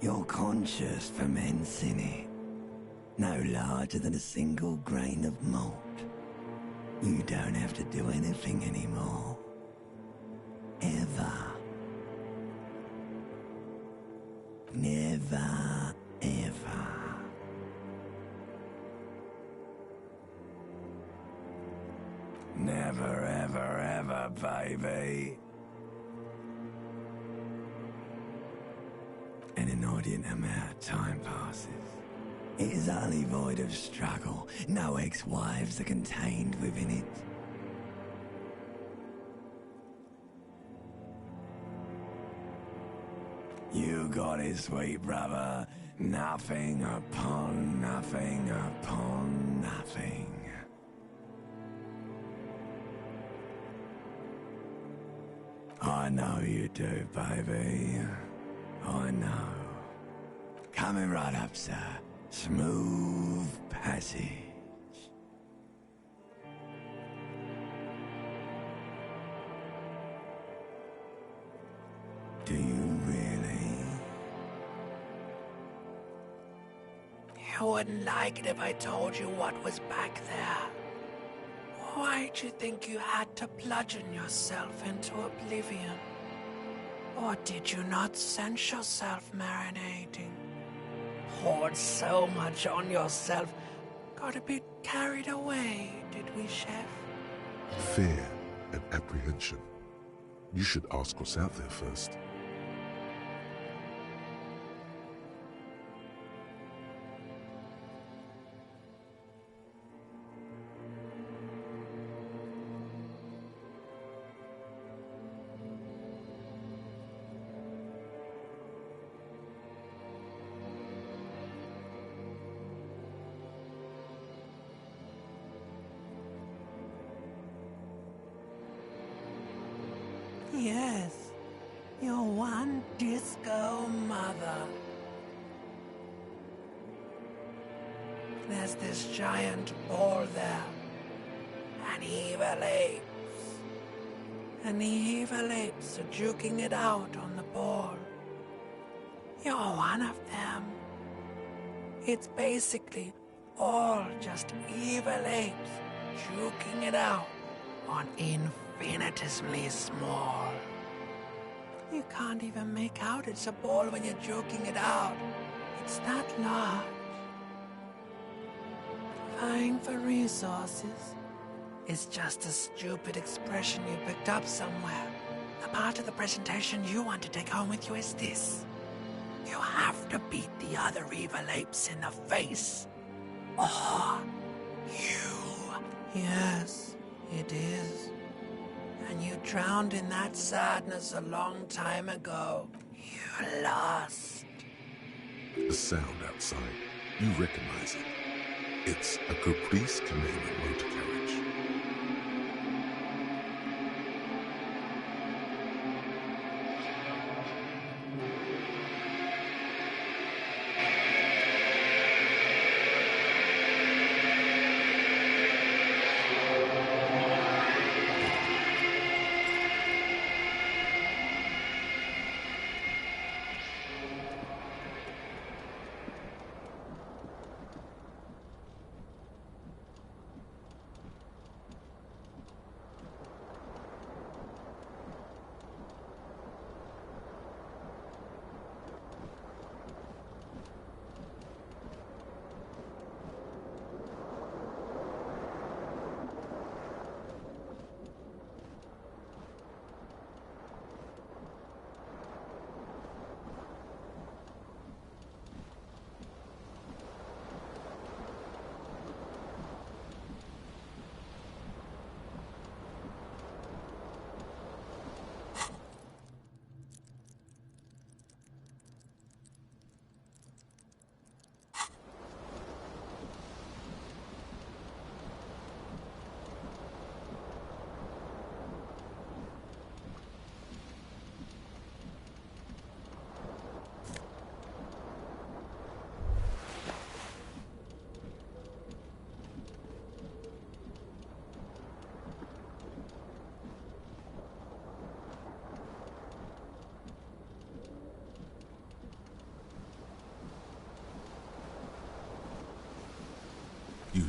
Your conscious ferments in it, no larger than a single grain of malt. You don't have to do anything anymore. Ever. Never, ever. Never, ever, ever, baby. An inordinate amount of time passes. It is utterly void of struggle. No ex-wives are contained within it. You got it, sweet brother. Nothing upon nothing upon nothing. I know you do, baby. I know. Coming right up, sir. Smooth passage. Do you really? You wouldn't like it if I told you what was back there. Why'd you think you had to bludgeon yourself into oblivion? Or did you not sense yourself marinating? Poured so much on yourself, got a bit carried away, did we, Chef? Fear and apprehension. You should ask what's out there first. Yes, your one disco mother. There's this giant ball there, and evil apes. And the evil apes are juking it out on the ball. You're one of them. It's basically all just evil apes juking it out on infinitesimally small. You can't even make out it's a ball when you're joking it out. It's that large. Vying for resources is just a stupid expression you picked up somewhere. The part of the presentation you want to take home with you is this. You have to beat the other evil apes in the face. Or you. Yes, it is. And you drowned in that sadness a long time ago. You lost. The sound outside. You recognize it. It's a Caprice Commander motor carriage.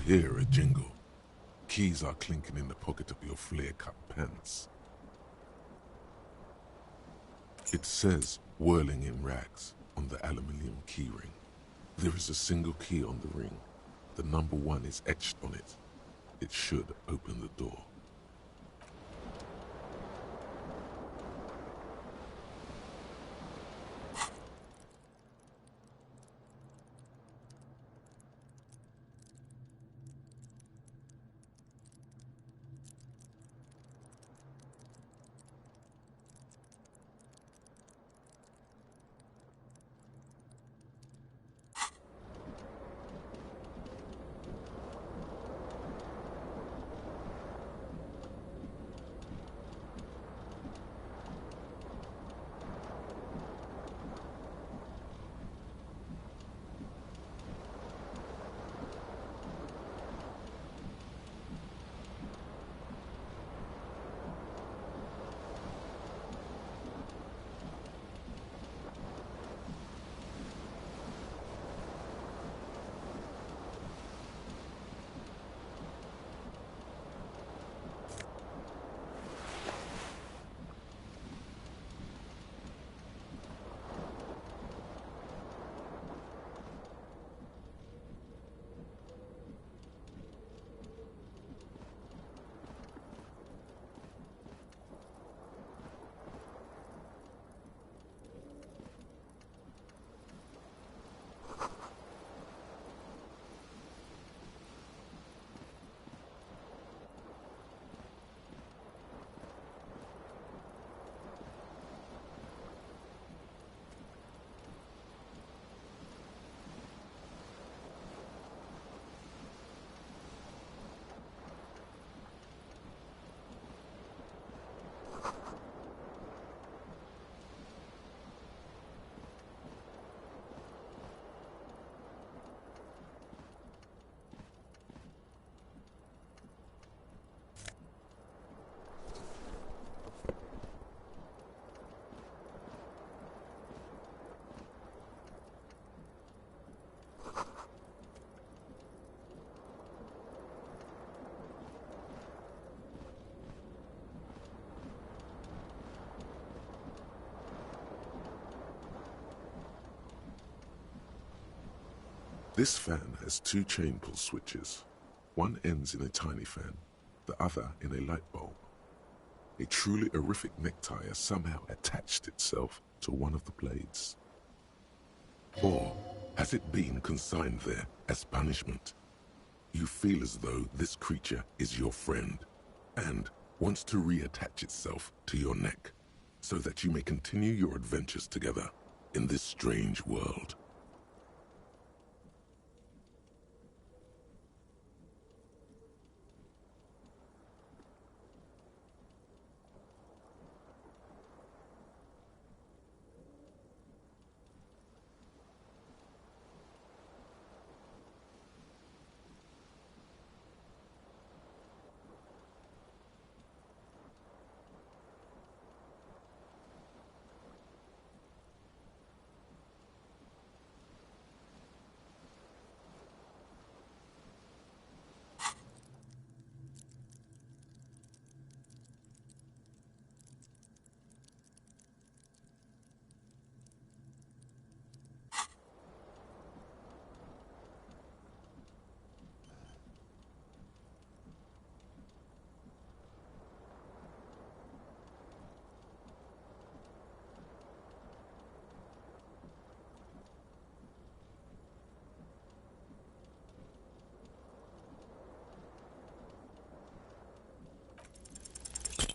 hear a jingle. Keys are clinking in the pocket of your flare-cut pants. It says, whirling in rags, on the aluminium keyring. There is a single key on the ring. The number 1 is etched on it. It should open the door. This fan has 2 chain pull switches. One ends in a tiny fan, the other in a light bulb. A truly horrific necktie has somehow attached itself to one of the blades. Or has it been consigned there as punishment? You feel as though this creature is your friend and wants to reattach itself to your neck so that you may continue your adventures together in this strange world.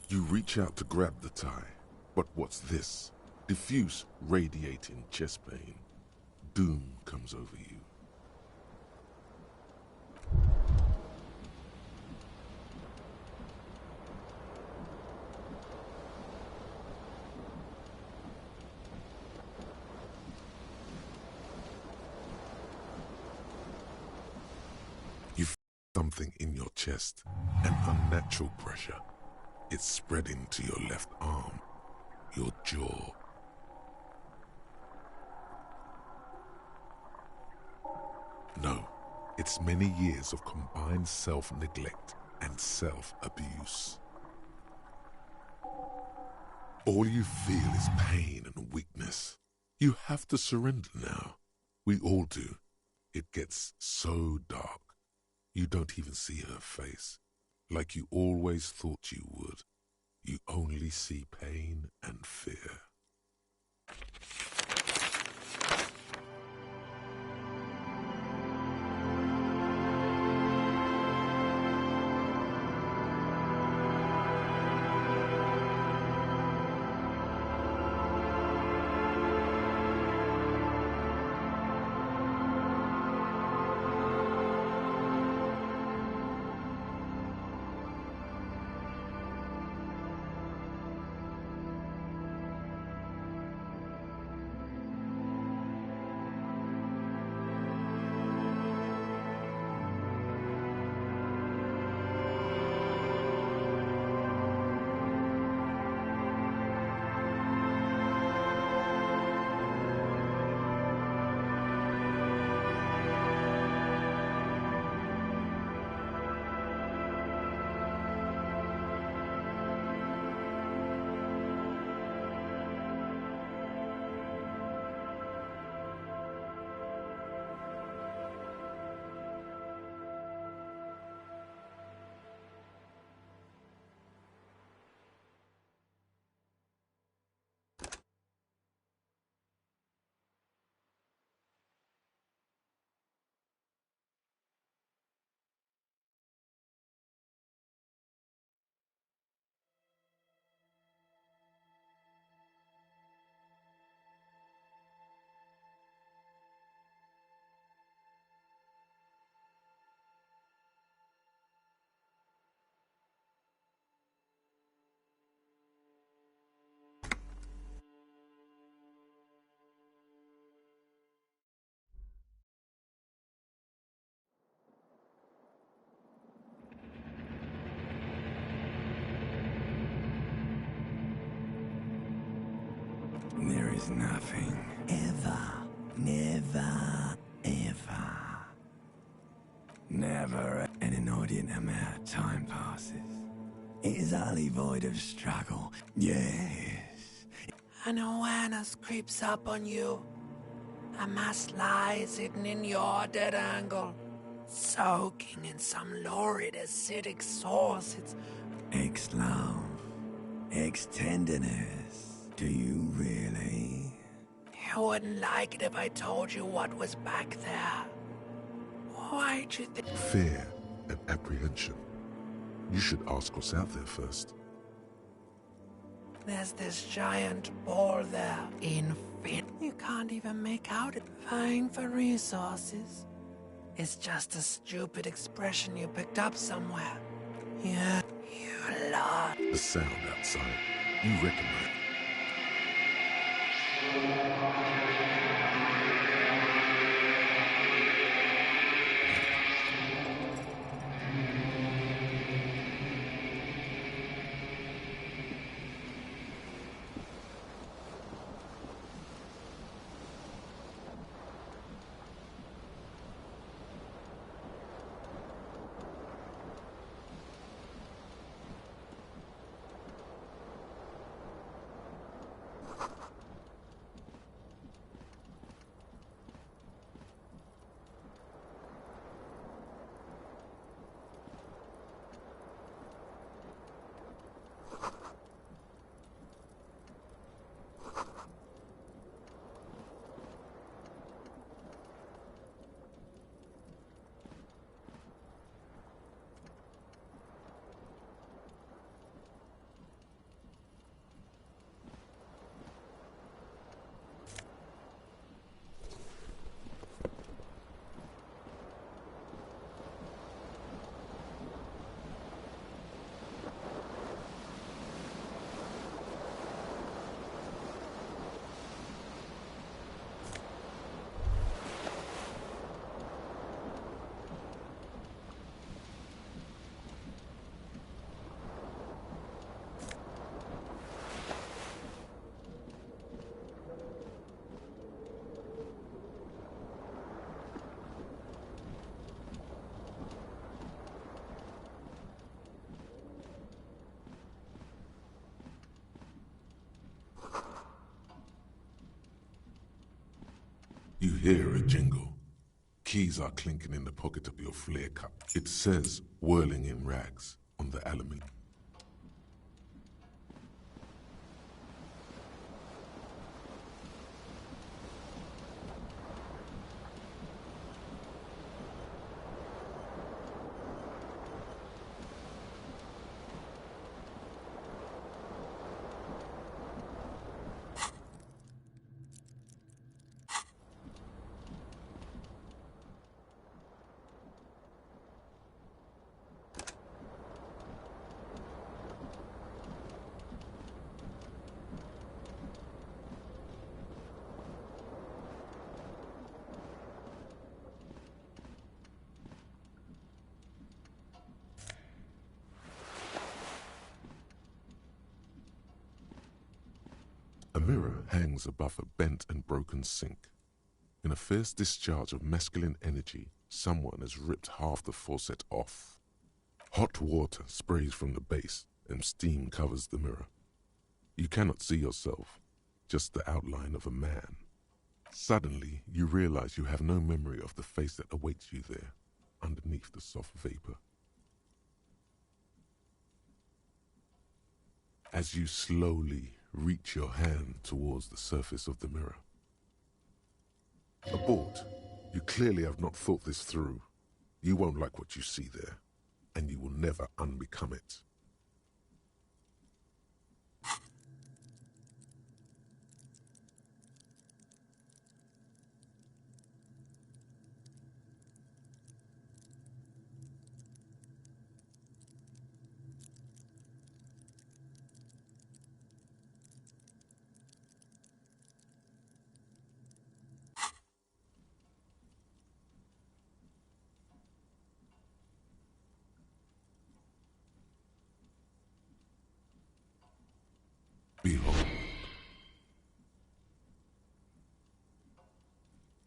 You reach out to grab the tie, but what's this? Diffuse, radiating chest pain. Doom comes over you. You feel something in your chest, an unnatural pressure. It's spreading to your left arm, your jaw. No, It's many years of combined self-neglect and self-abuse. All you feel is pain and weakness. You have to surrender now. We all do. It gets so dark. You don't even see her face, like you always thought you would. You only see pain and fear. There is nothing ever, never, ever. Never an inordinate amount of time passes. It is utterly void of struggle. Yes. An awareness creeps up on you. A mass lies hidden in your dead angle, soaking in some lurid acidic source. It's Ex-love, ex-tenderness. Do you really? You wouldn't like it if I told you what was back there. Why'd you think? Fear and apprehension. You should ask what's out there first. There's this giant ball there, infinite. You can't even make out it. Vying for resources. It's just a stupid expression you picked up somewhere. Yeah, you lie. The sound outside. You recognize. You hear a jingle. Keys are clinking in the pocket of your flare cup. It says, whirling in rags, on the aluminium. A mirror hangs above a bent and broken sink. In a fierce discharge of masculine energy, someone has ripped half the faucet off. Hot water sprays from the base, and steam covers the mirror. You cannot see yourself, just the outline of a man. Suddenly, you realize you have no memory of the face that awaits you there, underneath the soft vapor. As you slowly reach your hand towards the surface of the mirror. Abort. You clearly have not thought this through. You won't like what you see there, and you will never unbecome it. Behold.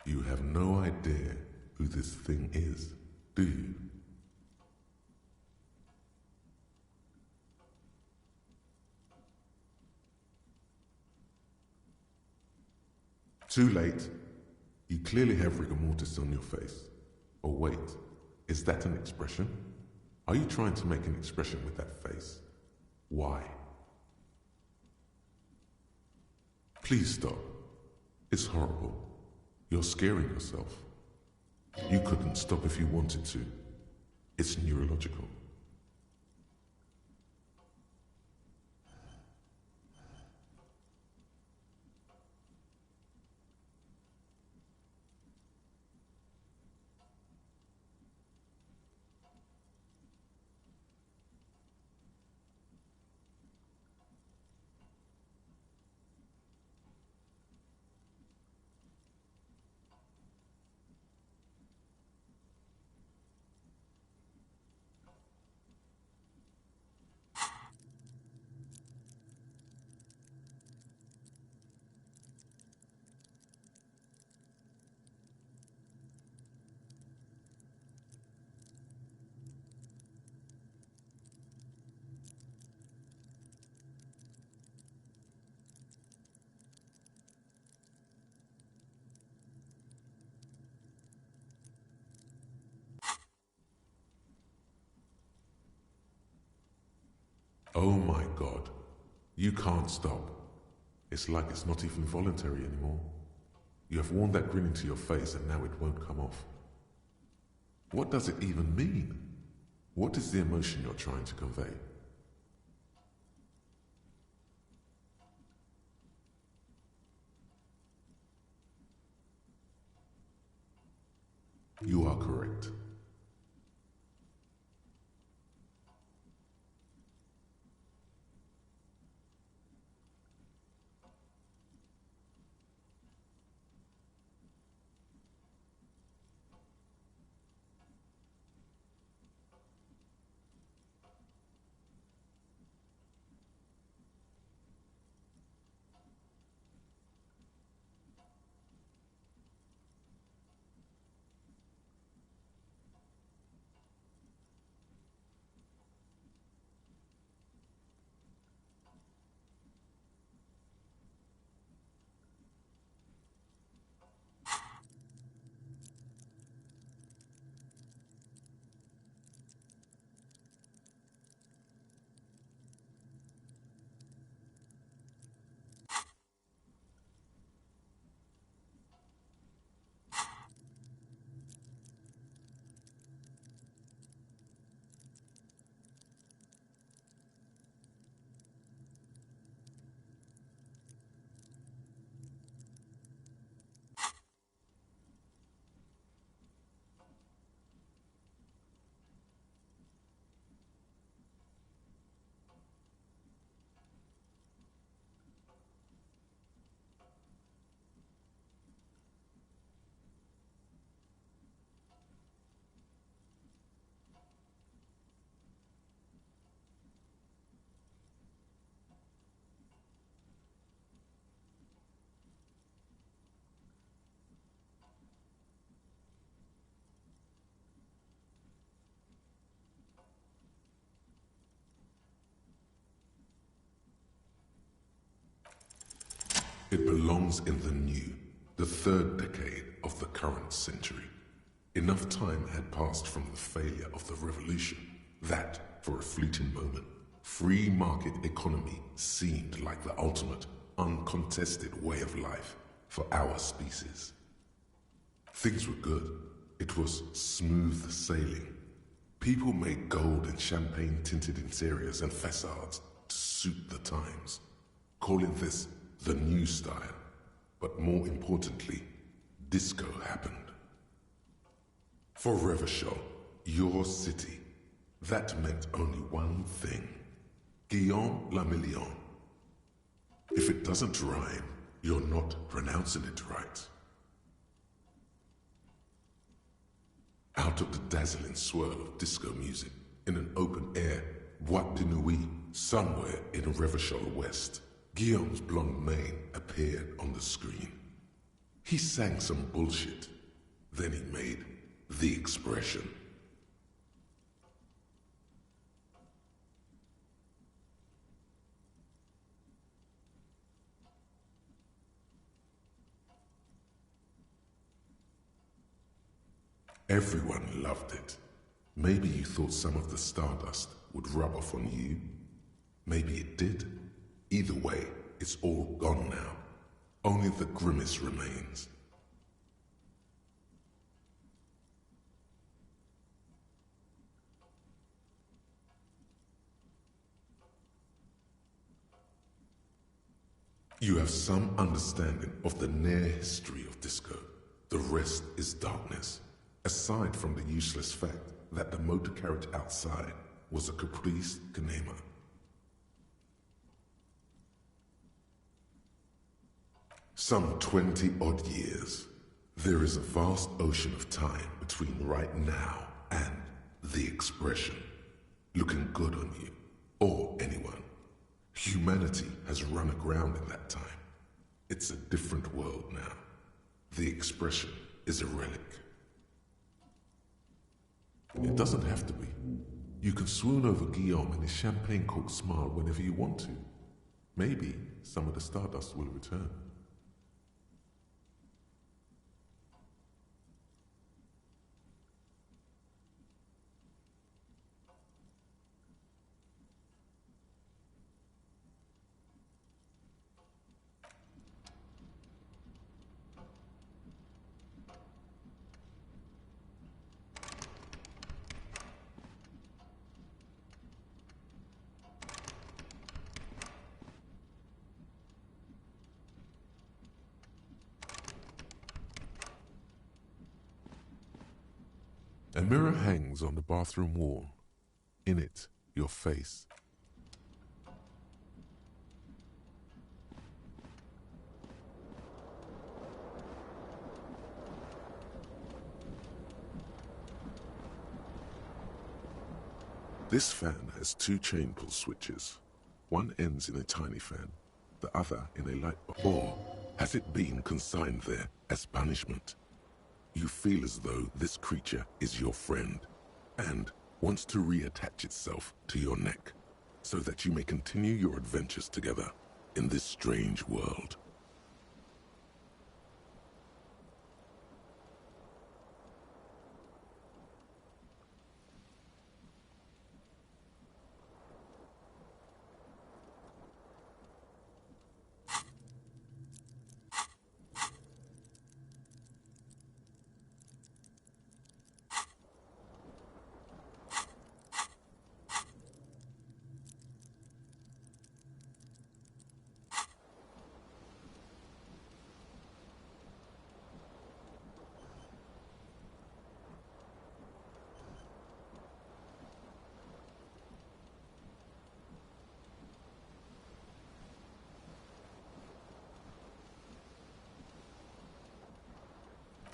You have no idea who this thing is, do you? Too late. You clearly have rigor mortis on your face. Or wait, is that an expression? Are you trying to make an expression with that face? Why? Please stop. It's horrible. You're scaring yourself. You couldn't stop if you wanted to. It's neurological. Oh my God. You can't stop. It's like it's not even voluntary anymore. You have worn that grin into your face and now it won't come off. What does it even mean? What is the emotion you're trying to convey? You are correct. It belongs in the new, the third decade of the current century. Enough time had passed from the failure of the revolution that, for a fleeting moment, free market economy seemed like the ultimate, uncontested way of life for our species. Things were good. It was smooth sailing. People made gold and champagne-tinted interiors and facades to suit the times, calling this the new style. But more importantly, disco happened. For Revachol, your city, that meant only one thing. Guillaume la Million. If it doesn't rhyme, you're not pronouncing it right. Out of the dazzling swirl of disco music, in an open air, boîte de nuit, somewhere in Revachol West, Guillaume's blonde mane appeared on the screen. He sang some bullshit. Then he made the expression. Everyone loved it. Maybe you thought some of the stardust would rub off on you. Maybe it did. Either way, it's all gone now. Only the grimace remains. You have some understanding of the near history of disco. The rest is darkness. Aside from the useless fact that the motor carriage outside was a caprice canema. Some 20-odd years. There is a vast ocean of time between right now and the expression. Looking good on you, or anyone. Humanity has run aground in that time. It's a different world now. The expression is a relic. It doesn't have to be. You can swoon over Guillaume and his champagne-corked smile whenever you want to. Maybe some of the stardust will return. A mirror hangs on the bathroom wall. In it, your face. This fan has two chain pull switches. One ends in a tiny fan, the other in a light bulb. Or has it been consigned there as punishment? You feel as though this creature is your friend and wants to reattach itself to your neck so that you may continue your adventures together in this strange world.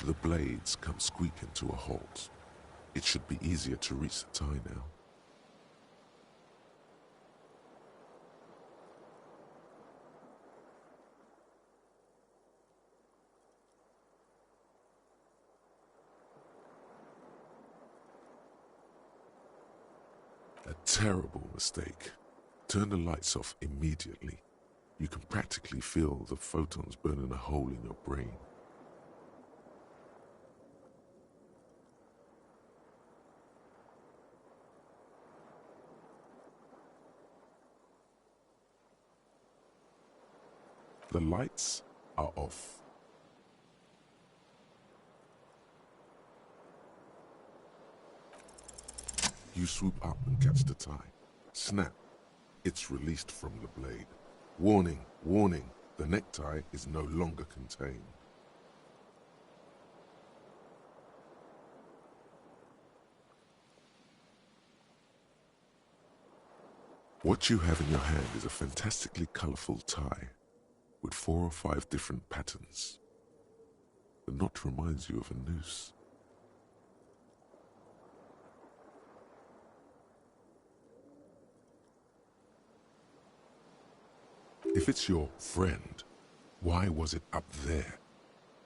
The blades come squeaking to a halt. It should be easier to reach the tie now. A terrible mistake. Turn the lights off immediately. You can practically feel the photons burning a hole in your brain. The lights are off. You swoop up and catch the tie. Snap. It's released from the blade. Warning, warning, the necktie is no longer contained. What you have in your hand is a fantastically colorful tie with 4 or 5 different patterns. The knot reminds you of a noose. If it's your friend, why was it up there?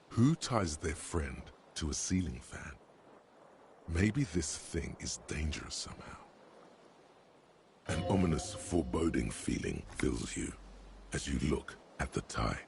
Who ties their friend to a ceiling fan? Maybe this thing is dangerous somehow. An ominous, foreboding feeling fills you as you look at the tie.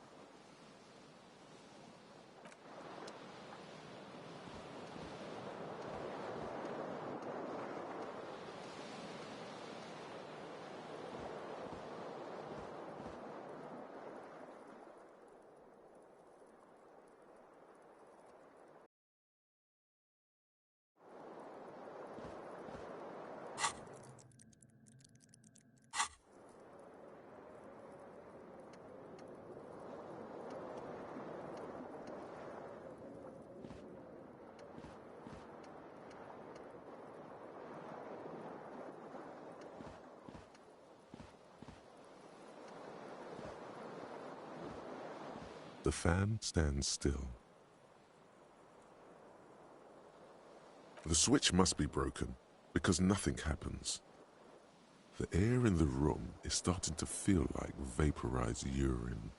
The fan stands still. The switch must be broken because nothing happens. The air in the room is starting to feel like vaporized urine.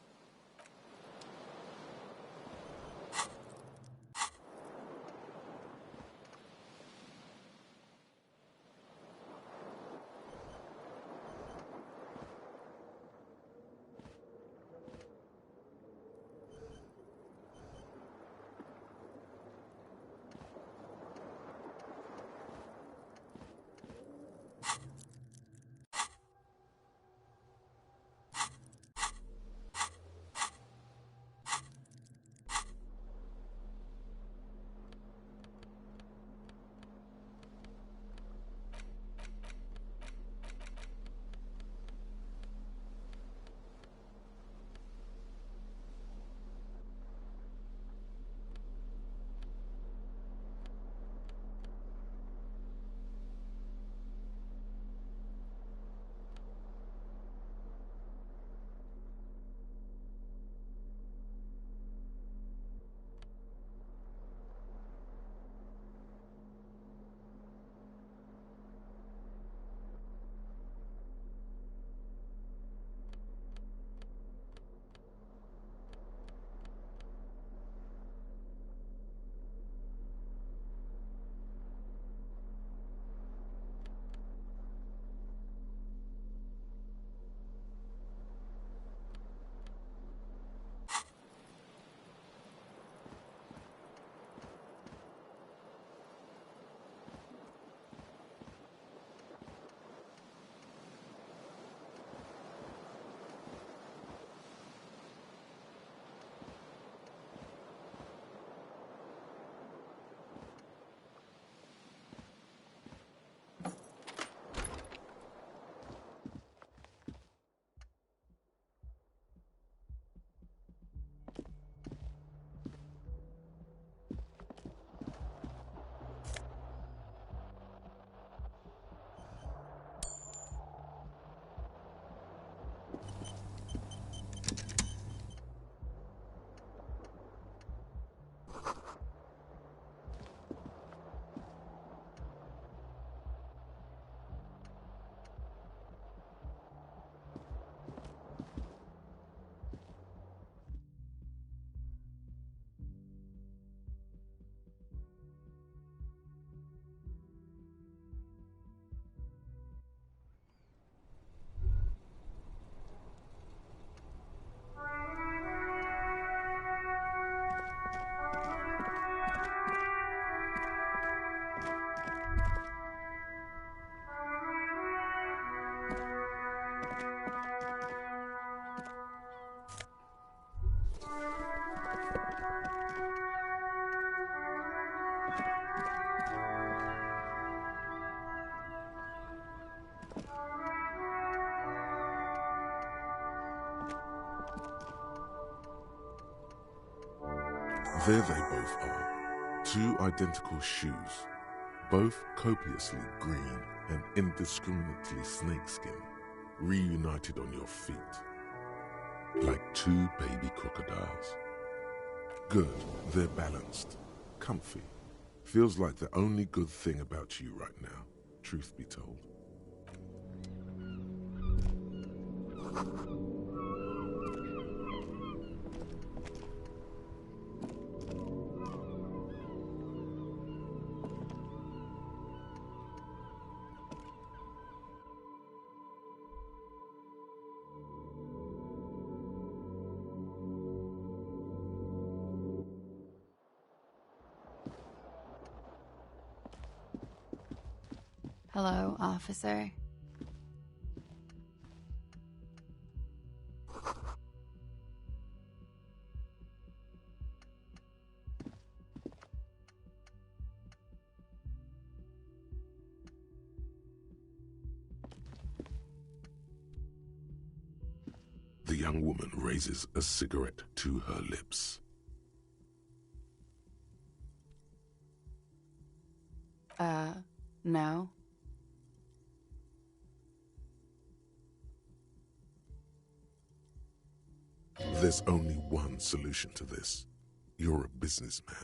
There they both are, two identical shoes, both copiously green and indiscriminately snakeskin, reunited on your feet, like two baby crocodiles. Good, they're balanced, comfy. Feels like the only good thing about you right now, truth be told. Hello, officer. The young woman raises a cigarette to her lips. No. There's only one solution to this. You're a businessman.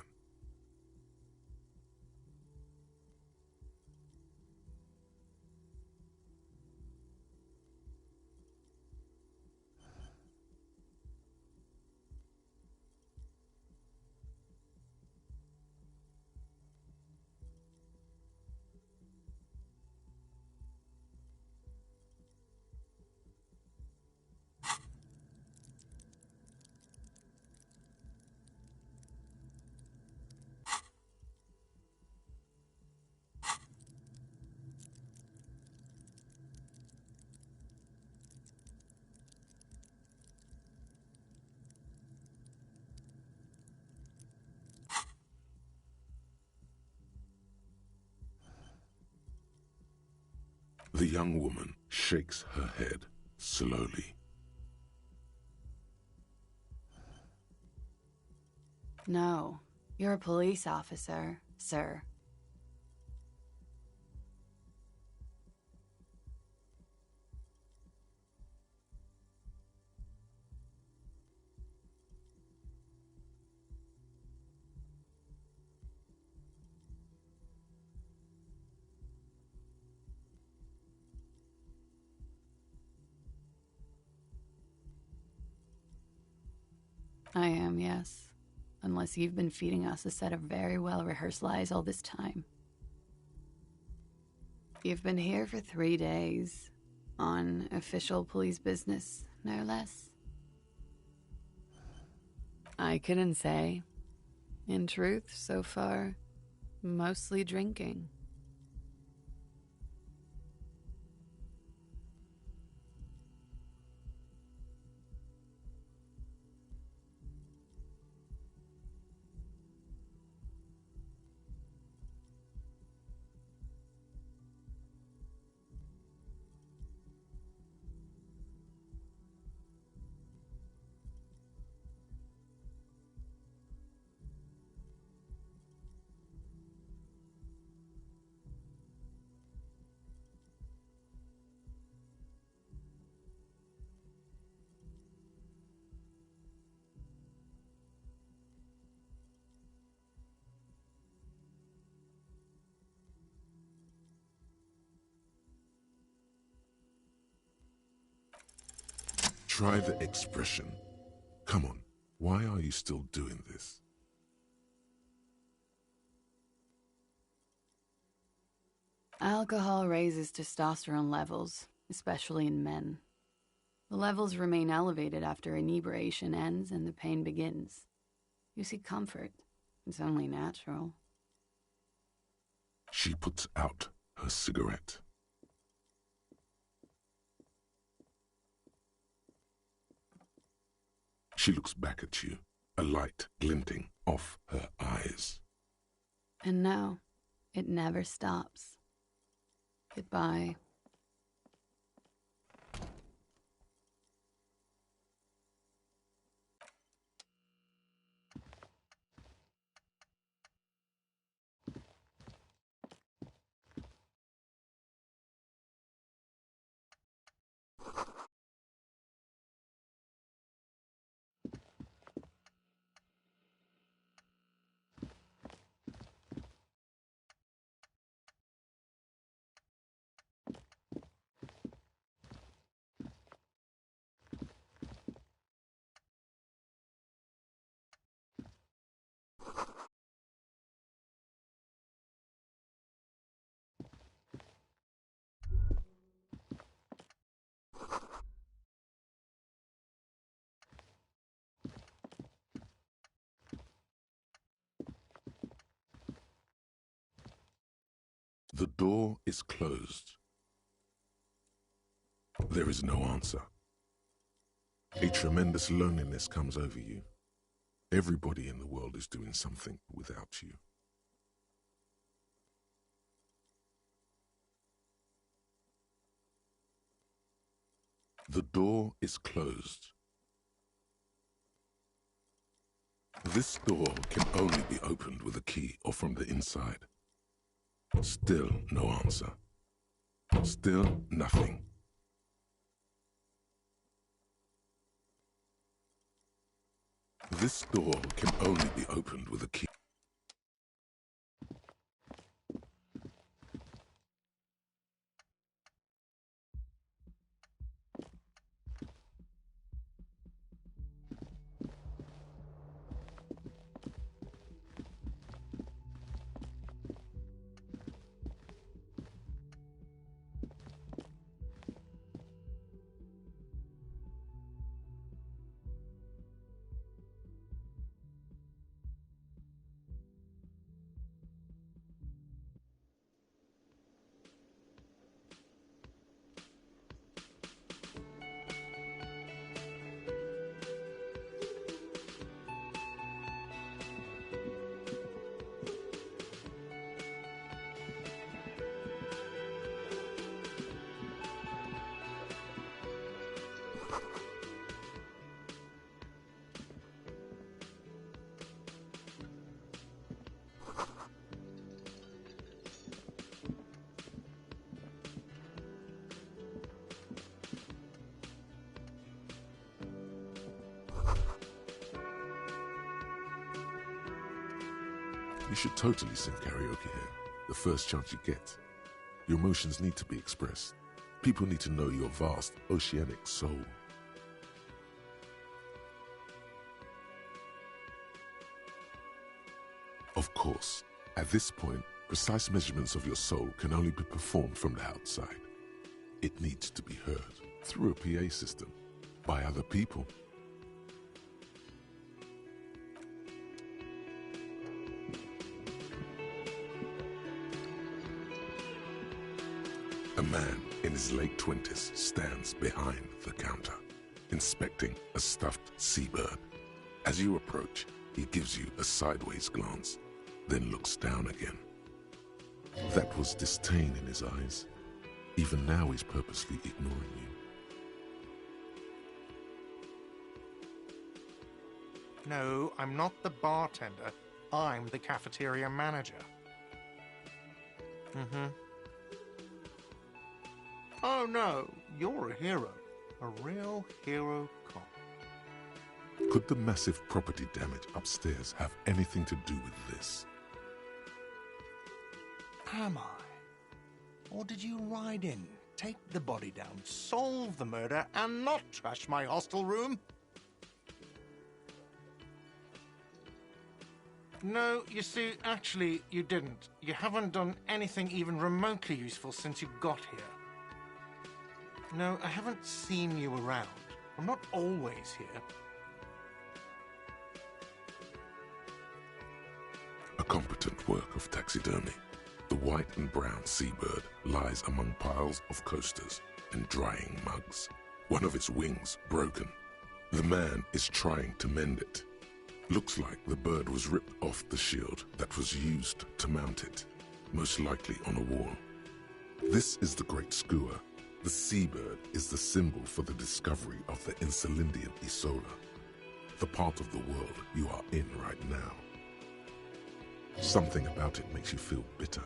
The young woman shakes her head slowly. No. You're a police officer, sir. I am, yes. Unless you've been feeding us a set of very well-rehearsed lies all this time. You've been here for 3 days. On official police business, no less. I couldn't say. In truth, so far, mostly drinking. Try the expression. Come on, why are you still doing this? Alcohol raises testosterone levels, especially in men. The levels remain elevated after inebriation ends and the pain begins. You seek comfort. It's only natural. She puts out her cigarette. She looks back at you, a light glinting off her eyes. And now, it never stops. Goodbye. The door is closed. There is no answer. A tremendous loneliness comes over you. Everybody in the world is doing something without you. The door is closed. This door can only be opened with a key or from the inside. Still no answer. Still nothing. This door can only be opened with a key. You should totally sing karaoke here, the first chance you get. Your emotions need to be expressed. People need to know your vast, oceanic soul. Of course, at this point, precise measurements of your soul can only be performed from the outside. It needs to be heard through a PA system by other people. A man in his late 20s stands behind the counter, inspecting a stuffed seabird. As you approach, he gives you a sideways glance, then looks down again. That was disdain in his eyes. Even now he's purposely ignoring you. No, I'm not the bartender. I'm the cafeteria manager. Oh no, you're a hero. A real hero cop. Could the massive property damage upstairs have anything to do with this? Am I? Or did you ride in, take the body down, solve the murder, and not trash my hostel room? No, you see, actually, you didn't. You haven't done anything even remotely useful since you got here. No, I haven't seen you around. I'm not always here. A competent work of taxidermy. The white and brown seabird lies among piles of coasters and drying mugs. One of its wings broken. The man is trying to mend it. Looks like the bird was ripped off the shield that was used to mount it, most likely on a wall. This is the Great Skua. The seabird is the symbol for the discovery of the Insulindian Isola, the part of the world you are in right now. Something about it makes you feel bitter.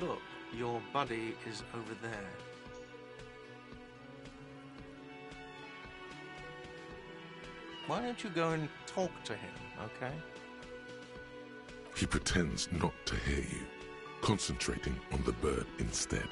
Look, your buddy is over there. Why don't you go and talk to him, okay? He pretends not to hear you, concentrating on the bird instead.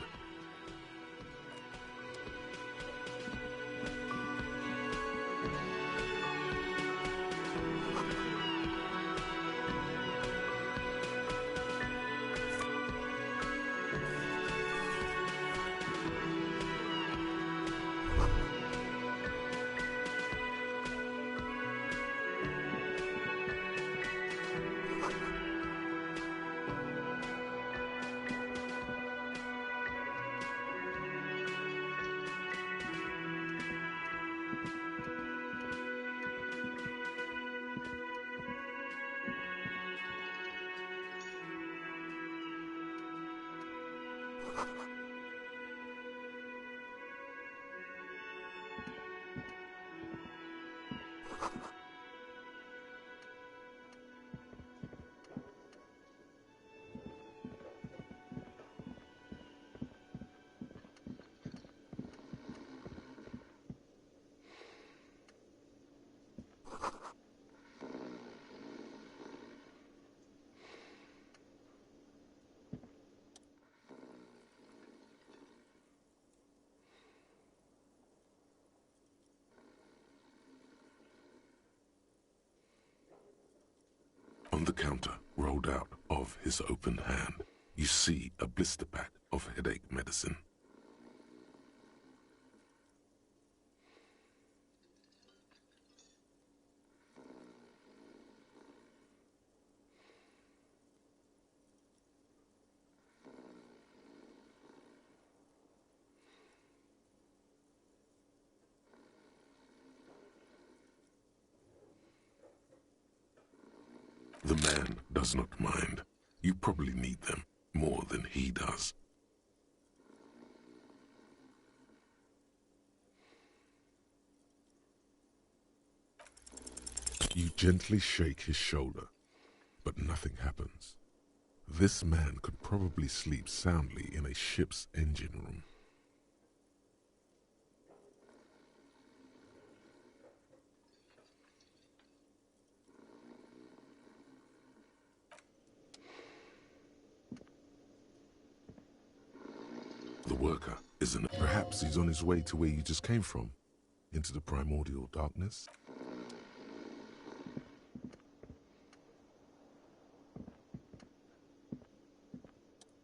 On the counter, rolled out of his open hand, you see a blister pack of headache medicine. The man does not mind. You probably need them more than he does. You gently shake his shoulder, but nothing happens. This man could probably sleep soundly in a ship's engine room. The worker isn't. Perhaps he's on his way to where you just came from, into the primordial darkness.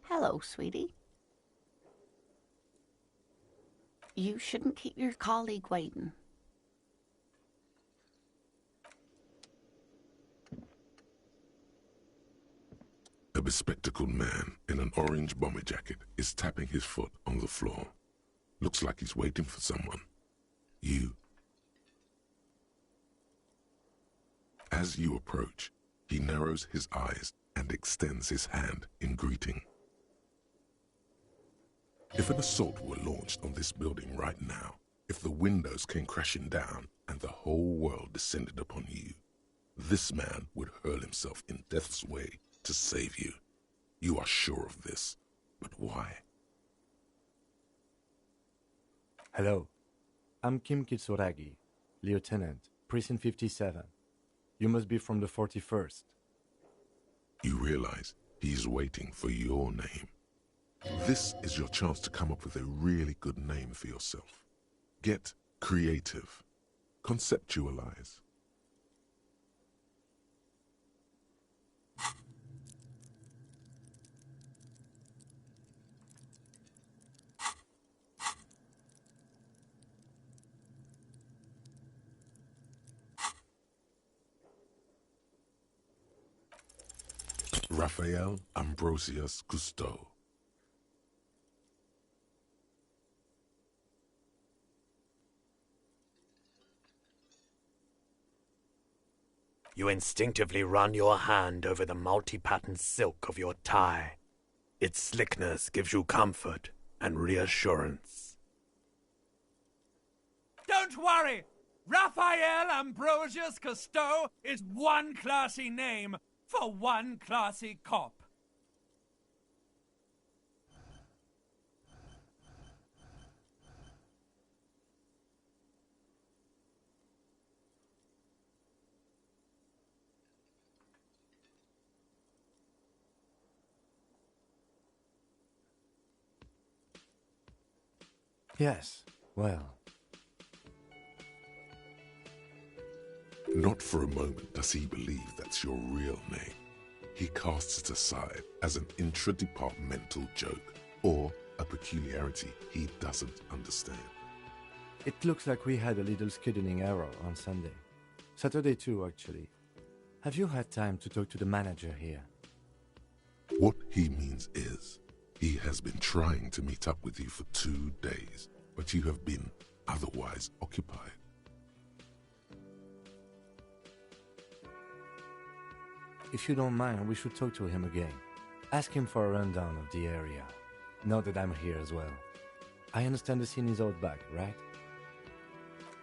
Hello, sweetie. You shouldn't keep your colleague waiting. A bespectacled man in an orange bomber jacket is tapping his foot on the floor. Looks like he's waiting for someone. You. As you approach, he narrows his eyes and extends his hand in greeting. If an assault were launched on this building right now, if the windows came crashing down and the whole world descended upon you, this man would hurl himself in death's way to save you. You are sure of this, but why? Hello, I'm Kim Kitsuragi, Lieutenant, Precinct 57. You must be from the 41st. You realize he's waiting for your name. This is your chance to come up with a really good name for yourself. Get creative. Conceptualize. Raphael Ambrosius Cousteau. You instinctively run your hand over the multi-patterned silk of your tie. Its slickness gives you comfort and reassurance. Don't worry! Raphael Ambrosius Cousteau is one classy name for one classy cop. Yes, well. Not for a moment does he believe that's your real name. He casts it aside as an intra-departmental joke or a peculiarity he doesn't understand. It looks like we had a little scheduling error on Sunday. Saturday too, actually. Have you had time to talk to the manager here? What he means is, he has been trying to meet up with you for 2 days, but you have been otherwise occupied. If you don't mind, we should talk to him again. Ask him for a rundown of the area. Now that I'm here as well. I understand the scene is out back, right?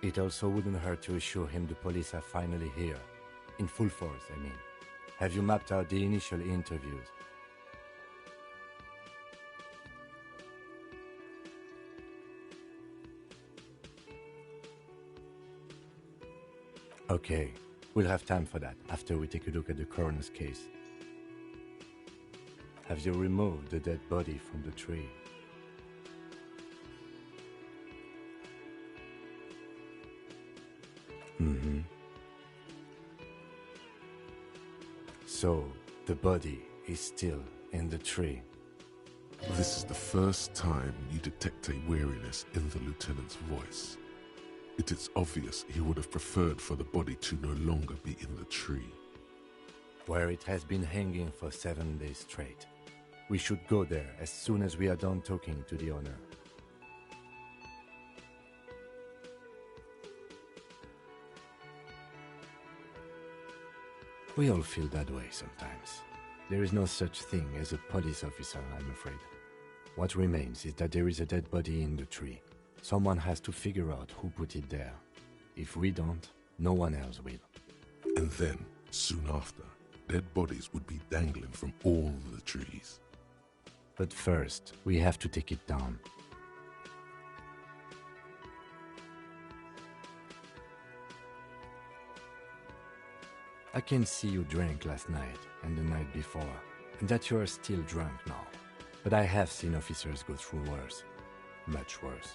It also wouldn't hurt to assure him the police are finally here. In full force, I mean. Have you mapped out the initial interviews? Okay, we'll have time for that after we take a look at the coroner's case. Have you removed the dead body from the tree? Mm-hmm. So, the body is still in the tree. This is the first time you detect a weariness in the lieutenant's voice. It is obvious he would have preferred for the body to no longer be in the tree. Where it has been hanging for 7 days straight. We should go there as soon as we are done talking to the owner. We all feel that way sometimes. There is no such thing as a police officer, I'm afraid. What remains is that there is a dead body in the tree. Someone has to figure out who put it there. If we don't, no one else will. And then, soon after, dead bodies would be dangling from all the trees. But first, we have to take it down. I can see you drank last night and the night before, and that you are still drunk now. But I have seen officers go through worse. Much worse.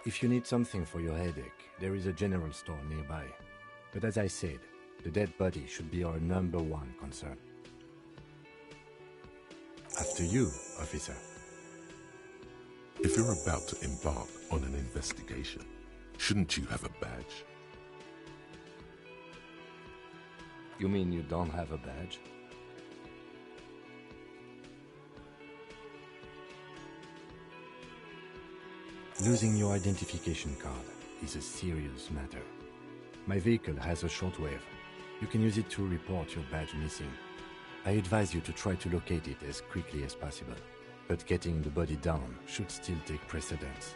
If you need something for your headache, there is a general store nearby. But as I said, the dead body should be our #1 concern. After you, officer. If you're about to embark on an investigation, shouldn't you have a badge? You mean you don't have a badge? Losing your identification card is a serious matter. My vehicle has a shortwave. You can use it to report your badge missing. I advise you to try to locate it as quickly as possible, but getting the body down should still take precedence.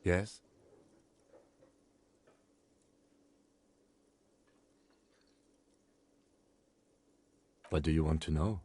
Yes? What do you want to know?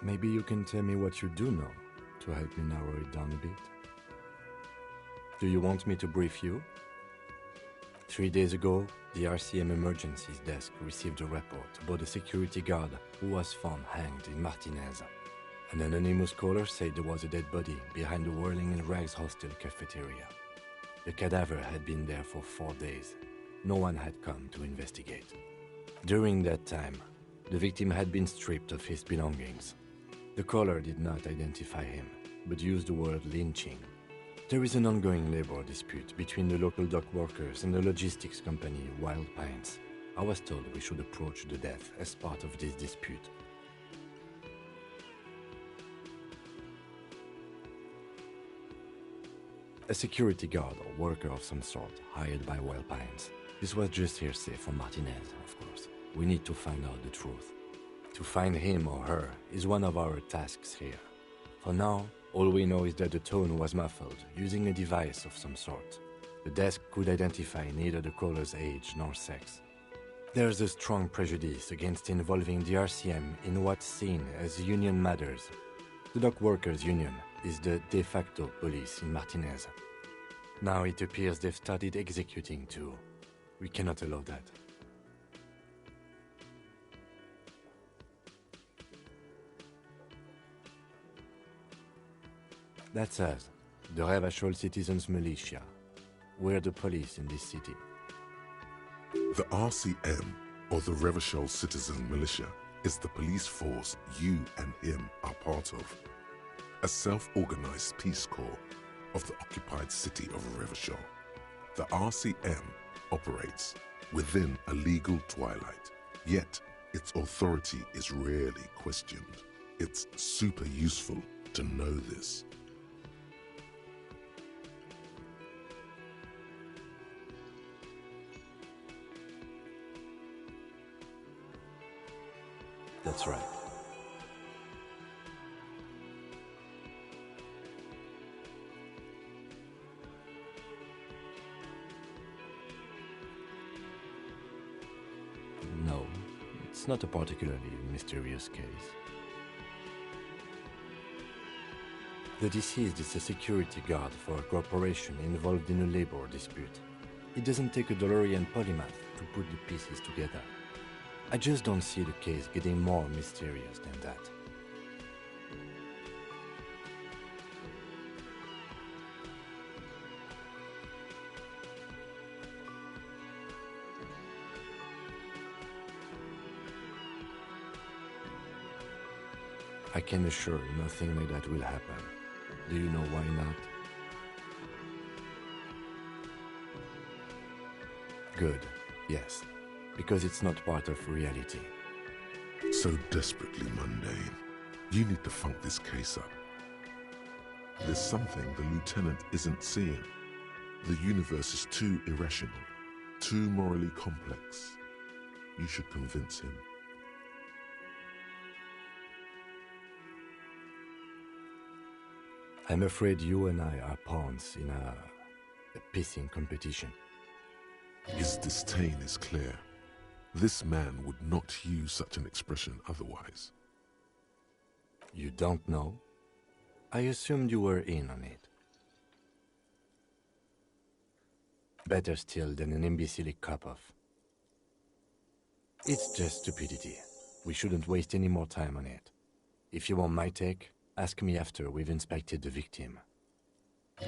Maybe you can tell me what you do know to help me narrow it down a bit. Do you want me to brief you? 3 days ago, the RCM Emergencies Desk received a report about a security guard who was found hanged in Martinez. An anonymous caller said there was a dead body behind the Whirling in Rags hostel cafeteria. The cadaver had been there for 4 days. No one had come to investigate. During that time, the victim had been stripped of his belongings. The caller did not identify him, but used the word lynching. There is an ongoing labor dispute between the local dock workers and the logistics company Wild Pines. I was told we should approach the death as part of this dispute. A security guard or worker of some sort hired by Wild Pines. This was just hearsay from Martinez, of course. We need to find out the truth. To find him or her is one of our tasks here. For now, all we know is that the tone was muffled using a device of some sort. The desk could identify neither the caller's age nor sex. There's a strong prejudice against involving the RCM in what's seen as union matters. The dock workers' union is the de facto police in Martinez. Now it appears they've started executing too. We cannot allow that. That's us, the Revachol Citizens Militia. We're the police in this city. The RCM, or the Revachol Citizen Militia, is the police force you and him are part of. A self-organized Peace Corps of the occupied city of Revachol. The RCM operates within a legal twilight, yet its authority is rarely questioned. It's super useful to know this. That's right. No, it's not a particularly mysterious case. The deceased is a security guard for a corporation involved in a labor dispute. It doesn't take a DeLorean polymath to put the pieces together. I just don't see the case getting more mysterious than that. I can assure you nothing like that will happen. Do you know why not? Good, yes. Because it's not part of reality. So desperately mundane. You need to funk this case up. There's something the lieutenant isn't seeing. The universe is too irrational, too morally complex. You should convince him. I'm afraid you and I are pawns in a pissing competition. His disdain is clear. This man would not use such an expression otherwise. You don't know? I assumed you were in on it. Better still than an imbecilic cop-off. It's just stupidity. We shouldn't waste any more time on it. If you want my take, ask me after we've inspected the victim.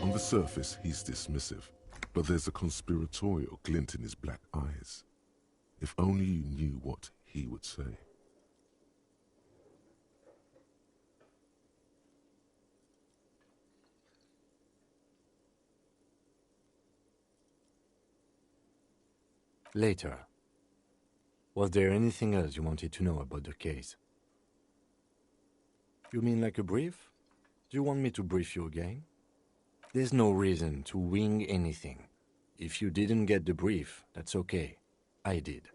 On the surface, he's dismissive, but there's a conspiratorial glint in his black eyes. If only you knew what he would say. Later. Was there anything else you wanted to know about the case? You mean like a brief? Do you want me to brief you again? There's no reason to wing anything. If you didn't get the brief, that's okay. I did.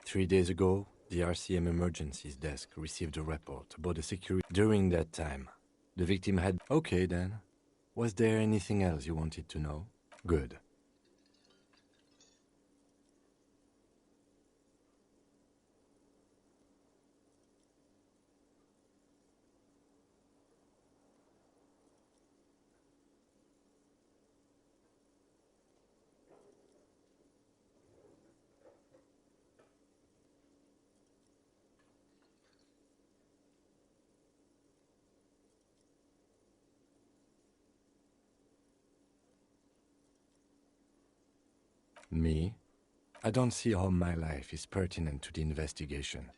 3 days ago, the RCM Emergencies Desk received a report about the security. During that time, the victim had... Okay then. Was there anything else you wanted to know? Good. Me? I don't see how my life is pertinent to the investigation.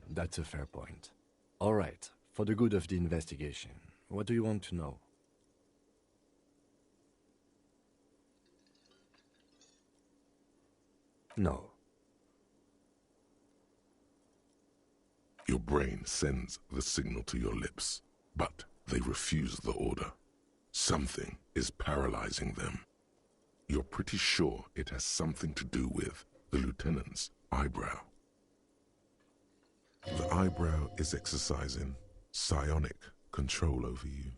That's a fair point. All right, for the good of the investigation, what do you want to know? No. Your brain sends the signal to your lips, but they refuse the order. Something is paralyzing them. You're pretty sure it has something to do with the lieutenant's eyebrow. The eyebrow is exercising psionic control over you.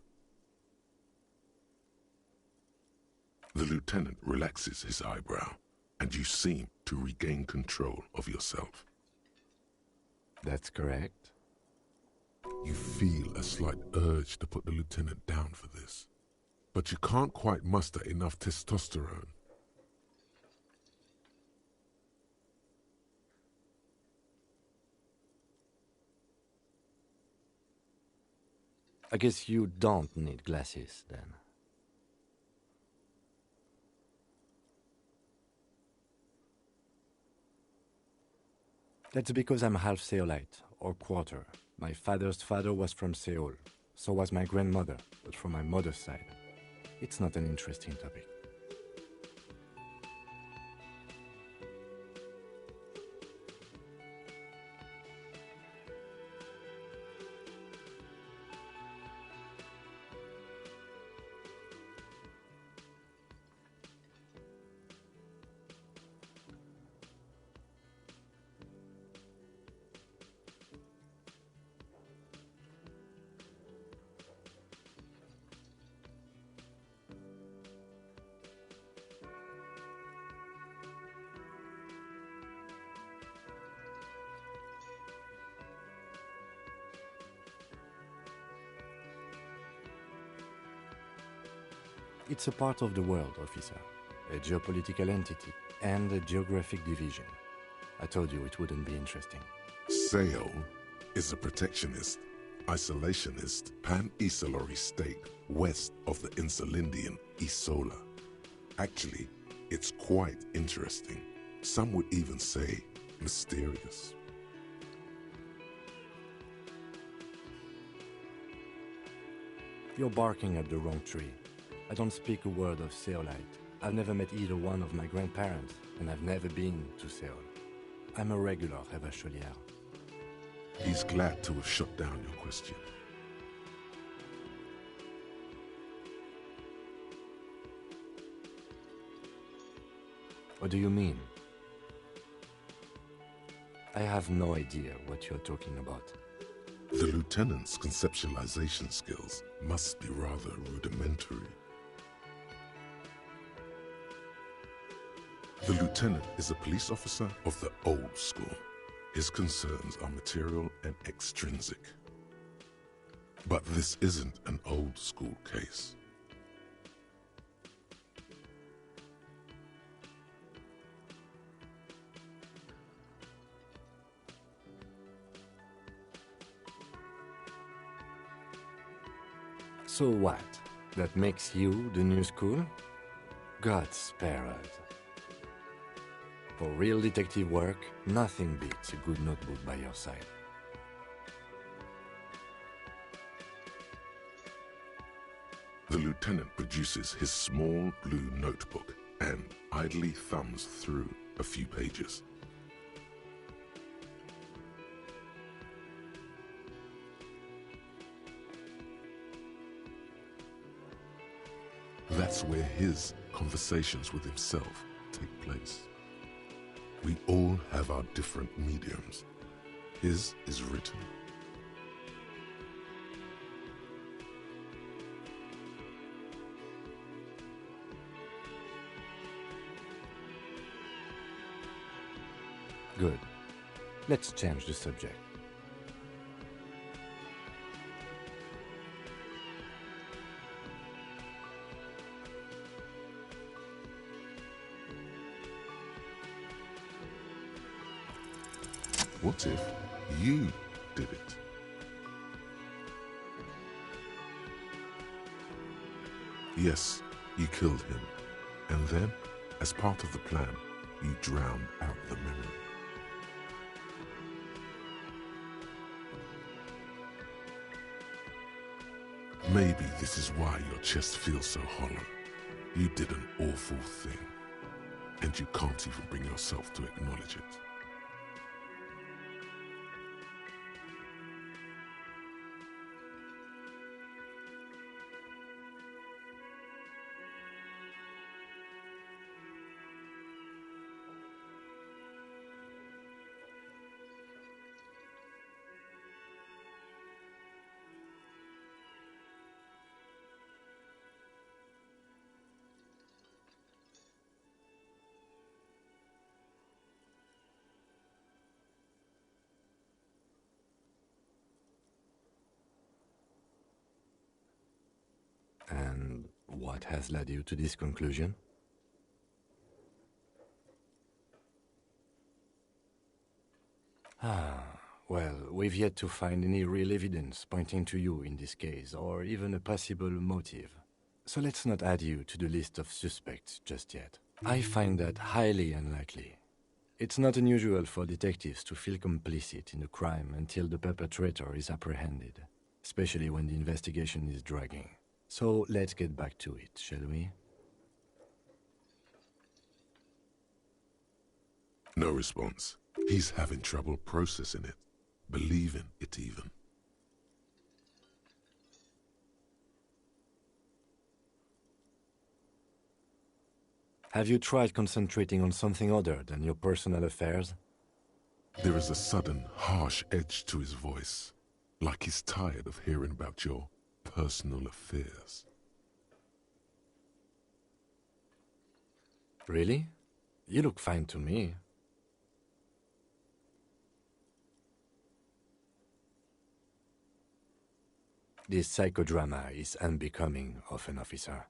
The lieutenant relaxes his eyebrow, and you seem to regain control of yourself. That's correct. You feel a slight urge to put the lieutenant down for this, but you can't quite muster enough testosterone. I guess you don't need glasses, then. That's because I'm half Seolite, or quarter. My father's father was from Seoul. So was my grandmother, but from my mother's side. It's not an interesting topic. It's a part of the world, officer. A geopolitical entity and a geographic division. I told you it wouldn't be interesting. Sail is a protectionist, isolationist, pan-Isolari state west of the Insulindian Isola. Actually, it's quite interesting. Some would even say mysterious. You're barking at the wrong tree. I don't speak a word of Seolite. I've never met either one of my grandparents, and I've never been to Seoul. I'm a regular Revacholière. He's glad to have shut down your question. What do you mean? I have no idea what you're talking about. The lieutenant's conceptualization skills must be rather rudimentary. The lieutenant is a police officer of the old school. His concerns are material and extrinsic. But this isn't an old school case. So what? That makes you the new school? God spare us. For real detective work, nothing beats a good notebook by your side. The lieutenant produces his small blue notebook and idly thumbs through a few pages. That's where his conversations with himself take place. We all have our different mediums. His is written. Good. Let's change the subject. What if you did it? Yes, you killed him. And then, as part of the plan, you drowned out the memory. Maybe this is why your chest feels so hollow. You did an awful thing, and you can't even bring yourself to acknowledge it. And what has led you to this conclusion? Well, we've yet to find any real evidence pointing to you in this case, or even a possible motive. So let's not add you to the list of suspects just yet. I find that highly unlikely. It's not unusual for detectives to feel complicit in a crime until the perpetrator is apprehended, especially when the investigation is dragging. So let's get back to it, shall we? No response. He's having trouble processing it, believing it even. Have you tried concentrating on something other than your personal affairs? There is a sudden, harsh edge to his voice, like he's tired of hearing about your personal affairs. Really? You look fine to me. This psychodrama is unbecoming of an officer.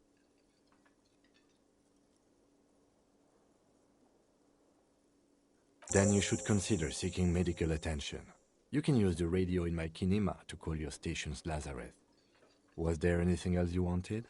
Then you should consider seeking medical attention. You can use the radio in my kinema to call your station's Lazareth. Was there anything else you wanted?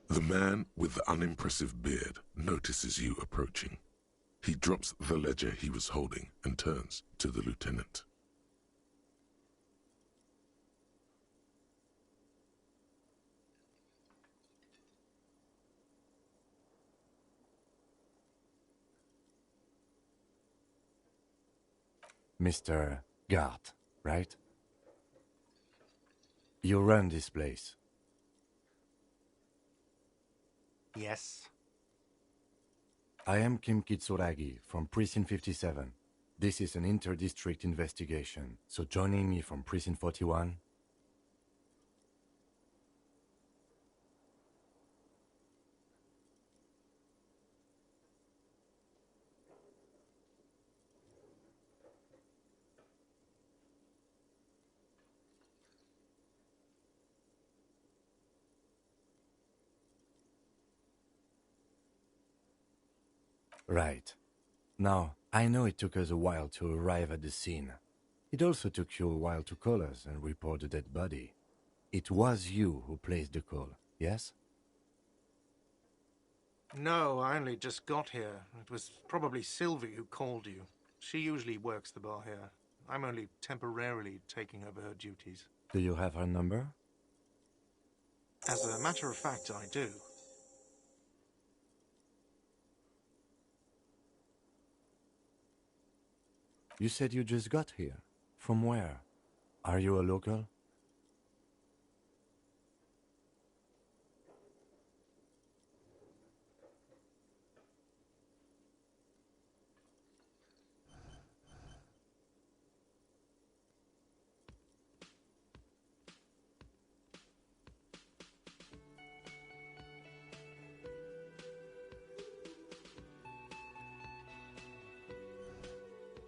The man with the unimpressive beard notices you approaching. He drops the ledger he was holding and turns to the lieutenant. Mr. Gart, right? You run this place. Yes. I am Kim Kitsuragi from Precinct 57. This is an inter-district investigation, so joining me from Precinct 41... Right. Now, I know it took us a while to arrive at the scene. It also took you a while to call us and report the dead body. It was you who placed the call, yes? No, I only just got here. It was probably Sylvie who called you. She usually works the bar here. I'm only temporarily taking over her duties. Do you have her number? As a matter of fact, I do. You said you just got here. From where? Are you a local?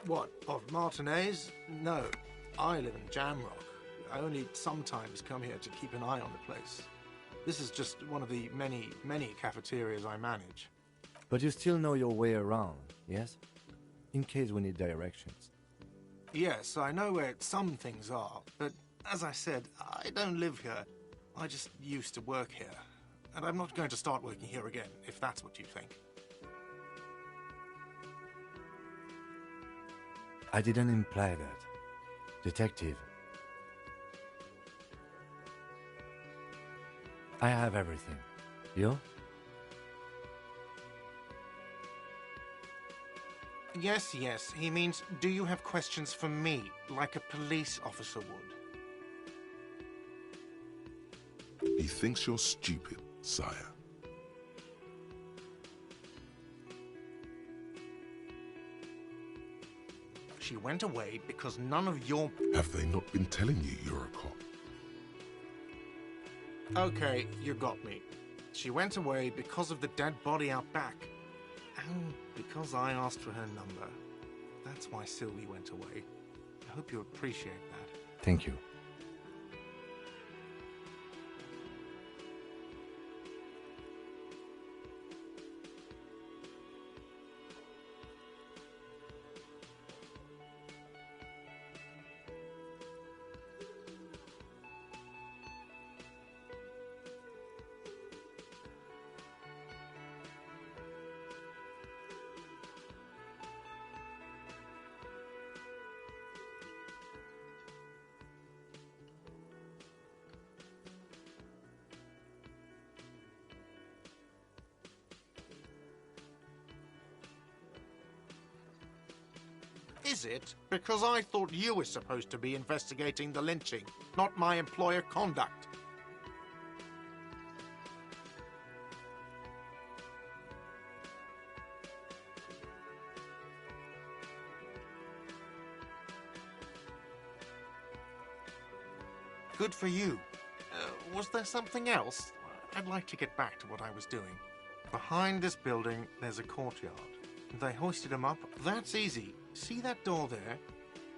What, of Martinez? No, I live in Jamrock. I only sometimes come here to keep an eye on the place. This is just one of the many, many cafeterias I manage. But you still know your way around, yes? In case we need directions. Yes, I know where some things are, but as I said, I don't live here. I just used to work here. And I'm not going to start working here again, if that's what you think. I didn't imply that. Detective. I have everything. You? Yes, yes. He means, do you have questions for me, like a police officer would? He thinks you're stupid, sire. She went away because none of your... Have they not been telling you you're a cop? Okay, you got me. She went away because of the dead body out back. And because I asked for her number. That's why Sylvie went away. I hope you appreciate that. Thank you. Is it? Because I thought you were supposed to be investigating the lynching, not my employer conduct. Good for you. Was there something else? I'd like to get back to what I was doing. Behind this building, there's a courtyard. They hoisted him up. That's easy. See that door there?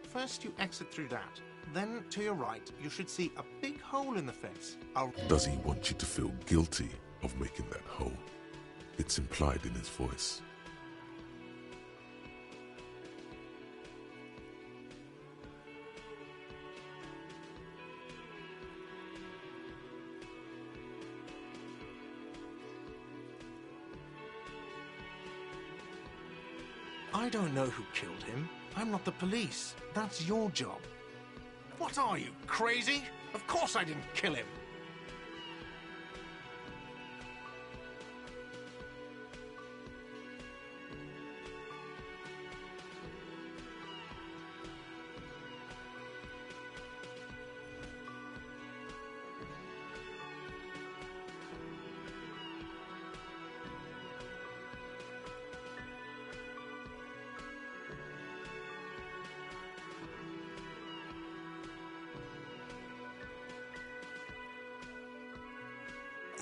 First, you exit through that. Then, to your right, you should see a big hole in the fence. Does he want you to feel guilty of making that hole? It's implied in his voice. I don't know who killed him. I'm not the police. That's your job. What are you, crazy? Of course I didn't kill him.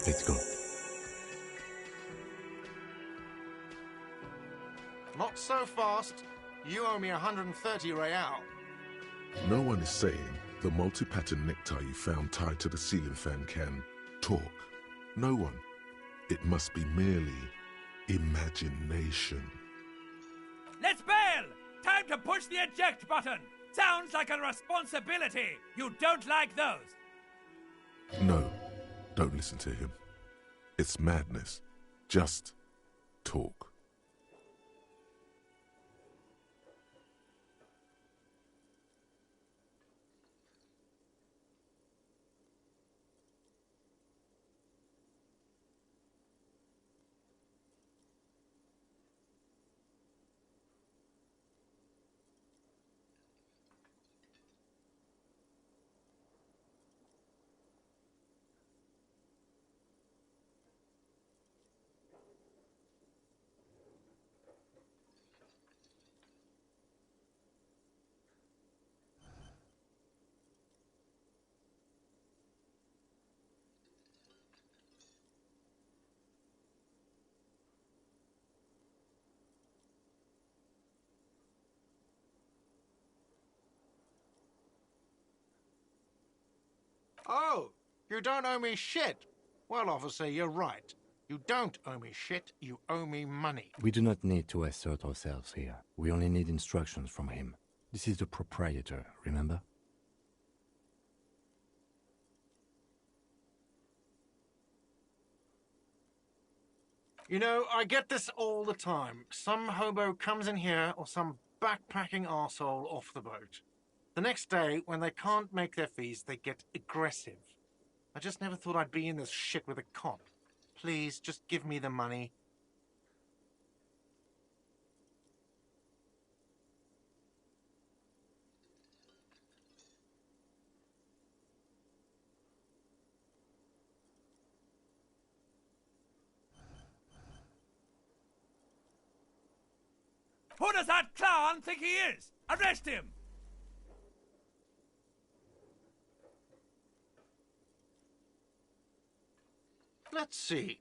Let's go. Not so fast. You owe me 130 real. No one is saying the multi-pattern necktie you found tied to the ceiling fan can talk. No one. It must be merely imagination. Let's bail! Time to push the eject button! Sounds like a responsibility! You don't like those! No, don't listen to him. It's madness. Just talk. Oh, you don't owe me shit. Well, officer, you're right. You don't owe me shit, you owe me money. We do not need to assert ourselves here. We only need instructions from him. This is the proprietor, remember? You know, I get this all the time. Some hobo comes in here or some backpacking arsehole off the boat. The next day, when they can't make their fees, they get aggressive. I just never thought I'd be in this shit with a cop. Please, just give me the money. Who does that clown think he is? Arrest him! Let's see.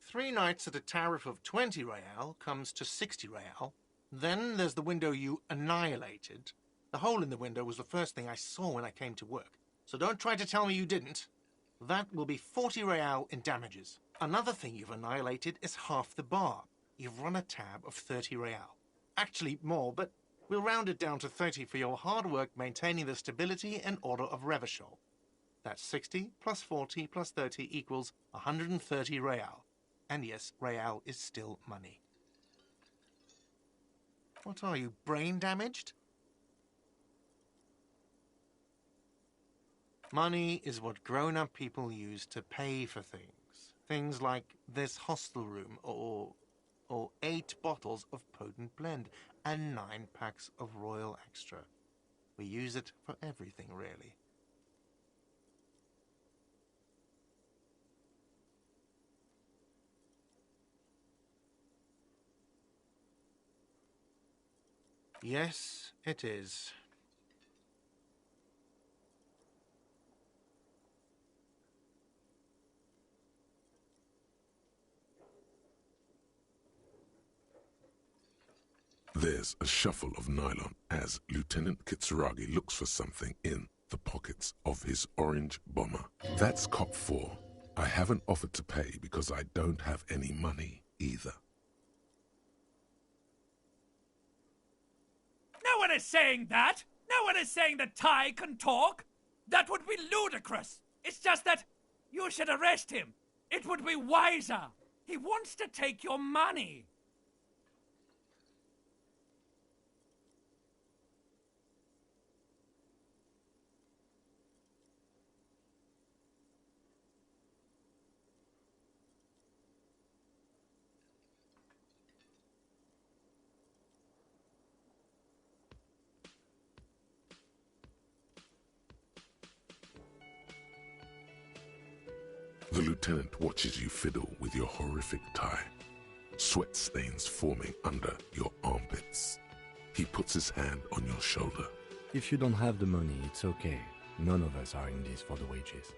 3 nights at a tariff of 20 real comes to 60 real. Then there's the window you annihilated. The hole in the window was the first thing I saw when I came to work. So don't try to tell me you didn't. That will be 40 real in damages. Another thing you've annihilated is half the bar. You've run a tab of 30 real. Actually more, but we'll round it down to 30 for your hard work maintaining the stability and order of Revachol. That's 60 plus 40 plus 30 equals 130 real. And yes, real is still money. What are you, brain damaged? Money is what grown-up people use to pay for things. Things like this hostel room or 8 bottles of potent blend and 9 packs of Royal Extra. We use it for everything, really. Yes, it is. There's a shuffle of nylon as Lieutenant Kitsuragi looks for something in the pockets of his orange bomber. That's Cop 4. I haven't offered to pay because I don't have any money either. No one is saying that! No one is saying that Ty can talk! That would be ludicrous! It's just that you should arrest him. It would be wiser. He wants to take your money. The lieutenant watches you fiddle with your horrific tie, sweat stains forming under your armpits. He puts his hand on your shoulder. If you don't have the money, it's okay. None of us are in this for the wages.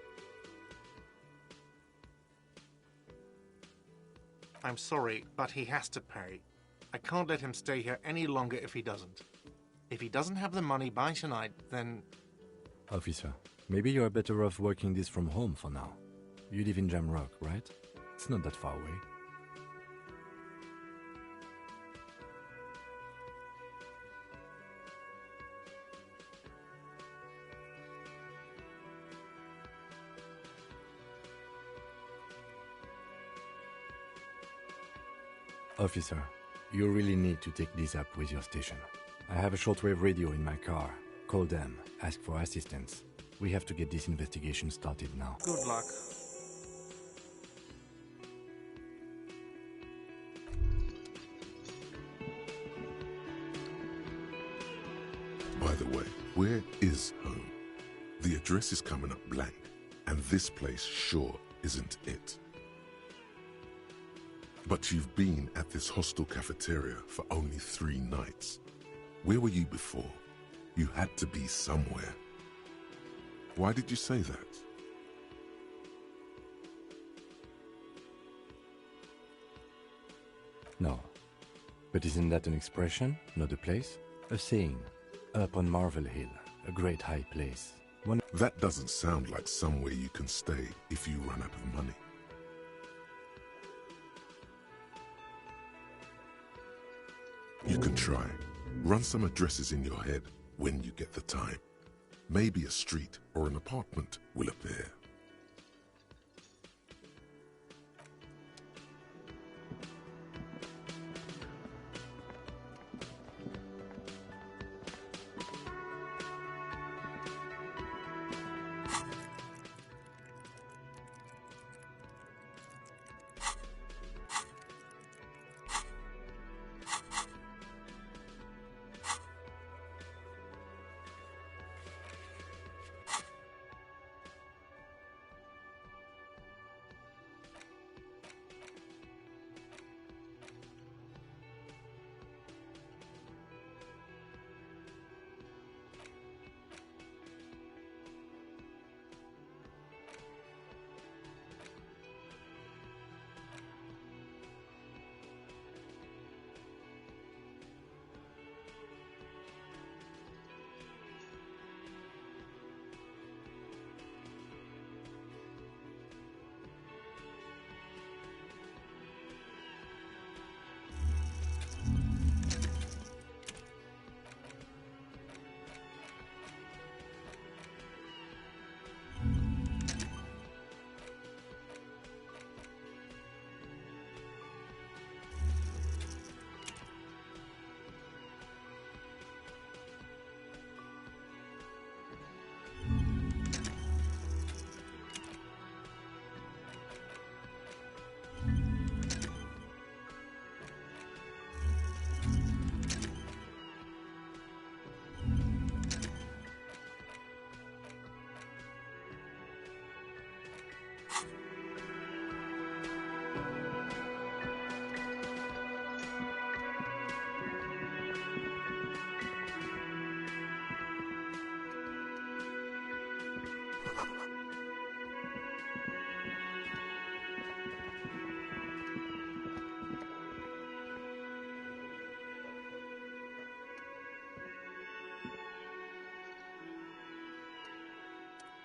I'm sorry, but he has to pay. I can't let him stay here any longer if he doesn't. If he doesn't have the money by tonight, then... Officer, maybe you're better off working this from home for now. You live in Jamrock, right? It's not that far away. Officer, you really need to take this up with your station. I have a shortwave radio in my car. Call them, ask for assistance. We have to get this investigation started now. Good luck. By the way, where is home? The address is coming up blank, and this place sure isn't it. But you've been at this hostel cafeteria for only 3 nights. Where were you before? You had to be somewhere. Why did you say that? No. But isn't that an expression, not a place? A saying. Up on Marvel Hill, a great high place. That doesn't sound like somewhere you can stay if you run out of money. You can try. Run some addresses in your head when you get the time. Maybe a street or an apartment will appear.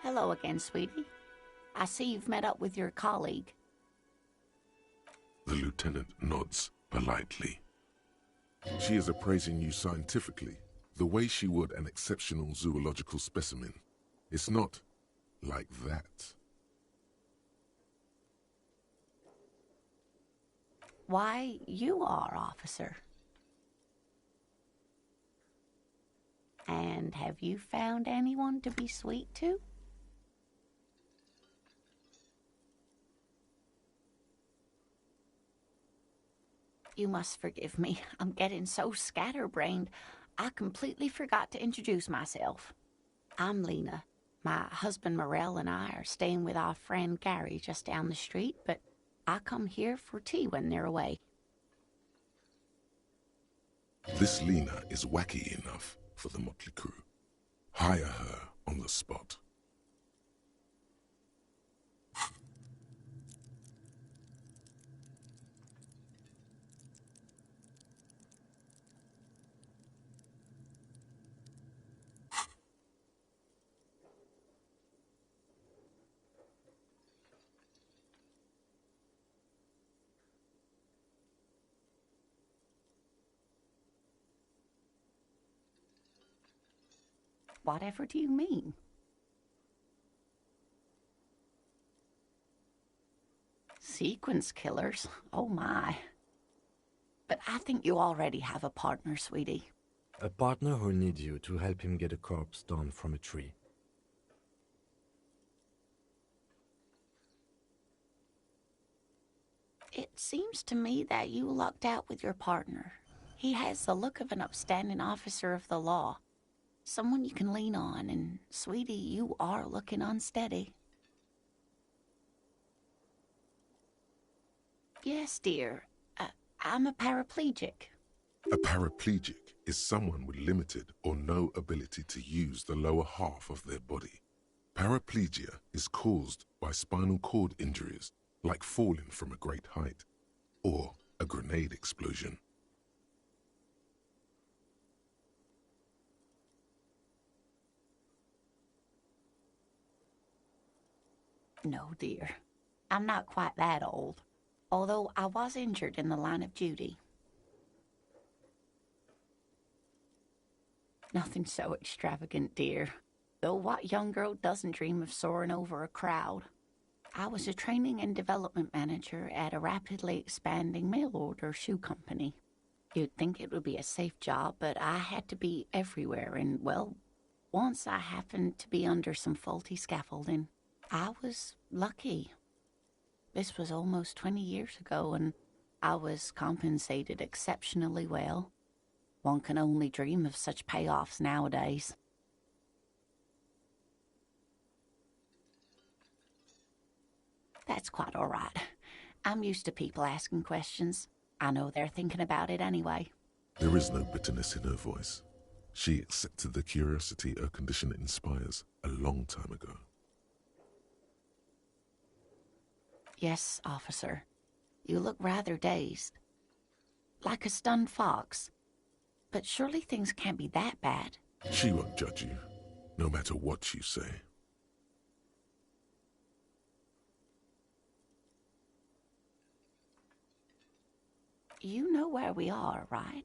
Hello again, sweetie. I see you've met up with your colleague. The lieutenant nods politely. She is appraising you scientifically, the way she would an exceptional zoological specimen. It's not like that. Why, you are, officer. And have you found anyone to be sweet to? You must forgive me. I'm getting so scatterbrained, I completely forgot to introduce myself. I'm Lena. My husband Morel and I are staying with our friend Gary just down the street, but I come here for tea when they're away. This Lena is wacky enough for the motley crew. Hire her on the spot. Whatever do you mean? Sequence killers? Oh my. But I think you already have a partner, sweetie. A partner who needs you to help him get a corpse down from a tree. It seems to me that you lucked out with your partner. He has the look of an upstanding officer of the law. Someone you can lean on, and sweetie, you are looking unsteady. Yes, dear. I'm a paraplegic. A paraplegic is someone with limited or no ability to use the lower half of their body. Paraplegia is caused by spinal cord injuries, like falling from a great height, or a grenade explosion. No, dear. I'm not quite that old, although I was injured in the line of duty. Nothing so extravagant, dear. Though what young girl doesn't dream of soaring over a crowd? I was a training and development manager at a rapidly expanding mail-order shoe company. You'd think it would be a safe job, but I had to be everywhere, and, well, once I happened to be under some faulty scaffolding. I was lucky. This was almost 20 years ago, and I was compensated exceptionally well. One can only dream of such payoffs nowadays. That's quite all right. I'm used to people asking questions. I know they're thinking about it anyway. There is no bitterness in her voice. She accepted the curiosity her condition inspires a long time ago. Yes, officer. You look rather dazed. Like a stunned fox. But surely things can't be that bad. She won't judge you, no matter what you say. You know where we are, right?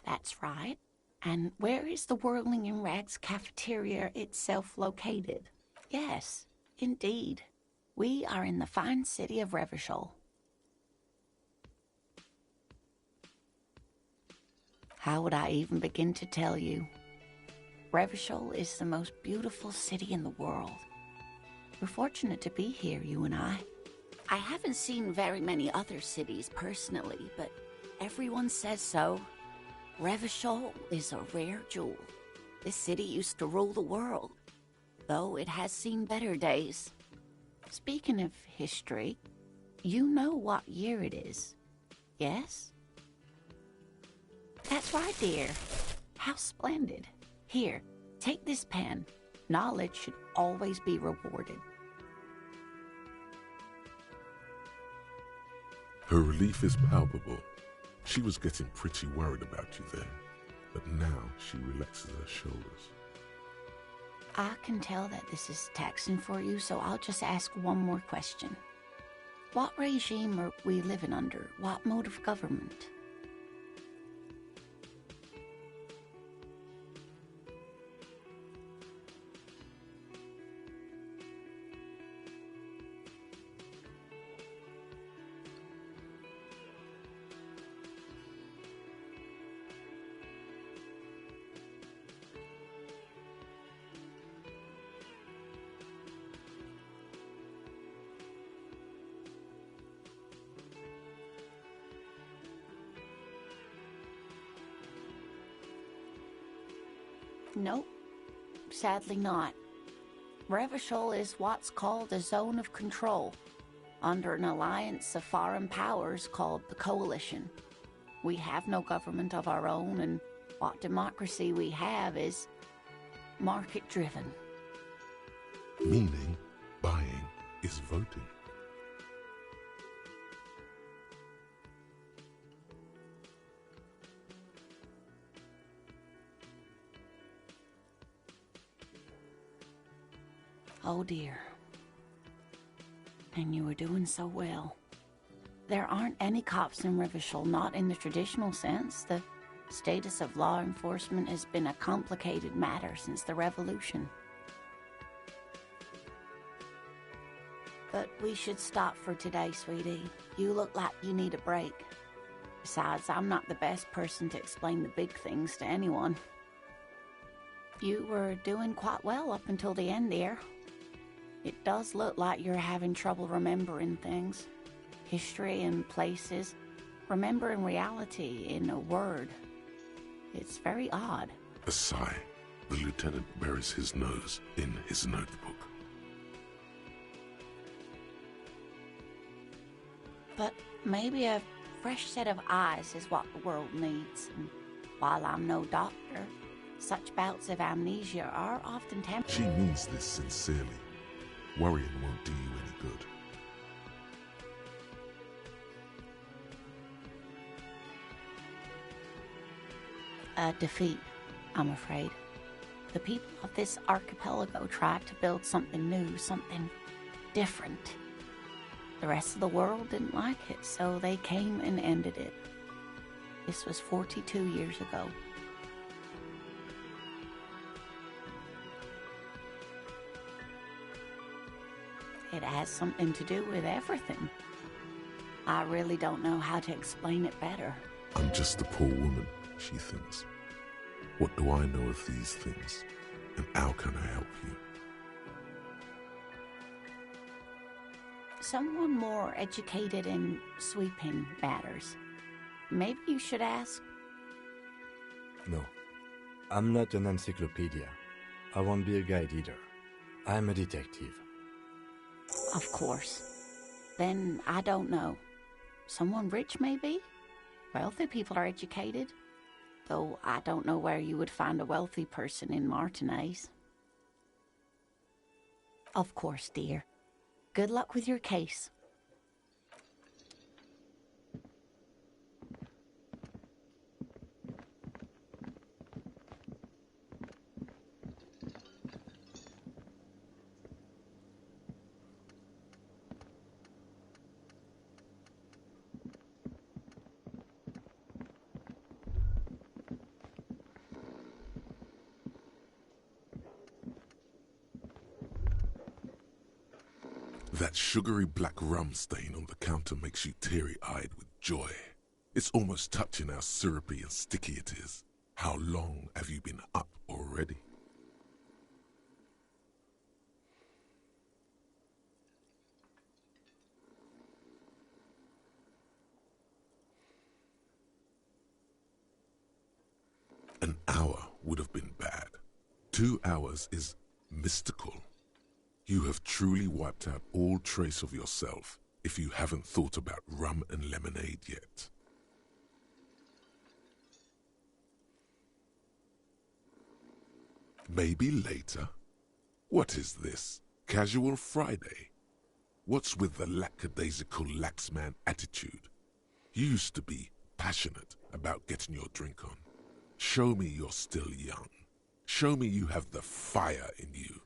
That's right. And where is the Whirling in Rags cafeteria itself located? Yes, indeed. We are in the fine city of Revachol. How would I even begin to tell you? Revachol is the most beautiful city in the world. We're fortunate to be here, you and I. I haven't seen very many other cities personally, but everyone says so. Revachol is a rare jewel. This city used to rule the world, though it has seen better days. Speaking of history, you know what year it is, yes? That's right, dear. How splendid. Here, take this pen. Knowledge should always be rewarded. Her relief is palpable. She was getting pretty worried about you there, but now she relaxes her shoulders. I can tell that this is taxing for you, so I'll just ask one more question. What regime are we living under? What mode of government? Nope, sadly not. Revachol is what's called a zone of control, under an alliance of foreign powers called the Coalition. We have no government of our own, and what democracy we have is market-driven. Meaning, buying is voting. Oh dear. And you were doing so well. There aren't any cops in Revachol, not in the traditional sense. The status of law enforcement has been a complicated matter since the revolution. But we should stop for today, sweetie. You look like you need a break. Besides, I'm not the best person to explain the big things to anyone. You were doing quite well up until the end, dear. It does look like you're having trouble remembering things. History and places. Remembering reality in a word. It's very odd. A sigh. The lieutenant buries his nose in his notebook. But maybe a fresh set of eyes is what the world needs. And while I'm no doctor, such bouts of amnesia are often temporary. She means this sincerely. Worrying won't do you any good. A defeat, I'm afraid. The people of this archipelago tried to build something new, something different. The rest of the world didn't like it, so they came and ended it. This was 42 years ago. It has something to do with everything. I really don't know how to explain it better. I'm just a poor woman, she thinks. What do I know of these things? And how can I help you? Someone more educated in sweeping matters. Maybe you should ask. No, I'm not an encyclopedia. I won't be a guide either. I'm a detective. Of course. Then I don't know. Someone rich, maybe? Wealthy people are educated. Though I don't know where you would find a wealthy person in Martinez. Of course, dear. Good luck with your case. That sugary black rum stain on the counter makes you teary-eyed with joy. It's almost touching how syrupy and sticky it is. How long have you been up already? An hour would have been bad. 2 hours is mystical. You have truly wiped out all trace of yourself if you haven't thought about rum and lemonade yet. Maybe later? What is this? Casual Friday? What's with the lackadaisical laxman attitude? You used to be passionate about getting your drink on. Show me you're still young. Show me you have the fire in you.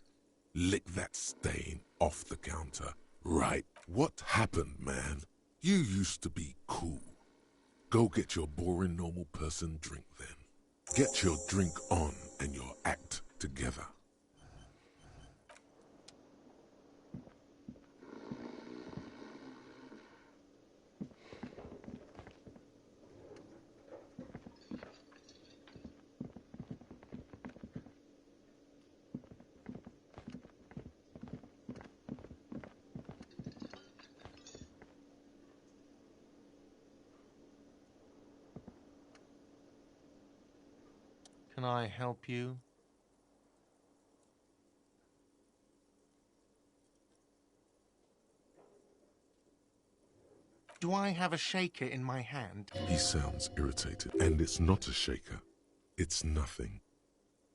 Lick that stain off the counter. Right. What happened, man? You used to be cool. Go get your boring normal person drink then. Get your drink on and your act together. Can I help you? Do I have a shaker in my hand? He sounds irritated, and it's not a shaker. It's nothing.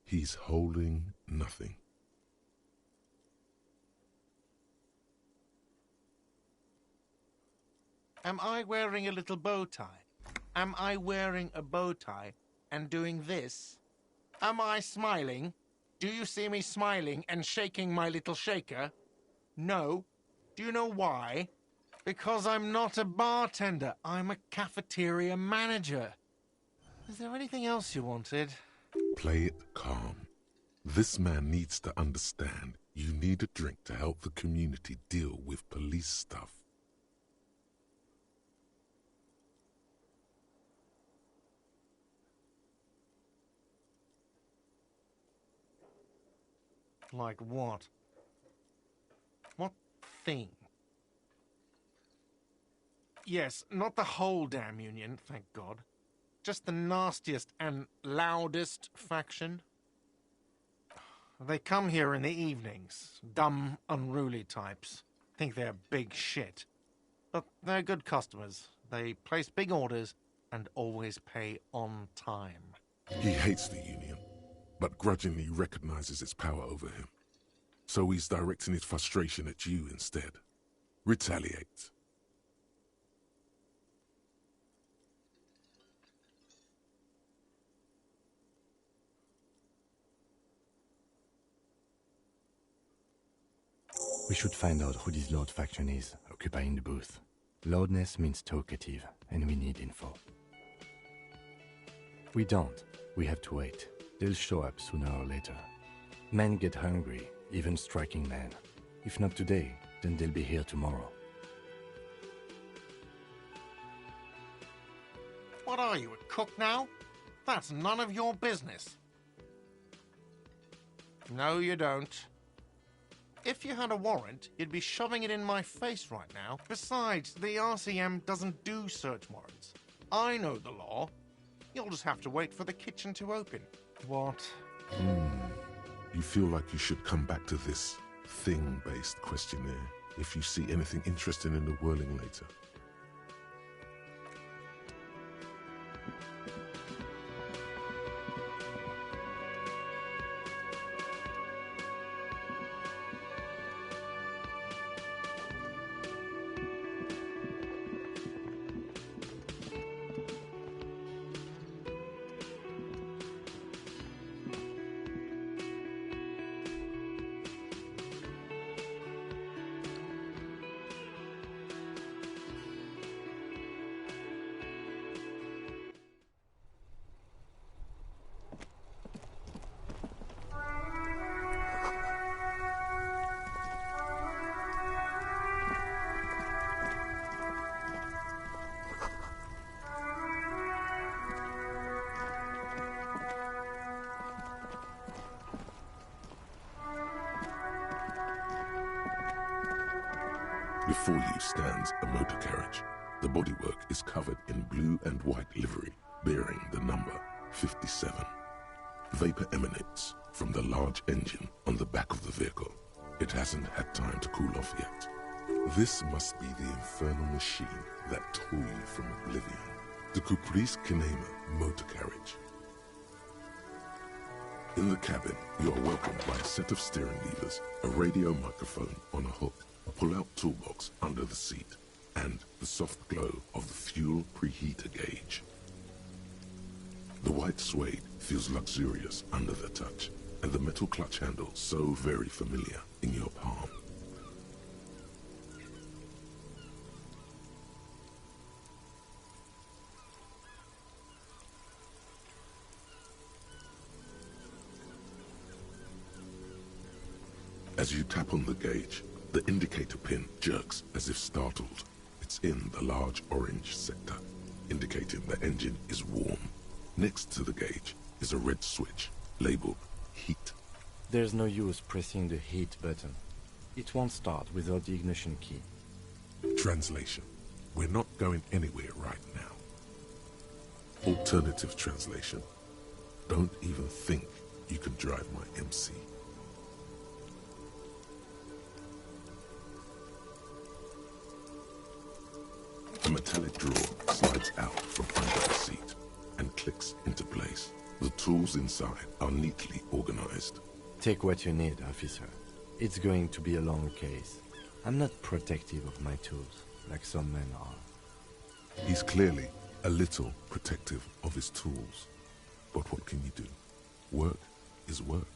He's holding nothing. Am I wearing a little bow tie? Am I wearing a bow tie and doing this? Am I smiling? Do you see me smiling and shaking my little shaker? No. Do you know why? Because I'm not a bartender. I'm a cafeteria manager. Is there anything else you wanted? Play it calm. This man needs to understand you need a drink to help the community deal with police stuff. Like what? What thing? Yes, not the whole damn union, thank God. Just the nastiest and loudest faction. They come here in the evenings. Dumb, unruly types. Think they're big shit. But they're good customers. They place big orders and always pay on time. He hates the union, but grudgingly recognizes its power over him. So he's directing his frustration at you instead. Retaliate. We should find out who this Lord faction is, occupying the booth. Loudness means talkative, and we need info. We don't. We have to wait. They'll show up sooner or later. Men get hungry, even striking men. If not today, then they'll be here tomorrow. What are you, a cook now? That's none of your business. No, you don't. If you had a warrant, you'd be shoving it in my face right now. Besides, the RCM doesn't do search warrants. I know the law. You'll just have to wait for the kitchen to open. What? You feel like you should come back to this thing-based questionnaire if you see anything interesting in the whirling later. Before you stands a motor carriage. The bodywork is covered in blue and white livery, bearing the number 57. Vapor emanates from the large engine on the back of the vehicle. It hasn't had time to cool off yet. This must be the infernal machine that tore you from oblivion. The Caprice Kinema motor carriage. In the cabin, you are welcomed by a set of steering levers, a radio microphone on a hook, a pull-out toolbox under the seat, and the soft glow of the fuel preheater gauge. The white suede feels luxurious under the touch, and the metal clutch handle so very familiar in your palm. As you tap on the gauge, the indicator pin jerks as if startled. It's in the large orange sector, indicating the engine is warm. Next to the gauge is a red switch, labeled heat. There's no use pressing the heat button. It won't start without the ignition key. Translation: we're not going anywhere right now. Alternative translation: don't even think you can drive my MC. A metallic drawer slides out from under the seat and clicks into place. The tools inside are neatly organized. Take what you need, officer. It's going to be a long case. I'm not protective of my tools, like some men are. He's clearly a little protective of his tools. But what can you do? Work is work.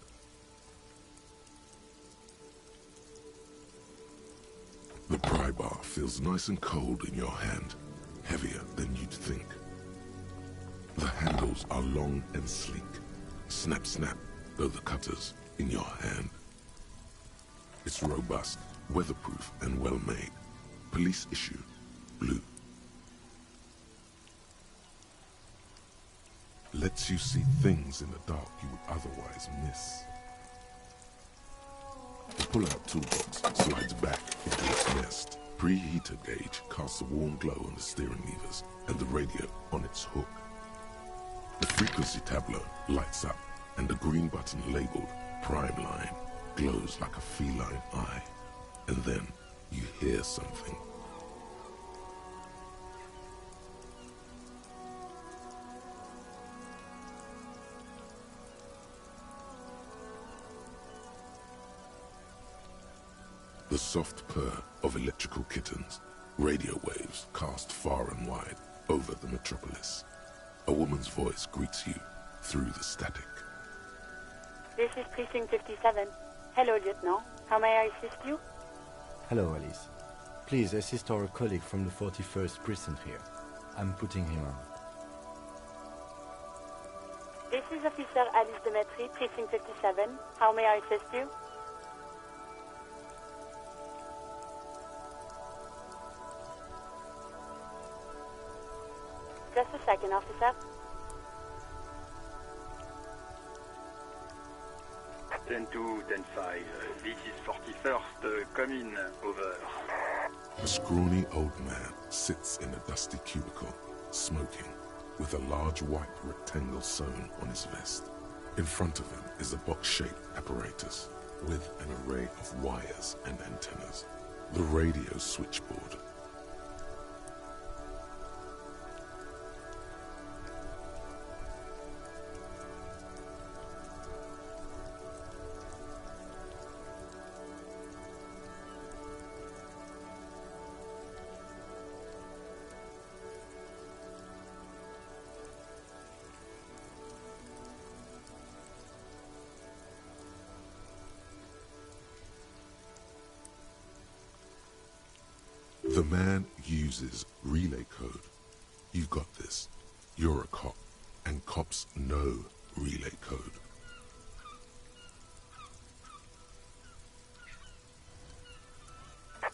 The pry bar feels nice and cold in your hand, heavier than you'd think. The handles are long and sleek. Snap, snap, go the cutters in your hand. It's robust, weatherproof, and well-made. Police issue, blue. Lets you see things in the dark you would otherwise miss. The pull-out toolbox slides back into its nest. Preheater gauge casts a warm glow on the steering levers and the radio on its hook. The frequency tableau lights up and the green button labeled Prime Line glows like a feline eye. And then you hear something. The soft purr of electrical kittens, radio waves cast far and wide over the metropolis. A woman's voice greets you through the static. This is Precinct 57. Hello, Lieutenant. How may I assist you? Hello, Alice. Please assist our colleague from the 41st precinct here. I'm putting him on. This is Officer Alice Demetri, Precinct 57. How may I assist you? Just a second, officer. 10-2, 10-5. This is 41st. Come in. Over. A scrawny old man sits in a dusty cubicle, smoking, with a large white rectangle sewn on his vest. In front of him is a box-shaped apparatus with an array of wires and antennas. The radio switchboard. The man uses relay code. You've got this. You're a cop, and cops know relay code.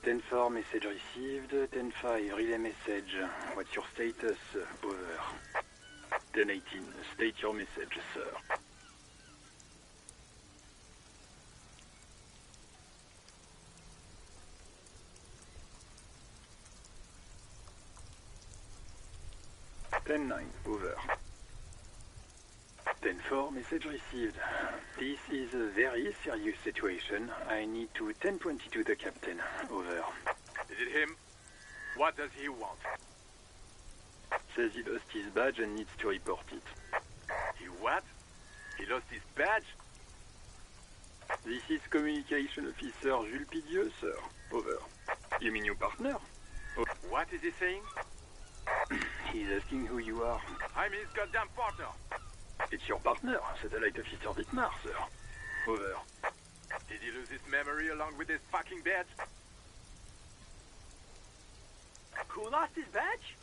Ten 4 message received. 10-5 relay message. What's your status? Over. 10-18 state your message, sir. Ten 9, over. 10-4, message received. This is a very serious situation. I need to 1022 the captain. Over. Is it him? What does he want? Says he lost his badge and needs to report it. He what? He lost his badge? This is Communication Officer Jules Pidieux, sir. Over. You mean your partner? Oh. What is he saying? He's asking who you are. I'm his goddamn partner. It's your partner, Satellite Officer Dietmar, sir. Over. Did he lose his memory along with his fucking badge? Who lost his badge?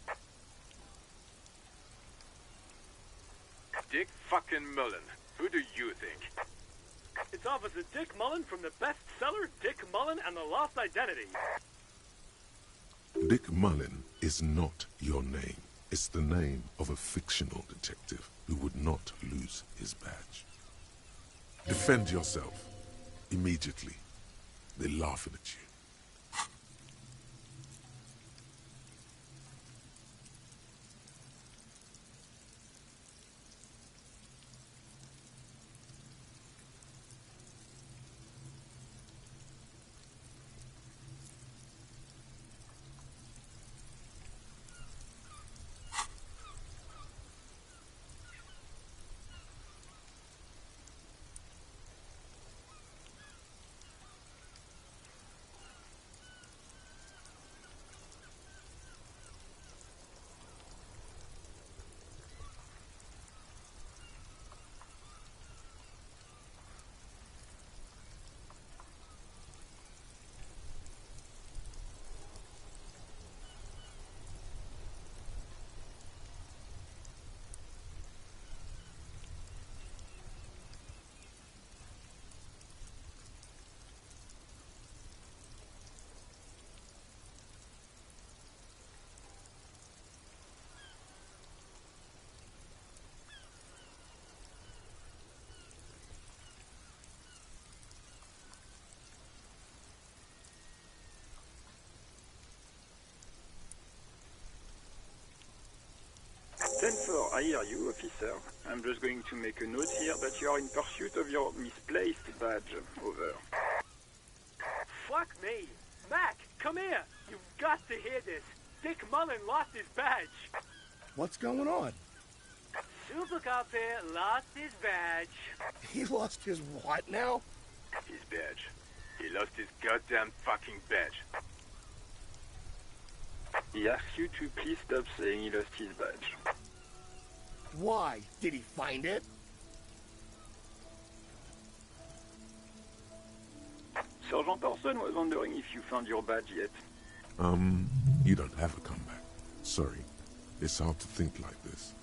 Dick fucking Mullen. Who do you think? It's Officer Dick Mullen from the bestseller Dick Mullen and the Lost Identity. Dick Mullen is not your name. It's the name of a fictional detective who would not lose his badge. Defend yourself. Immediately. They're laughing at you. I hear you, officer. I'm just going to make a note here that you are in pursuit of your misplaced badge. Over. Fuck me! Mac, come here! You've got to hear this! Dick Mullen lost his badge! What's going on? Super Cop here lost his badge. He lost his what now? His badge. He lost his goddamn fucking badge. He asks you to please stop saying he lost his badge. Why? Did he find it? Sergeant Orson was wondering if you found your badge yet. You don't have a comeback. Sorry. It's hard to think like this.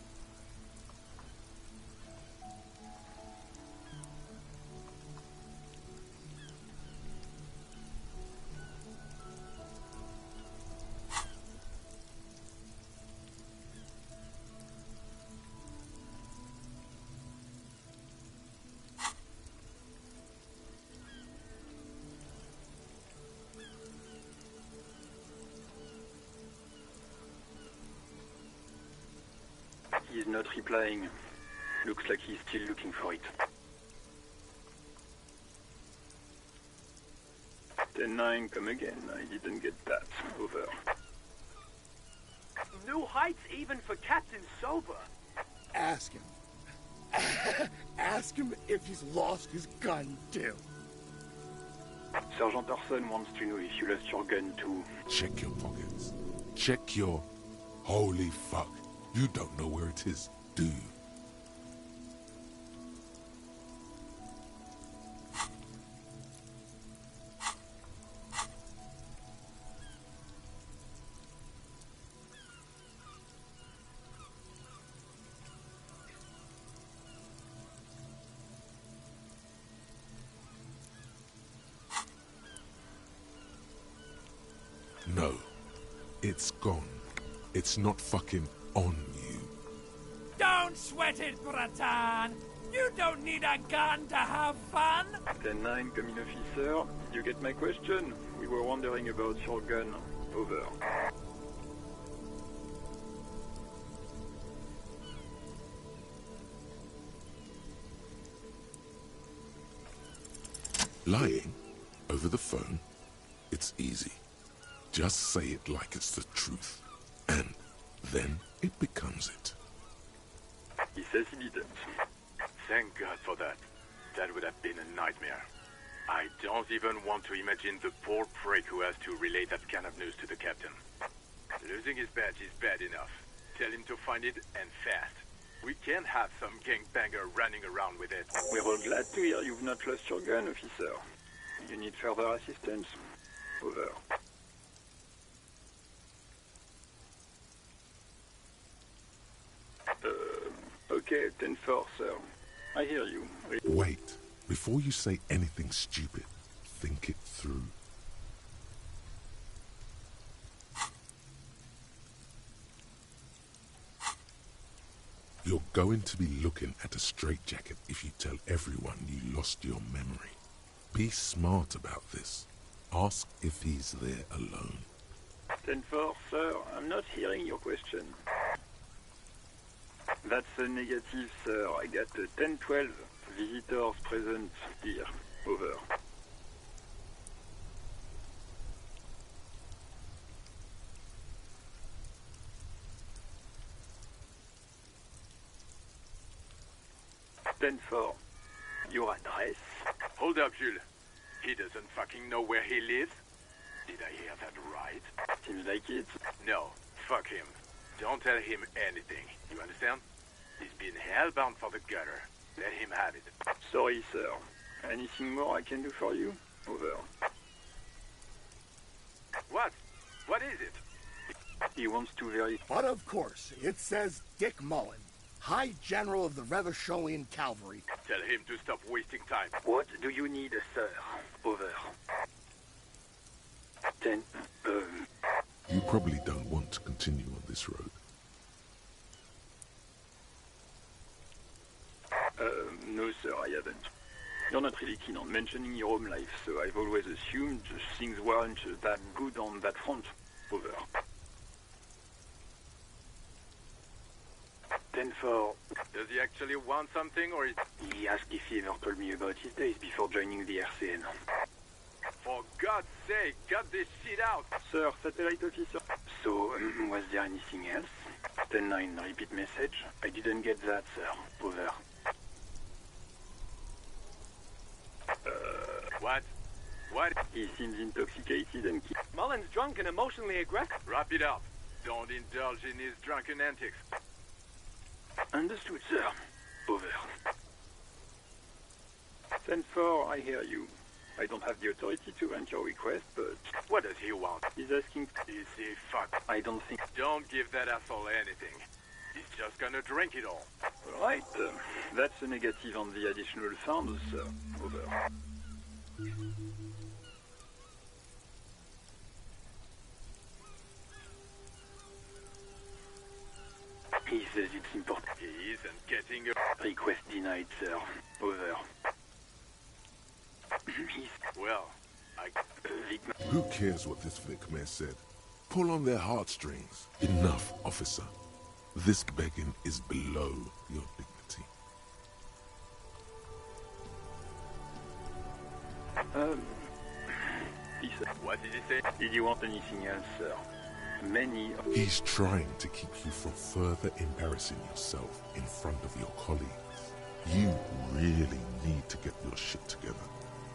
He's not replying. Looks like he's still looking for it. 10-9, come again. I didn't get that. Over. New heights even for Captain Sober. Ask him. Ask him if he's lost his gun, too. Sergeant Orson wants to know if you lost your gun, too. Check your pockets. Check your... Holy fuck. You don't know where it is, do you? No. It's gone. It's not fucking on you. Don't sweat it, Bratan! You don't need a gun to have fun! 10-9, come in, officer. Did you get my question? We were wondering about your gun. Over. Lying over the phone? It's easy. Just say it like it's the truth. And then it becomes it. He says he didn't. Thank God for that. That would have been a nightmare. I don't even want to imagine the poor prick who has to relay that kind of news to the captain. Losing his badge is bad enough. Tell him to find it, and fast. We can have some gangbanger running around with it. We're all glad to hear you've not lost your gun, officer. You need further assistance? Over. Okay, 10-4, sir. I hear you. Wait. Before you say anything stupid, think it through. You're going to be looking at a straitjacket if you tell everyone you lost your memory. Be smart about this. Ask if he's there alone. 10-4, sir. I'm not hearing your question. That's a negative, sir. I got 10-12 visitors present here. Over. Ten-4. Your address? Hold up, Jules. He doesn't fucking know where he lives? Did I hear that right? Seems like it. No, fuck him. Don't tell him anything. You understand? He's been hellbound for the gutter. Let him have it. Sorry, sir. Anything more I can do for you? Over. What? What is it? He wants to verify. But of course, it says Dick Mullen, High General of the Revacholian Cavalry. Tell him to stop wasting time. What do you need, sir? Over. 10. You probably don't want to continue on this road. No, sir, I haven't. You're not really keen on mentioning your home life, so I've always assumed things weren't that good on that front. Over. 10-4. Does he actually want something, or is... He asked if he ever told me about his days before joining the RCN. For God's sake, cut this shit out! Sir, satellite officer. So, was there anything else? 10-9, repeat message. I didn't get that, sir. Over. What? What? He seems intoxicated and... Mullen's drunk and emotionally aggressive. Wrap it up. Don't indulge in his drunken antics. Understood, sir. Over. 10-4, I hear you. I don't have the authority to grant your request, but... What does he want? He's asking... Easy fuck. I don't think... Don't give that asshole anything. He's just gonna drink it all. Right. That's a negative on the additional funds, sir. Over. He says it's important. He isn't getting a... Request denied, sir. Over. Well, Who cares what this Vic said? Pull on their heartstrings. Enough, officer. This begging is below your dignity. He said... What did he say? Did you want anything else, sir? Many... He's trying to keep you from further embarrassing yourself in front of your colleagues. You really need to get your shit together.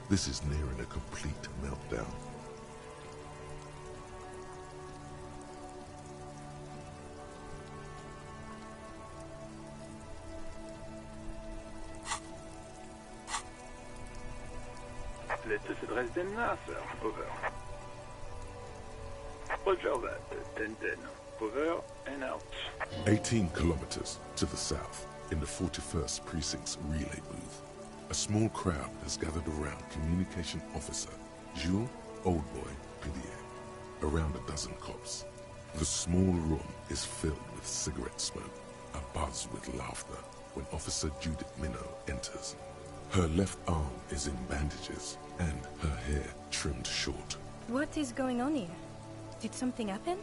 This is nearing a complete meltdown. Let us address them now, sir. Over. Roger that. 10-10. Over and out. 18 kilometers to the south, in the 41st Precinct's relay booth, a small crowd has gathered around Communication Officer Jules Oldboy Pidier, around a dozen cops. The small room is filled with cigarette smoke, a buzz with laughter, when Officer Judith Minnow enters. Her left arm is in bandages, and her hair trimmed short. What is going on here? Did something happen?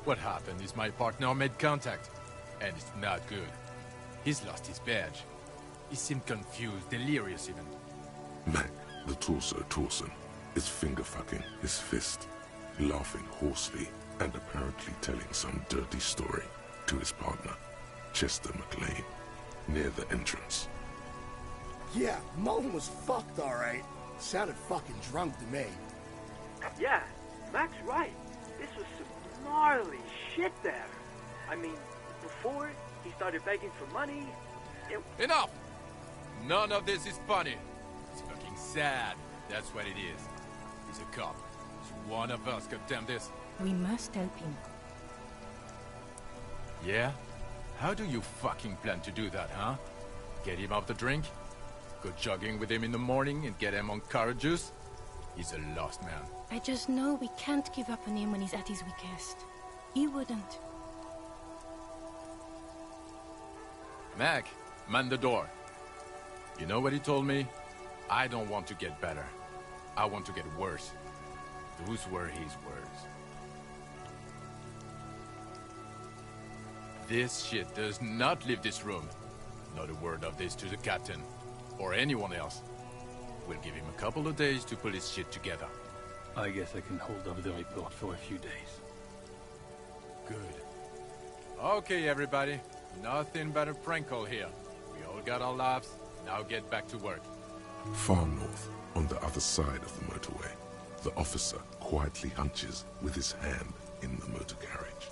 What happened is my partner made contact, and it's not good. He's lost his badge. He seemed confused, delirious even. Mac, the torso Torson, is finger-fucking his fist, laughing hoarsely and apparently telling some dirty story to his partner, Chester McLean, near the entrance. Yeah, Mullen was fucked, alright. Sounded fucking drunk to me. Yeah, Mac's right. This was some gnarly shit there. I mean, before, he started begging for money. Enough! None of this is funny. It's fucking sad. That's what it is. He's a cop. He's one of us, goddamn this. We must help him. Yeah? How do you fucking plan to do that, huh? Get him off the drink? Go jogging with him in the morning and get him on carrot juice? He's a lost man. I just know we can't give up on him when he's at his weakest. He wouldn't. Mac, man the door. You know what he told me? I don't want to get better. I want to get worse. Those were his words. This shit does not leave this room. Not a word of this to the captain, or anyone else. We'll give him a couple of days to pull his shit together. I guess I can hold up the report for a few days. Good. Okay, everybody. Nothing but a prank call here. We all got our laughs. Now get back to work. Far north, on the other side of the motorway, the officer quietly hunches with his hand in the motor garage.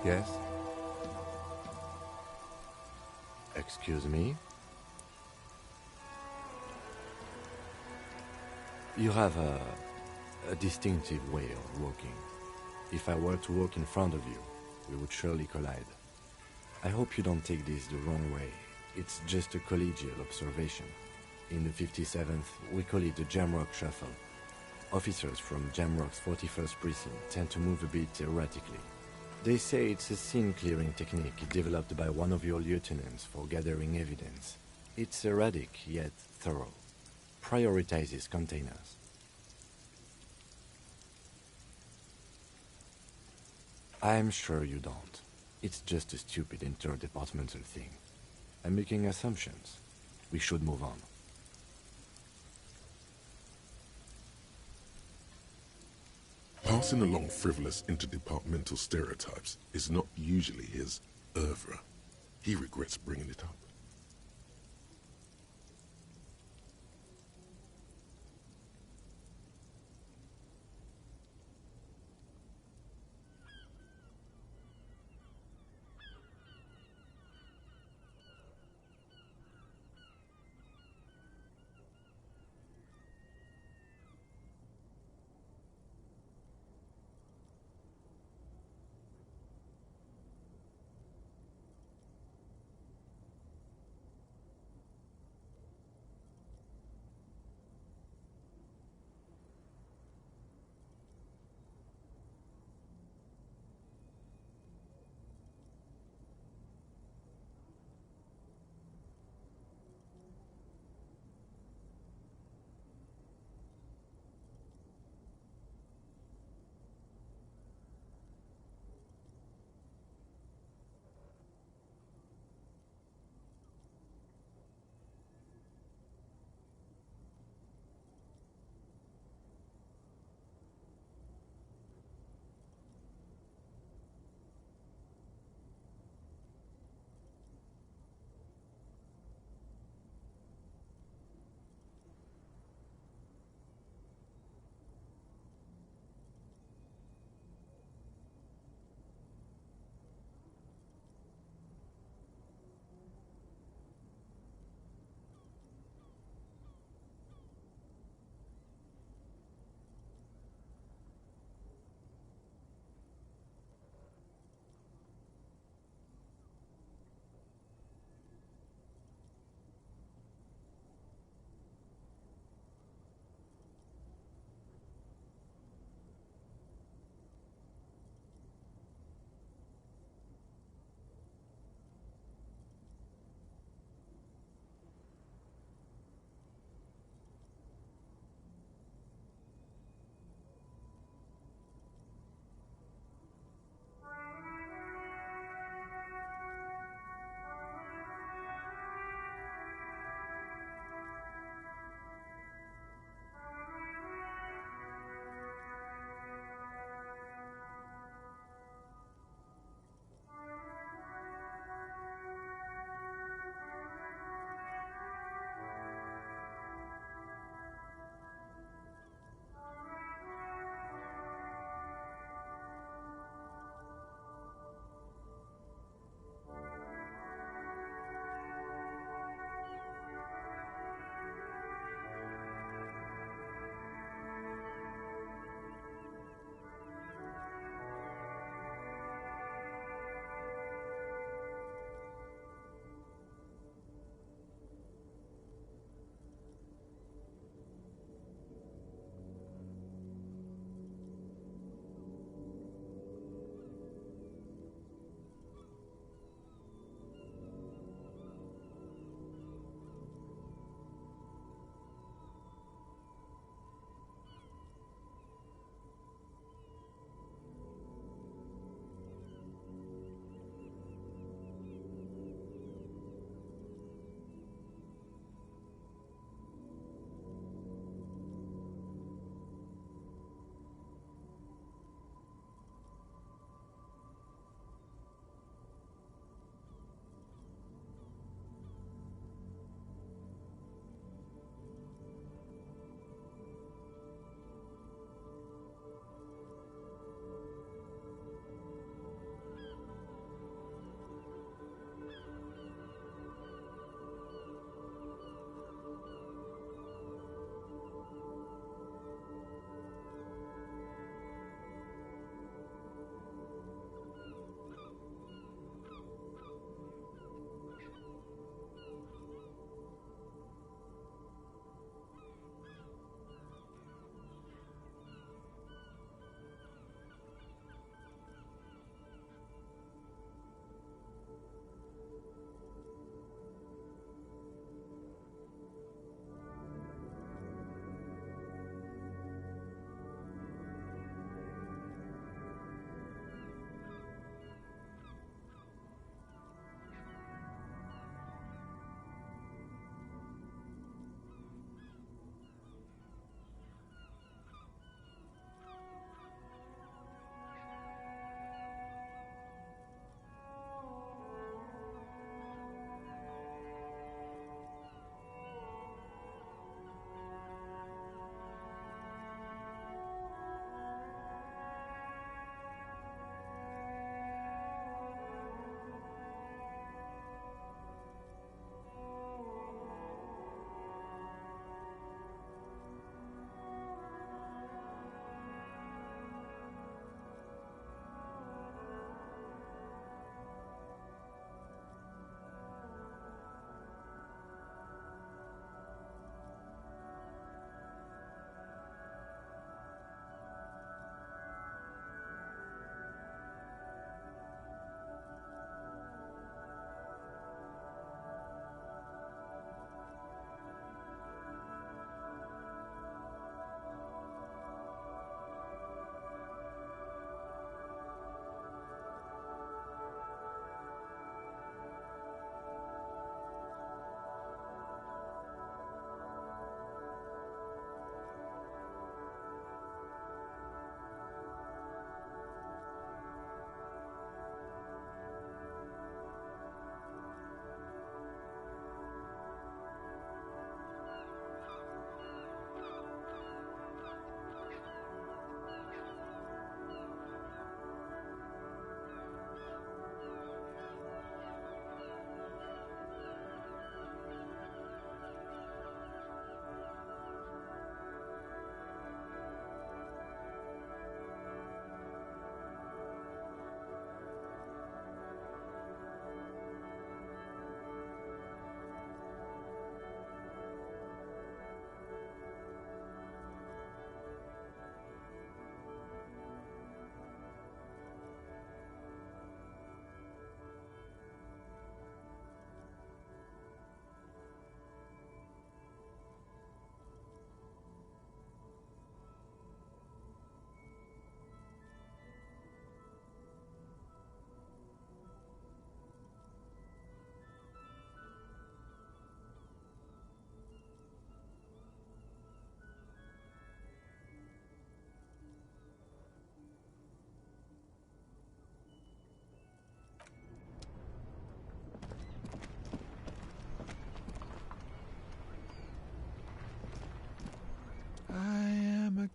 Yes? Excuse me? You have a distinctive way of walking. If I were to walk in front of you, we would surely collide. I hope you don't take this the wrong way. It's just a collegial observation. In the 57th, we call it the Jamrock Shuffle. Officers from Jamrock's 41st Precinct tend to move a bit erratically. They say it's a scene-clearing technique developed by one of your lieutenants for gathering evidence. It's erratic, yet thorough. Prioritizes containers. I'm sure you don't. It's just a stupid interdepartmental thing. I'm making assumptions. We should move on. Passing along frivolous interdepartmental stereotypes is not usually his oeuvre. He regrets bringing it up.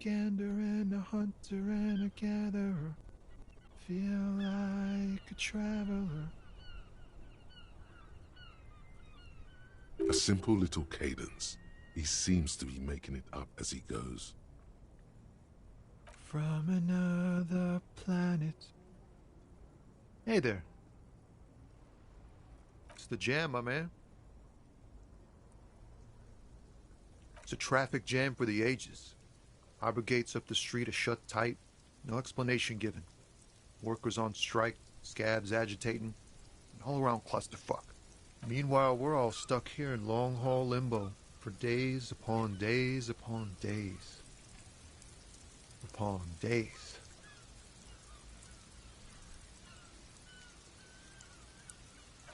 gander and a hunter and a gatherer. Feel like a traveler. A simple little cadence. He seems to be making it up as he goes. From another planet. Hey there. It's the jam, my man. It's a traffic jam for the ages. Harbor gates up the street are shut tight. No explanation given. Workers on strike, scabs agitating, an all-around clusterfuck. Meanwhile, we're all stuck here in long-haul limbo for days upon days upon days. Upon days.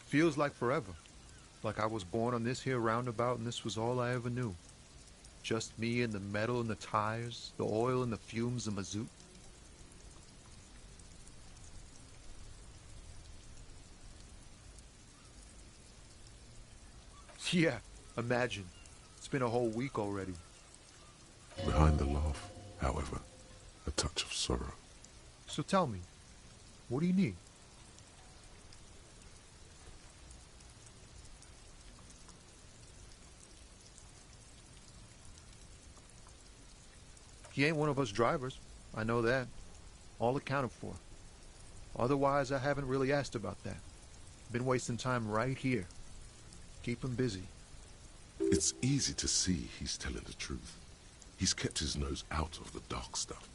Feels like forever. Like I was born on this here roundabout and this was all I ever knew. Just me and the metal and the tires, the oil and the fumes of mazout. Yeah, imagine. It's been a whole week already. Behind the laugh, however, a touch of sorrow. So tell me, what do you need? He ain't one of us drivers. I know that. All accounted for. Otherwise, I haven't really asked about that. Been wasting time right here. Keep him busy. It's easy to see he's telling the truth. He's kept his nose out of the dark stuff.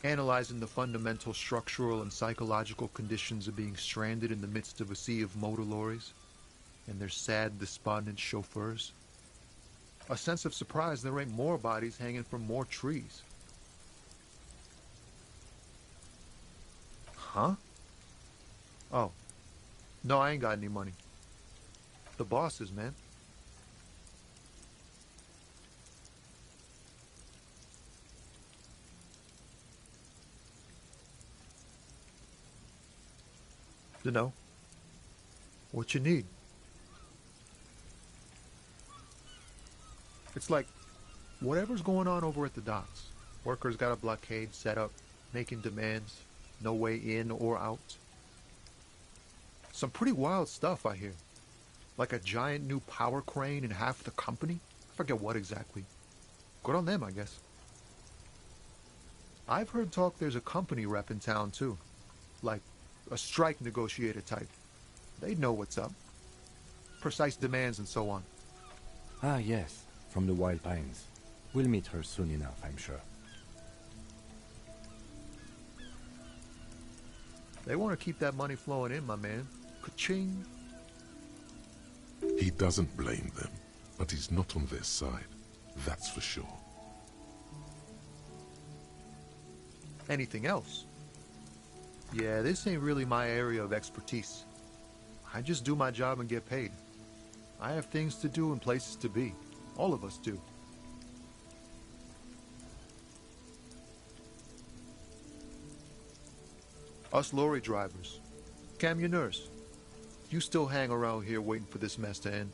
Analyzing the fundamental structural and psychological conditions of being stranded in the midst of a sea of motor lorries and their sad, despondent chauffeurs. A sense of surprise there ain't more bodies hanging from more trees. Huh? Oh. No, I ain't got any money. The bosses, man. You know, what you need. It's like, whatever's going on over at the docks. Workers got a blockade set up, making demands, no way in or out. Some pretty wild stuff, I hear. Like a giant new power crane in half the company? I forget what exactly. Good on them, I guess. I've heard talk there's a company rep in town, too. Like a strike negotiator type. They'd know what's up. Precise demands and so on. Ah, yes. From the Wild Pines. We'll meet her soon enough, I'm sure. They want to keep that money flowing in, my man. Ka-ching. He doesn't blame them, but he's not on their side. That's for sure. Anything else? Yeah, this ain't really my area of expertise. I just do my job and get paid. I have things to do and places to be. All of us do. Us lorry drivers, camionneurs, you still hang around here waiting for this mess to end.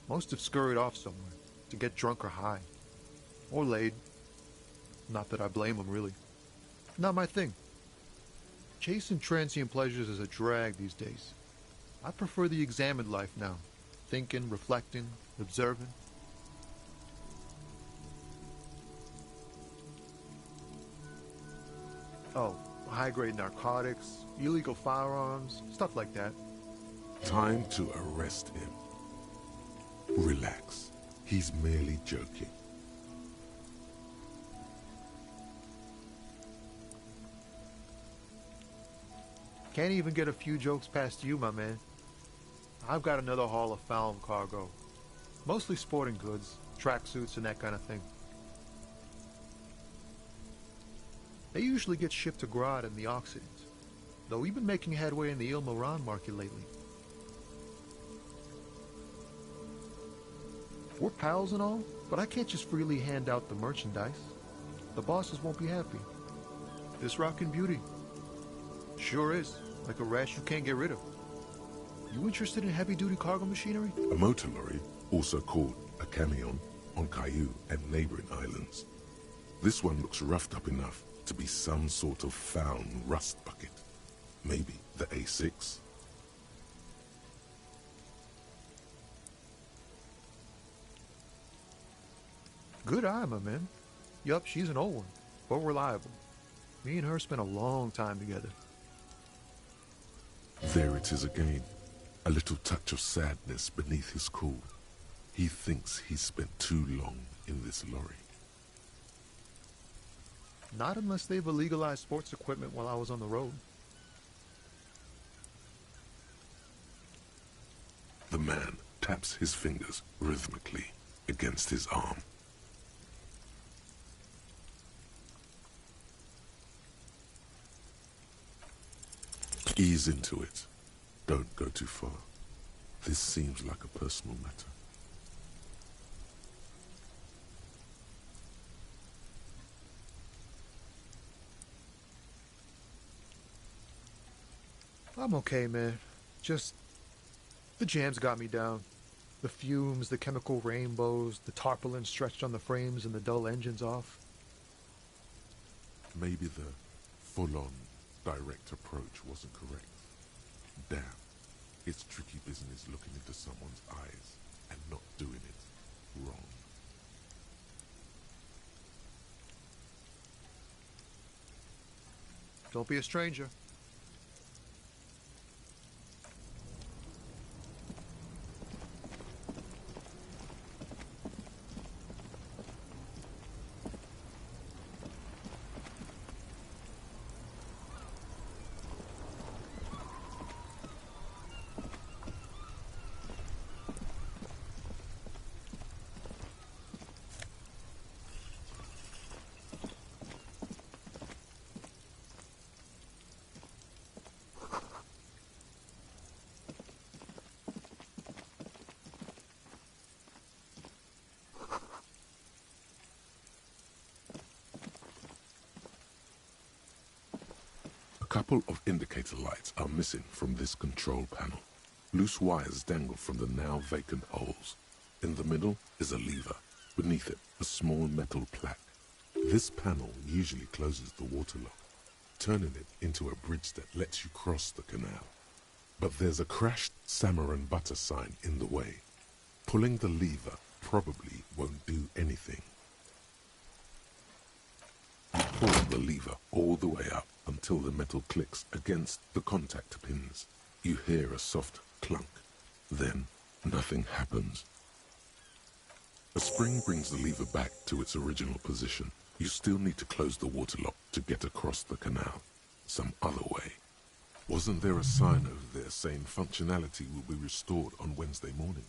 Most have scurried off somewhere to get drunk or high. Or laid. Not that I blame them, really. Not my thing. Chasing transient pleasures is a drag these days. I prefer the examined life now. Thinking, reflecting, observing. Oh, high-grade narcotics, illegal firearms, stuff like that. Time to arrest him. Relax. He's merely joking. Can't even get a few jokes past you, my man. I've got another haul of found cargo. Mostly sporting goods, tracksuits, and that kind of thing. They usually get shipped to Grodd in the Occident, though we've been making headway in the Il-Moran market lately. We're pals and all, but I can't just freely hand out the merchandise. The bosses won't be happy. This rockin' beauty. Sure is, like a rash you can't get rid of. You interested in heavy-duty cargo machinery? A motor lorry? also called a camion, on Caillou and neighboring islands. This one looks roughed up enough to be some sort of found rust bucket. Maybe the A6? Good eye, my man. Yup, she's an old one, but reliable. Me and her spent a long time together. There it is again. A little touch of sadness beneath his cool. He thinks he's spent too long in this lorry. Not unless they've illegalized sports equipment while I was on the road. The man taps his fingers rhythmically against his arm. Ease into it. Don't go too far. This seems like a personal matter. I'm okay, man. Just the jams got me down. The fumes, the chemical rainbows, the tarpaulin stretched on the frames and the dull engines off. Maybe the full-on direct approach wasn't correct. Damn, it's tricky business looking into someone's eyes and not doing it wrong. Don't be a stranger. A couple of indicator lights are missing from this control panel. Loose wires dangle from the now vacant holes. In the middle is a lever. Beneath it, a small metal plaque. This panel usually closes the water lock, turning it into a bridge that lets you cross the canal. But there's a crashed salmon and butter sign in the way. Pulling the lever probably won't do anything. You pull the lever all the way up until the metal clicks against the contact pins. You hear a soft clunk. Then nothing happens. A spring brings the lever back to its original position. You still need to close the water lock to get across the canal. Some other way. Wasn't there a sign over there saying functionality will be restored on Wednesday morning?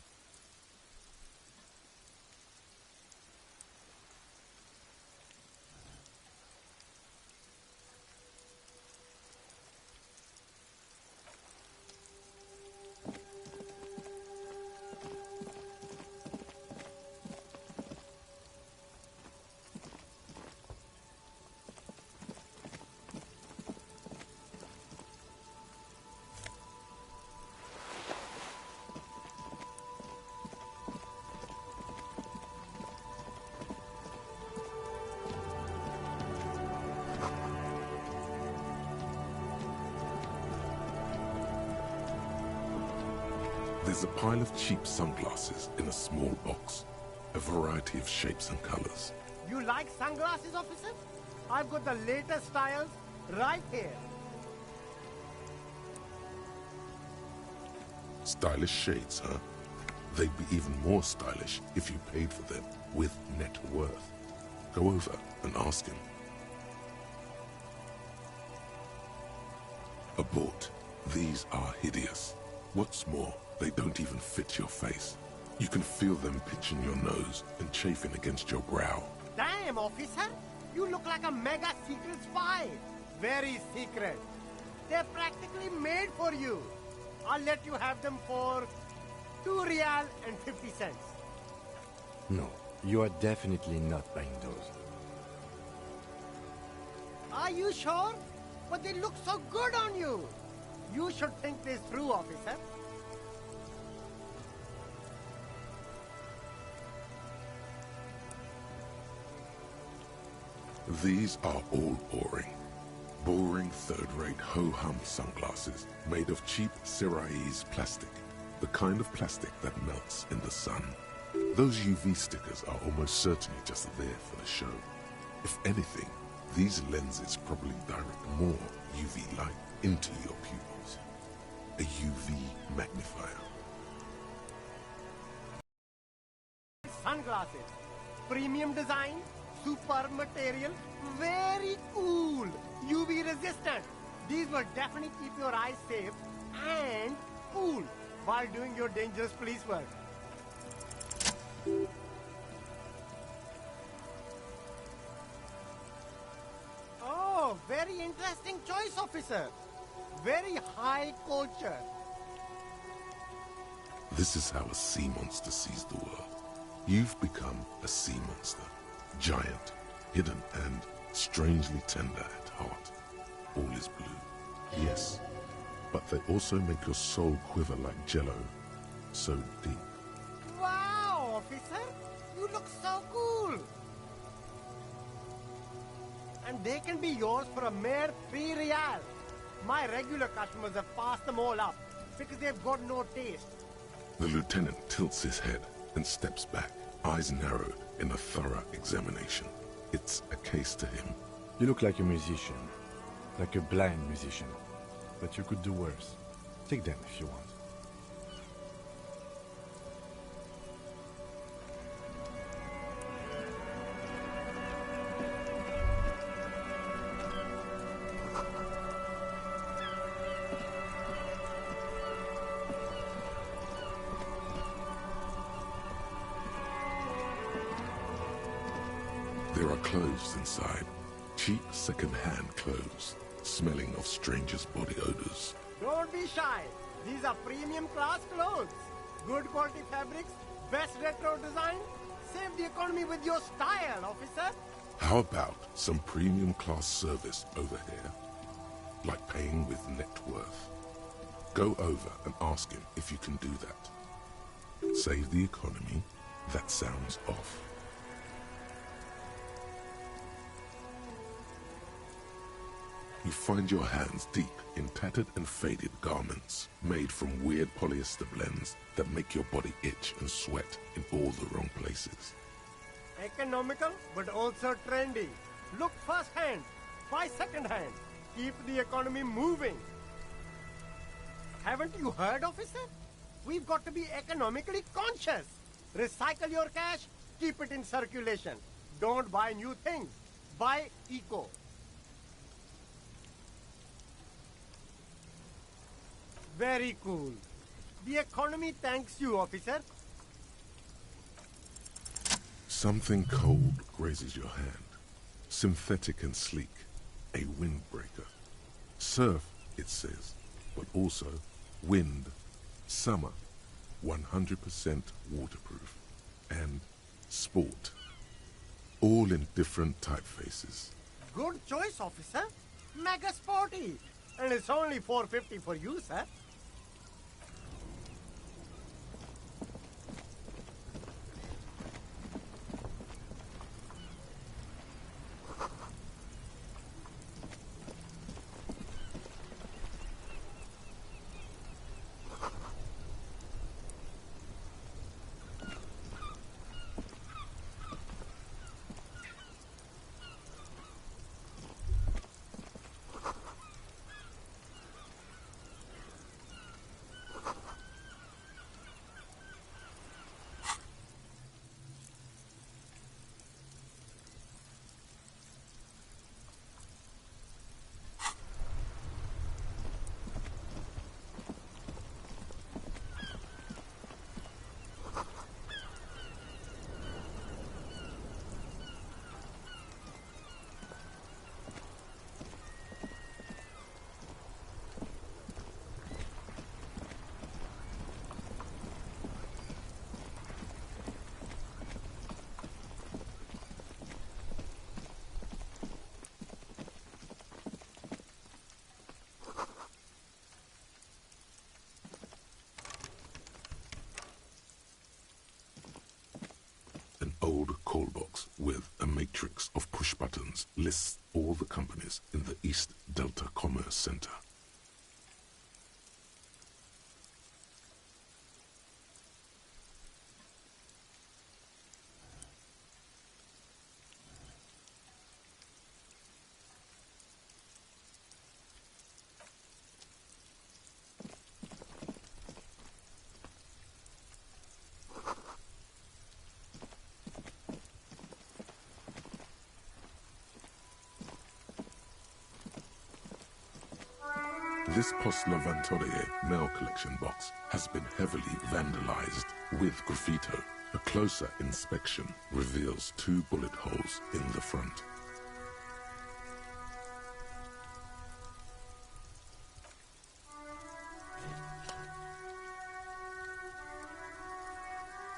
There's a pile of cheap sunglasses in a small box, a variety of shapes and colors. You like sunglasses, officer? I've got the latest styles right here. Stylish shades, huh? They'd be even more stylish if you paid for them with net worth. Go over and ask him. Abort. These are hideous. What's more, they don't even fit your face. You can feel them pinching your nose and chafing against your brow. Damn, officer! You look like a mega secret spy. Very secret. They're practically made for you. I'll let you have them for $2.50. No, you are definitely not buying those. Are you sure? But they look so good on you. You should think this through, officer. These are all boring. Boring third-rate ho-hum sunglasses made of cheap Syrahese plastic. The kind of plastic that melts in the sun. Those UV stickers are almost certainly just there for the show. If anything, these lenses probably direct more UV light into your pupils. A UV magnifier. Sunglasses. Premium design, super material, very cool. UV resistant. These will definitely keep your eyes safe and cool while doing your dangerous police work. Oh, very interesting choice, officer. Very high culture. This is how a sea monster sees the world. You've become a sea monster. Giant, hidden, and strangely tender at heart. All is blue. Yes, but they also make your soul quiver like jello. So deep. Wow, officer. You look so cool. And they can be yours for a mere 3 real. My regular customers have passed them all up because they've got no taste. The lieutenant tilts his head and steps back, eyes narrowed in a thorough examination. It's a case to him. You look like a musician. Like a blind musician. But you could do worse. Take them if you want. There are clothes inside. Cheap second-hand clothes, smelling of strangers' body odors. Don't be shy. These are premium class clothes. Good quality fabrics, best retro design. Save the economy with your style, officer. How about some premium class service over here? Like paying with net worth. Go over and ask him if you can do that. Save the economy? That sounds off. You find your hands deep in tattered and faded garments made from weird polyester blends that make your body itch and sweat in all the wrong places. Economical, but also trendy. Look first hand, buy second hand. Keep the economy moving. Haven't you heard, officer? We've got to be economically conscious. Recycle your cash, keep it in circulation. Don't buy new things. Buy eco. Very cool. The economy thanks you, officer. Something cold grazes your hand. Synthetic and sleek. A windbreaker. Surf, it says, but also wind, summer, 100% waterproof, and sport. All in different typefaces. Good choice, officer. Mega sporty. And it's only $4.50 for you, sir. box with a matrix of push buttons lists all the companies in the East Delta Commerce Center. This Post Levantorie mail collection box has been heavily vandalized with graffito. A closer inspection reveals 2 bullet holes in the front.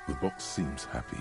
The box seems happy.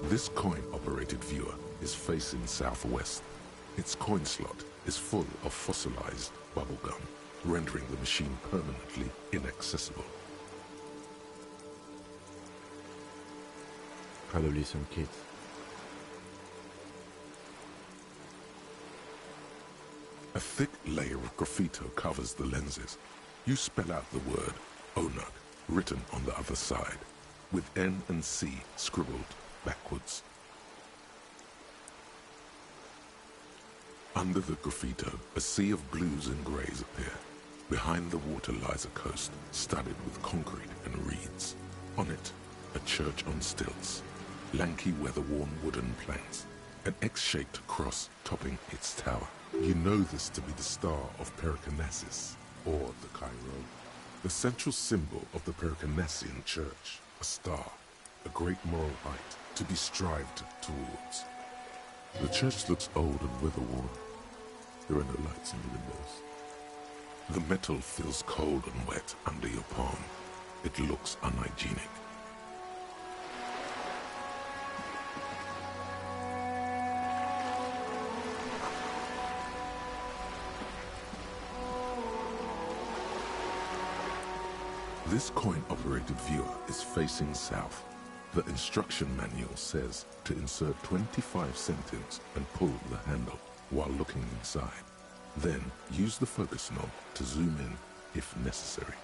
This coin-operated viewer is facing southwest. Its coin slot is full of fossilized bubblegum, rendering the machine permanently inaccessible. Probably some kids. A thick layer of graffito covers the lenses. You spell out the word Onuk written on the other side, with N and C scribbled backwards. Under the graffito, a sea of blues and greys appear. Behind the water lies a coast studded with concrete and reeds. On it, a church on stilts, lanky weather-worn wooden planks, an X-shaped cross topping its tower. You know this to be the Star of Pericanasis, or the Cairo, the central symbol of the Pericanassian Church, a star, a great moral height to be strived towards. The church looks old and weather-worn. There are no lights in the windows. The metal feels cold and wet under your palm. It looks unhygienic. This coin-operated viewer is facing south. The instruction manual says to insert 25 centimes and pull the handle while looking inside. Then use the focus knob to zoom in if necessary.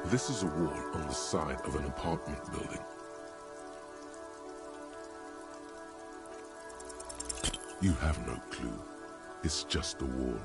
This is a wall on the side of an apartment building. You have no clue. It's just a wall.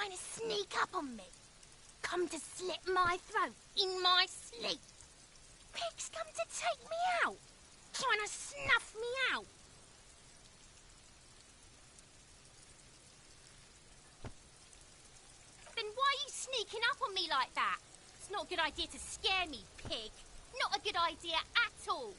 trying to sneak up on me? Come to slit my throat in my sleep? Pigs come to take me out, trying to snuff me out. Then why are you sneaking up on me like that? It's not a good idea to scare me, pig. Not a good idea at all.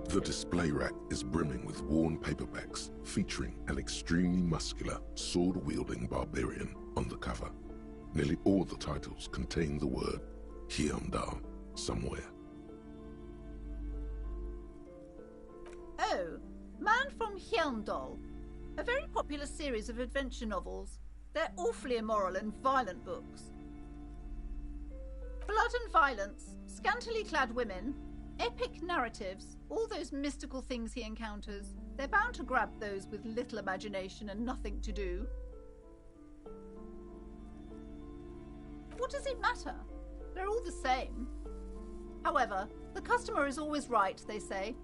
The display rack is brimming with worn paperbacks featuring an extremely muscular, sword-wielding barbarian on the cover. Nearly all the titles contain the word Heimdall somewhere. Oh, Man from Heimdall. A very popular series of adventure novels. They're awfully immoral and violent books. Blood and violence, scantily clad women, epic narratives, all those mystical things he encounters. They're bound to grab those with little imagination and nothing to do. What does it matter? They're all the same. However, the customer is always right, they say.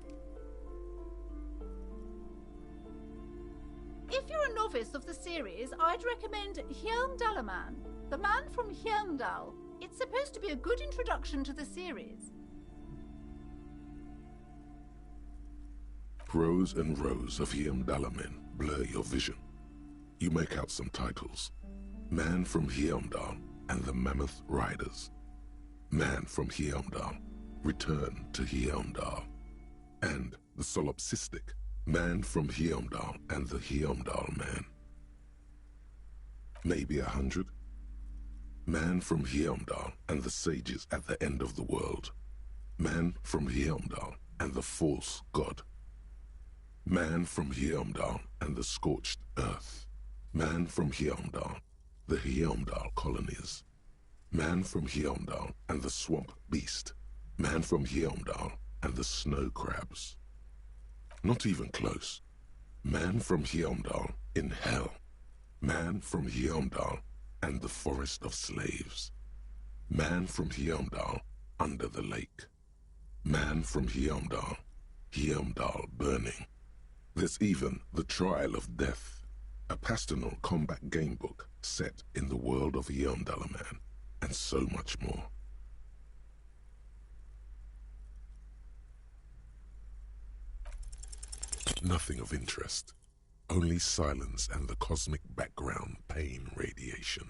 If you're a novice of the series, I'd recommend Heimdallaman, the man from Heimdall. It's supposed to be a good introduction to the series. Rows and rows of Heimdallamen blur your vision. You make out some titles. Man from Heimdall and the Mammoth Riders. Man from Heimdall, Return to Heimdall. And the solipsistic Man from Heimdall and the Heimdall Man. Maybe 100. Man from Heimdall and the sages at the end of the world. Man from Heimdall and the false god. Man from Heimdall and the scorched earth. Man from Heimdall, the Heimdall colonies. Man from Heimdall and the swamp beast. Man from Heimdall and the snow crabs. Not even close. Man from Heimdall in hell. Man from Heimdall and the forest of slaves. Man from Heimdall under the lake. Man from Heimdall, Heimdall burning. There's even The Trial of Death, a pastoral combat game book set in the world of Heimdallaman, and so much more. Nothing of interest, only silence and the cosmic background pain radiation.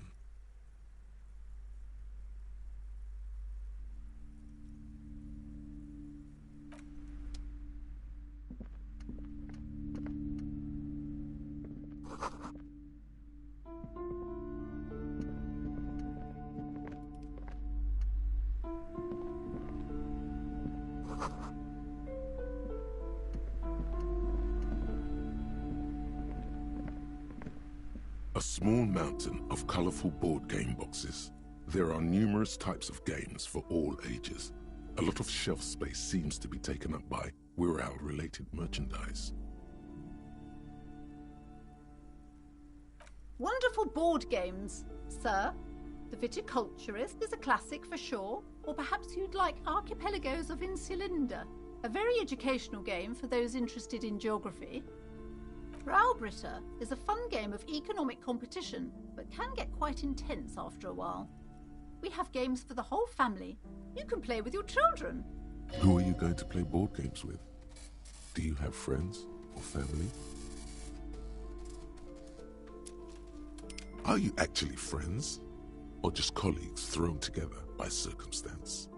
A small mountain of colorful board game boxes. There are numerous types of games for all ages. A lot of shelf space seems to be taken up by Wirral-related merchandise. Wonderful board games, sir. The Viticulturist is a classic for sure, or perhaps you'd like Archipelagos of Insulinda, a very educational game for those interested in geography. Raubritter is a fun game of economic competition, but can get quite intense after a while. We have games for the whole family. You can play with your children. Who are you going to play board games with? Do you have friends or family? Are you actually friends? Or just colleagues thrown together by circumstance?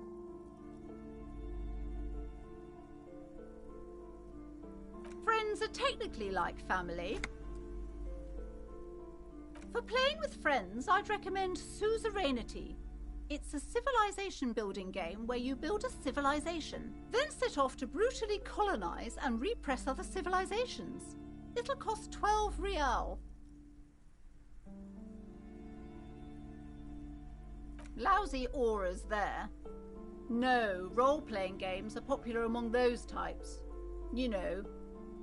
Friends are technically like family. For playing with friends, I'd recommend Suzerainty. It's a civilization building game where you build a civilization, then set off to brutally colonize and repress other civilizations. It'll cost 12 real. Lousy auras there. No, role-playing games are popular among those types. You know,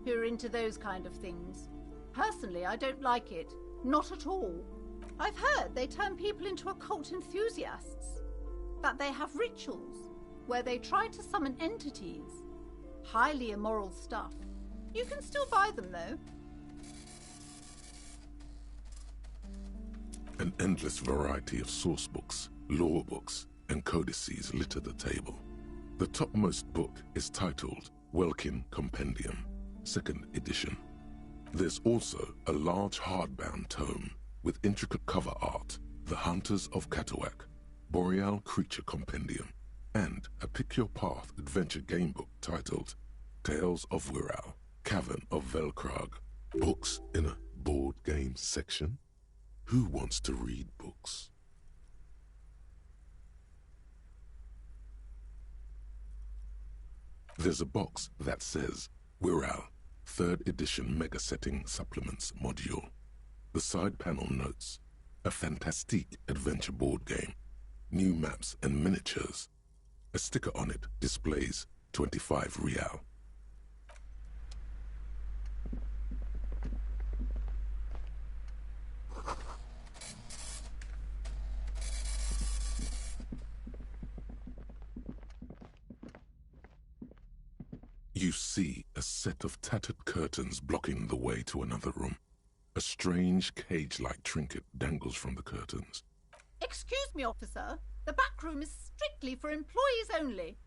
who are into those kind of things. Personally, I don't like it. Not at all. I've heard they turn people into occult enthusiasts. That they have rituals where they try to summon entities. Highly immoral stuff. You can still buy them, though. An endless variety of source books, lore books, and codices litter the table. The topmost book is titled Welkin Compendium, 2nd edition. There's also a large hardbound tome with intricate cover art, The Hunters of Katawak, Boreal Creature Compendium, and a Pick Your Path adventure game book titled Tales of Wirral, Cavern of Velkrag. Books in a board game section? Who wants to read books? There's a box that says Wirral, 3rd edition Mega Setting Supplements Module. The side panel notes, a fantastique adventure board game, new maps and miniatures. A sticker on it displays 25 real. You see a set of tattered curtains blocking the way to another room. A strange cage-like trinket dangles from the curtains. Excuse me, officer. The back room is strictly for employees only.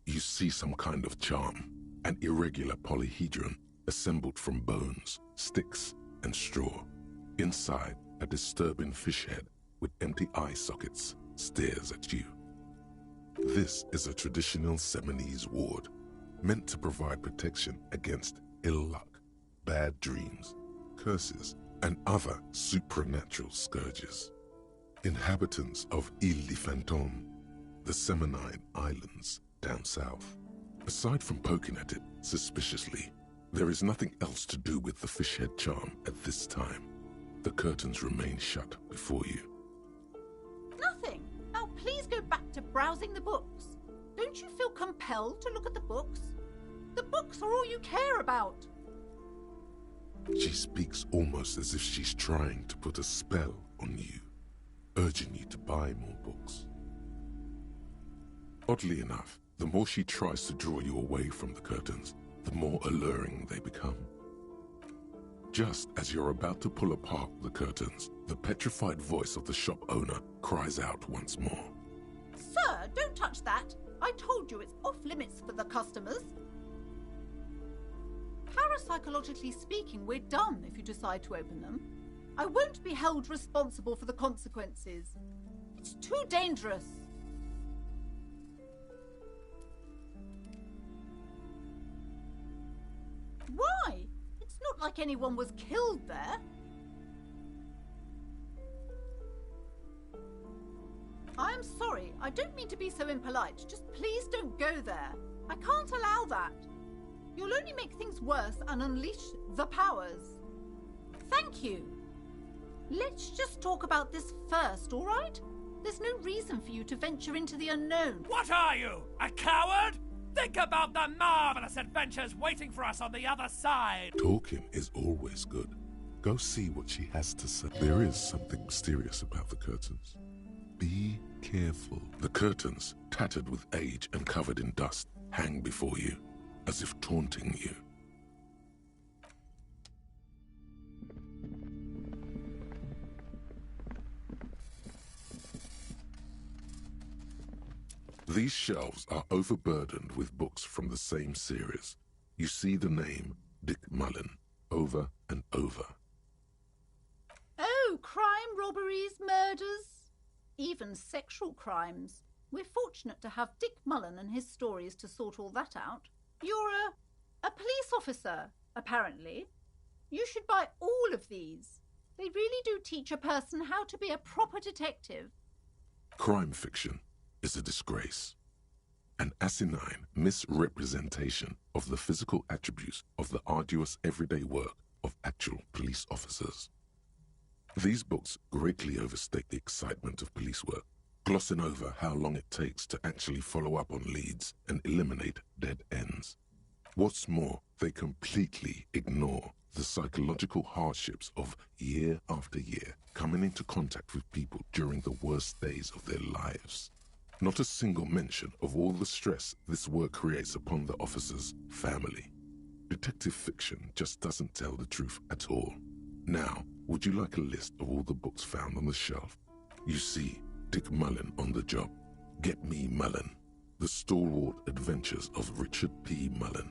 You see some kind of charm, an irregular polyhedron assembled from bones, sticks, and straw. Inside, a disturbing fish head with empty eye sockets stares at you. This is a traditional Seminese ward, meant to provide protection against ill luck, bad dreams, curses, and other supernatural scourges. Inhabitants of Ile de Fantôme, the Seminine Islands down south. Aside from poking at it suspiciously, there is nothing else to do with the fish head charm at this time. The curtains remain shut before you. Nothing. Now please go back to browsing the books. Don't you feel compelled to look at the books? The books are all you care about. She speaks almost as if she's trying to put a spell on you, urging you to buy more books. Oddly enough, the more she tries to draw you away from the curtains, the more alluring they become. Just as you're about to pull apart the curtains, the petrified voice of the shop owner cries out once more. Sir, don't touch that. I told you it's off limits for the customers. Parapsychologically speaking, we're done if you decide to open them. I won't be held responsible for the consequences. It's too dangerous. Why? It's not like anyone was killed there. I'm sorry, I don't mean to be so impolite. Just please don't go there. I can't allow that. You'll only make things worse and unleash the powers. Thank you. Let's just talk about this first, all right? There's no reason for you to venture into the unknown. What are you, a coward? Think about the marvelous adventures waiting for us on the other side. Talking is always good. Go see what she has to say. There is something mysterious about the curtains. Be careful. The curtains, tattered with age and covered in dust, hang before you, as if taunting you. These shelves are overburdened with books from the same series. You see the name Dick Mullen over and over. Oh, crime, robberies, murders, even sexual crimes. We're fortunate to have Dick Mullen and his stories to sort all that out. You're a police officer, apparently. You should buy all of these. They really do teach a person how to be a proper detective. Crime fiction is a disgrace. An asinine misrepresentation of the physical attributes of the arduous everyday work of actual police officers. These books greatly overstate the excitement of police work, glossing over how long it takes to actually follow up on leads and eliminate dead ends. What's more, they completely ignore the psychological hardships of year after year coming into contact with people during the worst days of their lives. Not a single mention of all the stress this work creates upon the officer's family. Detective fiction just doesn't tell the truth at all. Now, would you like a list of all the books found on the shelf? You see Dick Mullen on the job. Get Me Mullen. The Stalwart Adventures of Richard P. Mullen.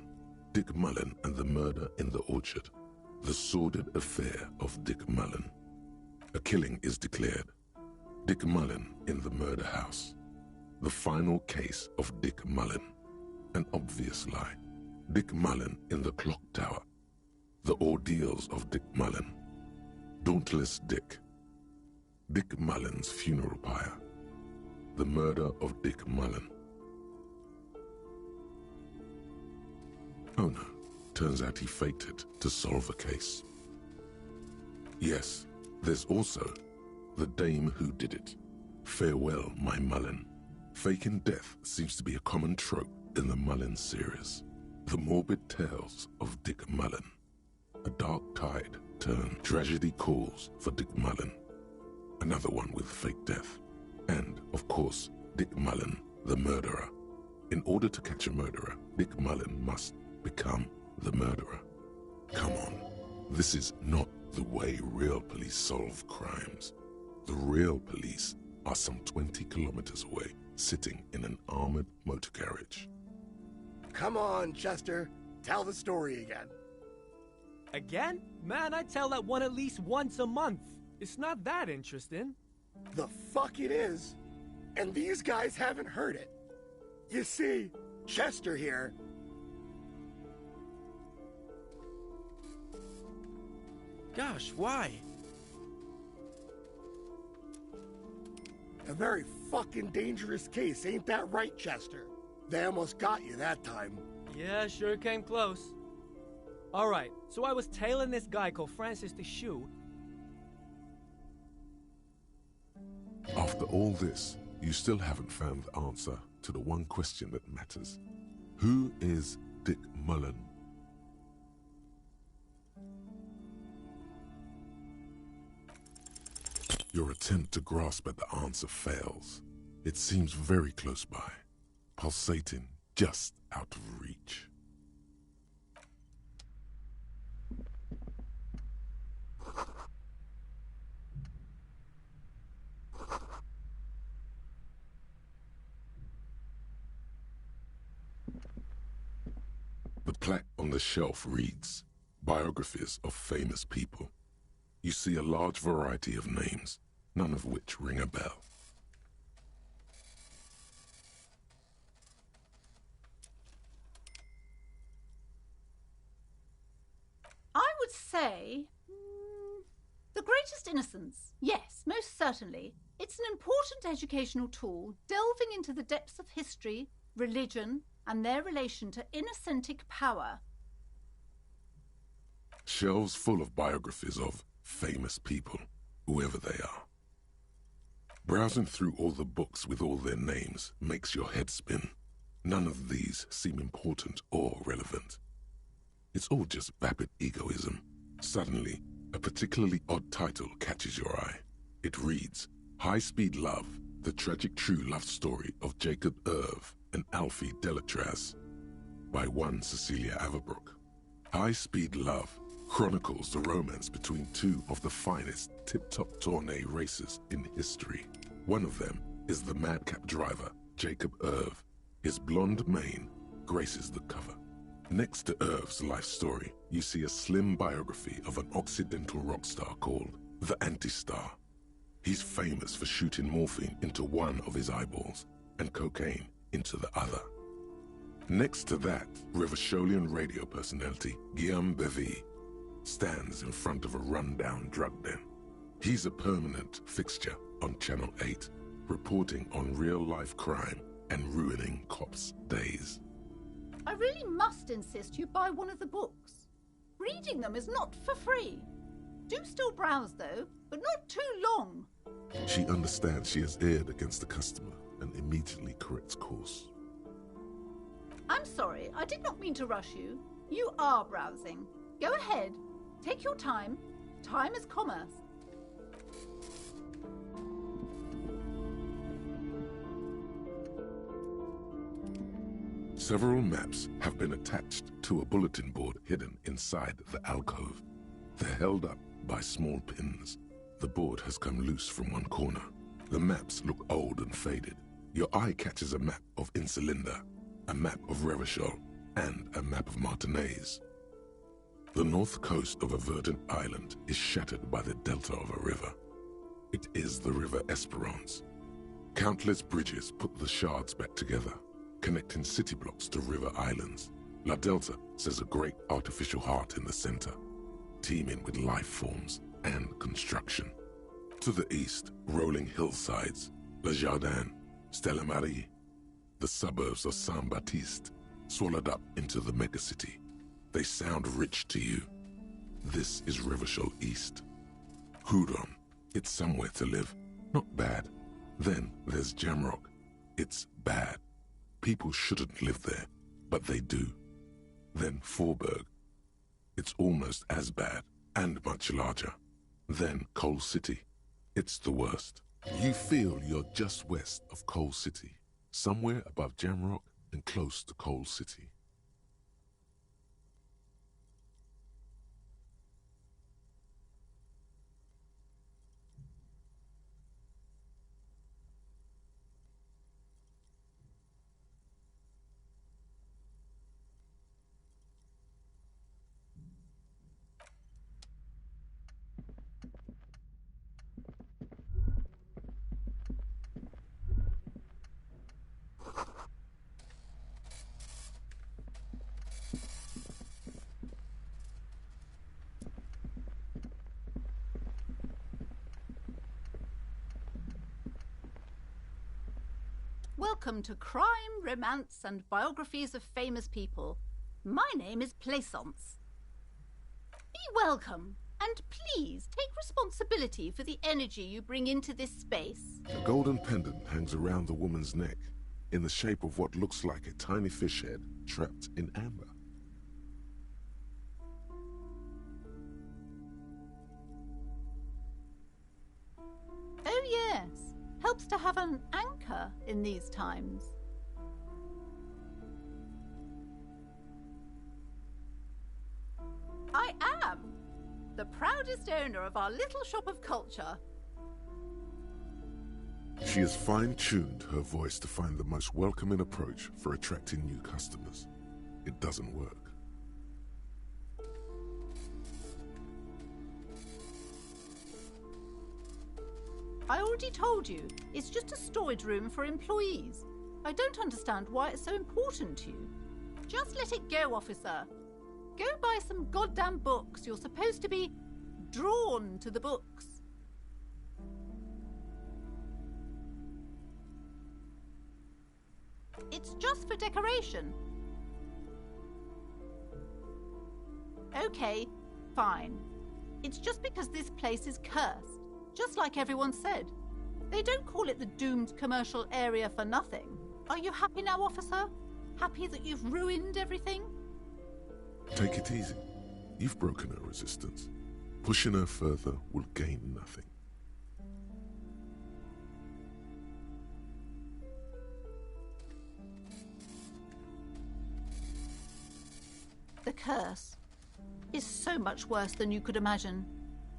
Dick Mullen and the Murder in the Orchard. The Sordid Affair of Dick Mullen. A killing is declared. Dick Mullen in the Murder House. The Final Case of Dick Mullen. An Obvious Lie. Dick Mullen in the Clock Tower. The Ordeals of Dick Mullen. Dauntless Dick. Dick Mullen's Funeral Pyre. The Murder of Dick Mullen. Oh no, turns out he fated to solve a case. Yes, there's also The Dame Who Did It. Farewell, My Mullen. Faking death seems to be a common trope in the Mullen series. The Morbid Tales of Dick Mullen. A dark tide turned tragedy calls for Dick Mullen. Another one with fake death. And, of course, Dick Mullen, the murderer. In order to catch a murderer, Dick Mullen must become the murderer. Come on, this is not the way real police solve crimes. The real police are some 20 kilometers away, sitting in an armored motor carriage. Come on, Chester. Tell the story again. Again? Man, I tell that one at least once a month. It's not that interesting. The fuck it is. And these guys haven't heard it. You see, Chester here... Gosh, why? A very fucking dangerous case, ain't that right, Chester? They almost got you that time. Yeah, sure came close. Alright, so I was tailing this guy called Francis the Shoe. After all this, you still haven't found the answer to the one question that matters. Who is Dick Mullen? Your attempt to grasp at the answer fails. It seems very close by, pulsating just out of reach. The plaque on the shelf reads, Biographies of Famous People. You see a large variety of names, none of which ring a bell. I would say... The Greatest Innocence. Yes, most certainly. It's an important educational tool, delving into the depths of history, religion, and their relation to innocentic power. Shelves full of biographies of famous people, whoever they are. Browsing through all the books with all their names makes your head spin. None of these seem important or relevant. It's all just vapid egoism. Suddenly, a particularly odd title catches your eye. It reads, High Speed Love, the tragic true love story of Jacob Irv and Alfie Delatraz, by one Cecilia Averbrook. High Speed Love chronicles the romance between two of the finest tip-top tourney racers in history. One of them is the madcap driver, Jacob Irv. His blonde mane graces the cover. Next to Irv's life story, you see a slim biography of an Occidental rock star called the Anti-Star. He's famous for shooting morphine into one of his eyeballs and cocaine into the other. Next to that, Revacholian radio personality Guillaume Bevy stands in front of a rundown drug den. He's a permanent fixture on Channel 8, reporting on real-life crime and ruining cops' days. I really must insist you buy one of the books. Reading them is not for free. Do still browse, though, but not too long. She understands she has erred against the customer and immediately corrects course. I'm sorry, I did not mean to rush you. You are browsing. Go ahead. Take your time. Time is commerce. Several maps have been attached to a bulletin board hidden inside the alcove. They're held up by small pins. The board has come loose from one corner. The maps look old and faded. Your eye catches a map of Insulinda, a map of Revachol, and a map of Martinaise. The north coast of a verdant island is shattered by the delta of a river. It is the River Esperance. Countless bridges put the shards back together, connecting city blocks to river islands. La Delta says a great artificial heart in the center, teeming with life forms and construction. To the east, rolling hillsides, Le Jardin, Stella Marie, the suburbs of Saint-Baptiste, swallowed up into the megacity. They sound rich to you. This is Revachol East. Houdon, it's somewhere to live, not bad. Then there's Jamrock, it's bad. People shouldn't live there, but they do. Then Faubourg, it's almost as bad and much larger. Then Coal City, it's the worst. You feel you're just west of Coal City, somewhere above Jamrock and close to Coal City. Welcome to Crime, Romance and Biographies of Famous People. My name is Plaisance. Be welcome, and please take responsibility for the energy you bring into this space. A golden pendant hangs around the woman's neck, in the shape of what looks like a tiny fish head trapped in amber. Oh yes, helps to have an anchor in these times. I am the proudest owner of our little shop of culture. She has fine-tuned her voice to find the most welcoming approach for attracting new customers. It doesn't work. I already told you, it's just a storage room for employees. I don't understand why it's so important to you. Just let it go, officer. Go buy some goddamn books. You're supposed to be drawn to the books. It's just for decoration. Okay, fine. It's just because this place is cursed, just like everyone said. They don't call it the doomed commercial area for nothing. Are you happy now, officer? Happy that you've ruined everything? Take it easy. You've broken her resistance. Pushing her further will gain nothing. The curse is so much worse than you could imagine.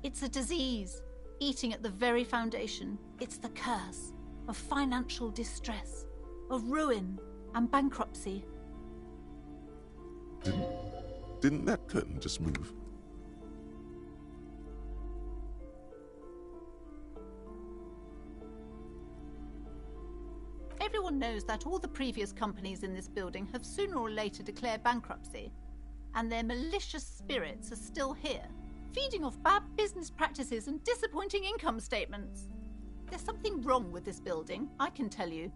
It's a disease, eating at the very foundation. It's the curse of financial distress, of ruin and bankruptcy. Didn't that curtain just move? Everyone knows that all the previous companies in this building have sooner or later declared bankruptcy, and their malicious spirits are still here, feeding off bad business practices and disappointing income statements. There's something wrong with this building, I can tell you.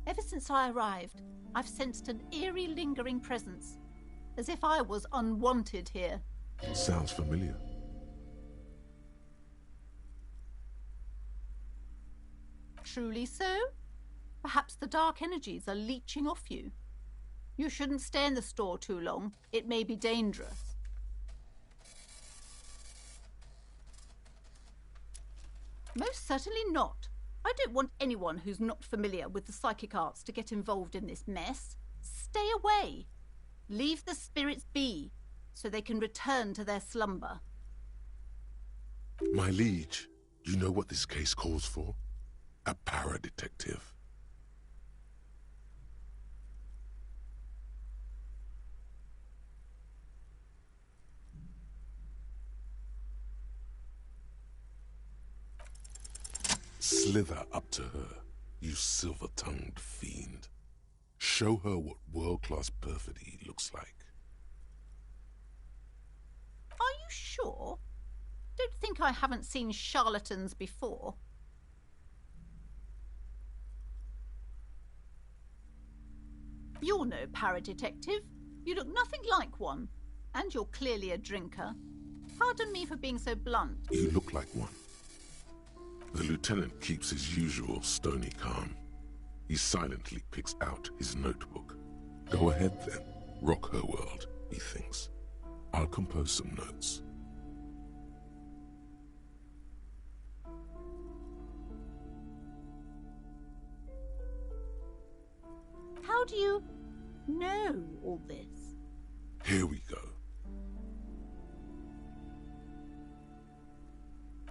Ever since I arrived, I've sensed an eerie, lingering presence, as if I was unwanted here. Sounds familiar. Truly so? Perhaps the dark energies are leeching off you. You shouldn't stay in the store too long. It may be dangerous. Most certainly not. I don't want anyone who's not familiar with the psychic arts to get involved in this mess. Stay away. Leave the spirits be, so they can return to their slumber. My liege, you know what this case calls for? A para-detective. Slither up to her, you silver-tongued fiend. Show her what world-class perfidy looks like. Are you sure? Don't think I haven't seen charlatans before. You're no para-detective. You look nothing like one. And you're clearly a drinker. Pardon me for being so blunt. You look like one. The lieutenant keeps his usual stony calm. He silently picks out his notebook. Go ahead then. Rock her world, he thinks. I'll compose some notes. How do you know all this? Here we go.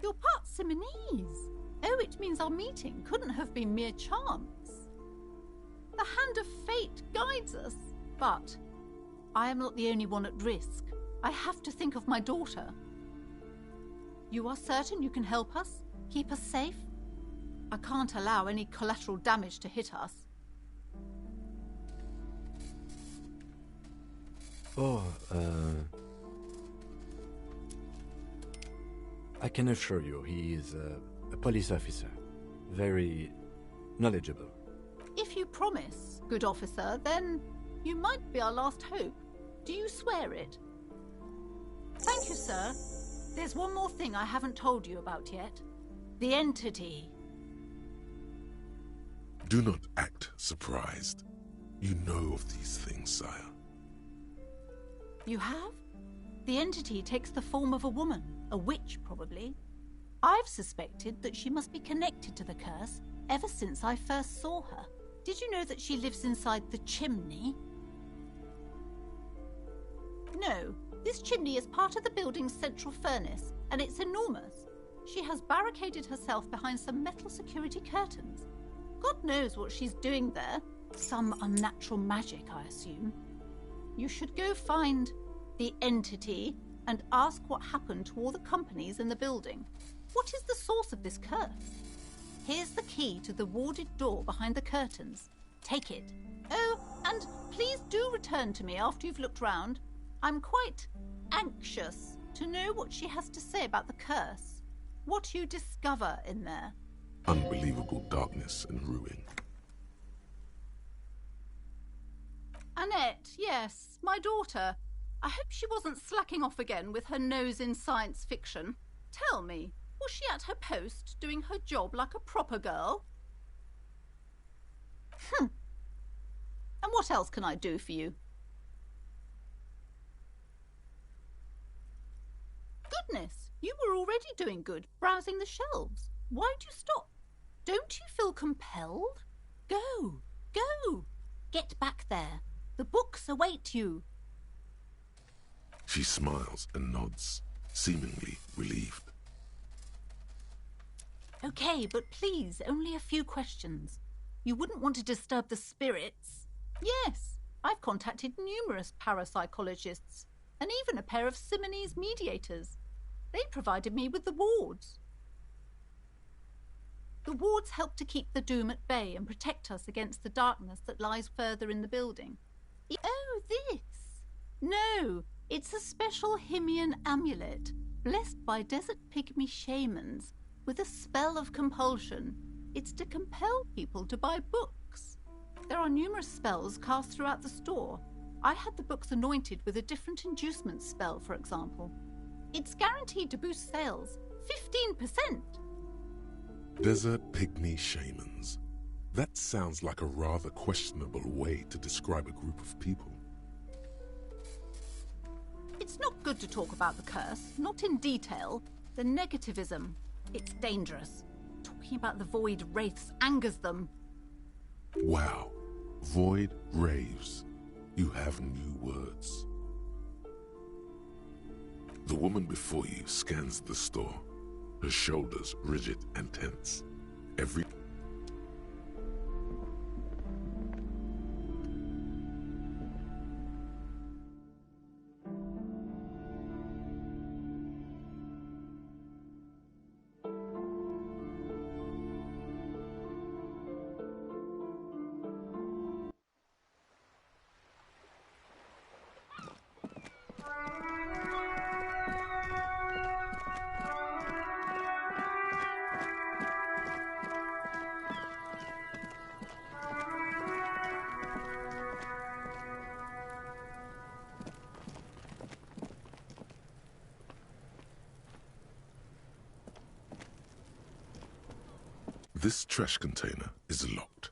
You're part Simonese. Oh, it means our meeting couldn't have been mere chance. The hand of fate guides us. But I am not the only one at risk. I have to think of my daughter. You are certain you can help us? Keep us safe? I can't allow any collateral damage to hit us. I can assure you he is a police officer. Very knowledgeable. If you promise, good officer, then you might be our last hope. Do you swear it? Thank you, sir. There's one more thing I haven't told you about yet. The entity. Do not act surprised. You know of these things, sire. You have? The entity takes the form of a woman, a witch probably. I've suspected that she must be connected to the curse ever since I first saw her. Did you know that she lives inside the chimney? No, this chimney is part of the building's central furnace, and it's enormous. She has barricaded herself behind some metal security curtains. God knows what she's doing there. Some unnatural magic, I assume. You should go find the entity and ask what happened to all the companies in the building. What is the source of this curse? Here's the key to the warded door behind the curtains. Take it. Oh, and please do return to me after you've looked round. I'm quite anxious to know what she has to say about the curse. What you discover in there. Unbelievable darkness and ruin. pet, yes. My daughter. I hope she wasn't slacking off again with her nose in science fiction. Tell me, was she at her post, doing her job like a proper girl? And what else can I do for you? Goodness, you were already doing good, browsing the shelves. Why'd you stop? Don't you feel compelled? Go, go. Get back there. The books await you. She smiles and nods, seemingly relieved. Okay, but please, only a few questions. You wouldn't want to disturb the spirits. Yes, I've contacted numerous parapsychologists, and even a pair of Simonese mediators. They provided me with the wards. The wards help to keep the doom at bay and protect us against the darkness that lies further in the building. Oh, this? No, it's a special Himian amulet, blessed by desert pygmy shamans, with a spell of compulsion. It's to compel people to buy books. There are numerous spells cast throughout the store. I had the books anointed with a different inducement spell, for example. It's guaranteed to boost sales 15%. Desert pygmy shamans. That sounds like a rather questionable way to describe a group of people. It's not good to talk about the curse, not in detail. The negativism, it's dangerous. Talking about the void wraiths angers them. Wow. Void raves. You have new words. The woman before you scans the store, her shoulders rigid and tense. Every... This trash container is locked.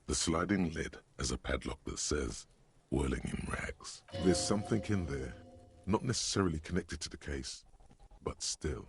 The sliding lid has a padlock that says, whirling in rags. There's something in there, not necessarily connected to the case, but still.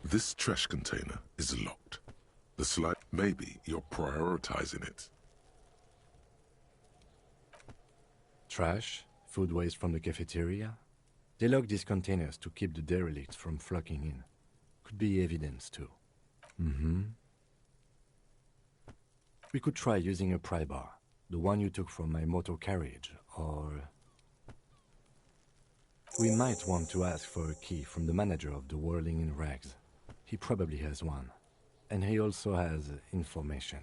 This trash container is locked. The slide, maybe you're prioritizing it. Trash, food waste from the cafeteria. They lock these containers to keep the derelicts from flocking in. Could be evidence too. We could try using a pry bar, the one you took from my motor carriage, or... We might want to ask for a key from the manager of the Whirling in Rags. He probably has one. And he also has information.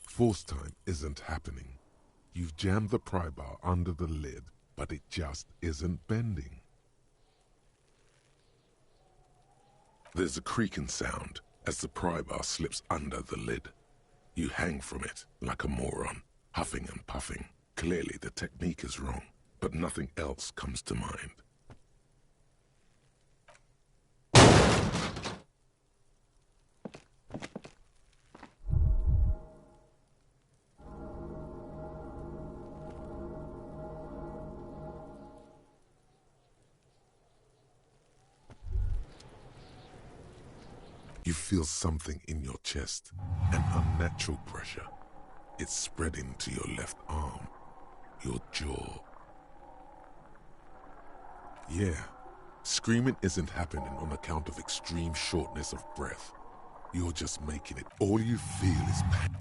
Force time isn't happening. You've jammed the pry bar under the lid, but it just isn't bending. There's a creaking sound as the pry bar slips under the lid. You hang from it like a moron, huffing and puffing. Clearly the technique is wrong, but nothing else comes to mind. You feel something in your chest, an unnatural pressure. It's spreading to your left arm, your jaw. Yeah, screaming isn't happening on account of extreme shortness of breath. You're just making it. All you feel is pain.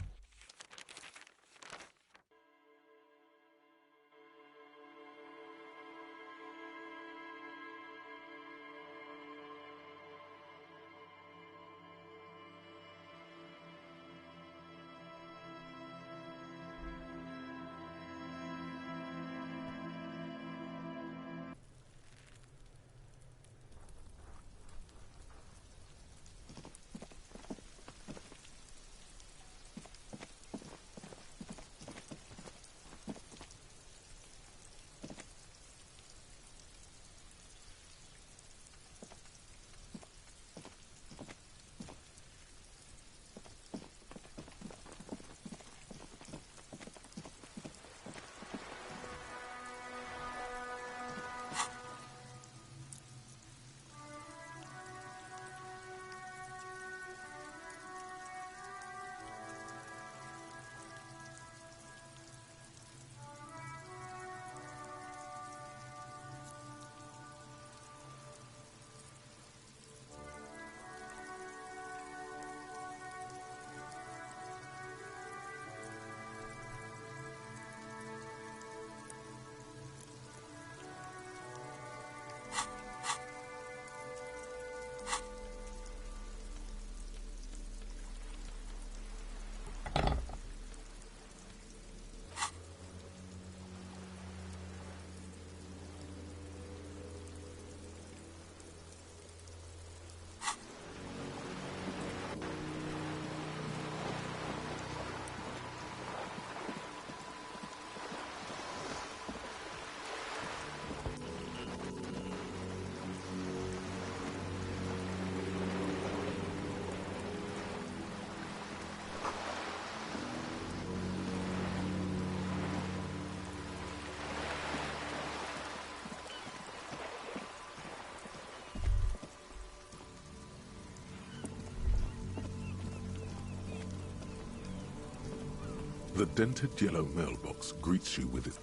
The dented yellow mailbox greets you with its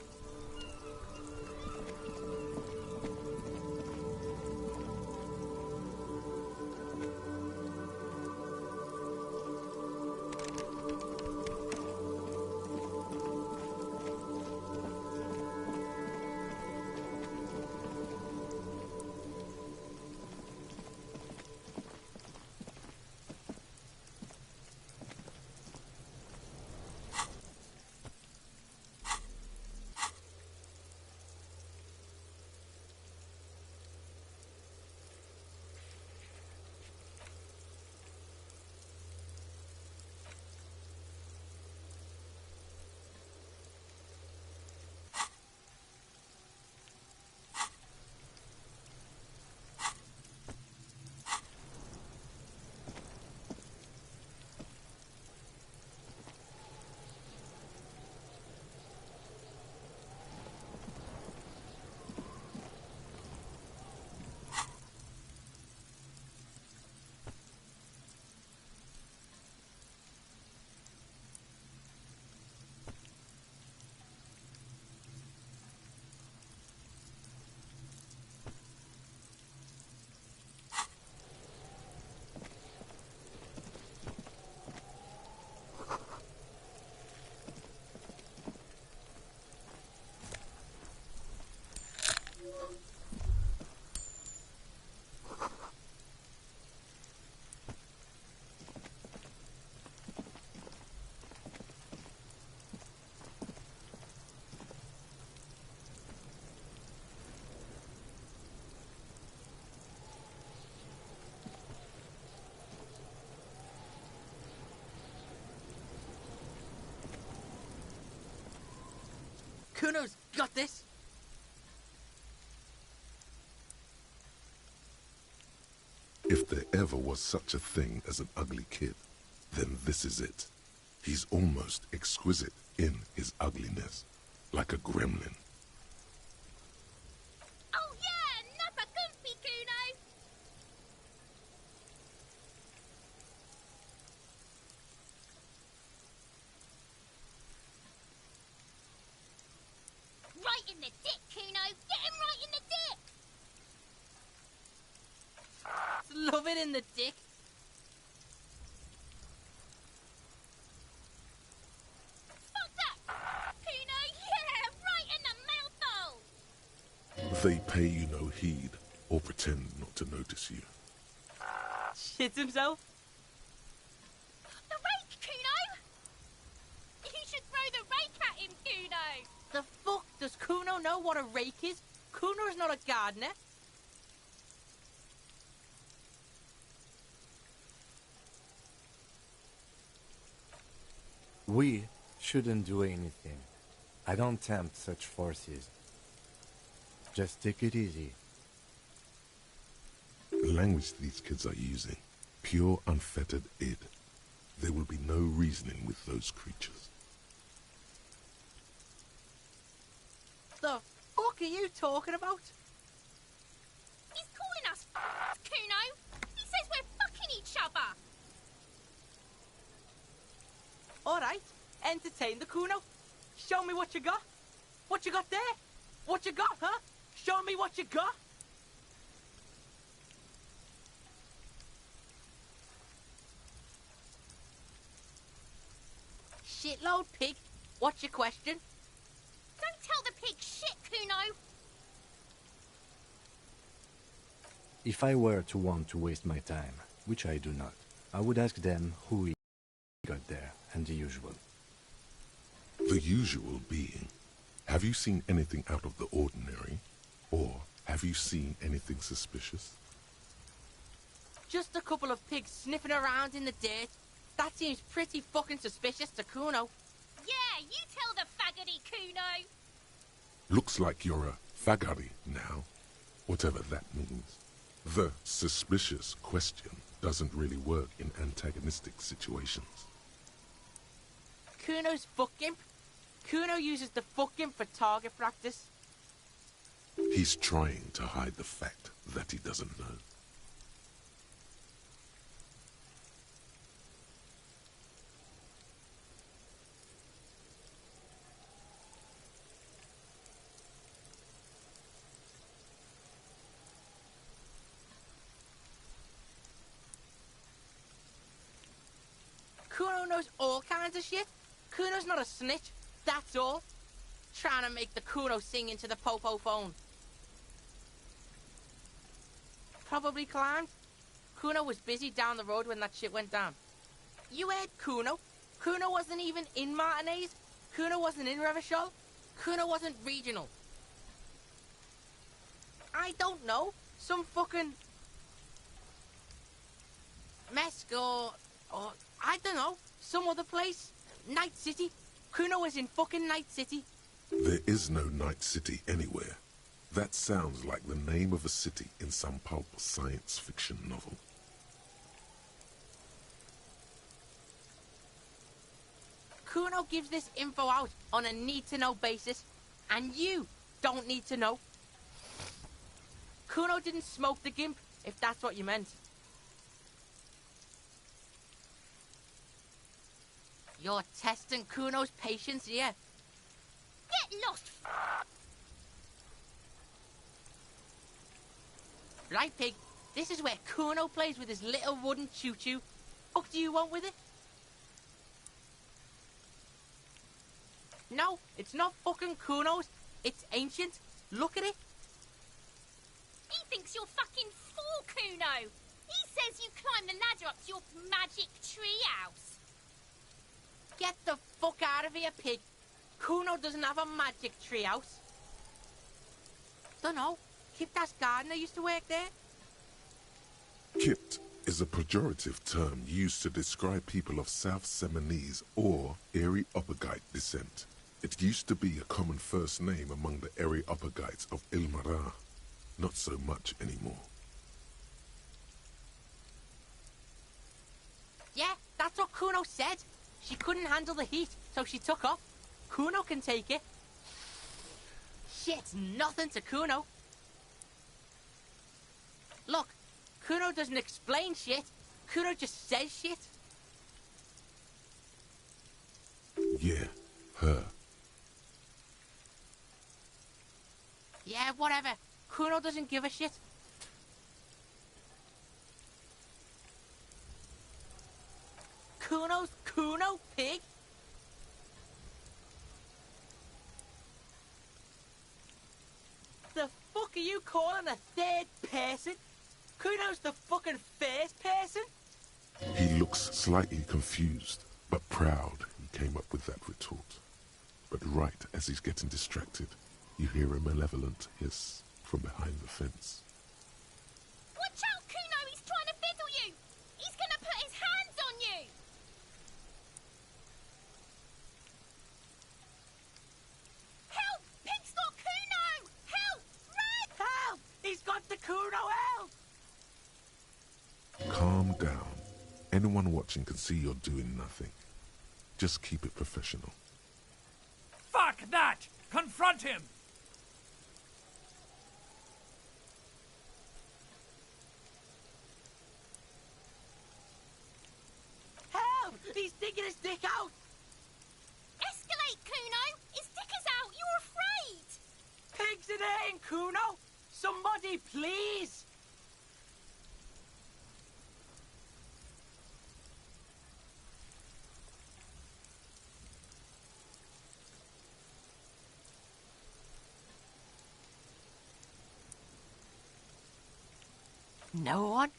Kuno's got this. If there ever was such a thing as an ugly kid, then this is it. He's almost exquisite in his ugliness, like a gremlin. Oh yeah, nappa goofy, Kuno! Right in the dick, Kuno! Get him right in the dick! Love it in the dick. Fuck that! Kuno, yeah! Right in the mouth hole! They pay you no heed, or pretend not to notice you. Shits himself. The rake, Kuno! You should throw the rake at him, Kuno! The fuck? Does Kuno know what a rake is? Kuno's not a gardener. We shouldn't do anything. I don't tempt such forces. Just take it easy. The language these kids are using, pure unfettered id. There will be no reasoning with those creatures. The fuck are you talking about? He's calling us Kuno! He says we're fucking each other! Alright, entertain the Kuno. Show me what you got. What you got there? What you got, huh? Show me what you got. Shitload pig. What's your question? Don't tell the pig shit, Kuno! If I were to want to waste my time, which I do not, I would ask them who he got there, and the usual. The usual being, have you seen anything out of the ordinary? Or have you seen anything suspicious? Just a couple of pigs sniffing around in the dirt. That seems pretty fucking suspicious to Kuno. Yeah, you tell the faggoty, Kuno! Looks like you're a faggoty now, whatever that means. The suspicious question doesn't really work in antagonistic situations. Kuno's fuck imp. Kuno uses the fuck imp for target practice. He's trying to hide the fact that he doesn't know. Kuno knows all kinds of shit. Kuno's not a snitch, that's all. Trying to make the Kuno sing into the popo phone. Probably climbed. Kuno was busy down the road when that shit went down. You heard Kuno. Kuno wasn't even in Martinez. Kuno wasn't in Revachol. Kuno wasn't regional. I don't know. Some fucking... Mesk or I don't know. Some other place. Night City. Kuno was in fucking Night City. There is no Night City anywhere. That sounds like the name of a city in some pulp science fiction novel. Kuno gives this info out on a need-to-know basis, and you don't need to know. Kuno didn't smoke the gimp, if that's what you meant. You're testing Kuno's patience here. Get lost! Right, pig. This is where Kuno plays with his little wooden choo-choo. What do you want with it? No, it's not fucking Kuno's. It's ancient. Look at it. He thinks you're fucking fool, Kuno! He says you climb the ladder up to your magic treehouse. Get the fuck out of here, pig. Kuno doesn't have a magic treehouse. Dunno. Kipta's gardener used to work there. Kipt is a pejorative term used to describe people of South Seminese or Erie Opagite descent. It used to be a common first name among the Eri Uppergites of Ilmara. Not so much anymore. Yeah, that's what Kuno said. She couldn't handle the heat, so she took off. Kuno can take it. Shit's nothing to Kuno. Look, Kuno doesn't explain shit. Kuno just says shit. Yeah, her. Yeah, whatever. Kuno doesn't give a shit. Kuno's Kuno, pig? The fuck are you calling a third person? Kuno's the fucking first person? He looks slightly confused, but proud he came up with that retort. But right as he's getting distracted, you hear a malevolent hiss from behind the fence. Watch out, Kuno! He's trying to fiddle you! He's gonna put his hands on you! Help! Pig's got Kuno! Help! Run! Help! He's got the Kuno help! Calm down. Anyone watching can see you're doing nothing. Just keep it professional. Fuck that! Confront him! Help! He's digging his dick out! Escalate, Kuno! His dick is out! You're afraid! Pigs in here, Kuno! Somebody, please! No one?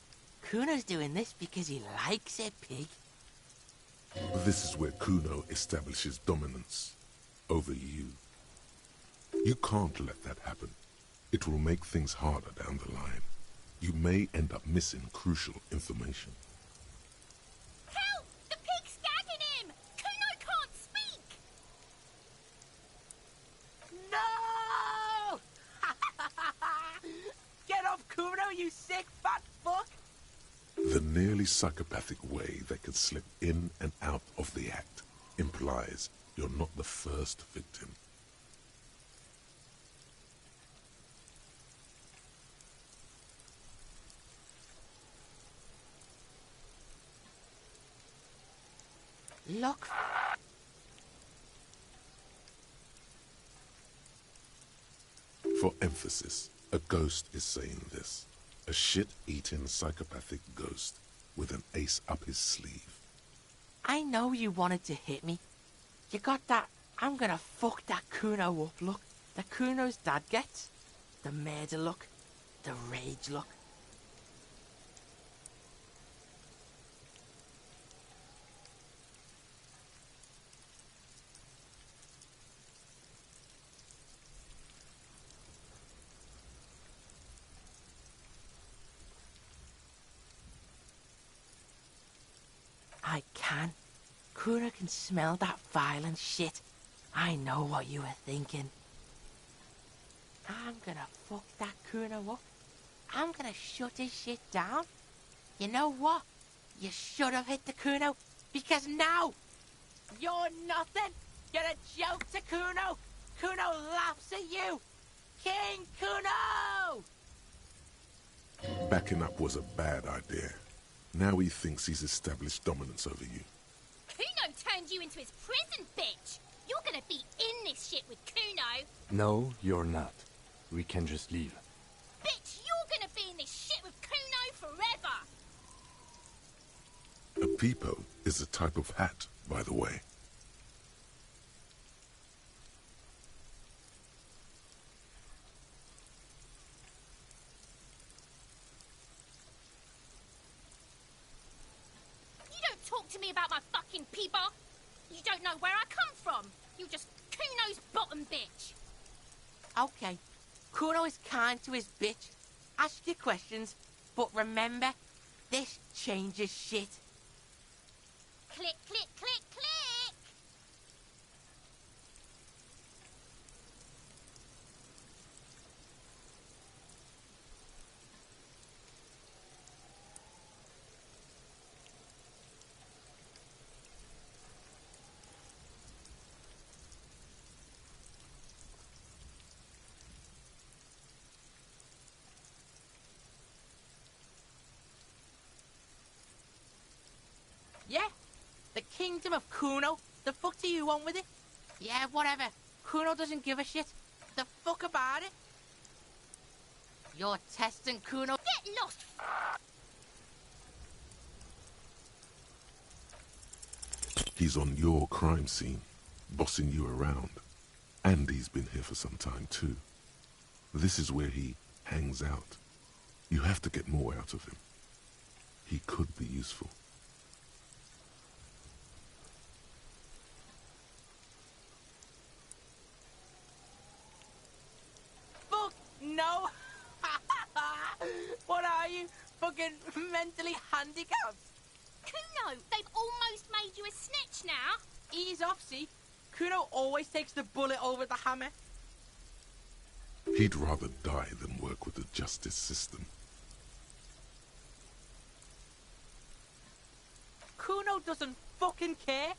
Kuno's doing this because he likes it, pig. This is where Kuno establishes dominance over you. You can't let that happen. It will make things harder down the line. You may end up missing crucial information. Help! The pig's gagging him! Kuno can't speak! No! Get off Kuno, you sick fat fuck! The nearly psychopathic way they could slip in and out of the act implies you're not the first victim. Look. For emphasis, a ghost is saying this. A shit-eating psychopathic ghost with an ace up his sleeve. I know you wanted to hit me. You got that I'm gonna fuck that Kuno up look that Kuno's dad gets. The murder look. The rage look. I can. Kuno can smell that violent shit. I know what you were thinking. I'm gonna fuck that Kuno up. I'm gonna shut his shit down. You know what? You should have hit the Kuno, because now you're nothing. You're a joke to Kuno. Kuno laughs at you. King Kuno! Backing up was a bad idea. Now he thinks he's established dominance over you. Kuno turned you into his prison, bitch! You're gonna be in this shit with Kuno! No, you're not. We can just leave. Bitch, you're gonna be in this shit with Kuno forever! A peepo is a type of hat, by the way. Talk to me about my fucking peeper. You don't know where I come from. You just Kuno's bottom bitch. Okay, Kuno is kind to his bitch. Ask your questions, but remember, this changes shit. Click, click, click, click. kingdom of Kuno. The fuck do you want with it? Yeah, whatever. Kuno doesn't give a shit. The fuck about it? You're testing Kuno. Get lost! He's on your crime scene, bossing you around. And he's been here for some time too. This is where he hangs out. You have to get more out of him. He could be useful. Fuck no! What are you? Fucking mentally handicapped? Kuno, they've almost made you a snitch now. Ease off, see? Kuno always takes the bullet over the hammer. He'd rather die than work with the justice system. Kuno doesn't fucking care.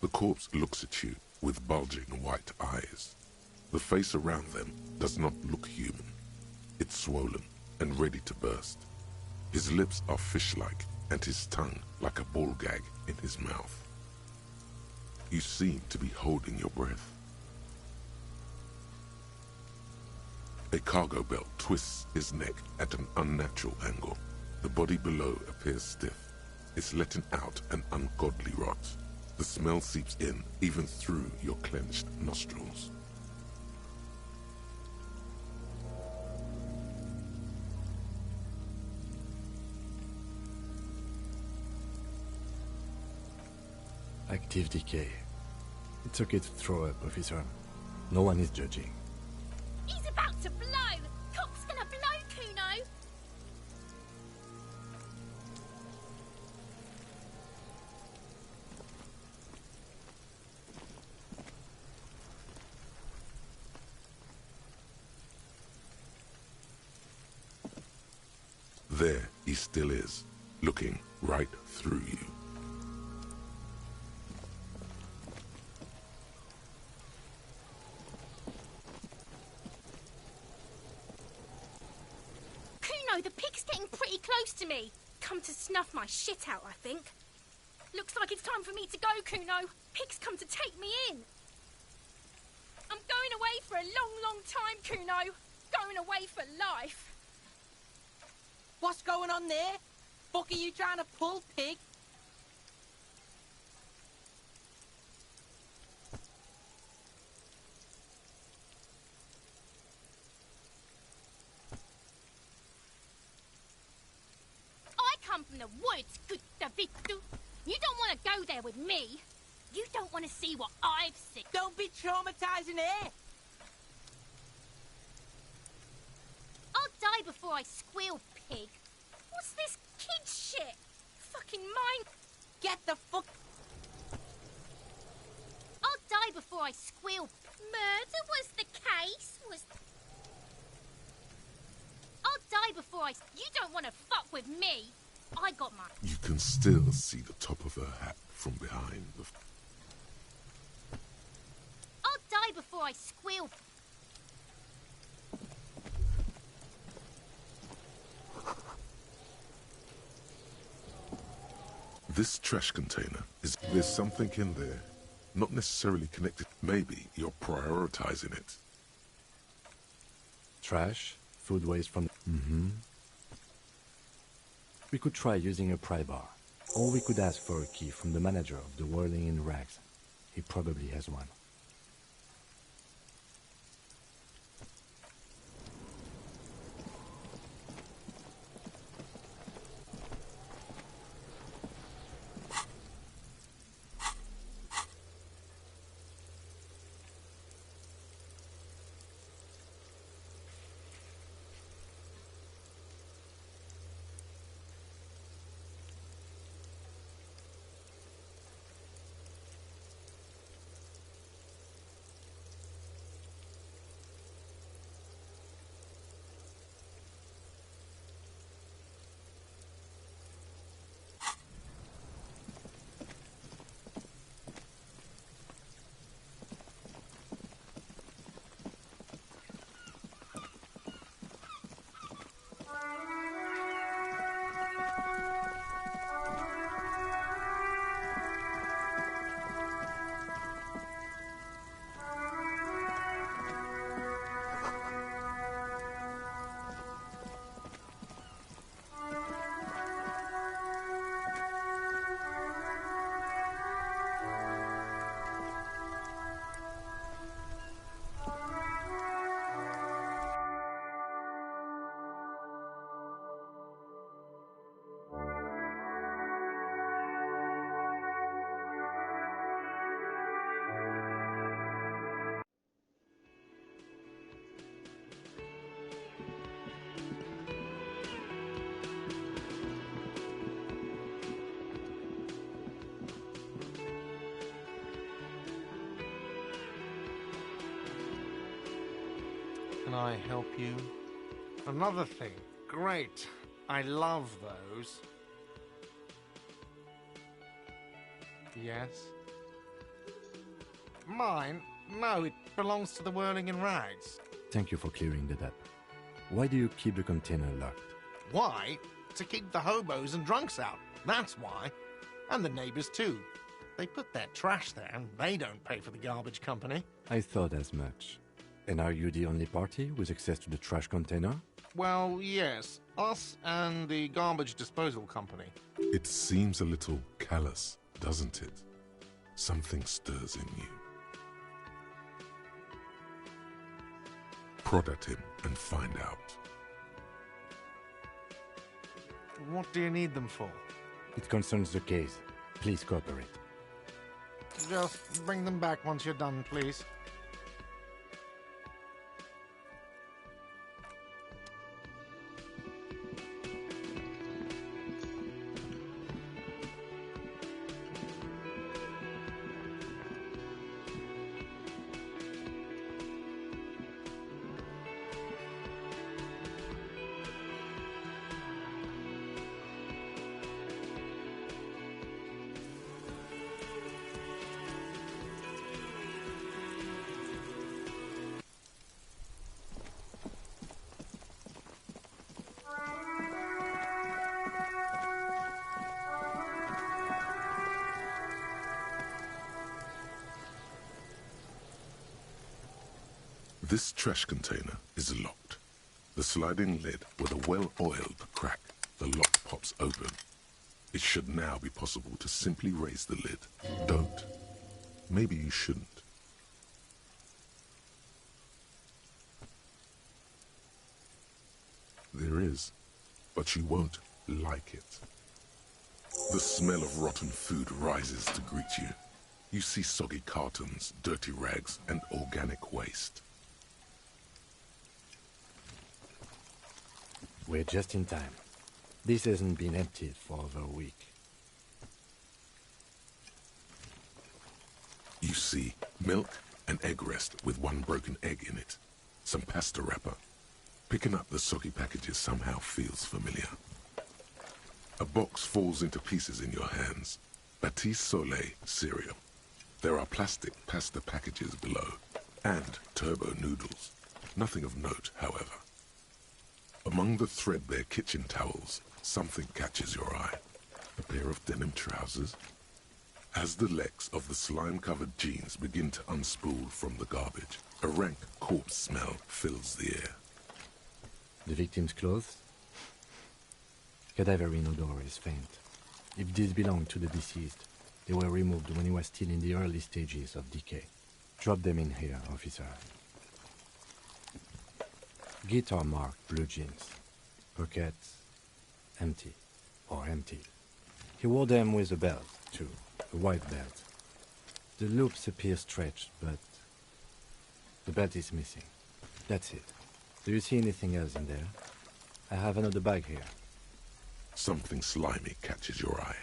The corpse looks at you with bulging white eyes. The face around them does not look human. It's swollen and ready to burst. His lips are fish-like and his tongue like a ball gag in his mouth. You seem to be holding your breath. A cargo belt twists his neck at an unnatural angle. The body below appears stiff. It's letting out an ungodly rot. The smell seeps in, even through your clenched nostrils. Active decay. It's okay to throw up, officer. No one is judging. He's about to blow! Cock's gonna blow, Kuno! There he still is, looking right through you. Kuno, the pig's getting pretty close to me. Come to snuff my shit out, I think. Looks like it's time for me to go, Kuno. Pig's come to take me in. I'm going away for a long, long time, Kuno. Going away for life. What's going on there? Fuck are you trying to pull, pig? come from the woods, Gustavito. You don't want to go there with me. You don't want to see what I've seen. Don't be traumatizing it. I'll die before I squeal, pig. What's this kid shit? Fucking mind. Get the fuck. I'll die before I squeal. Murder was the case. I'll die before I. You don't want to fuck with me. I got my. You can still see the top of her hat from behind the... I'll die before I squeal. This trash container is... There's something in there. Not necessarily connected. Maybe you're prioritizing it. Trash? Food waste from... Mm-hmm. We could try using a pry bar. Or we could ask for a key from the manager of the Whirling in Rags. He probably has one. Can I help you? Another thing. Great. I love those. Yes. Mine? No, it belongs to the Whirling in Rags. Thank you for clearing that up. Why do you keep the container locked? Why? To keep the hobos and drunks out. That's why. And the neighbors too. They put their trash there and they don't pay for the garbage company. I thought as much. And are you the only party with access to the trash container? Well, yes. Us and the garbage disposal company. It seems a little callous, doesn't it? Something stirs in you. Prod at him and find out. What do you need them for? It concerns the case. Please cooperate. Just bring them back once you're done, please. This trash container is locked. The sliding lid with a well-oiled crack. The lock pops open. It should now be possible to simply raise the lid. Don't. Maybe you shouldn't. There is, but you won't like it. The smell of rotten food rises to greet you. You see soggy cartons, dirty rags, and organic waste. We're just in time. This hasn't been emptied for over a week. You see milk and egg rest with one broken egg in it. Some pasta wrapper. Picking up the soggy packages somehow feels familiar. A box falls into pieces in your hands. Batiste Soleil cereal. There are plastic pasta packages below. And turbo noodles. Nothing of note, however. Among the threadbare kitchen towels, something catches your eye. A pair of denim trousers. As the legs of the slime-covered jeans begin to unspool from the garbage, a rank corpse smell fills the air. The victim's clothes? Cadaverine odor is faint. If these belong to the deceased, they were removed when he was still in the early stages of decay. Drop them in here, officer. Guitar-marked blue jeans. Pockets empty or empty. He wore them with a belt, too. A white belt. The loops appear stretched, but the belt is missing. That's it. Do you see anything else in there? I have another bag here. Something slimy catches your eye.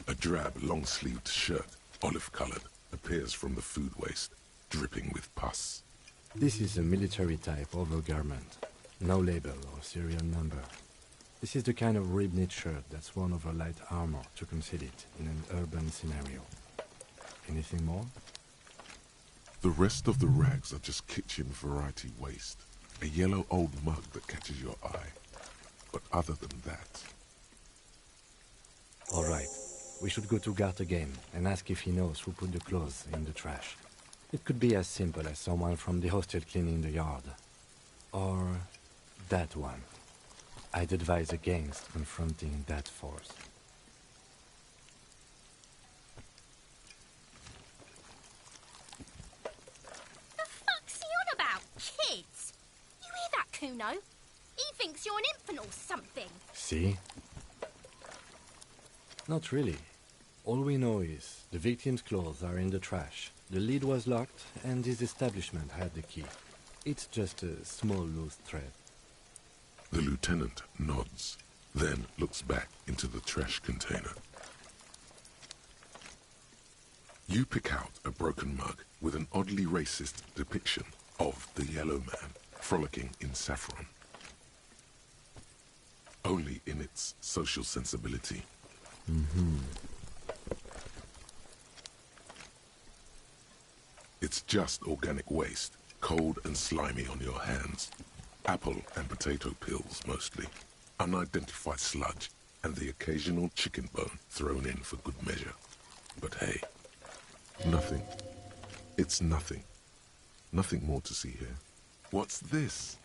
A drab, long-sleeved shirt, olive-colored, appears from the food waste, dripping with pus. This is a military-type overgarment. No label or serial number. This is the kind of rib-knit shirt that's worn over light armor to conceal it in an urban scenario. Anything more? The rest of the rags are just kitchen variety waste. A yellow old mug that catches your eye. But other than that... All right. We should go to Gart again and ask if he knows who put the clothes in the trash. It could be as simple as someone from the hostel cleaning the yard. Or that one. I'd advise against confronting that force. The fuck's he on about? Kids? You hear that, Kuno? He thinks you're an infant or something. See? Not really. All we know is the victim's clothes are in the trash. The lid was locked, and his establishment had the key. It's just a small loose thread. The lieutenant nods, then looks back into the trash container. You pick out a broken mug with an oddly racist depiction of the yellow man frolicking in saffron. Only in its social sensibility. It's just organic waste, cold and slimy on your hands. Apple and potato peels, mostly. Unidentified sludge, and the occasional chicken bone thrown in for good measure. But hey, nothing. It's nothing. Nothing more to see here. What's this?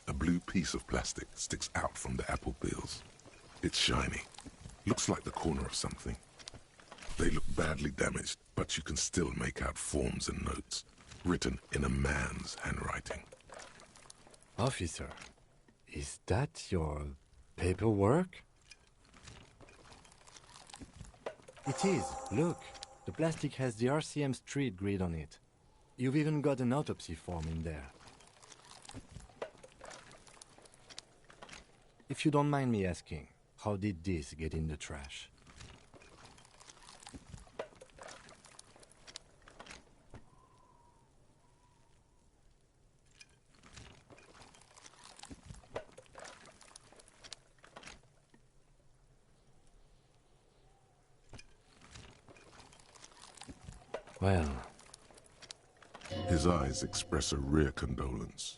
A blue piece of plastic sticks out from the apple peels. It's shiny. Looks like the corner of something. They look badly damaged, but you can still make out forms and notes, written in a man's handwriting. Officer, is that your paperwork? It is. Look, the plastic has the RCM street grid on it. You've even got an autopsy form in there. If you don't mind me asking, how did this get in the trash? Well... His eyes express a rare condolence.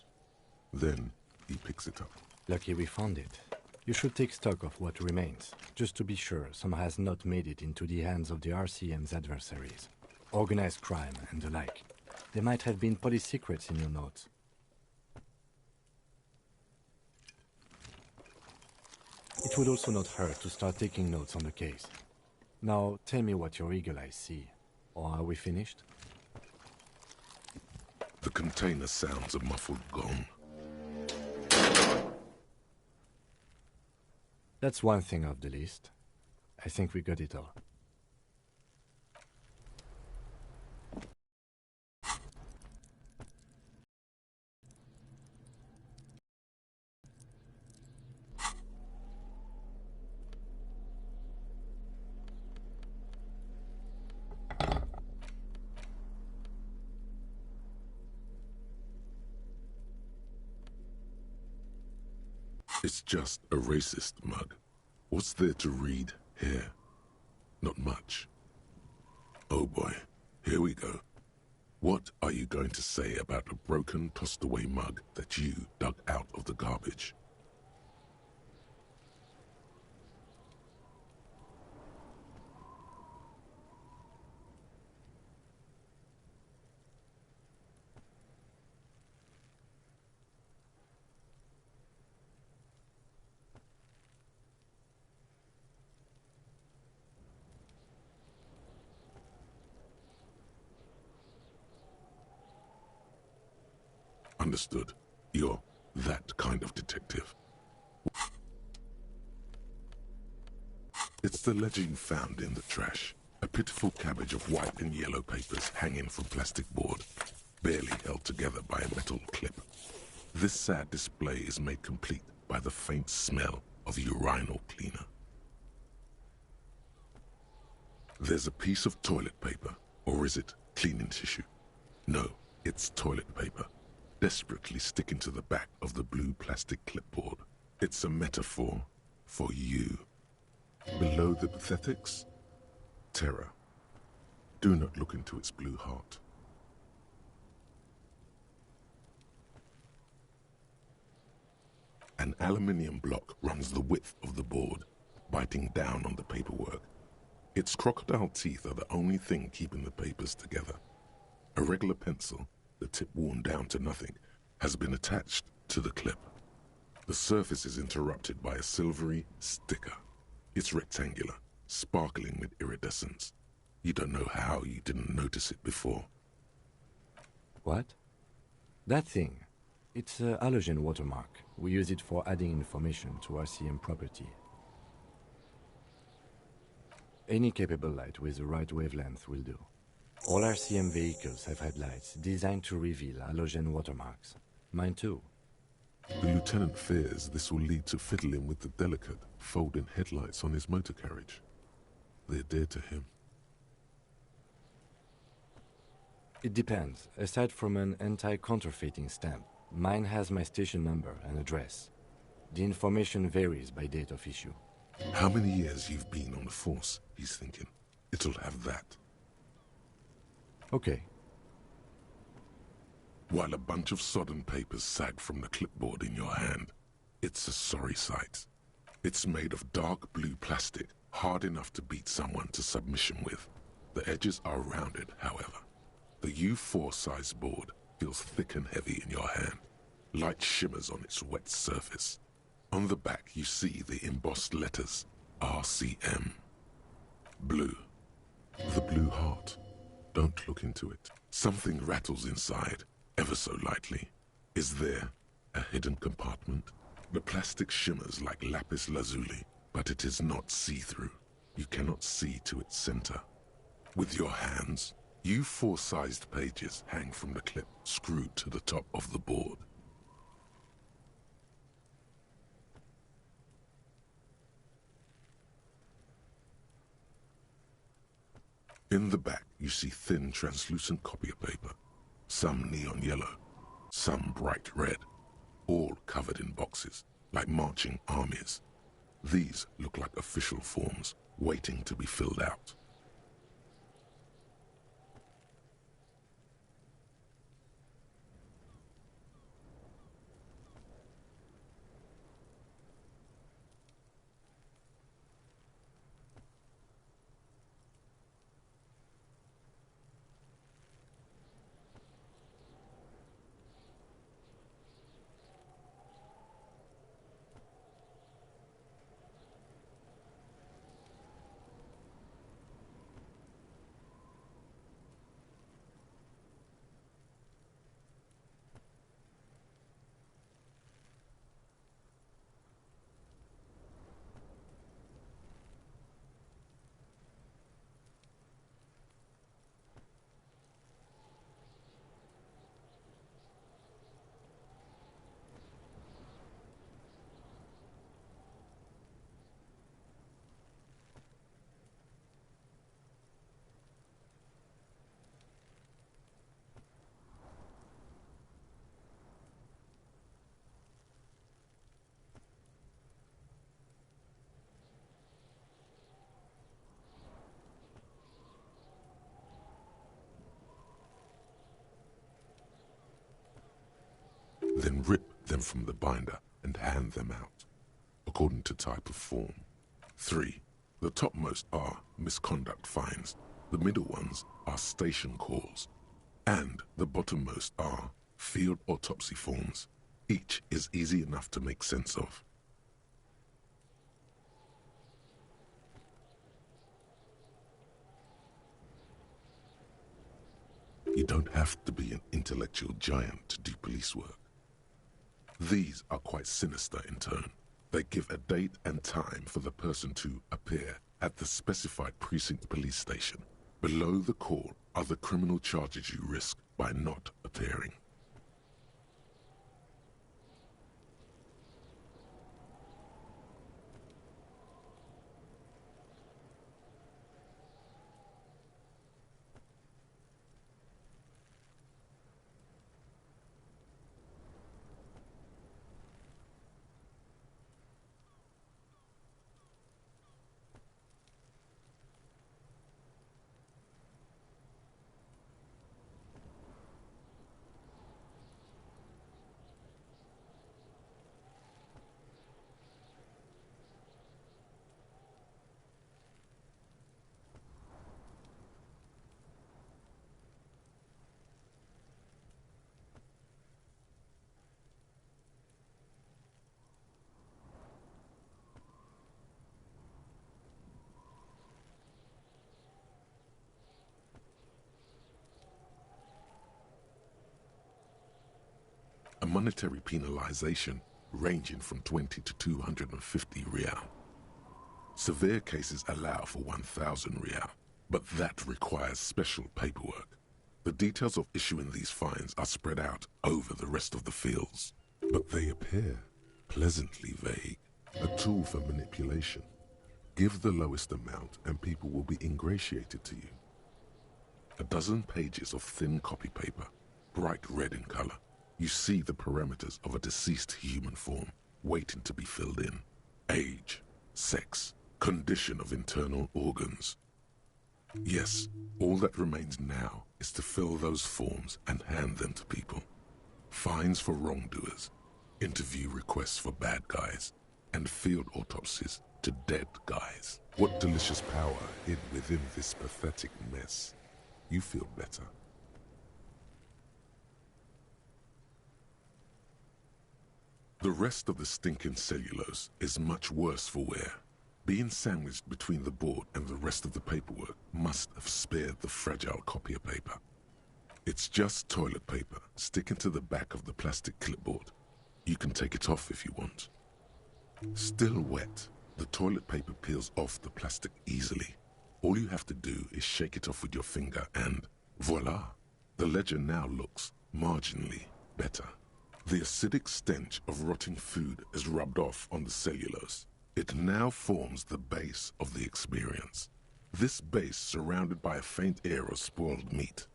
Then he picks it up. Lucky we found it. You should take stock of what remains, just to be sure some has not made it into the hands of the RCM's adversaries. Organized crime and the like. There might have been police secrets in your notes. It would also not hurt to start taking notes on the case. Now, tell me what your eagle eyes see. Or are we finished? The container sounds a muffled gong. That's one thing off the list. I think we got it all. It's just a racist mug. What's there to read here? Not much. Oh boy, here we go. What are you going to say about a broken, tossed-away mug that you dug out of the garbage? Understood. You're that kind of detective. It's the ledger you found in the trash. A pitiful cabbage of white and yellow papers hanging from plastic board, barely held together by a metal clip. This sad display is made complete by the faint smell of urinal cleaner. There's a piece of toilet paper, or is it cleaning tissue? No, it's toilet paper, desperately sticking to the back of the blue plastic clipboard. It's a metaphor for you. Below the pathetics, terror. Do not look into its blue heart. An aluminium block runs the width of the board, biting down on the paperwork. Its crocodile teeth are the only thing keeping the papers together. A regular pencil, the tip worn down to nothing, has been attached to the clip. The surface is interrupted by a silvery sticker. It's rectangular, sparkling with iridescence. You don't know how you didn't notice it before. What? That thing. It's a halogen watermark. We use it for adding information to RCM property. Any capable light with the right wavelength will do. All RCM vehicles have headlights designed to reveal halogen watermarks. Mine too. The lieutenant fears this will lead to fiddling with the delicate, folding headlights on his motor carriage. They're dear to him. It depends. Aside from an anti-counterfeiting stamp, mine has my station number and address. The information varies by date of issue. How many years you've been on the force, he's thinking. It'll have that. Okay. While a bunch of sodden papers sag from the clipboard in your hand, it's a sorry sight. It's made of dark blue plastic, hard enough to beat someone to submission with. The edges are rounded, however. The U4 size board feels thick and heavy in your hand. Light shimmers on its wet surface. On the back you see the embossed letters, RCM. Blue. The blue heart. Don't look into it. Something rattles inside, ever so lightly. Is there a hidden compartment? The plastic shimmers like lapis lazuli, but it is not see-through. You cannot see to its center. With your hands, U4-sized pages hang from the clip screwed to the top of the board. In the back, you see thin, translucent copier paper. Some neon yellow, some bright red, all covered in boxes, like marching armies. These look like official forms, waiting to be filled out. Then rip them from the binder and hand them out, according to type of form. 3. The topmost are misconduct fines, the middle ones are station calls, and the bottommost are field autopsy forms. Each is easy enough to make sense of. You don't have to be an intellectual giant to do police work. These are quite sinister in turn. They give a date and time for the person to appear at the specified precinct police station. Below the call are the criminal charges you risk by not appearing. A monetary penalization ranging from 20 to 250 real. Severe cases allow for 1,000 real, but that requires special paperwork. The details of issuing these fines are spread out over the rest of the fields, but they appear pleasantly vague, a tool for manipulation. Give the lowest amount and people will be ingratiated to you. A dozen pages of thin copy paper, bright red in color. You see the parameters of a deceased human form waiting to be filled in. Age, sex, condition of internal organs. Yes, all that remains now is to fill those forms and hand them to people. Fines for wrongdoers, interview requests for bad guys, and field autopsies to dead guys. What delicious power hid within this pathetic mess. You feel better. The rest of the stinking cellulose is much worse for wear. Being sandwiched between the board and the rest of the paperwork must have spared the fragile copier paper. It's just toilet paper sticking to the back of the plastic clipboard. You can take it off if you want. Still wet, the toilet paper peels off the plastic easily. All you have to do is shake it off with your finger and voila! The ledger now looks marginally better. The acidic stench of rotting food is rubbed off on the cellulose. It now forms the base of the experience. This base surrounded by a faint air of spoiled meat,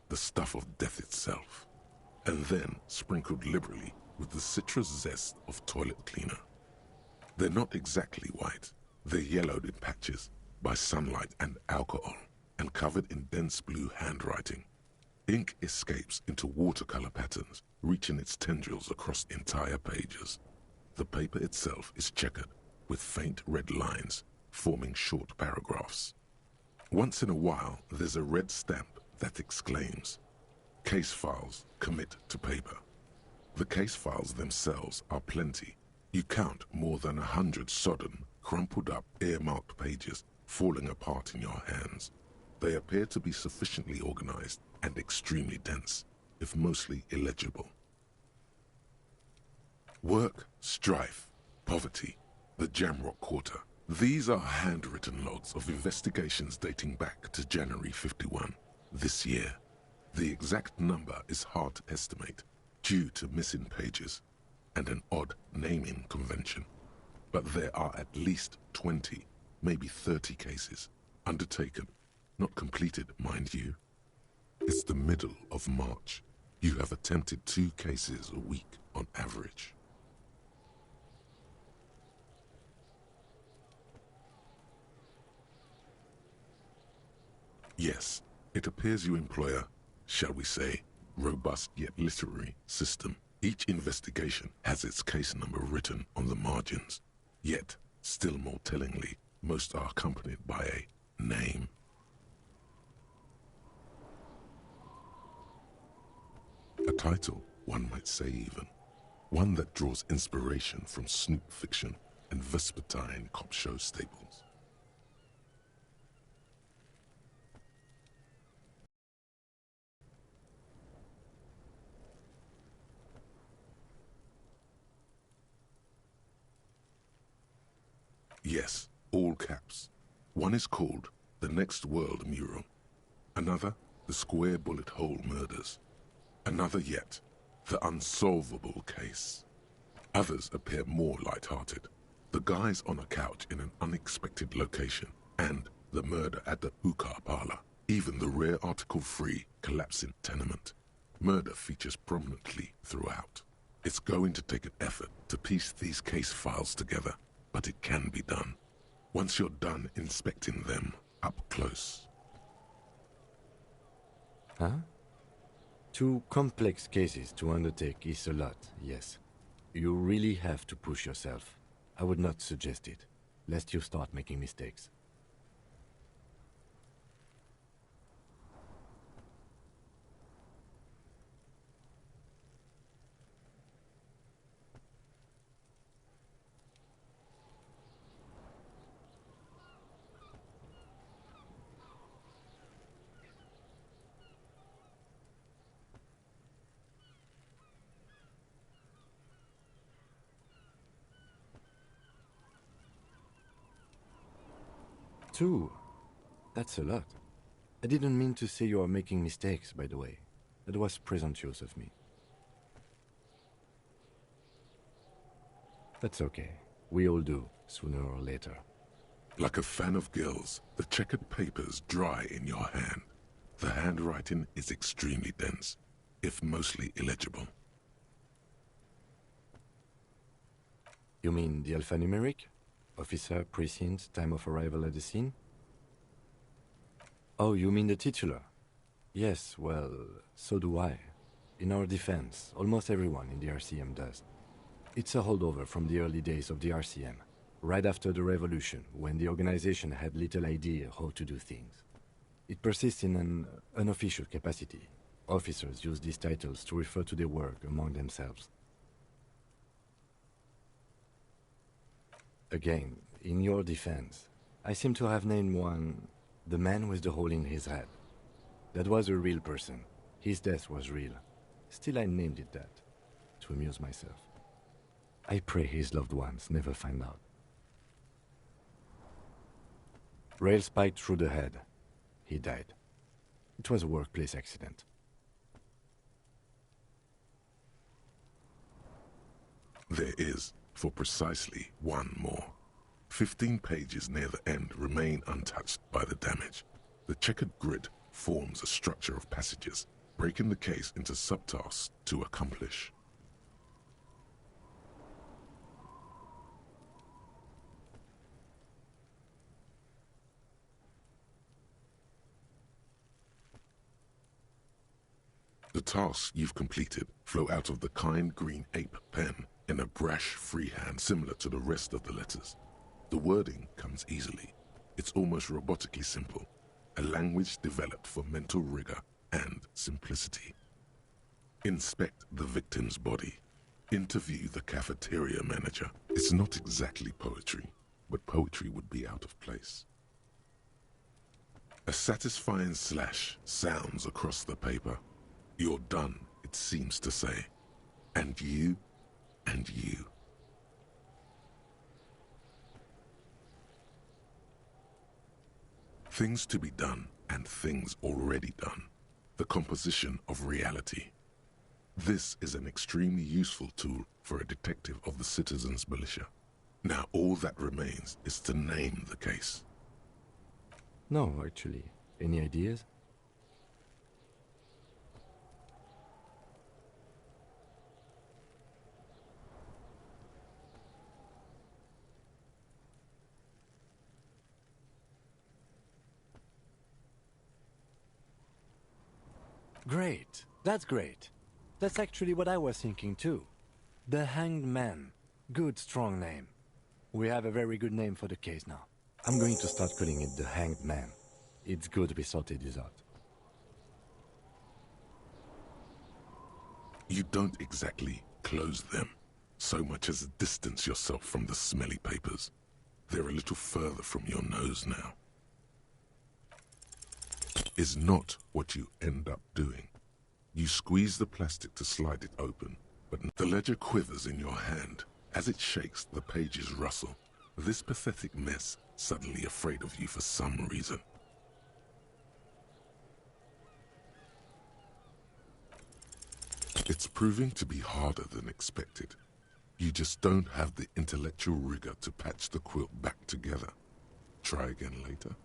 the stuff of death itself, and then sprinkled liberally with the citrus zest of toilet cleaner. They're not exactly white. They're yellowed in patches by sunlight and alcohol, and covered in dense blue handwriting. Ink escapes into watercolor patterns, reaching its tendrils across entire pages. The paper itself is checkered, with faint red lines, forming short paragraphs. Once in a while, there's a red stamp that exclaims, "Case files commit to paper." The case files themselves are plenty. You count more than 100 sodden, crumpled up, earmarked pages falling apart in your hands. They appear to be sufficiently organized and extremely dense, if mostly illegible. Work, strife, poverty, the Jamrock Quarter. These are handwritten logs of investigations dating back to January 51, this year. The exact number is hard to estimate due to missing pages and an odd naming convention. But there are at least 20, maybe 30 cases undertaken, not completed, mind you. It's the middle of March. You have attempted 2 cases a week on average. Yes, it appears you employ a, shall we say, robust yet literary system. Each investigation has its case number written on the margins. Yet, still more tellingly, most are accompanied by a name. A title, one might say even. One that draws inspiration from snoop fiction and vespertine cop show staples. Yes, all caps. One is called The Next World Mural. Another, The Square Bullet Hole Murders. Another yet, The Unsolvable Case. Others appear more light-hearted. The guys on a couch in an unexpected location, and the murder at the hookah parlor. Even the rare article-free collapsing tenement. Murder features prominently throughout. It's going to take an effort to piece these case files together, but it can be done. Once you're done inspecting them up close. Huh? 2 complex cases to undertake is a lot, yes. You really have to push yourself. I would not suggest it, lest you start making mistakes. Two? That's a lot. I didn't mean to say you are making mistakes, by the way. That was presumptuous of me. That's okay. We all do, sooner or later. Like a fan of gills, the checkered papers dry in your hand. The handwriting is extremely dense, if mostly illegible. You mean the alphanumeric? Officer, precinct, time of arrival at the scene? Oh, you mean the titular? Yes, well, so do I. In our defense, almost everyone in the RCM does. It's a holdover from the early days of the RCM, right after the revolution, when the organization had little idea how to do things. It persists in an unofficial capacity. Officers use these titles to refer to their work among themselves. Again, in your defense, I seem to have named one the man with the hole in his head. That was a real person. His death was real. Still, I named it that, to amuse myself. I pray his loved ones never find out. Rail spiked through the head. He died. It was a workplace accident. There is, for precisely one more. 15 pages near the end remain untouched by the damage. The checkered grid forms a structure of passages, breaking the case into subtasks to accomplish. The tasks you've completed flow out of the kind green ape pen in a brash freehand similar to the rest of the letters. The wording comes easily. It's almost robotically simple, a language developed for mental rigor and simplicity. Inspect the victim's body. Interview the cafeteria manager. It's not exactly poetry, but poetry would be out of place. A satisfying slash sounds across the paper. You're done, it seems to say. And you, and you. Things to be done and things already done. The composition of reality. This is an extremely useful tool for a detective of the citizens' militia. Now all that remains is to name the case. No, actually. Any ideas? Great. That's great. That's actually what I was thinking too. The Hanged Man. Good, strong name. We have a very good name for the case now. I'm going to start calling it the Hanged Man. It's good we sorted this out. You don't exactly close them, so much as distance yourself from the smelly papers. They're a little further from your nose now. Is not what you end up doing. You squeeze the plastic to slide it open, but the ledger quivers in your hand. As it shakes, the pages rustle. This pathetic mess suddenly afraid of you for some reason. It's proving to be harder than expected. You just don't have the intellectual rigor to patch the quilt back together. Try again later.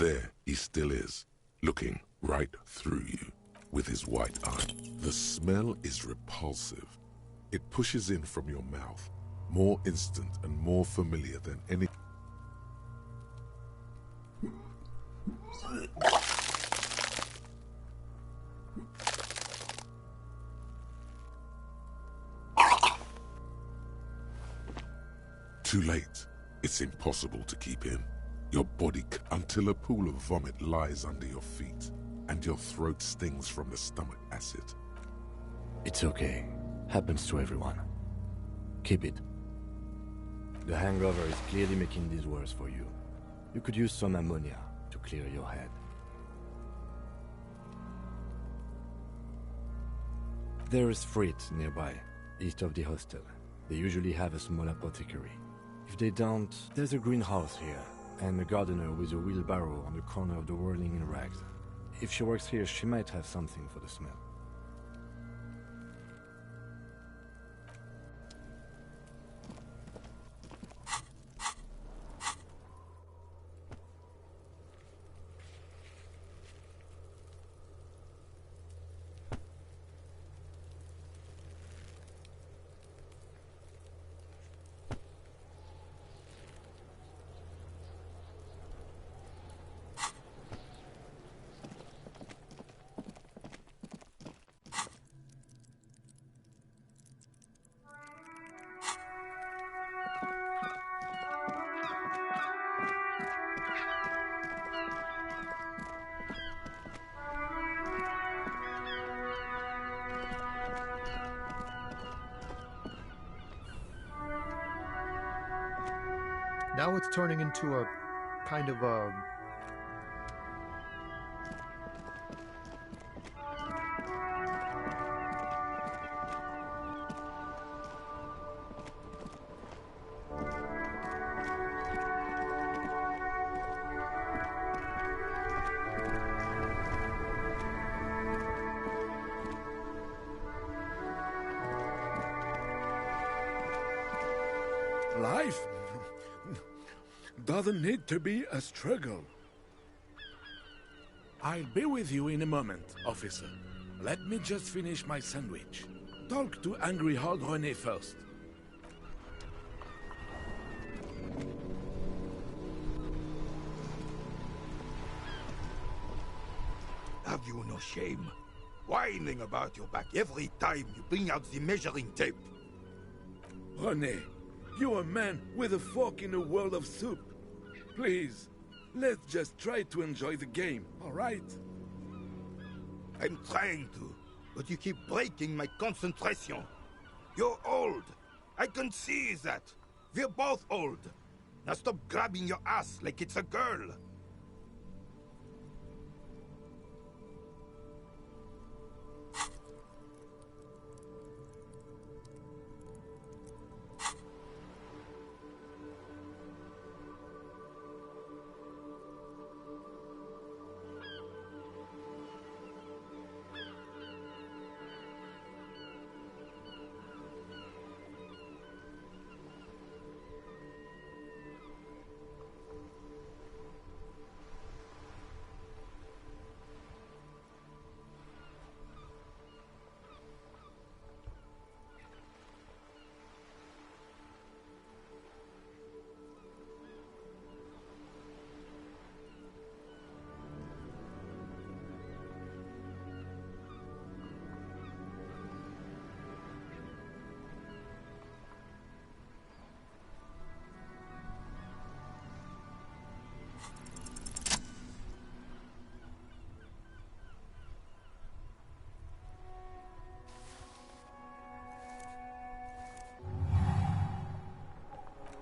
There he still is, looking right through you with his white eye. The smell is repulsive. It pushes in from your mouth, more instant and more familiar than any... Too late. It's impossible to keep in. Your body until a pool of vomit lies under your feet, and your throat stings from the stomach acid. It's okay. Happens to everyone. Keep it. The hangover is clearly making this worse for you. You could use some ammonia to clear your head. There is Frit nearby, east of the hostel. They usually have a small apothecary. If they don't, there's a greenhouse here, and a gardener with a wheelbarrow on the corner of the whirling in rags. If she works here, she might have something for the smell. Now it's turning into a kind of a... Life doesn't need to be a struggle. I'll be with you in a moment, officer. Let me just finish my sandwich. Talk to Angry Hog René first. Have you no shame? Whining about your back every time you bring out the measuring tape. René, you're a man with a fork in a world of soup. Please, let's just try to enjoy the game, all right? I'm trying to, but you keep breaking my concentration. You're old. I can see that. We're both old. Now stop grabbing your ass like it's a girl.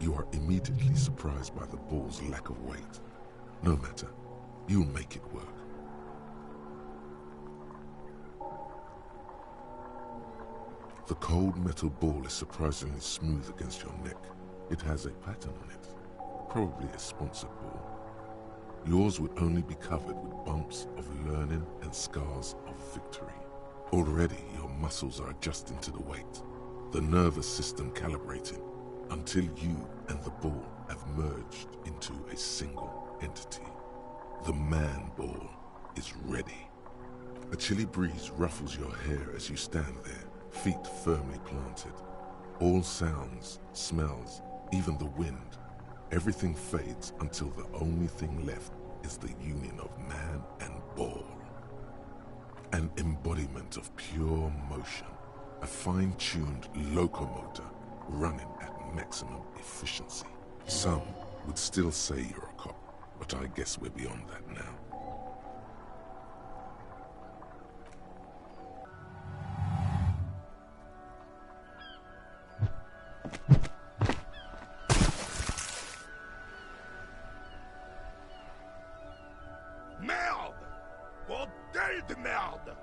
You are immediately surprised by the ball's lack of weight. No matter, you'll make it work. The cold metal ball is surprisingly smooth against your neck. It has a pattern on it, probably a sponsored ball. Yours would only be covered with bumps of learning and scars of victory. Already your muscles are adjusting to the weight, the nervous system calibrating, until you and the ball have merged into a single entity. The man ball is ready. A chilly breeze ruffles your hair as you stand there, feet firmly planted. All sounds, smells, even the wind, everything fades until the only thing left is the union of man and ball. An embodiment of pure motion, a fine-tuned locomotor running at maximum efficiency. Some would still say you're a cop, but I guess we're beyond that now. Merde! Bordel de merde!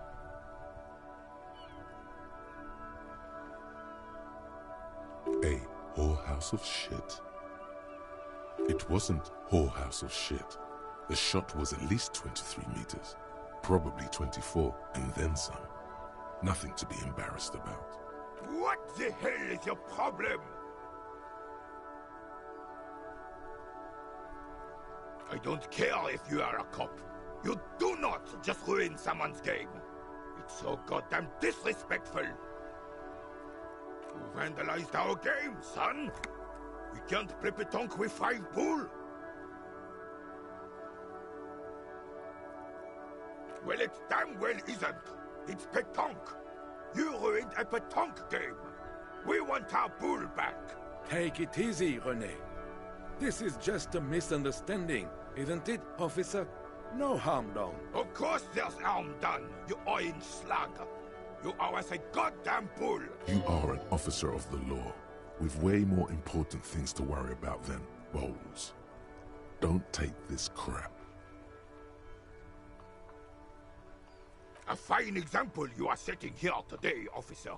Whorehouse of shit? It wasn't whorehouse of shit. The shot was at least 23 meters, probably 24, and then some. Nothing to be embarrassed about. What the hell is your problem? I don't care if you are a cop. You do not just ruin someone's game. It's so goddamn disrespectful. You vandalized our game, son. We can't play pétanque with 5 bull. Well, it damn well isn't. It's pétanque. You ruined a pétanque game. We want our bull back. Take it easy, René. This is just a misunderstanding, isn't it, officer? No harm done. Of course there's harm done, you orange slug. You owe us a goddamn bull. You are an officer of the law, with way more important things to worry about than bowls. Don't take this crap. A fine example you are setting here today, officer.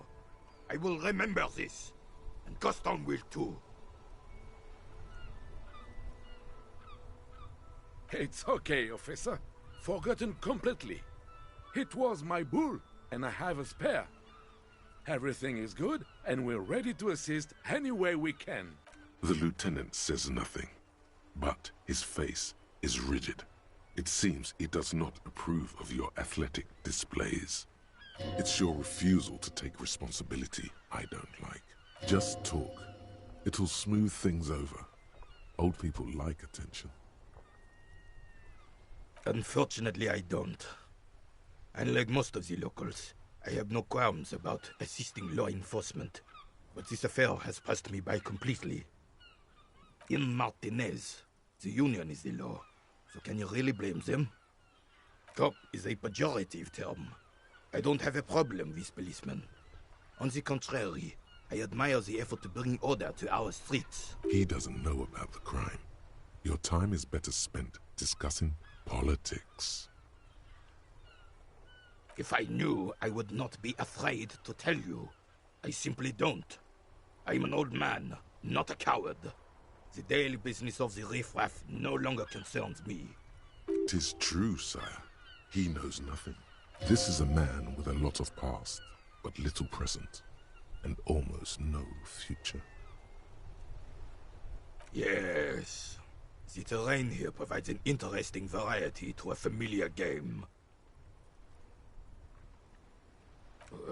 I will remember this, and Gaston will too. It's okay, officer. Forgotten completely. It was my bull, and I have a spare. Everything is good, and we're ready to assist any way we can. The lieutenant says nothing, but his face is rigid. It seems he does not approve of your athletic displays. It's your refusal to take responsibility I don't like. Just talk. It'll smooth things over. Old people like attention. Unfortunately, I don't. Unlike most of the locals, I have no qualms about assisting law enforcement. But this affair has passed me by completely. In Martinez, the union is the law. So can you really blame them? Cop is a pejorative term. I don't have a problem with policemen. On the contrary, I admire the effort to bring order to our streets. He doesn't know about the crime. Your time is better spent discussing politics. If I knew, I would not be afraid to tell you. I simply don't. I'm an old man, not a coward. The daily business of the riffraff no longer concerns me. 'Tis true, sire. He knows nothing. This is a man with a lot of past, but little present, and almost no future. Yes. The terrain here provides an interesting variety to a familiar game.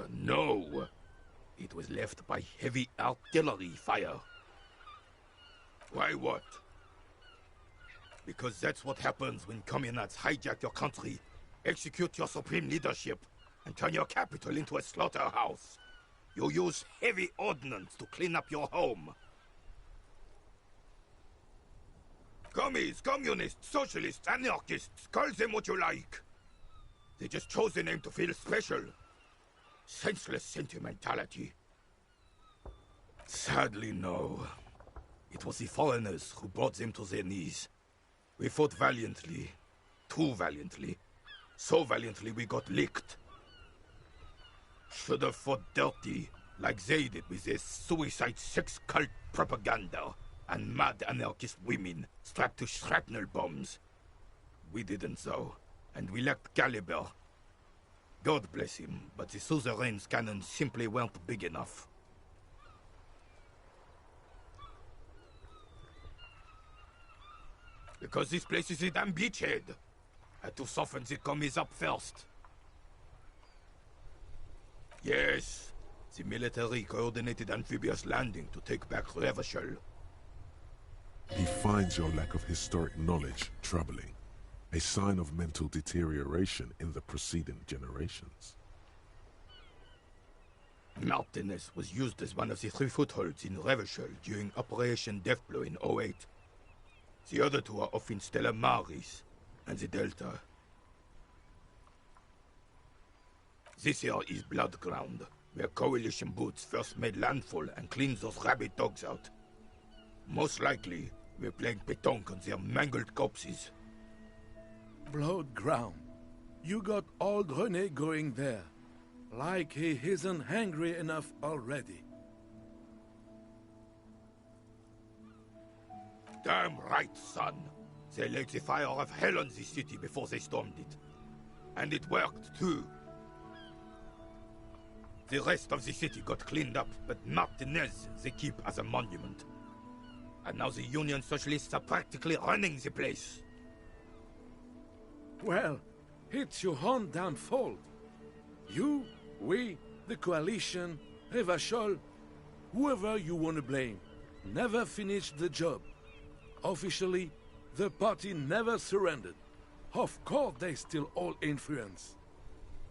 No. It was left by heavy artillery fire. Why what? Because that's what happens when communists hijack your country, execute your supreme leadership, and turn your capital into a slaughterhouse. You use heavy ordnance to clean up your home. Commies, communists, socialists, anarchists, call them what you like. They just chose the name to feel special. Senseless sentimentality. Sadly, no. It was the foreigners who brought them to their knees. We fought valiantly. Too valiantly. So valiantly we got licked. Should have fought dirty, like they did with their suicide sex cult propaganda and mad anarchist women strapped to shrapnel bombs. We didn't though, and we lacked caliber. God bless him, but the suzerain's cannons simply weren't big enough. Because this place is a damn beachhead. Had to soften the commies up first. Yes, the military coordinated amphibious landing to take back Revachol. He finds your lack of historic knowledge troubling, a sign of mental deterioration in the preceding generations. Martinez was used as one of the 3 footholds in Revachol during Operation Deathblow in 08. The other 2 are off in Stella Maris and the Delta. This here is Blood Ground, where Coalition boots first made landfall and cleaned those rabid dogs out. Most likely, we're playing pétanque on their mangled corpses. Blood ground. You got old René going there. Like he isn't hungry enough already. Damn right, son. They laid the fire of hell on this city before they stormed it. And it worked, too. The rest of the city got cleaned up, but Martinez they keep as a monument. And now the Union Socialists are practically running the place. Well, it's your own damn fault. You, we, the Coalition, Revachol, whoever you want to blame, never finished the job. Officially, the party never surrendered. Of course they still hold influence.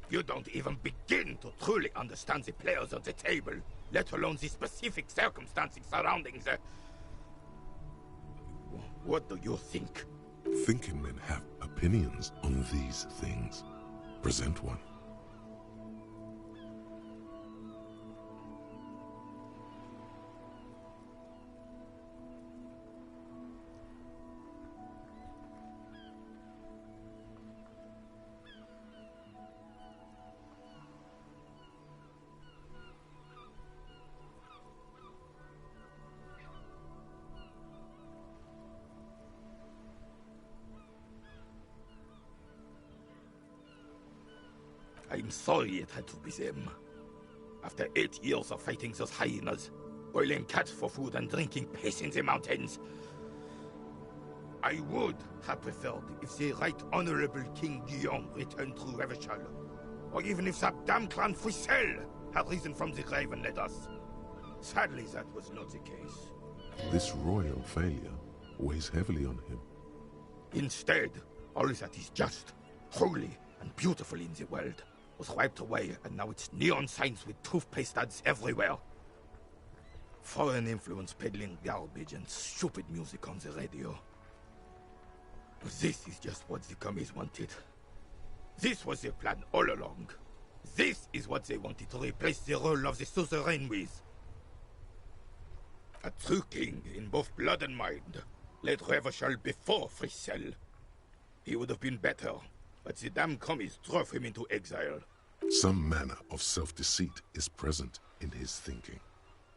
You don't even begin to truly understand the players on the table, let alone the specific circumstances surrounding the... What do you think? Thinking men have opinions on these things. Present one. I'm sorry it had to be them. After 8 years of fighting those hyenas, boiling cats for food and drinking piss in the mountains, I would have preferred if the Right Honorable King Guillaume returned through Revachol, or even if that damn clan Frissel had risen from the grave and led us. Sadly, that was not the case. This royal failure weighs heavily on him. Instead, all that is just, holy, and beautiful in the world was wiped away, and now it's neon signs with toothpaste ads everywhere. Foreign influence peddling garbage and stupid music on the radio. But this is just what the commies wanted. This was their plan all along. This is what they wanted to replace the role of the suzerain with. A true king in both blood and mind led Revachol before Frissel. He would have been better, but the damn commies drove him into exile. Some manner of self-deceit is present in his thinking.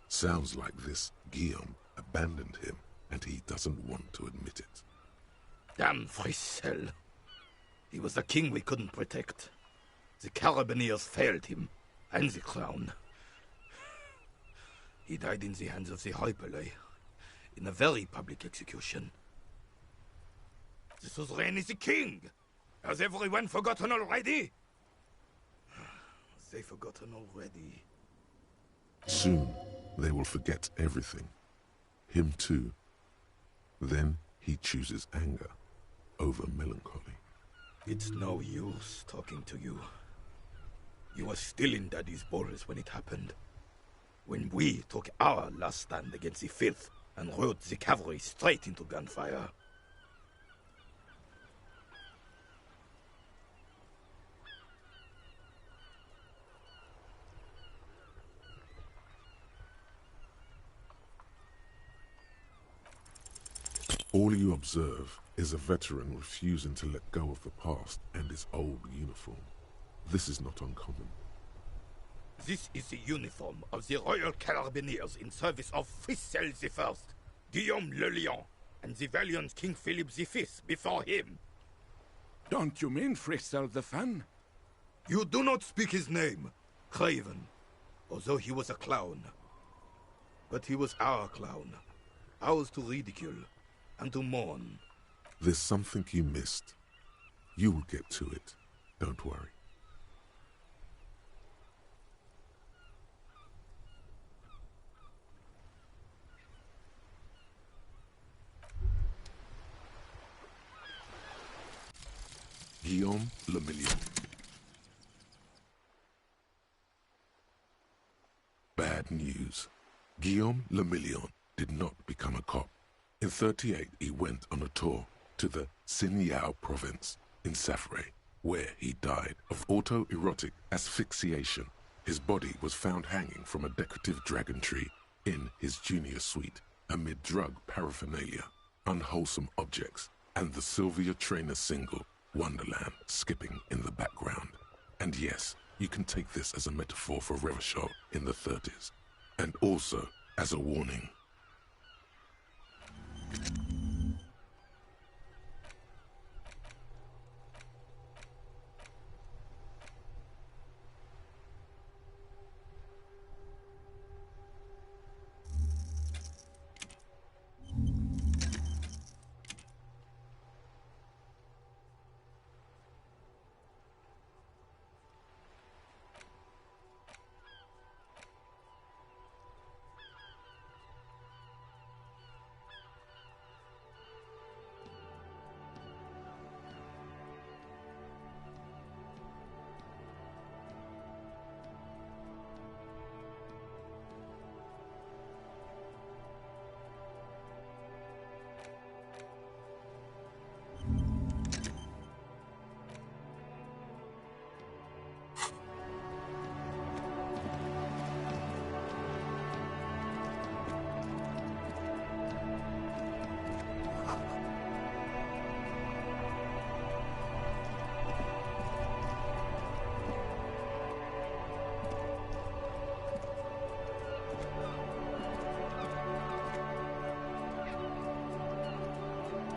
Sounds like this Guillaume abandoned him, and he doesn't want to admit it. Damn Frissel. He was the king we couldn't protect. The Carabineers failed him, and the crown. He died in the hands of the Hyperlay, in a very public execution. The suzerain is the king! Has everyone forgotten already? They've forgotten already. Soon, they will forget everything. Him too. Then he chooses anger over melancholy. It's no use talking to you. You were still in Daddy's balls when it happened. When we took our last stand against the filth and rode the cavalry straight into gunfire. All you observe is a veteran refusing to let go of the past and his old uniform. This is not uncommon. This is the uniform of the Royal Carabineers in service of Frissel I, Guillaume le Lion, and the valiant King Philip V before him. Don't you mean Frissel the Fan? You do not speak his name, Craven, although he was a clown. But he was our clown, ours to ridicule and to mourn. There's something you missed. You will get to it. Don't worry. Guillaume le Million. Bad news. Guillaume le Million did not become a cop. In 38, he went on a tour to the Sinyao province in Safre, where he died of autoerotic asphyxiation. His body was found hanging from a decorative dragon tree in his junior suite, amid drug paraphernalia, unwholesome objects, and the Sylvia Trainer single, Wonderland, skipping in the background. And yes, you can take this as a metaphor for Revachol in the 30s, and also as a warning.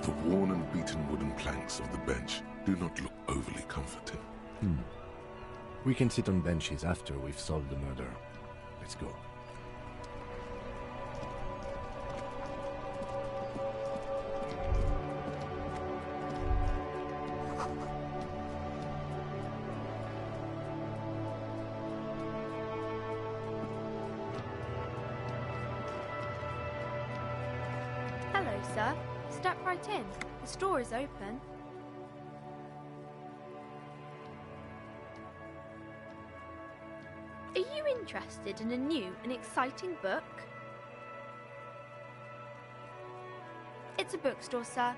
The worn and beaten wooden planks of the bench do not look overly comforting. We can sit on benches after we've solved the murder. Let's go. Hello, sir. Step right in. The store is open. Are you interested in a new and exciting book? It's a bookstore, sir.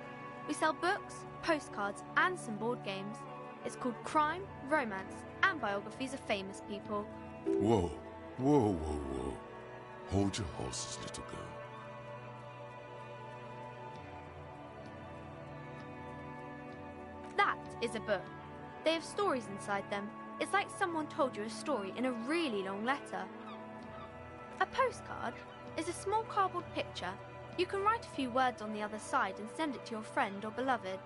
We sell books, postcards, and some board games. It's called Crime, Romance, and Biographies of Famous People. Whoa, whoa, whoa, whoa. Hold your horses, little girl. That is a book. They have stories inside them. It's like someone told you a story in a really long letter. A postcard is a small cardboard picture. You can write a few words on the other side and send it to your friend or beloved.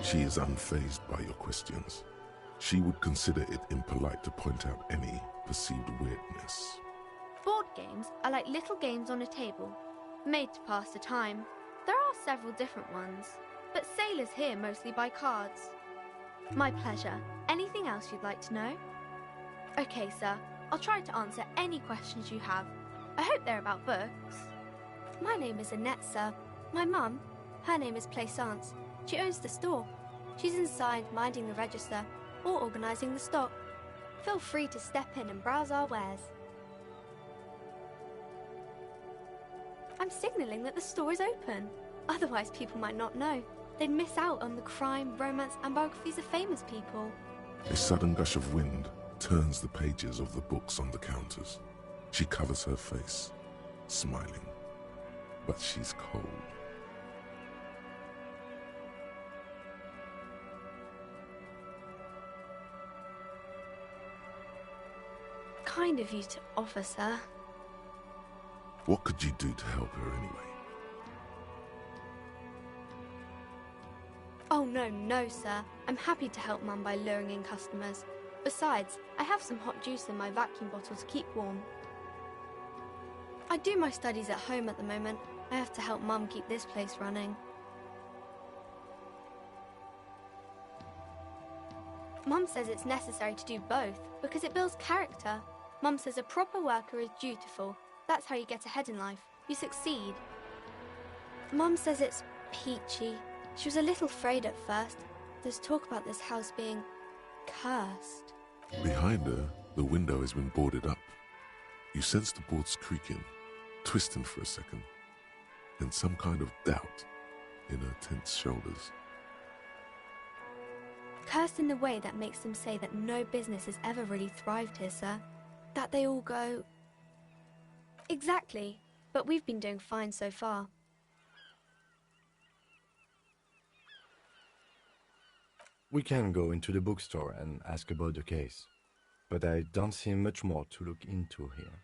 She is unfazed by your questions. She would consider it impolite to point out any perceived weirdness. Board games are like little games on a table, made to pass the time. There are several different ones, but sailors here mostly buy cards. My pleasure. Anything else you'd like to know? Okay, sir. I'll try to answer any questions you have. I hope they're about books. My name is Annette, sir. My mum, her name is Plaisance. She owns the store. She's inside minding the register or organising the stock. Feel free to step in and browse our wares. I'm signalling that the store is open. Otherwise people might not know. They'd miss out on the crime, romance, and biographies of famous people. A sudden gush of wind turns the pages of the books on the counters. She covers her face, smiling. But she's cold. Kind of you to offer, sir. What could you do to help her anyway? Oh, no, sir. I'm happy to help Mum by luring in customers. Besides, I have some hot juice in my vacuum bottle to keep warm. I do my studies at home at the moment. I have to help Mum keep this place running. Mum says it's necessary to do both because it builds character. Mum says a proper worker is dutiful. That's how you get ahead in life. You succeed. Mum says it's peachy. She was a little afraid at first. There's talk about this house being cursed. Behind her, the window has been boarded up. You sense the boards creaking, twisting for a second, and some kind of doubt in her tense shoulders. Cursed in the way that makes them say that no business has ever really thrived here, sir. That they all go... Exactly, but we've been doing fine so far. We can go into the bookstore and ask about the case, but I don't see much more to look into here.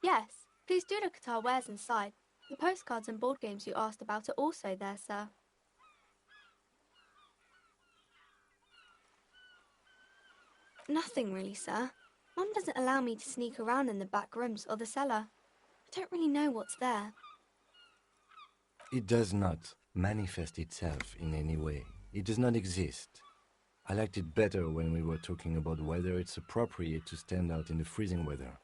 Yes, please do look at our wares inside. The postcards and board games you asked about are also there, sir. Nothing really, sir. Mum doesn't allow me to sneak around in the back rooms or the cellar. I don't really know what's there. It does not manifest itself in any way. It does not exist. I liked it better when we were talking about whether it's appropriate to stand out in the freezing weather.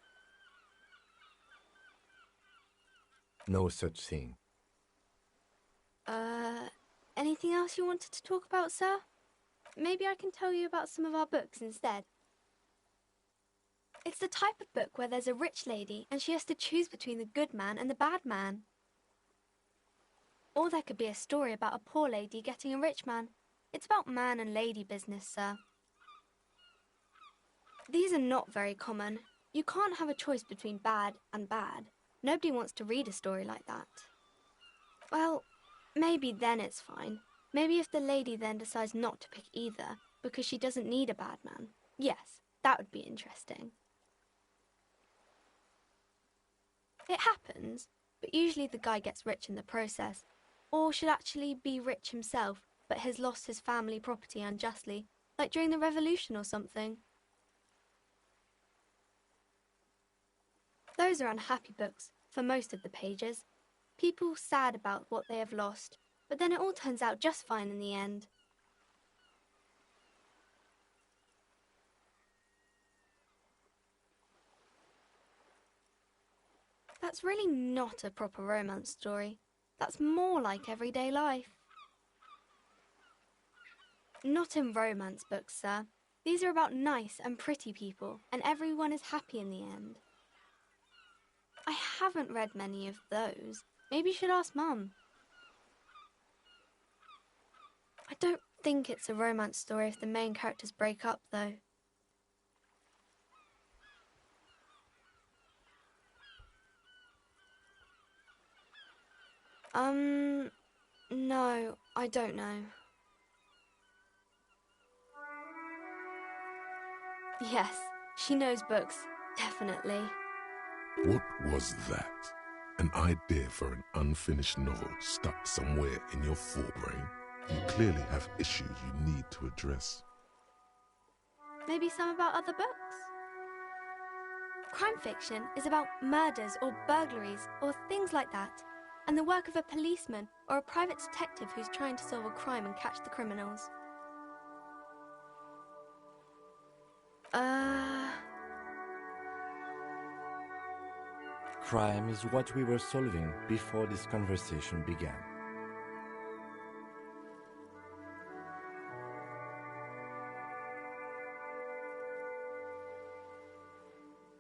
No such thing. Anything else you wanted to talk about, sir? Maybe I can tell you about some of our books instead. It's the type of book where there's a rich lady and she has to choose between the good man and the bad man. Or there could be a story about a poor lady getting a rich man. It's about man and lady business, sir. These are not very common. You can't have a choice between bad and bad. Nobody wants to read a story like that. Well, maybe then it's fine. Maybe if the lady then decides not to pick either because she doesn't need a bad man. Yes, that would be interesting. It happens, but usually the guy gets rich in the process. or should actually be rich himself, but has lost his family property unjustly, like during the revolution or something. Those are unhappy books, for most of the pages. People sad about what they have lost, but then it all turns out just fine in the end. That's really not a proper romance story. That's more like everyday life. Not in romance books, sir. These are about nice and pretty people, and everyone is happy in the end. I haven't read many of those. Maybe you should ask Mum. I don't think it's a romance story if the main characters break up, though. No, I don't know. Yes, she knows books, definitely. What was that? An idea for an unfinished novel stuck somewhere in your forebrain? You clearly have issues you need to address. Maybe some about other books? Crime fiction is about murders or burglaries or things like that, and the work of a policeman or a private detective who's trying to solve a crime and catch the criminals. Crime is what we were solving before this conversation began.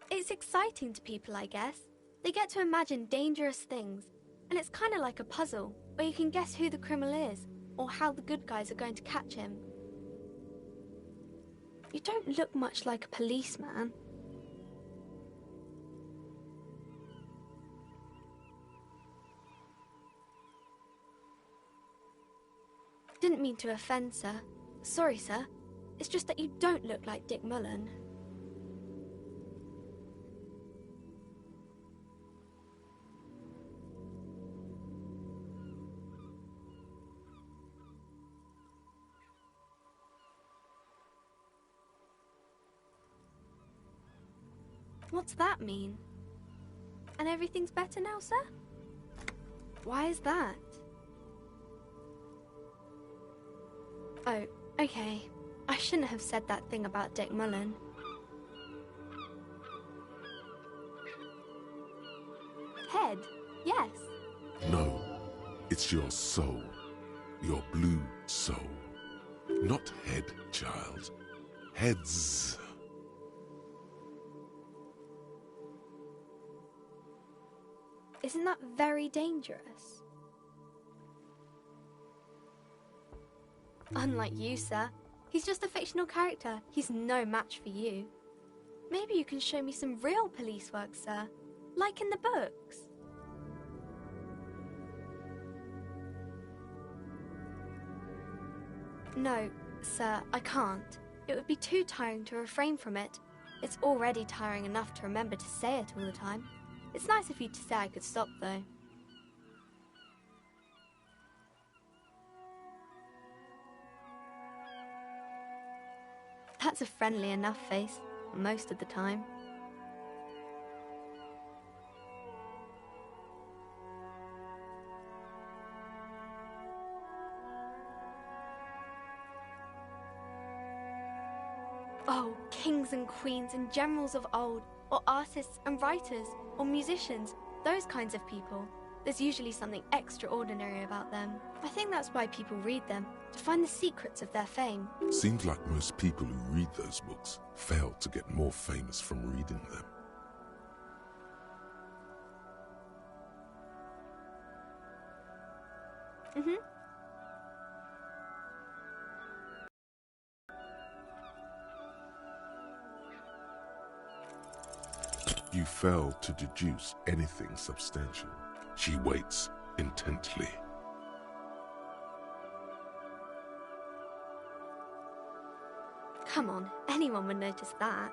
It's exciting to people, I guess. They get to imagine dangerous things, and it's kind of like a puzzle, where you can guess who the criminal is, or how the good guys are going to catch him. You don't look much like a policeman. Didn't mean to offend, sir. Sorry, sir. It's just that you don't look like Dick Mullen. What's that mean? And everything's better now, sir? Why is that? Oh, okay. I shouldn't have said that thing about Dick Mullen. Head, yes. No, it's your soul. Your blue soul. Not head, child. Heads. Isn't that very dangerous? Unlike you, sir. He's just a fictional character. He's no match for you. Maybe you can show me some real police work, sir. Like in the books. No, sir, I can't. It would be too tiring to refrain from it. It's already tiring enough to remember to say it all the time. It's nice of you to say I could stop, though. That's a friendly enough face, most of the time. Oh, kings and queens and generals of old, or artists and writers, or musicians, those kinds of people. There's usually something extraordinary about them. I think that's why people read them, to find the secrets of their fame. Seems like most people who read those books fail to get more famous from reading them. You fail to deduce anything substantial. She waits intently. Come on, anyone would notice that.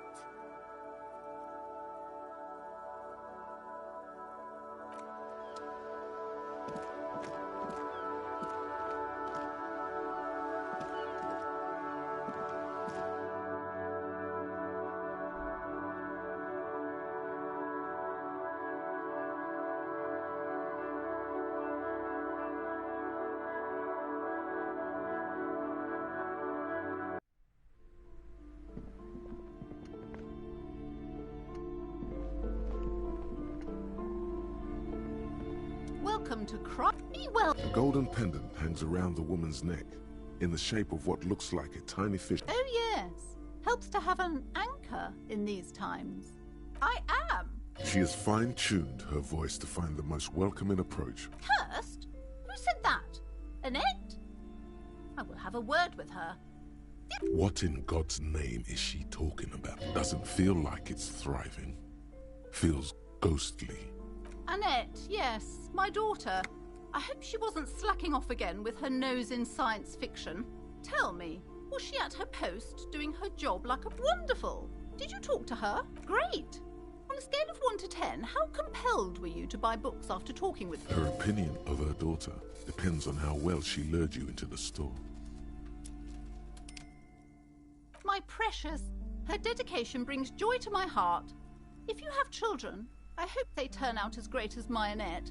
Welcome to Crime. Be well. A golden pendant hangs around the woman's neck, in the shape of what looks like a tiny fish. Oh yes, helps to have an anchor in these times. I am. She has fine-tuned her voice to find the most welcoming approach. Cursed? Who said that? Annette? I will have a word with her. What in God's name is she talking about? Doesn't feel like it's thriving. Feels ghostly. Annette, yes, my daughter. I hope she wasn't slacking off again with her nose in science fiction. Tell me, was she at her post doing her job like a wonderful? Did you talk to her? Great. On a scale of 1 to 10, how compelled were you to buy books after talking with her? Her opinion of her daughter depends on how well she lured you into the store. My precious, her dedication brings joy to my heart. If you have children, I hope they turn out as great as my Annette.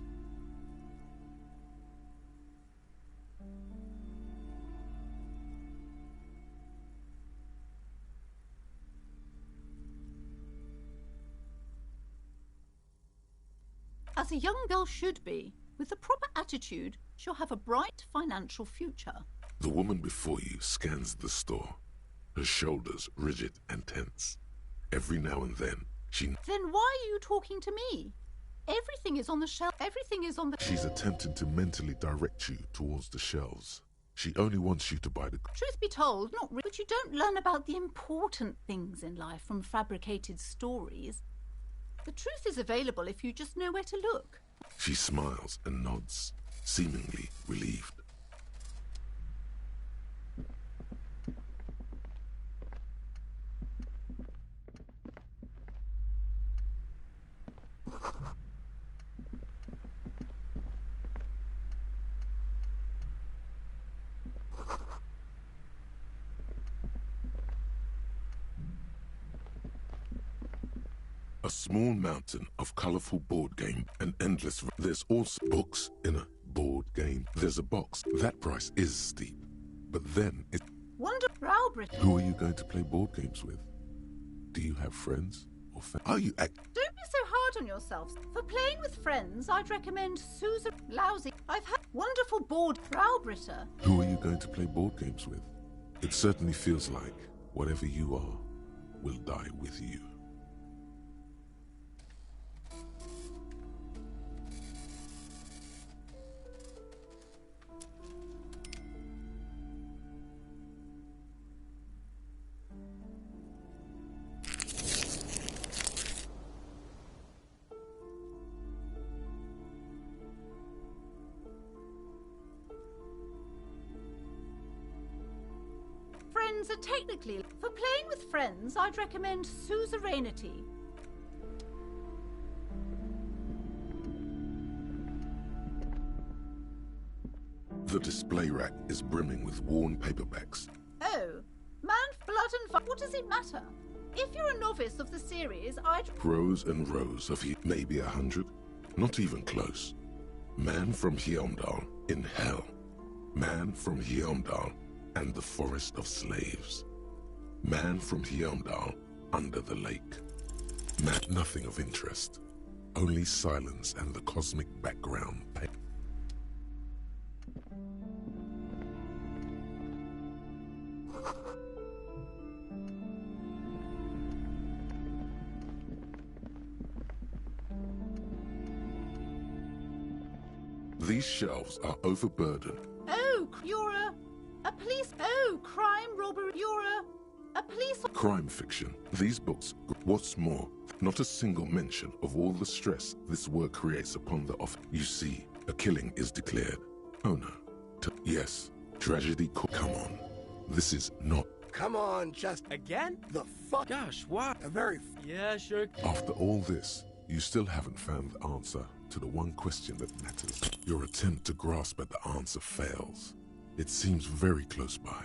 As a young girl should be, with the proper attitude, she'll have a bright financial future. The woman before you scans the store, her shoulders rigid and tense. Every now and then, Then why are you talking to me? Everything is on the shelf. Everything is on the... She's attempting to mentally direct you towards the shelves. She only wants you to buy the... Truth be told, not really. But you don't learn about the important things in life from fabricated stories. The truth is available if you just know where to look. She smiles and nods, seemingly relieved. A small mountain of colorful board game and endless... There's also books in a board game. There's a box. That price is steep. But then it... Wonder Browbrit. Who are you going to play board games with? Do you have friends or Are you Don't be so hard on yourselves. For playing with friends, I'd recommend Susan Lousy. I've had wonderful board Browbritter. Who are you going to play board games with? It certainly feels like whatever you are will die with you. Friends are technically... For playing with friends, I'd recommend Suzerainty. The display rack is brimming with worn paperbacks. Oh, Man, Blood and Fire. What does it matter? If you're a novice of the series, I'd... Rows and rows of maybe 100. Not even close. Man from Heimdall in Hell. Man from Heimdall and the Forest of Slaves. Man from Heimdall under the lake. Man, nothing of interest. Only silence and the cosmic background. These shelves are overburdened. Oh, you're a police... Oh, crime, robbery... You're a police... Crime fiction. These books, what's more, not a single mention of all the stress this work creates upon the off. You see, a killing is declared. Oh no. Yes, tragedy. Come on. This is not... Come on, just... Again? The fuck? Gosh, what? A very... Yeah, sure. After all this, you still haven't found the answer to the one question that matters. Your attempt to grasp at the answer fails. It seems very close by.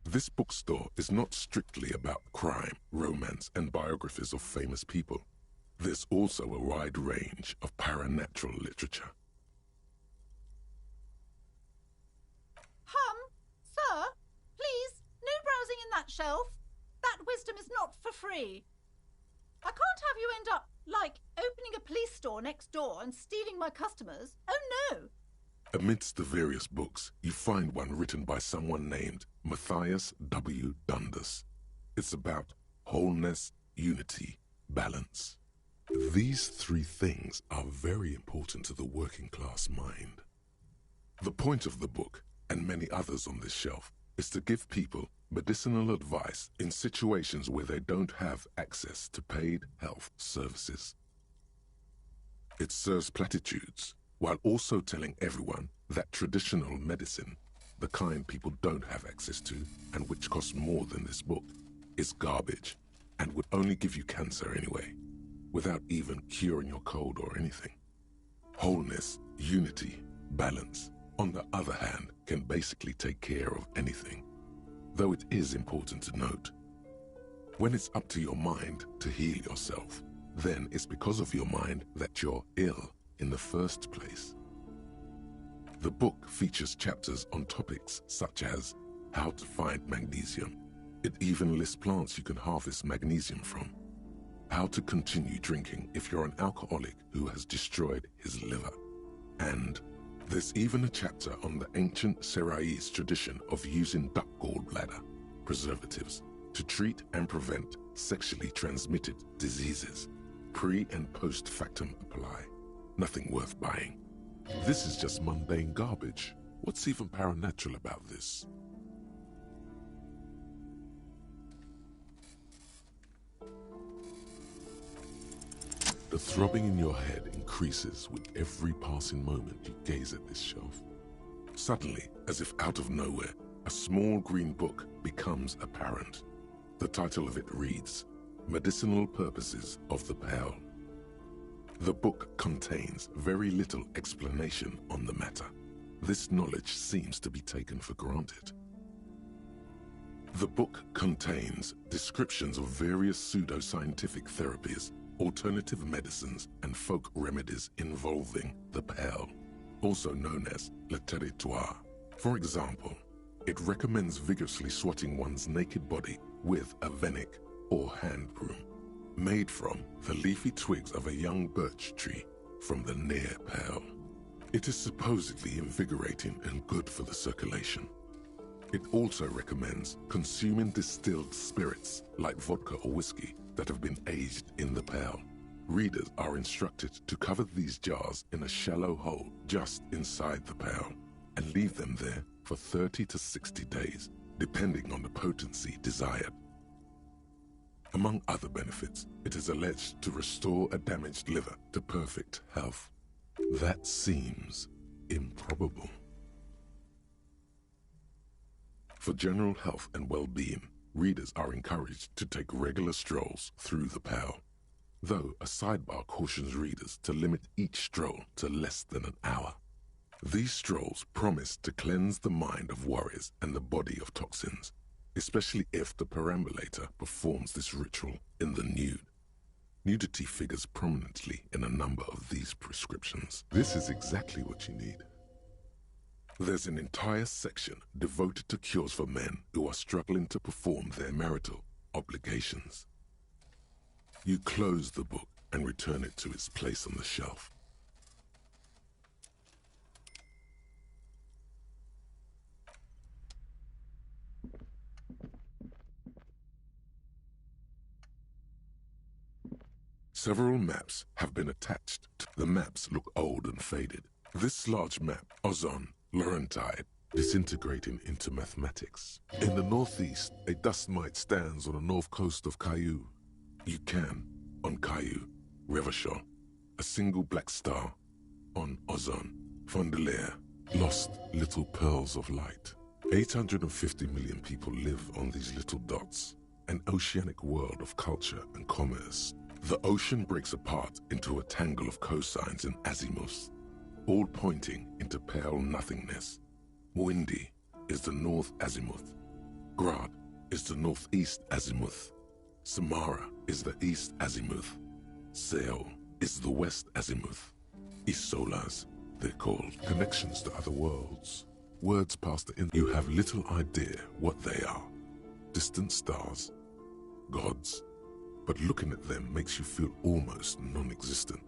This bookstore is not strictly about crime, romance, and biographies of famous people. There's also a wide range of paranatural literature. Sir, please, no browsing in that shelf. That wisdom is not for free. I can't have you end up, like, opening a police store next door and stealing my customers. Oh, no. Amidst the various books, you find one written by someone named Matthias W. Dundas. It's about wholeness, unity, balance. These three things are very important to the working class mind. The point of the book, and many others on this shelf, is to give people medicinal advice in situations where they don't have access to paid health services. It serves platitudes, while also telling everyone that traditional medicine, the kind people don't have access to and which costs more than this book, is garbage and would only give you cancer anyway, without even curing your cold or anything. Wholeness, unity, balance, on the other hand, can basically take care of anything. Though it is important to note, when it's up to your mind to heal yourself, then it's because of your mind that you're ill in the first place. The book features chapters on topics such as how to find magnesium. It even lists plants you can harvest magnesium from. How to continue drinking if you're an alcoholic who has destroyed his liver. And there's even a chapter on the ancient Seraïs tradition of using duck gallbladder preservatives to treat and prevent sexually transmitted diseases. Pre- and post-factum apply. Nothing worth buying. This is just mundane garbage. What's even paranatural about this? The throbbing in your head increases with every passing moment you gaze at this shelf. Suddenly, as if out of nowhere, a small green book becomes apparent. The title of it reads, Medicinal Purposes of the Pearl. The book contains very little explanation on the matter. This knowledge seems to be taken for granted. The book contains descriptions of various pseudoscientific therapies, alternative medicines, and folk remedies involving the pearl, also known as le territoire. For example, it recommends vigorously swatting one's naked body with a venik, or hand broom, made from the leafy twigs of a young birch tree from the near pearl. It is supposedly invigorating and good for the circulation. It also recommends consuming distilled spirits like vodka or whiskey that have been aged in the pearl. Readers are instructed to cover these jars in a shallow hole just inside the pearl and leave them there for 30 to 60 days, depending on the potency desired. Among other benefits, it is alleged to restore a damaged liver to perfect health. That seems improbable. For general health and well-being, readers are encouraged to take regular strolls through the pearl, though a sidebar cautions readers to limit each stroll to less than an hour. These strolls promise to cleanse the mind of worries and the body of toxins, especially if the perambulator performs this ritual in the nude. Nudity figures prominently in a number of these prescriptions. This is exactly what you need. There's an entire section devoted to cures for men who are struggling to perform their marital obligations. You close the book and return it to its place on the shelf. Several maps have been attached. The maps look old and faded. This large map, Ozon, Laurentide, disintegrating into mathematics. In the northeast, a dust mite stands on the north coast of Caillou. You can, on Caillou, Revachol, a single black star. On Ozon, Fondelier, lost little pearls of light. 850 million people live on these little dots, an oceanic world of culture and commerce. The ocean breaks apart into a tangle of cosines and azimuths, all pointing into pale nothingness. Mwindi is the north azimuth. Grad is the northeast azimuth. Samara is the east azimuth. Seo is the west azimuth. Isolas, they're called. Connections to other worlds. Words past the You have little idea what they are. Distant stars. Gods. But looking at them makes you feel almost non-existent.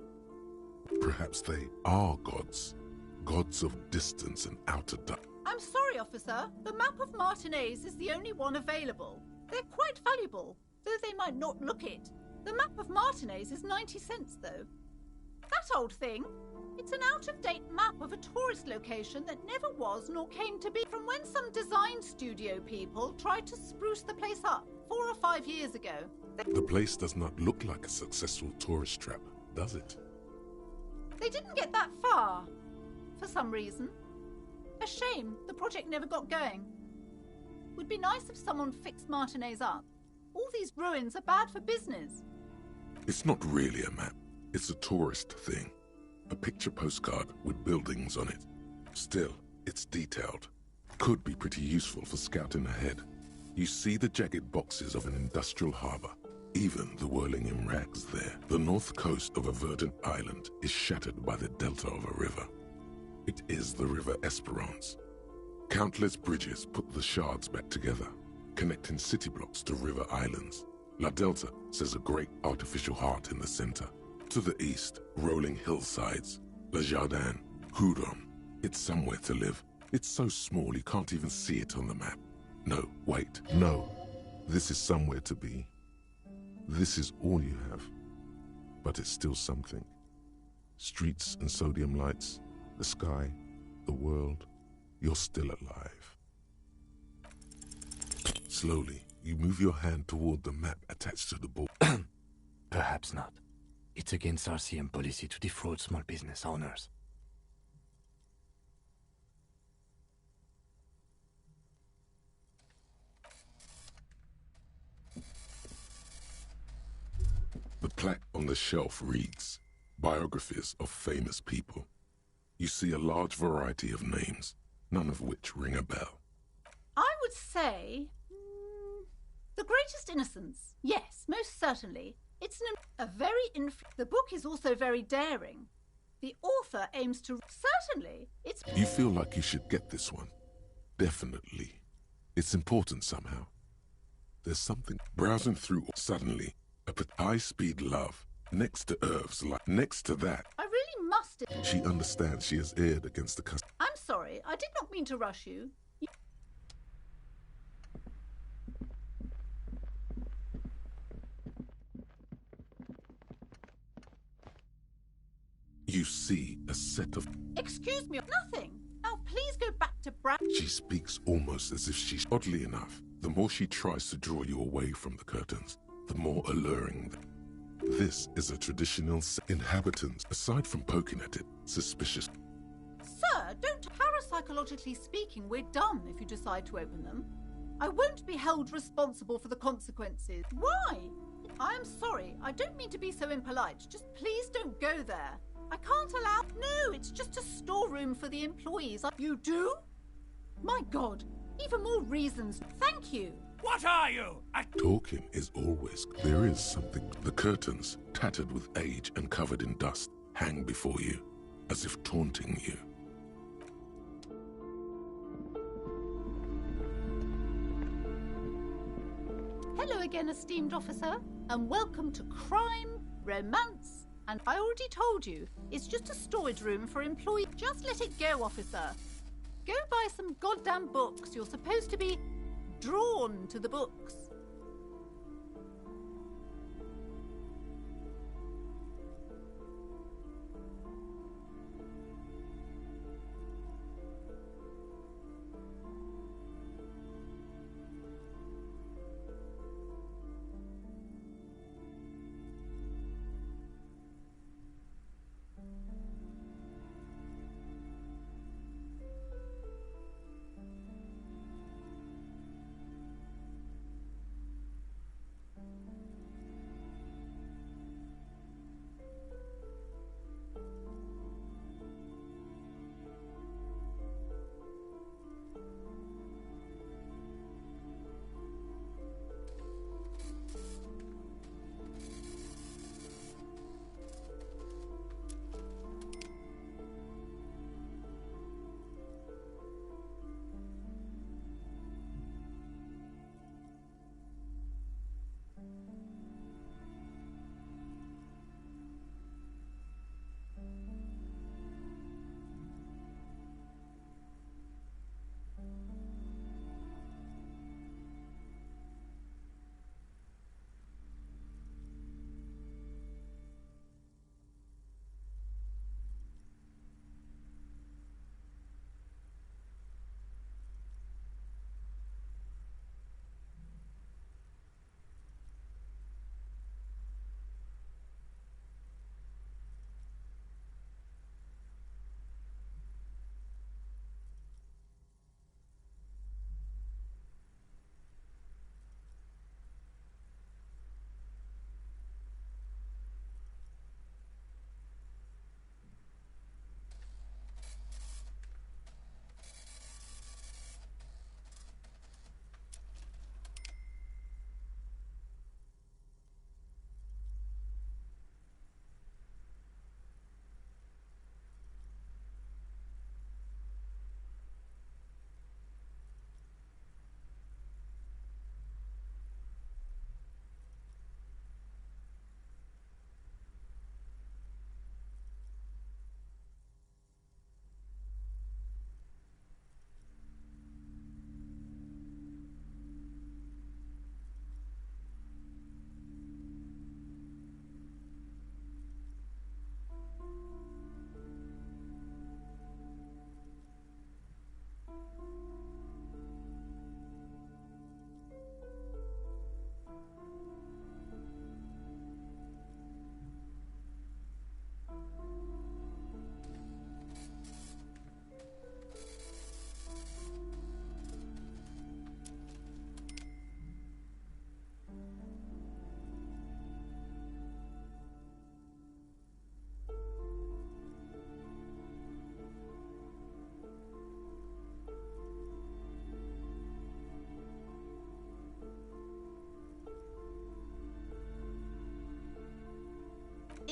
Perhaps they are gods. Gods of distance and outer dark. I'm sorry, officer. The map of Martinez is the only one available. They're quite valuable, though they might not look it. The map of Martinez is 90 cents, though. That old thing. It's an out-of-date map of a tourist location that never was nor came to be from when some design studio people tried to spruce the place up 4 or 5 years ago. The place does not look like a successful tourist trap, does it? They didn't get that far, for some reason. A shame the project never got going. Would be nice if someone fixed Martinez up. All these ruins are bad for business. It's not really a map. It's a tourist thing. A picture postcard with buildings on it. Still, it's detailed. Could be pretty useful for scouting ahead. You see the jagged boxes of an industrial harbor. Even the whirling in rags there. The north coast of a verdant island is shattered by the delta of a river. It is the River Esperance. Countless bridges put the shards back together, connecting city blocks to river islands. La Delta says a great artificial heart in the center. To the east, rolling hillsides. Le Jardin, Coudon. It's somewhere to live. It's so small you can't even see it on the map. No, wait, no. This is somewhere to be. This is all you have. But it's still something. Streets and sodium lights, the sky, the world. You're still alive. Slowly, you move your hand toward the map attached to the board. Perhaps not. It's against RCM policy to defraud small business owners. The plaque on the shelf reads, Biographies of Famous People. You see a large variety of names, none of which ring a bell. I would say... The Greatest Innocence. Yes, most certainly. It's a very The book is also very daring. The author aims to... Certainly, it's... You feel like you should get this one. Definitely. It's important somehow. There's something... Browsing through, suddenly, a high-speed love, next to Irv's like... Next to that... I really must... She understands she has erred against the custom. I'm sorry, I did not mean to rush you. You see a set of... Excuse me, nothing. Now please go back to Brad. She speaks almost as if she's... Oddly enough, the more she tries to draw you away from the curtains, the more alluring. This is a traditional... Inhabitants, aside from poking at it, suspicious. Sir, don't... Parapsychologically speaking, we're done if you decide to open them. I won't be held responsible for the consequences. Why? I am sorry. I don't mean to be so impolite. Just please don't go there. I can't allow... No, it's just a storeroom for the employees. You do? My God, even more reasons. Thank you. What are you? Talking is always... There is something... The curtains, tattered with age and covered in dust, hang before you, as if taunting you. Hello again, esteemed officer, and welcome to Crime, Romance... And I already told you, it's just a storage room for employees. Just let it go, officer. Go buy some goddamn books. You're supposed to be drawn to the books.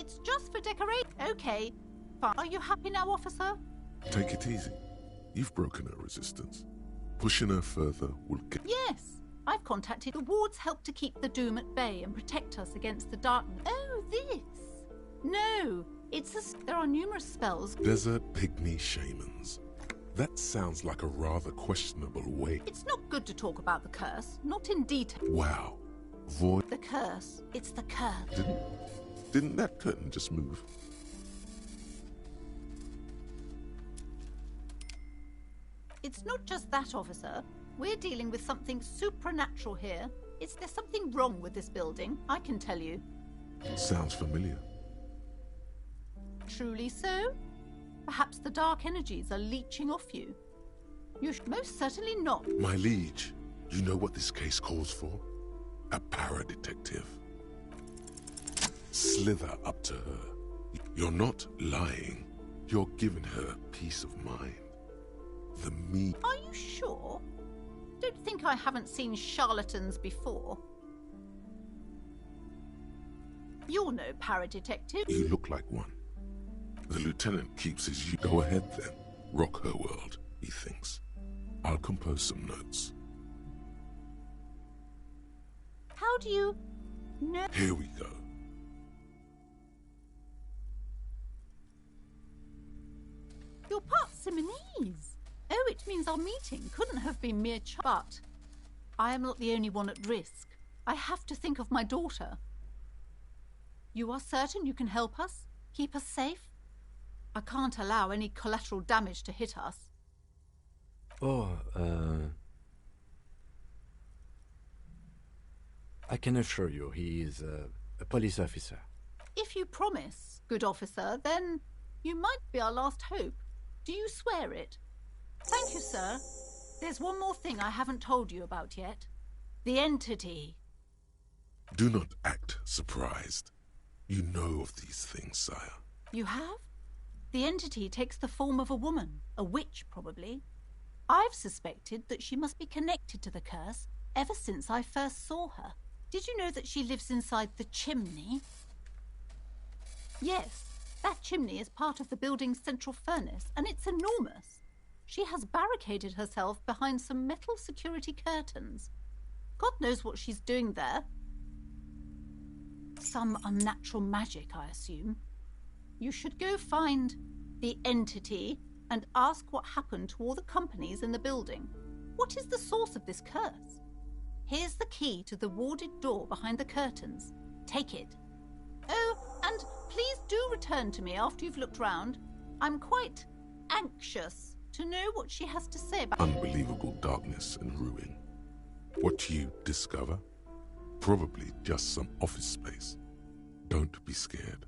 It's just for decoration. Okay. Fine. Are you happy now, officer? Take it easy. You've broken her resistance. Pushing her further will get... Yes. I've contacted the wards help to keep the doom at bay and protect us against the darkness. Oh, this? No. There are numerous spells. Desert pygmy shamans. That sounds like a rather questionable way. It's not good to talk about the curse. Not in detail. Wow. Void... The curse. It's the curse. Didn't that curtain just move? It's not just that, officer. We're dealing with something supernatural here. There's something wrong with this building, I can tell you. Sounds familiar. Truly so? Perhaps the dark energies are leeching off you. You should most certainly not. My liege, you know what this case calls for? A para-detective. Slither up to her. You're not lying. You're giving her peace of mind. The me... Are you sure? Don't think I haven't seen charlatans before. You're no para-detective. You look like one. The lieutenant keeps his... Go ahead then. Rock her world, he thinks. I'll compose some notes. How do you know? Here we go. You're Parsimonese. Oh, it means our meeting couldn't have been mere but I am not the only one at risk. I have to think of my daughter. You are certain you can help us? Keep us safe? I can't allow any collateral damage to hit us. I can assure you he is a police officer. If you promise, good officer, then you might be our last hope. Do you swear it? Thank you, sir. There's one more thing I haven't told you about yet. The entity. Do not act surprised. You know of these things, sire. You have? The entity takes the form of a woman, a witch probably. I've suspected that she must be connected to the curse ever since I first saw her. Did you know that she lives inside the chimney? Yes, that chimney is part of the building's central furnace, and it's enormous. She has barricaded herself behind some metal security curtains. God knows what she's doing there. Some unnatural magic, I assume. You should go find the entity and ask what happened to all the companies in the building. What is the source of this curse? Here's the key to the warded door behind the curtains. Take it. Oh, and please do return to me after you've looked round. I'm quite anxious to know what she has to say about... Unbelievable darkness and ruin. What you discover? Probably just some office space. Don't be scared.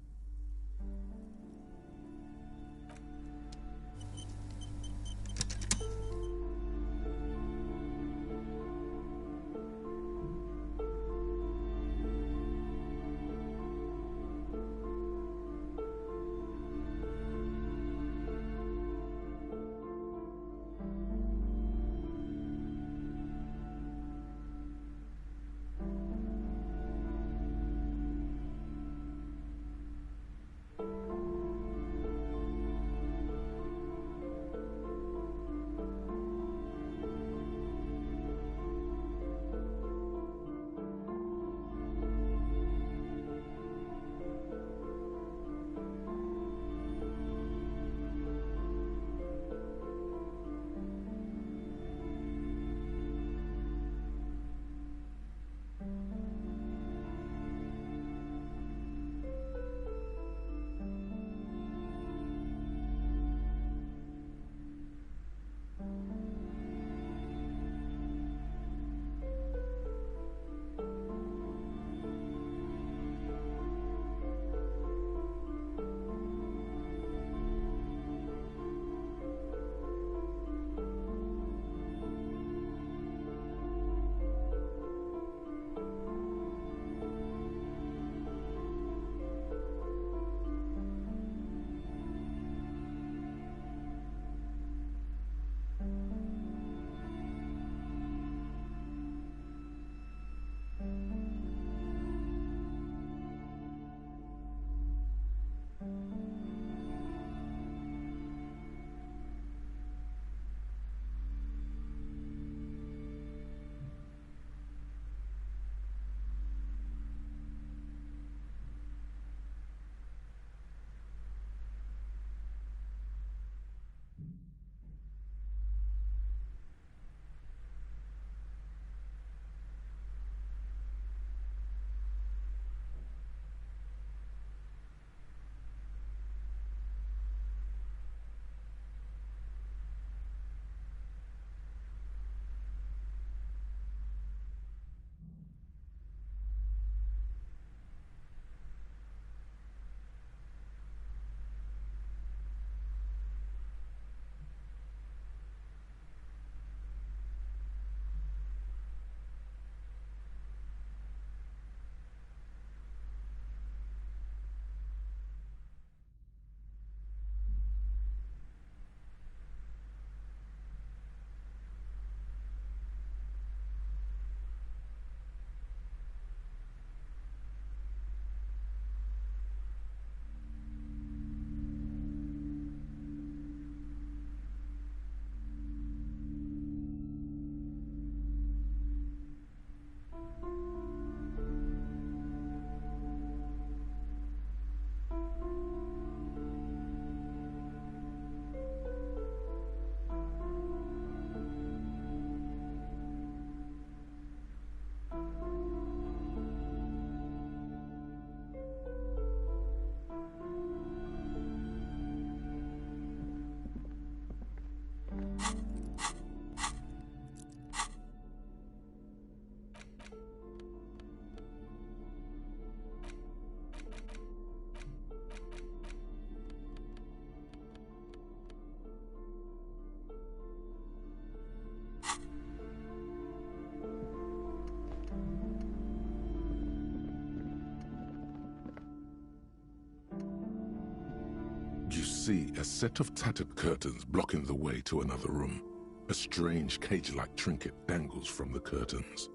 see a set of tattered curtains blocking the way to another room. A strange cage-like trinket dangles from the curtains.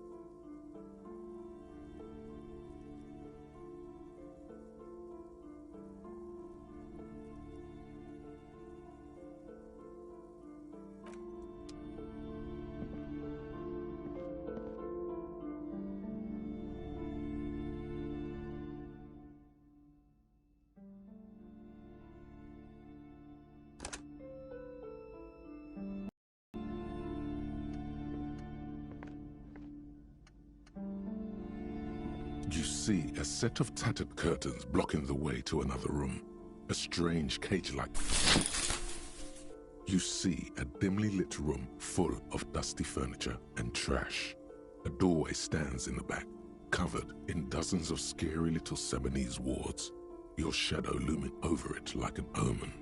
You see a set of tattered curtains blocking the way to another room. A strange cage-like... You see a dimly lit room full of dusty furniture and trash. A doorway stands in the back, covered in dozens of scary little Seminese wards, your shadow looming over it like an omen.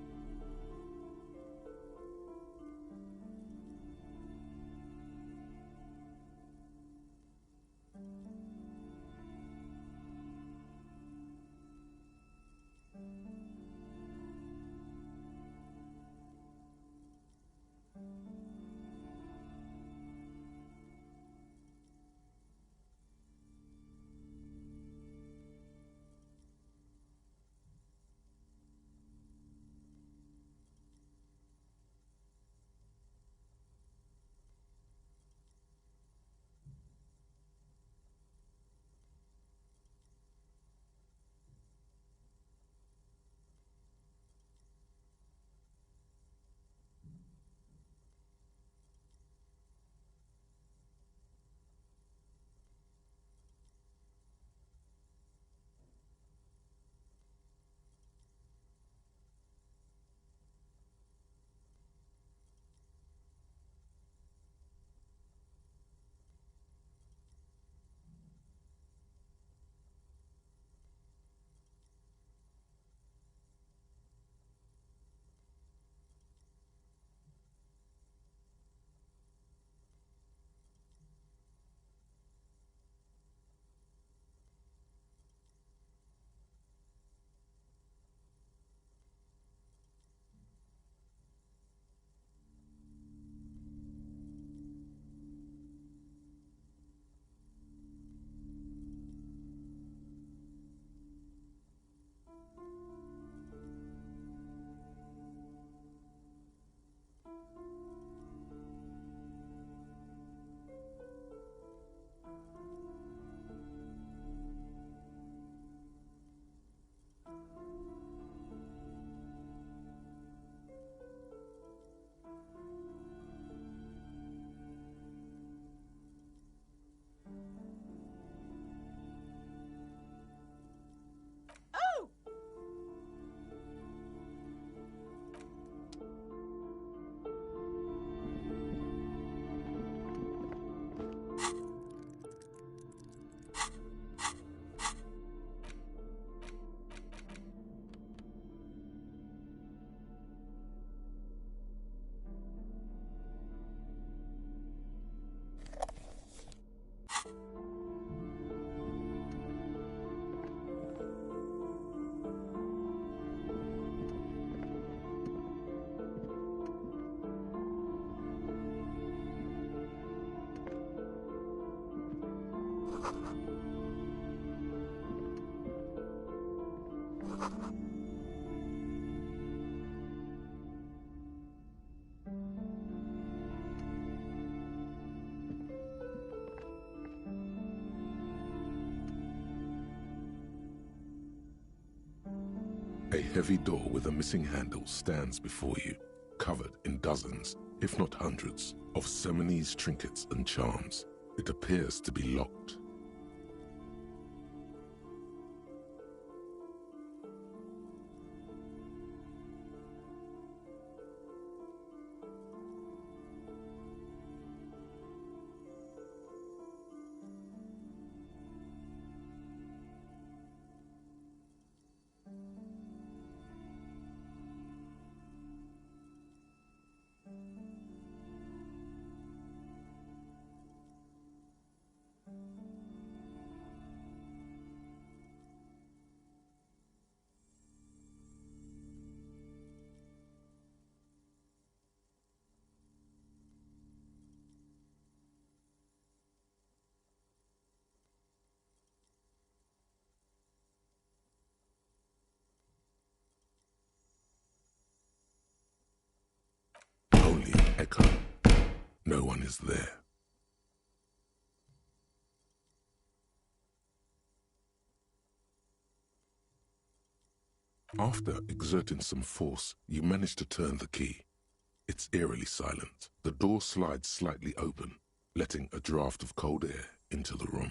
A heavy door with a missing handle stands before you, covered in dozens, if not hundreds, of Seminese trinkets and charms. It appears to be locked. Echo. No one is there. After exerting some force, you manage to turn the key. It's eerily silent. The door slides slightly open, letting a draft of cold air into the room.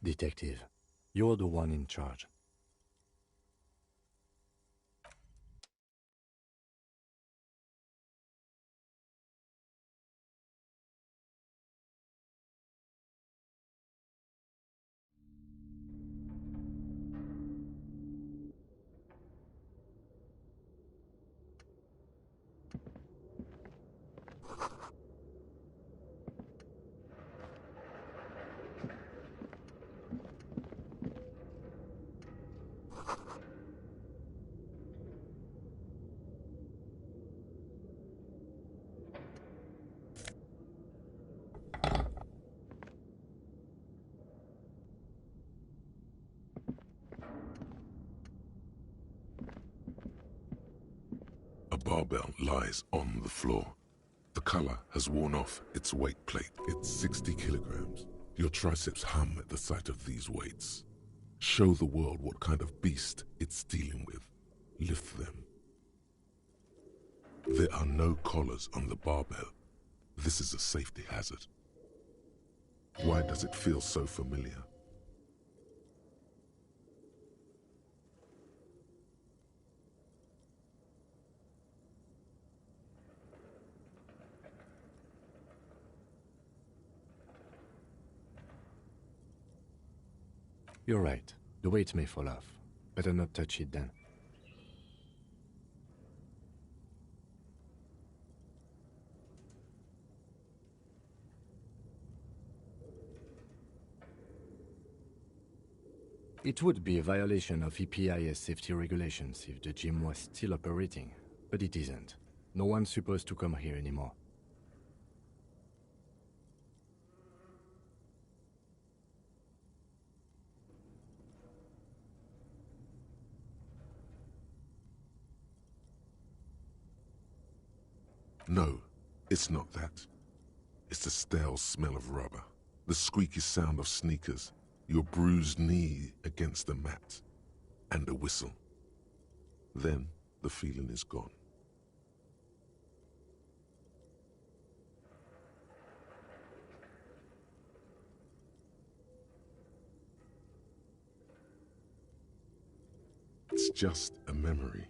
Detective, you're the one in charge. A barbell lies on the floor. The color has worn off its weight plate. It's 60 kilograms. Your triceps hum at the sight of these weights. Show the world what kind of beast it's dealing with. Lift them. There are no collars on the barbell. This is a safety hazard. Why does it feel so familiar? You're right. The weight may fall off. Better not touch it then. It would be a violation of EPIS safety regulations if the gym was still operating, but it isn't. No one's supposed to come here anymore. No, it's not that. It's the stale smell of rubber, the squeaky sound of sneakers, your bruised knee against the mat, and a whistle. Then the feeling is gone. It's just a memory.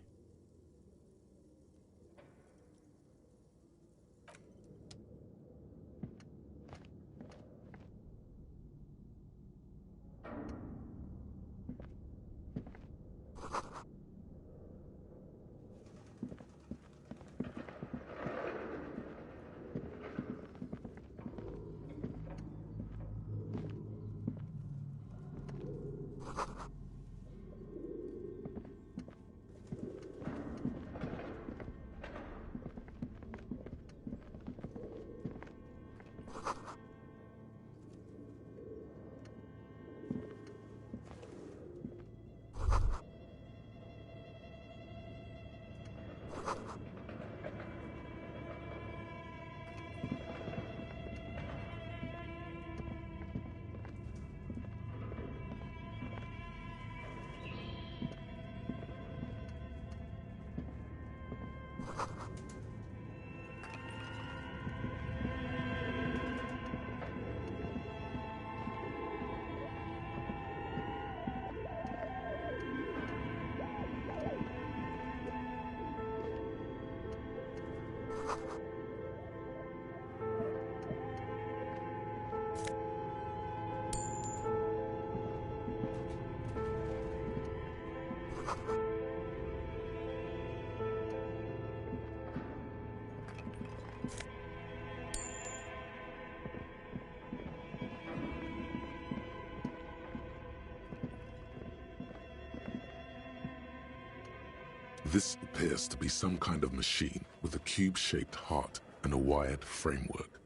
This appears to be some kind of machine with a cube-shaped heart and a wired framework.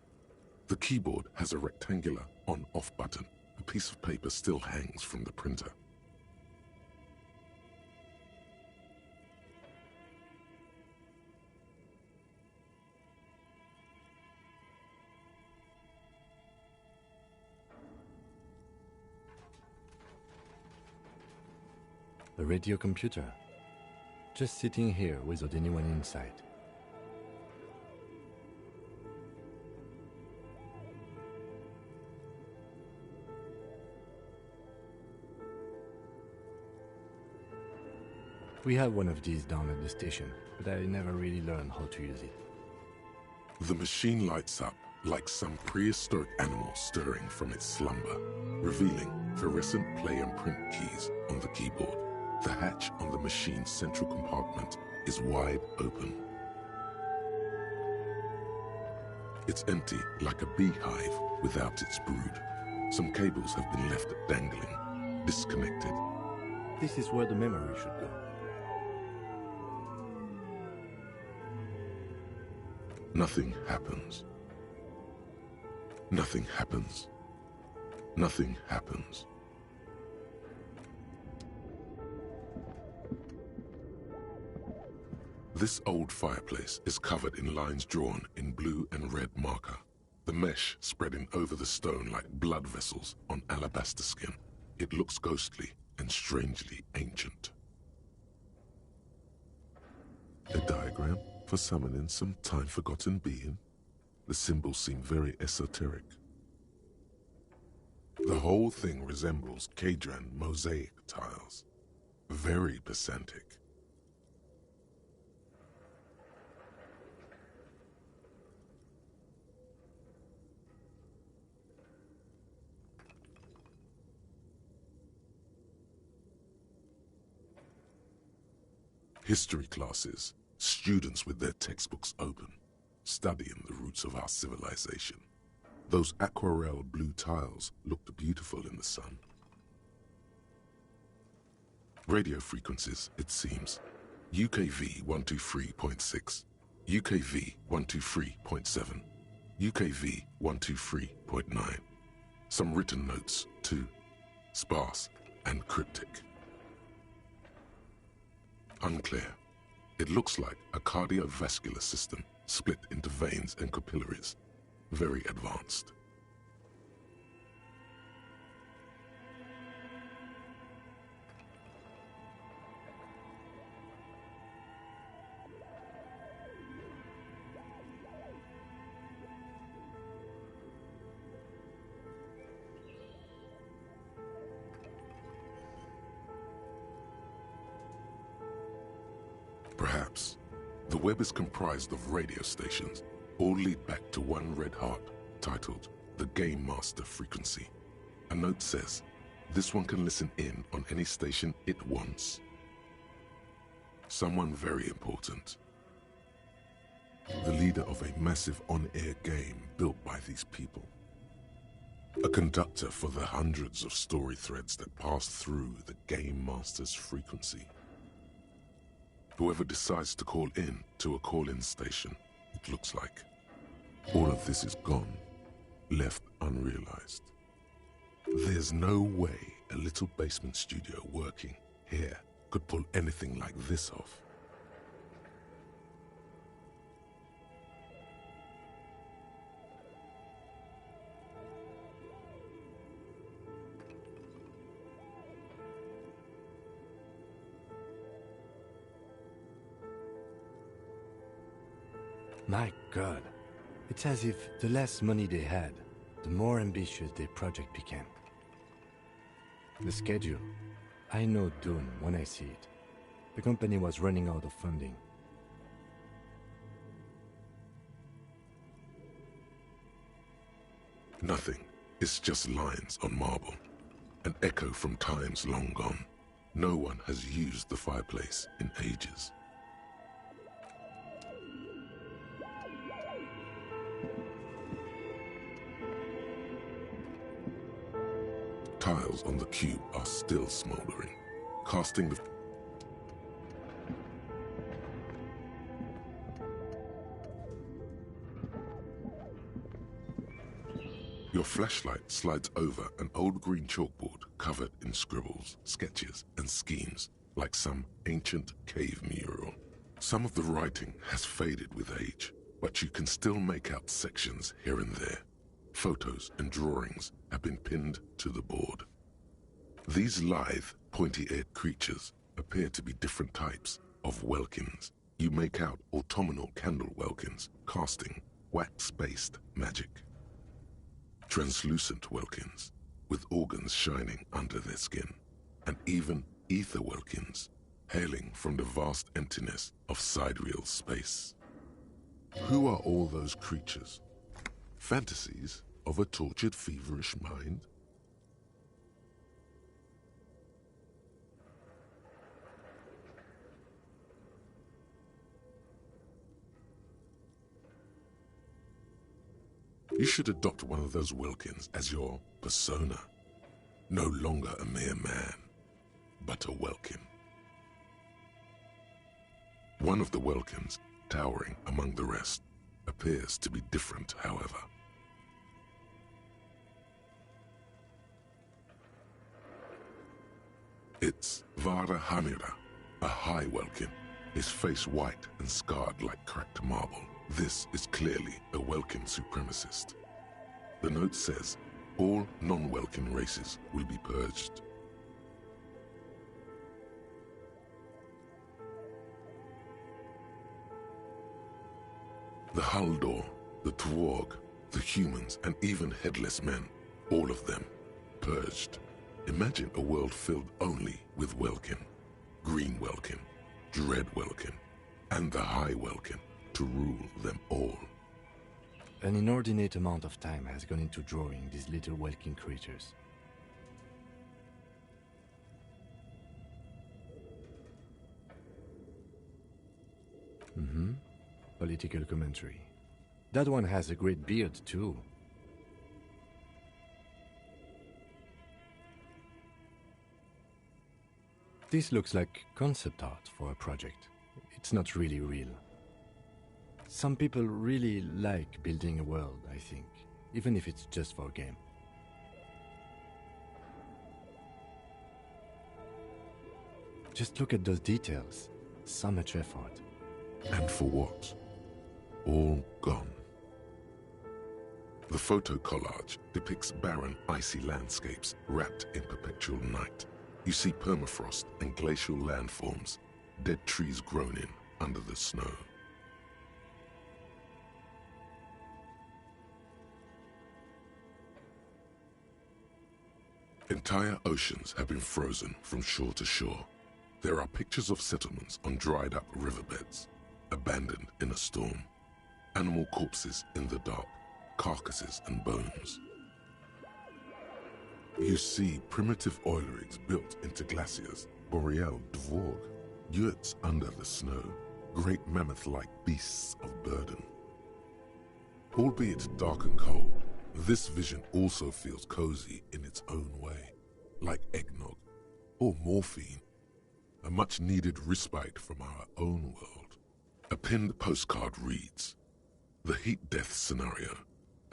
The keyboard has a rectangular on-off button. A piece of paper still hangs from the printer. A radio computer. Just sitting here without anyone inside. We have one of these down at the station, but I never really learned how to use it. The machine lights up like some prehistoric animal stirring from its slumber, revealing fluorescent play and print keys on the keyboard. The hatch on the machine's central compartment is wide open. It's empty like a beehive without its brood. Some cables have been left dangling, disconnected. This is where the memory should go. Nothing happens. Nothing happens. Nothing happens. This old fireplace is covered in lines drawn in blue and red marker, the mesh spreading over the stone like blood vessels on alabaster skin. It looks ghostly and strangely ancient. A diagram for summoning some time-forgotten being. The symbols seem very esoteric. The whole thing resembles Kadran mosaic tiles. Very pedantic. History classes, students with their textbooks open, studying the roots of our civilization. Those aquarelle blue tiles looked beautiful in the sun. Radio frequencies, it seems. UKV 123.6, UKV 123.7, UKV 123.9. Some written notes, too, sparse and cryptic. Unclear. It looks like a cardiovascular system split into veins and capillaries. Very advanced. Perhaps. The web is comprised of radio stations, all lead back to one red heart, titled the Game Master Frequency. A note says, this one can listen in on any station it wants. Someone very important. The leader of a massive on-air game built by these people. A conductor for the hundreds of story threads that pass through the Game Master's frequency. Whoever decides to call in to a call-in station, it looks like. All of this is gone, left unrealized. There's no way a little basement studio working here could pull anything like this off. My God, it's as if the less money they had, the more ambitious their project became. The schedule, I know Dune when I see it. The company was running out of funding. Nothing. It's just lines on marble. An echo from times long gone. No one has used the fireplace in ages. Tiles on the cube are still smoldering, casting the... Your flashlight slides over an old green chalkboard covered in scribbles, sketches, and schemes like some ancient cave mural. Some of the writing has faded with age, but you can still make out sections here and there. Photos and drawings have been pinned to the board. These lithe, pointy-eared creatures appear to be different types of welkins. You make out autumnal candle welkins casting wax-based magic. Translucent welkins with organs shining under their skin, and even ether welkins hailing from the vast emptiness of sidereal space. Who are all those creatures? Fantasies of a tortured, feverish mind? You should adopt one of those Wilkins as your persona. No longer a mere man, but a Welkin. One of the Welkins, towering among the rest, appears to be different, however. It's Vara Hamira, a high Welkin, his face white and scarred like cracked marble. This is clearly a Welkin supremacist. The note says, all non-Welkin races will be purged. The Haldor, the Twarg, the humans, and even headless men, all of them, purged. Imagine a world filled only with Welkin, Green Welkin, Dread Welkin, and the High Welkin to rule them all. An inordinate amount of time has gone into drawing these little Welkin creatures. Political commentary. That one has a great beard, too. This looks like concept art for a project. It's not really real. Some people really like building a world, I think, even if it's just for a game. Just look at those details. So much effort. And for what? All gone. The photo collage depicts barren, icy landscapes wrapped in perpetual night. You see permafrost and glacial landforms, dead trees grown in under the snow. Entire oceans have been frozen from shore to shore. There are pictures of settlements on dried-up riverbeds, abandoned in a storm. Animal corpses in the dark, carcasses and bones. You see primitive oil rigs built into glaciers, boreal dvorg, yurts under the snow, great mammoth-like beasts of burden. Albeit dark and cold, this vision also feels cozy in its own way, like eggnog or morphine, a much-needed respite from our own world. A pinned postcard reads, "The heat death scenario,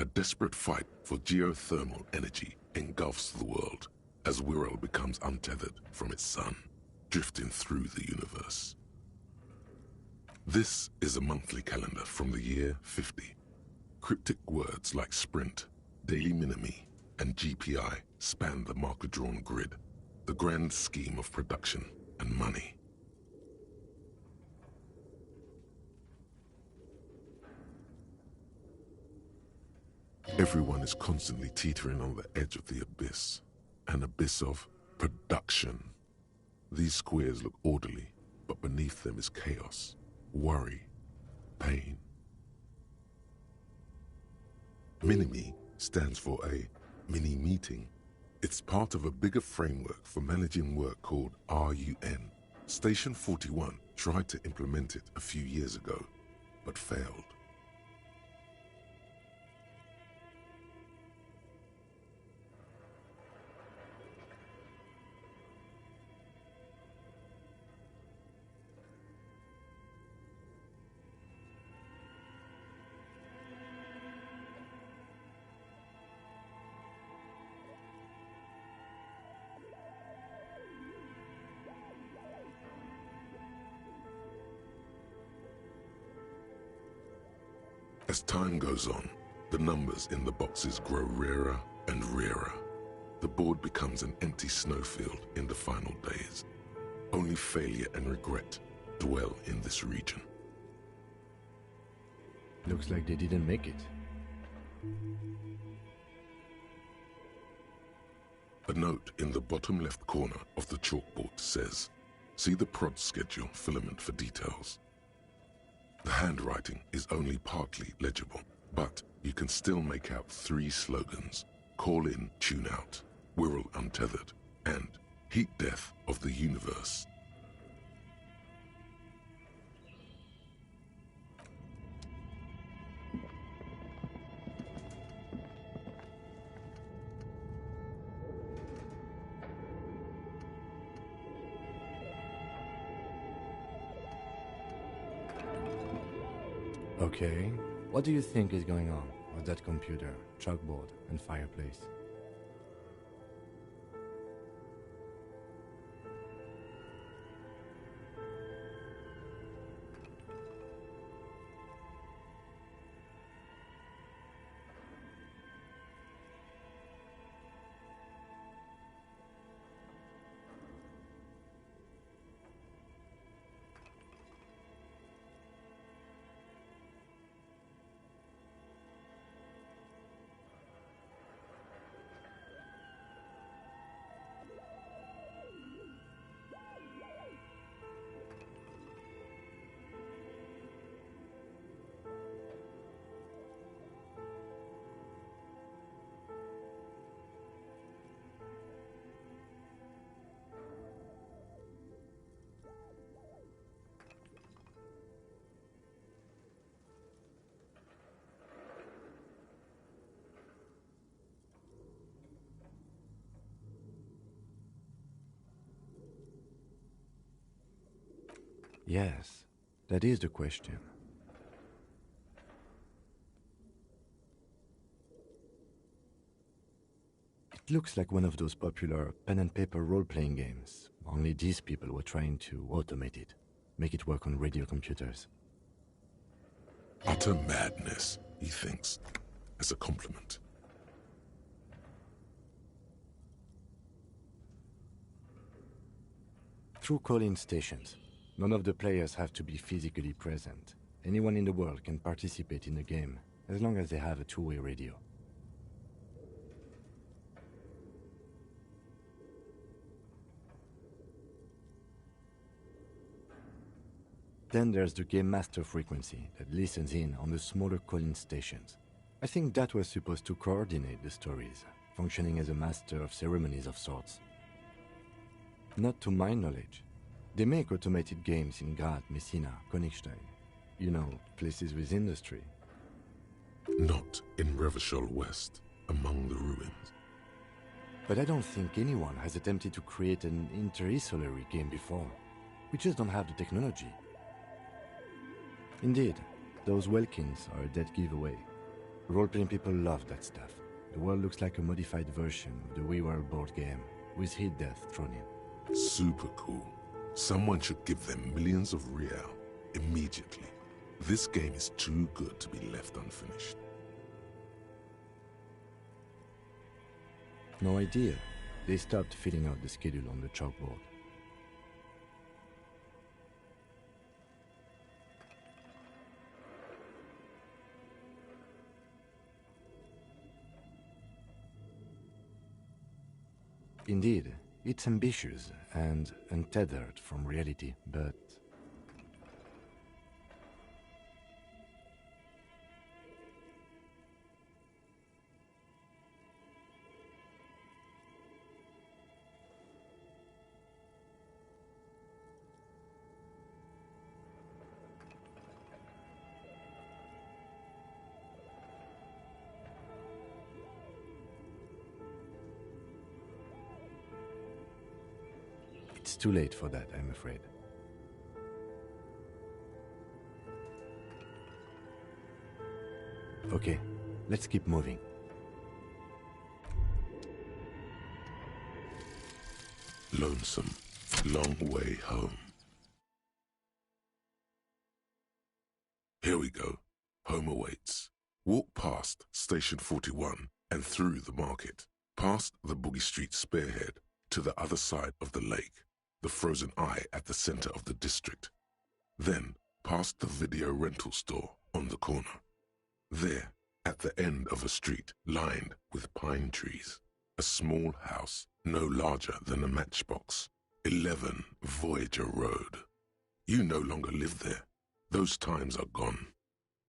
a desperate fight for geothermal energy engulfs the world as Wirral becomes untethered from its sun, drifting through the universe." This is a monthly calendar from the year 50. Cryptic words like sprint, daily minimi, and GPI span the marker-drawn grid, the grand scheme of production and money. Everyone is constantly teetering on the edge of the abyss, an abyss of production. These squares look orderly, but beneath them is chaos, worry, pain. Minimi stands for a mini-meeting. It's part of a bigger framework for managing work called RUN. Station 41 tried to implement it a few years ago, but failed. As time goes on, the numbers in the boxes grow rarer and rarer. The board becomes an empty snowfield in the final days. Only failure and regret dwell in this region. Looks like they didn't make it. A note in the bottom left corner of the chalkboard says, "See the prod schedule filament for details." The handwriting is only partly legible, but you can still make out 3 slogans: Call in, Tune Out, Wirral Untethered, and Heat Death of the Universe. Okay, what do you think is going on with that computer, chalkboard, and fireplace? Yes, that is the question. It looks like one of those popular pen and paper role-playing games, only these people were trying to automate it, make it work on radio computers. Utter madness, he thinks, as a compliment. Through call-in stations, none of the players have to be physically present. Anyone in the world can participate in the game, as long as they have a two-way radio. Then there's the Game Master frequency that listens in on the smaller call-in stations. I think that was supposed to coordinate the stories, functioning as a master of ceremonies of sorts. Not to my knowledge. They make automated games in Graz, Messina, Königstein. You know, places with industry. Not in Revachol West, among the ruins. But I don't think anyone has attempted to create an inter-isolary game before. We just don't have the technology. Indeed, those Welkins are a dead giveaway. Role-playing people love that stuff. The world looks like a modified version of the WeWorld board game, with heat death thrown in. Super cool. Someone should give them millions of real immediately. This game is too good to be left unfinished. No idea. They stopped filling out the schedule on the chalkboard. Indeed, it's ambitious and untethered from reality, but... It's too late for that, I'm afraid. Okay, let's keep moving. Lonesome, long way home. Here we go. Home awaits. streets. Walk past Station 41 and through the market, past the Boogie Street spearhead to the other side of the lake, the frozen eye at the center of the district. Then past the video rental store on the corner. There, at the end of a street lined with pine trees, a small house no larger than a matchbox, 11 Voyager Road. You no longer live there. Those times are gone.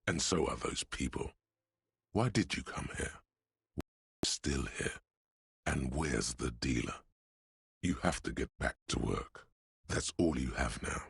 And so are those people. Why did you come here? Why are you still here? And where's the dealer? You have to get back to work. That's all you have now.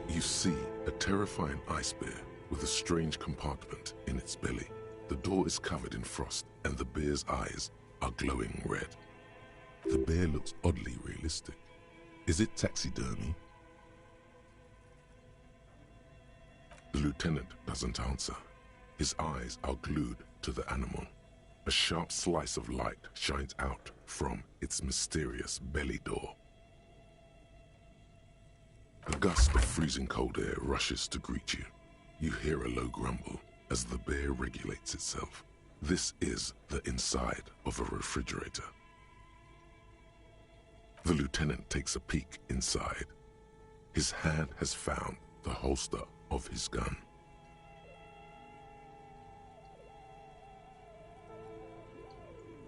You see a terrifying ice bear with a strange compartment in its belly. The door is covered in frost and the bear's eyes are glowing red. The bear looks oddly realistic. Is it taxidermy? The lieutenant doesn't answer. His eyes are glued to the animal. A sharp slice of light shines out from its mysterious belly door. A gust of freezing cold air rushes to greet you. You hear a low grumble as the bear regulates itself. This is the inside of a refrigerator. The lieutenant takes a peek inside. His hand has found the holster of his gun.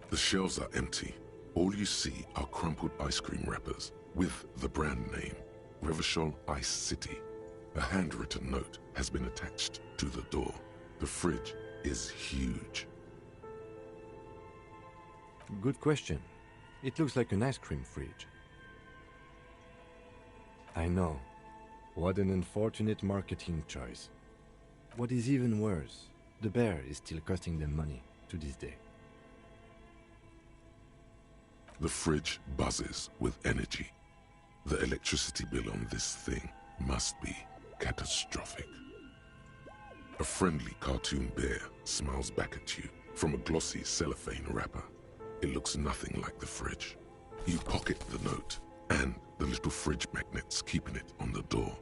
The shelves are empty. All you see are crumpled ice cream wrappers with the brand name, Revachol Ice City. A handwritten note has been attached to the door. The fridge is huge. Good question. It looks like an ice cream fridge. I know. What an unfortunate marketing choice. What is even worse, the bear is still costing them money to this day. The fridge buzzes with energy. The electricity bill on this thing must be catastrophic. A friendly cartoon bear smiles back at you from a glossy cellophane wrapper. It looks nothing like the fridge. You pocket the note and the little fridge magnets keeping it on the door.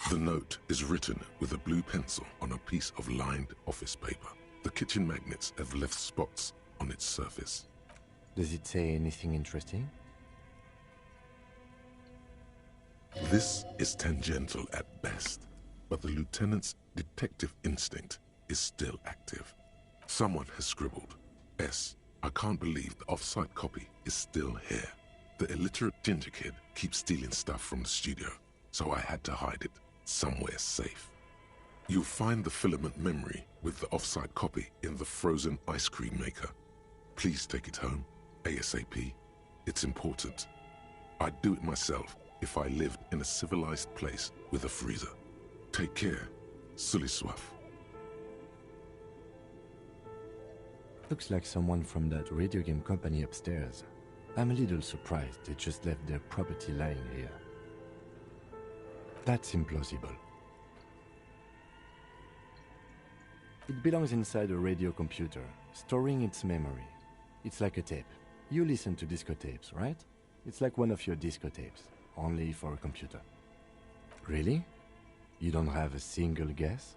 The note is written with a blue pencil on a piece of lined office paper. The kitchen magnets have left spots on its surface. Does it say anything interesting? This is tangential at best, but the lieutenant's detective instinct is still active. Someone has scribbled, S. I can't believe the off-site copy is still here. The illiterate ginger kid keeps stealing stuff from the studio, so I had to hide it somewhere safe. You'll find the filament memory with the off-site copy in the frozen ice cream maker. Please take it home, ASAP. It's important. I'd do it myself if I lived in a civilized place with a freezer. Take care, Sully Swaff. Looks like someone from that radio game company upstairs. I'm a little surprised they just left their property lying here. That's implausible. It belongs inside a radio computer, storing its memory. It's like a tape. You listen to disco tapes, right? It's like one of your disco tapes, only for a computer. Really? You don't have a single guess?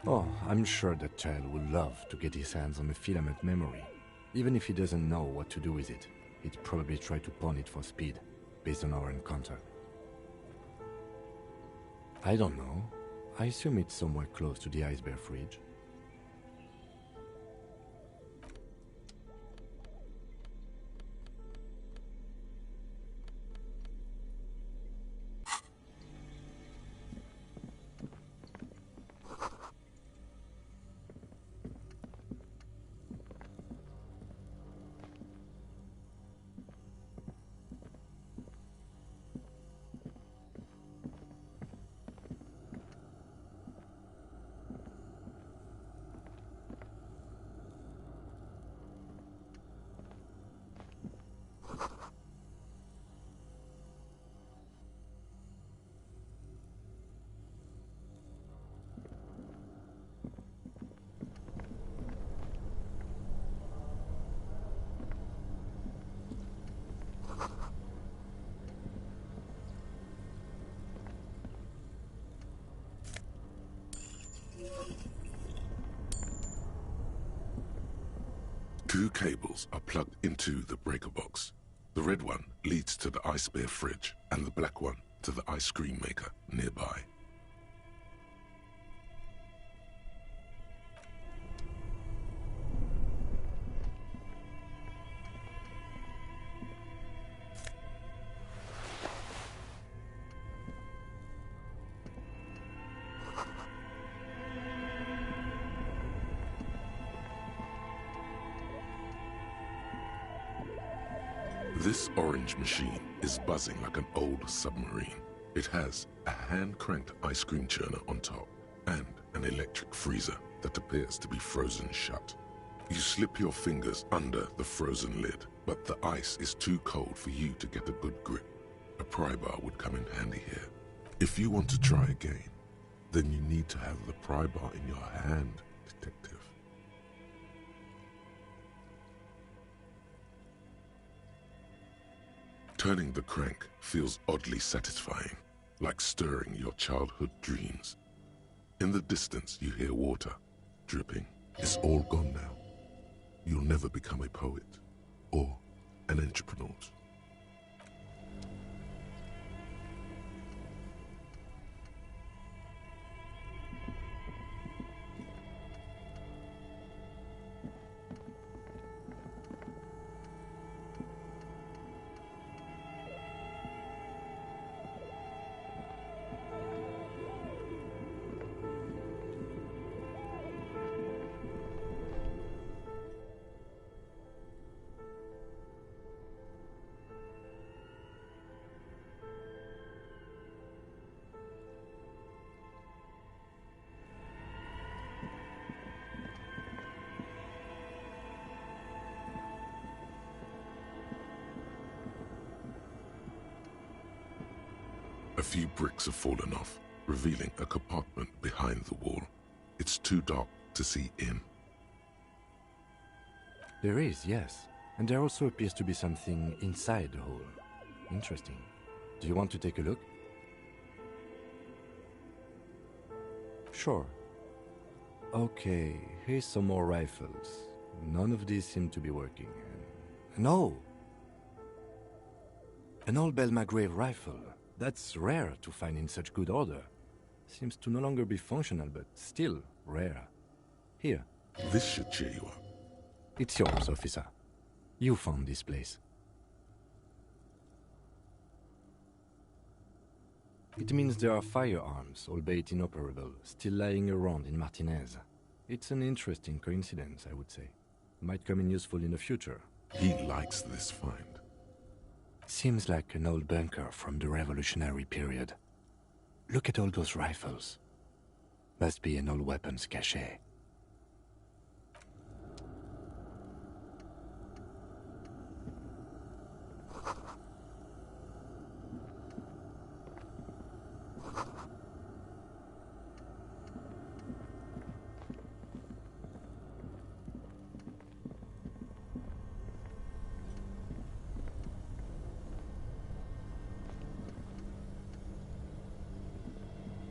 Oh, I'm sure that child would love to get his hands on a filament memory. Even if he doesn't know what to do with it, he'd probably try to pawn it for speed, based on our encounter. I don't know. I assume it's somewhere close to the Ice Bear fridge. Two cables are plugged into the breaker box. The red one leads to the Ice Bear fridge, and the black one to the ice cream maker nearby. This orange machine is buzzing like an old submarine. It has a hand-cranked ice cream churner on top and an electric freezer that appears to be frozen shut. You slip your fingers under the frozen lid, but the ice is too cold for you to get a good grip. A pry bar would come in handy here. If you want to try again, then you need to have the pry bar in your hand, detective. Turning the crank feels oddly satisfying, like stirring your childhood dreams. In the distance, you hear water dripping. It's all gone now. You'll never become a poet or an entrepreneur. A few bricks have fallen off, revealing a compartment behind the wall. It's too dark to see in. There is, yes. And there also appears to be something inside the hole. Interesting. Do you want to take a look? Sure. Okay, here's some more rifles. None of these seem to be working. No! An old Belmagrave rifle. That's rare to find in such good order. Seems to no longer be functional, but still rare. Here. This should cheer you up. It's yours, officer. You found this place. It means there are firearms, albeit inoperable, still lying around in Martinez. It's an interesting coincidence, I would say. Might come in useful in the future. He likes this find. Seems like an old bunker from the revolutionary period. Look at all those rifles. Must be an old weapons cache.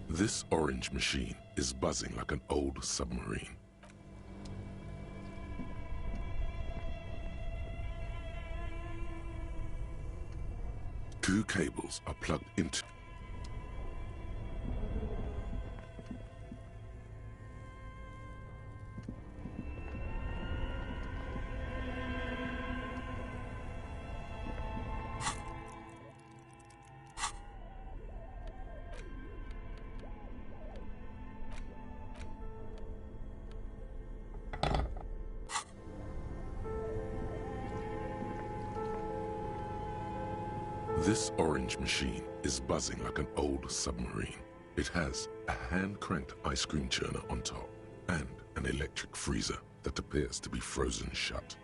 This orange machine is buzzing like an old submarine. Two cables are plugged into... This orange machine is buzzing like an old submarine. It has a hand-cranked ice cream churner on top and an electric freezer that appears to be frozen shut.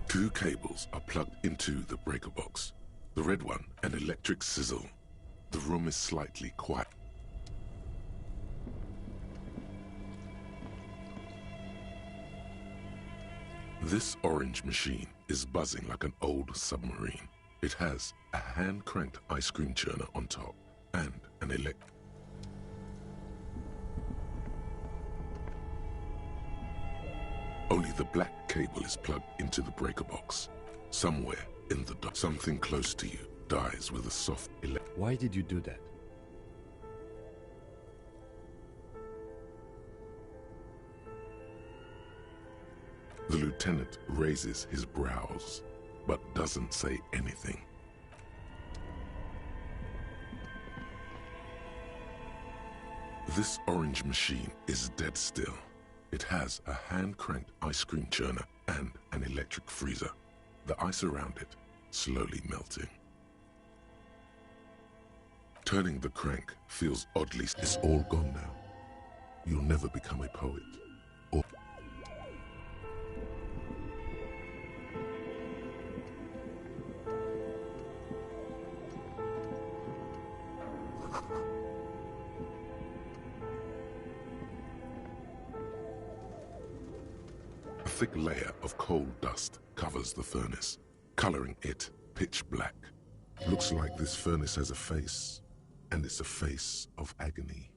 Two cables are plugged into the breaker box. The red one, an electric sizzle. The room is slightly quiet. This orange machine is buzzing like an old submarine. It has a hand-cranked ice cream churner on top and an electric... Only the black cable is plugged into the breaker box. Somewhere in the dark, something close to you dies with a soft Why did you do that? The lieutenant raises his brows, but doesn't say anything. This orange machine is dead still. It has a hand-cranked ice cream churner and an electric freezer. The ice around it slowly melting. Turning the crank feels oddly... It's all gone now. You'll never become a poet. Or... A thick layer of coal dust covers the furnace, coloring it pitch black. Looks like this furnace has a face, and it's a face of agony.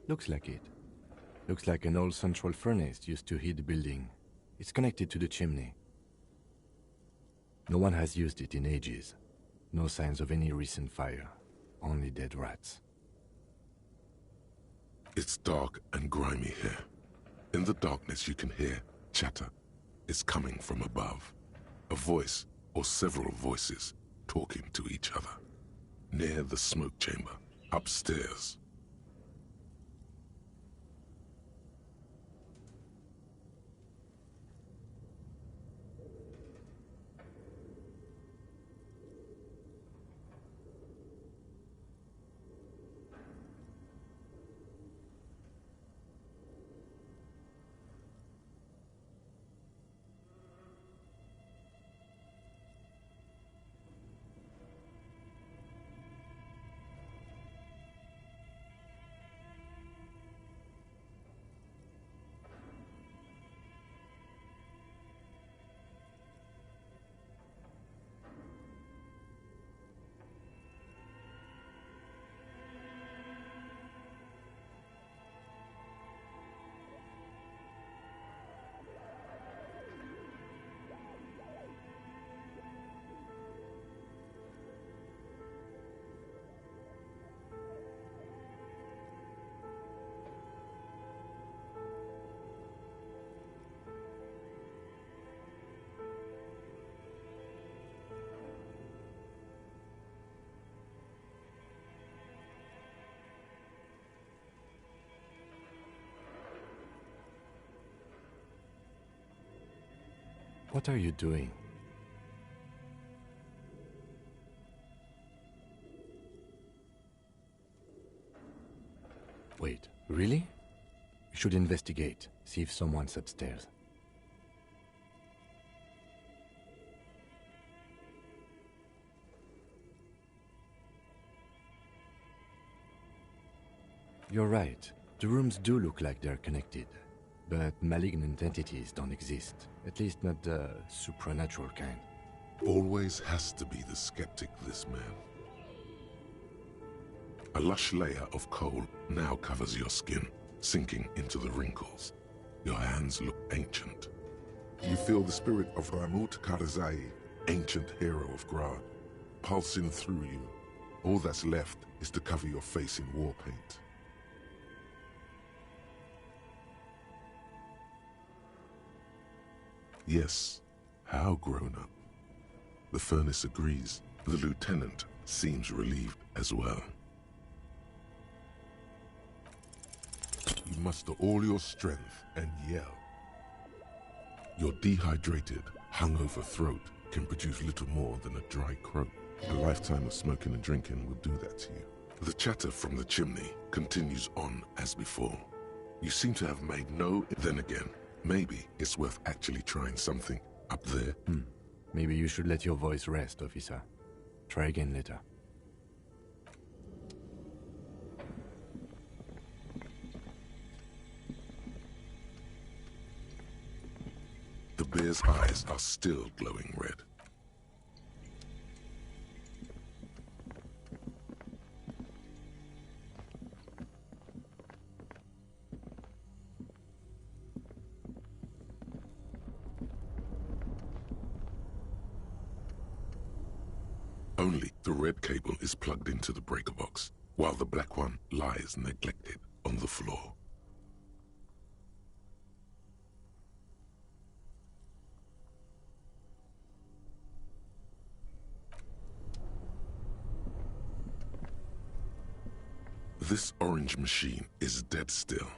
Looks like it. Looks like an old central furnace used to heat the building. It's connected to the chimney. No one has used it in ages. No signs of any recent fire. Only dead rats. It's dark and grimy here. In the darkness you can hear chatter. It's coming from above. A voice or several voices talking to each other. Near the smoke chamber, upstairs. What are you doing? Wait, really? We should investigate, see if someone's upstairs. You're right. The rooms do look like they're connected. But malignant entities don't exist. At least not the supernatural kind. Always has to be the skeptic, this man. A lush layer of coal now covers your skin, sinking into the wrinkles. Your hands look ancient. You feel the spirit of Ramut Karzai, ancient hero of Grad, pulsing through you. All that's left is to cover your face in war paint. Yes, how grown up. The furnace agrees. The lieutenant seems relieved as well. You muster all your strength and yell. Your dehydrated, hungover throat can produce little more than a dry croak. A lifetime of smoking and drinking will do that to you. The chatter from the chimney continues on as before. You seem to have made no... Then again, maybe it's worth actually trying something up there. Maybe you should let your voice rest, officer. Try again later. The bear's eyes are still glowing red. Only the red cable is plugged into the breaker box, while the black one lies neglected on the floor. This orange machine is dead still.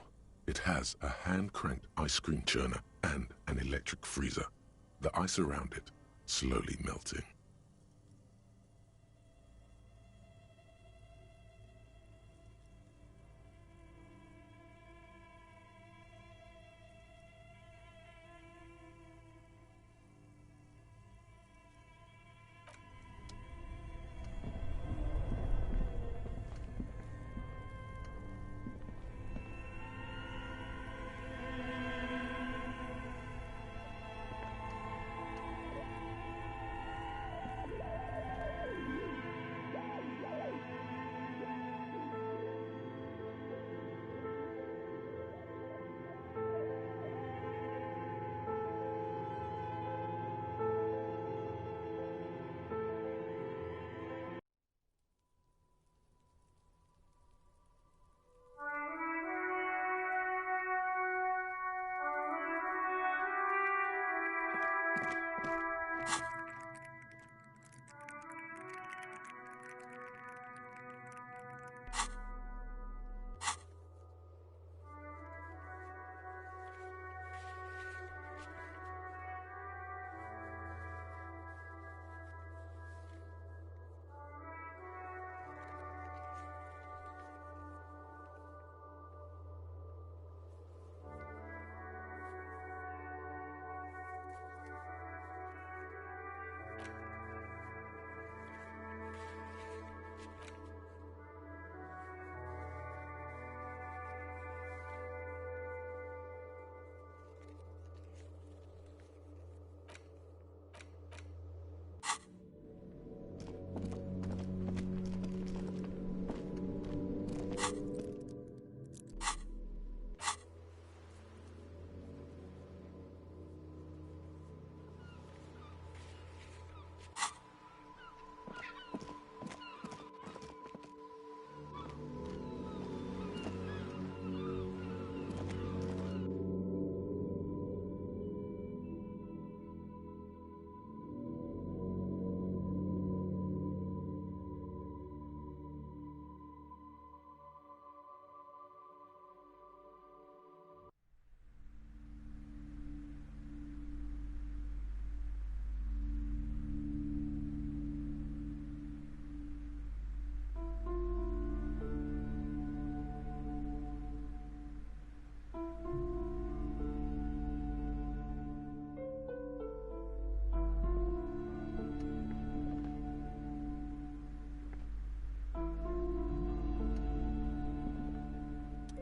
It has a hand-cranked ice cream churner and an electric freezer. The ice around it slowly melting.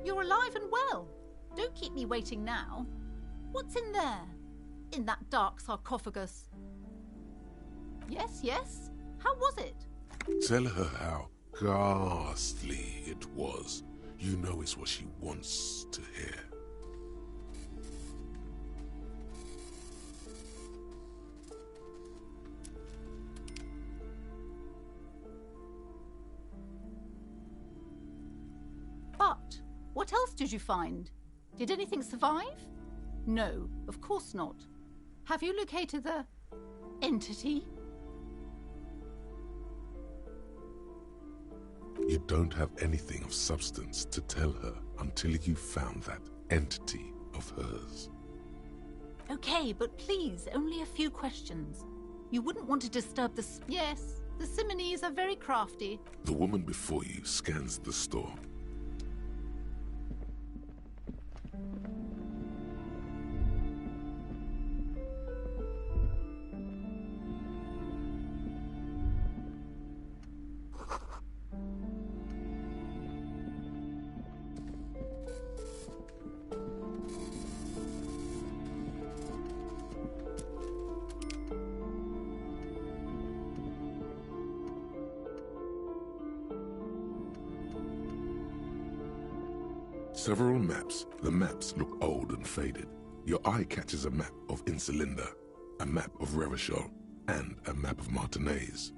You're alive and well. Don't keep me waiting now. What's in there? In that dark sarcophagus? Yes, yes. How was it? Tell her how ghastly it was. You know it's what she wants to hear. But what else did you find? Did anything survive? No, of course not. Have you located the entity? You don't have anything of substance to tell her until you found that entity of hers. Okay, but please, only a few questions. You wouldn't want to disturb the... Yes, the Simonees are very crafty. The woman before you scans the store. Several maps. The maps look old and faded. Your eye catches a map of Insulinda, a map of Revachol, and a map of Martinez.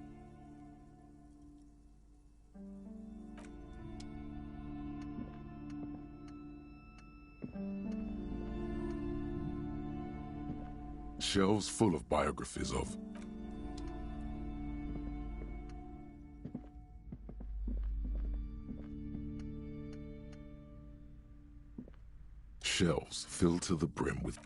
Shelves full of biographies of shelves filled to the brim with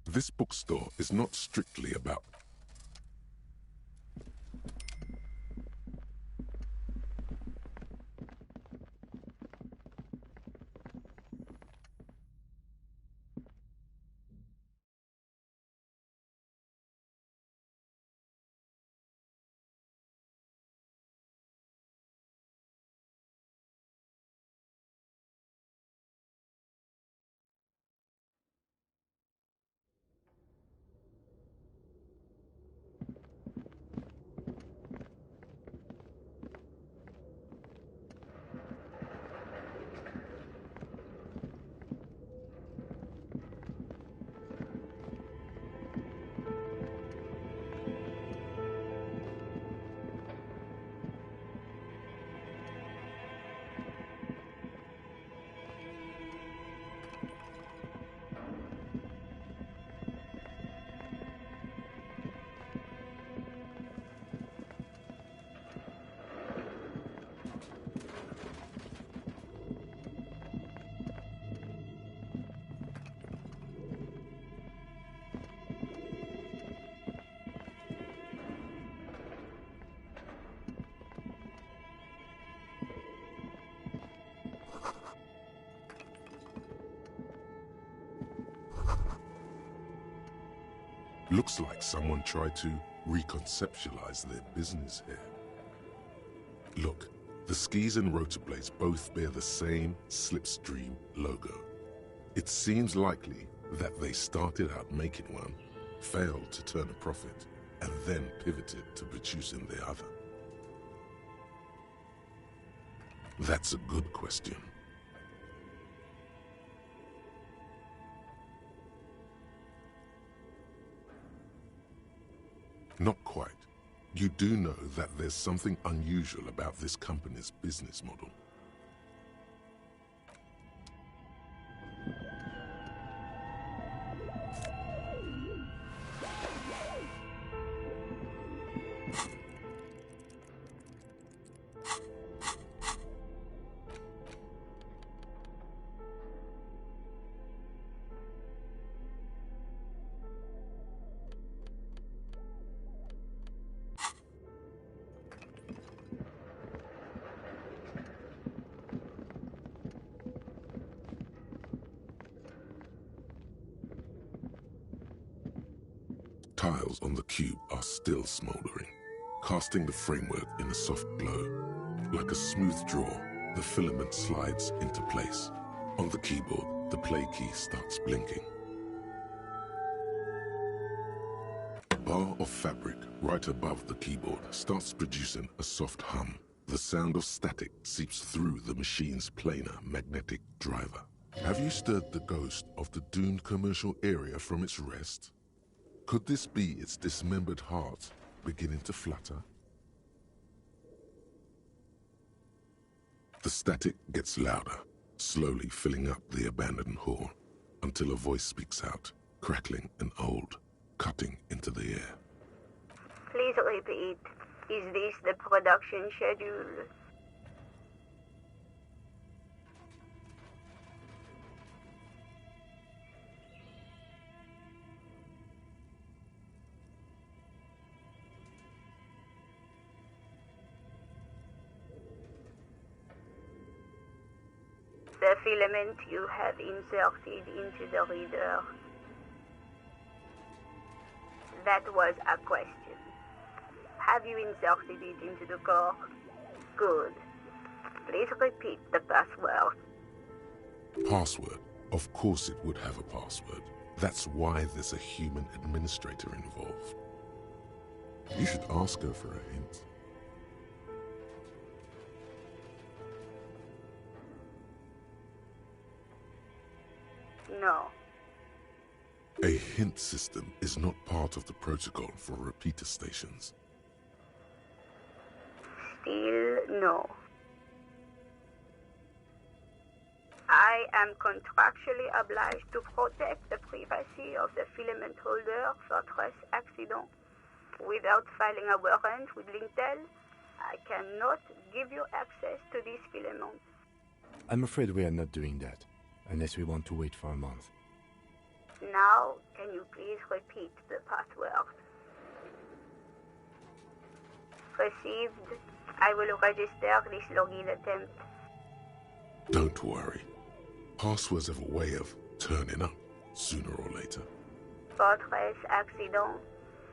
This bookstore is not strictly about Looks like someone tried to reconceptualize their business here. Look, the skis and rotor blades both bear the same Slipstream logo. It seems likely that they started out making one, failed to turn a profit, and then pivoted to producing the other. That's a good question. Not quite. You do know that there's something unusual about this company's business model. Tiles on the cube are still smoldering, casting the framework in a soft glow. Like a smooth draw, the filament slides into place. On the keyboard, the play key starts blinking. A bar of fabric right above the keyboard starts producing a soft hum. The sound of static seeps through the machine's planar magnetic driver. Have you stirred the ghost of the doomed commercial area from its rest? Could this be its dismembered heart beginning to flutter? The static gets louder, slowly filling up the abandoned hall, until a voice speaks out, crackling and old, cutting into the air. Please repeat. Is this the production schedule? The filament you have inserted into the reader. That was a question. Have you inserted it into the core? Good. Please repeat the password. Password? Of course it would have a password. That's why there's a human administrator involved. You should ask her for a hint. No. A hint system is not part of the protocol for repeater stations. Still no. I am contractually obliged to protect the privacy of the filament holder for stress accident. Without filing a warrant with Lintel, I cannot give you access to this filament. I'm afraid we are not doing that, unless we want to wait for a month. Now, can you please repeat the password? Received. I will register this login attempt. Don't worry. Passwords have a way of turning up sooner or later. Fortress accident.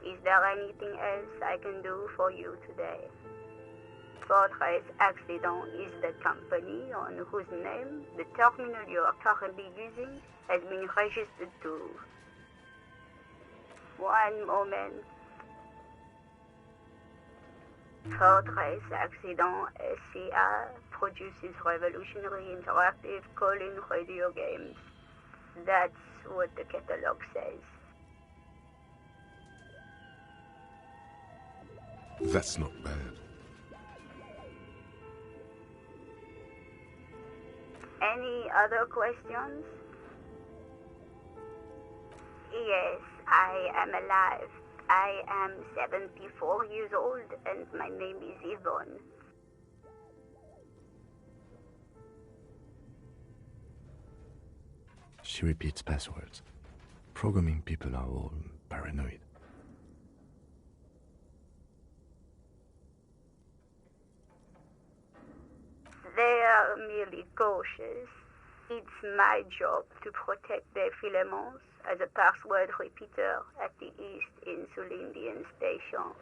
Is there anything else I can do for you today? Fortress Accident is the company on whose name the terminal you are currently using has been registered to. One moment. Fortress Accident SCA produces revolutionary interactive call-in radio games. That's what the catalog says. That's not bad. Any other questions? Yes, I am alive. I am 74 years old and my name is Yvonne. She repeats passwords. Programming people are all paranoid. They are merely cautious. It's my job to protect their filaments as a password repeater at the East Insulindian Station.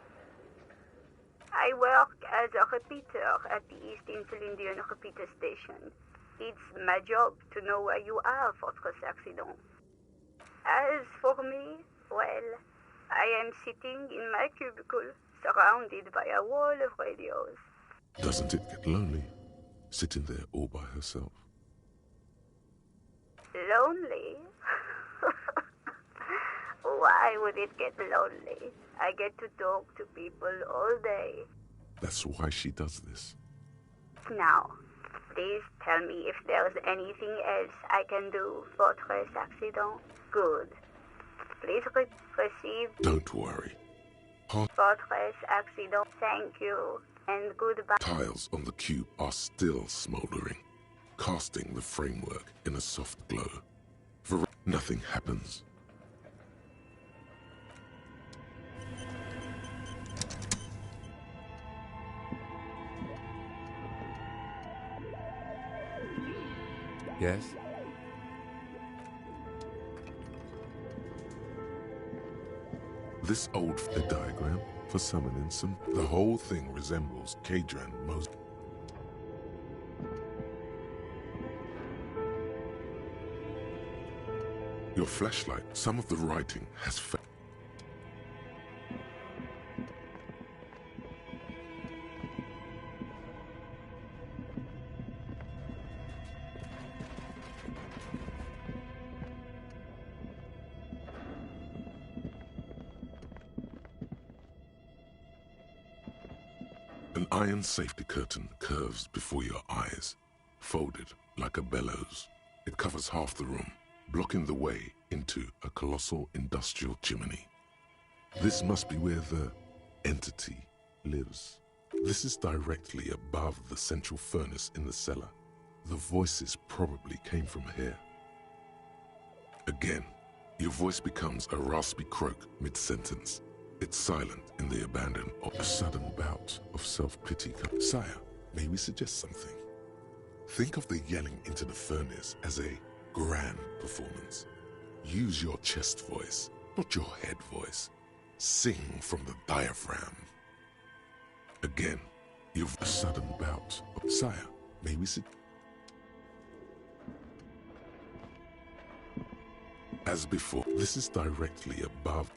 I work as a repeater at the East Insulindian Repeater Station. It's my job to know where you are, Fortress Accident. As for me, well, I am sitting in my cubicle, surrounded by a wall of radios. Doesn't it get lonely, sitting there all by herself? Lonely? Why would it get lonely? I get to talk to people all day. That's why she does this. Now, please tell me if there's anything else I can do, Fortress Accident. Good. Please receive... Don't worry. Fortress Accident, thank you, and goodbye. Tiles on the cube are still smoldering, casting the framework in a soft glow. For nothing happens. Yes? This old diagram for summoning some. The whole thing resembles Kadran most. Your flashlight, some of the writing has failed. An iron safety curtain curves before your eyes, folded like a bellows. It covers half the room, blocking the way into a colossal industrial chimney. This must be where the entity lives. This is directly above the central furnace in the cellar. The voices probably came from here. Again, your voice becomes a raspy croak mid-sentence. It's silent in the abandon of a sudden bout of self-pity. Sire, may we suggest something? Think of the yelling into the furnace as a grand performance. Use your chest voice, not your head voice. Sing from the diaphragm. Again, you've a sudden bout of sire. May we sit? As before, this is directly above.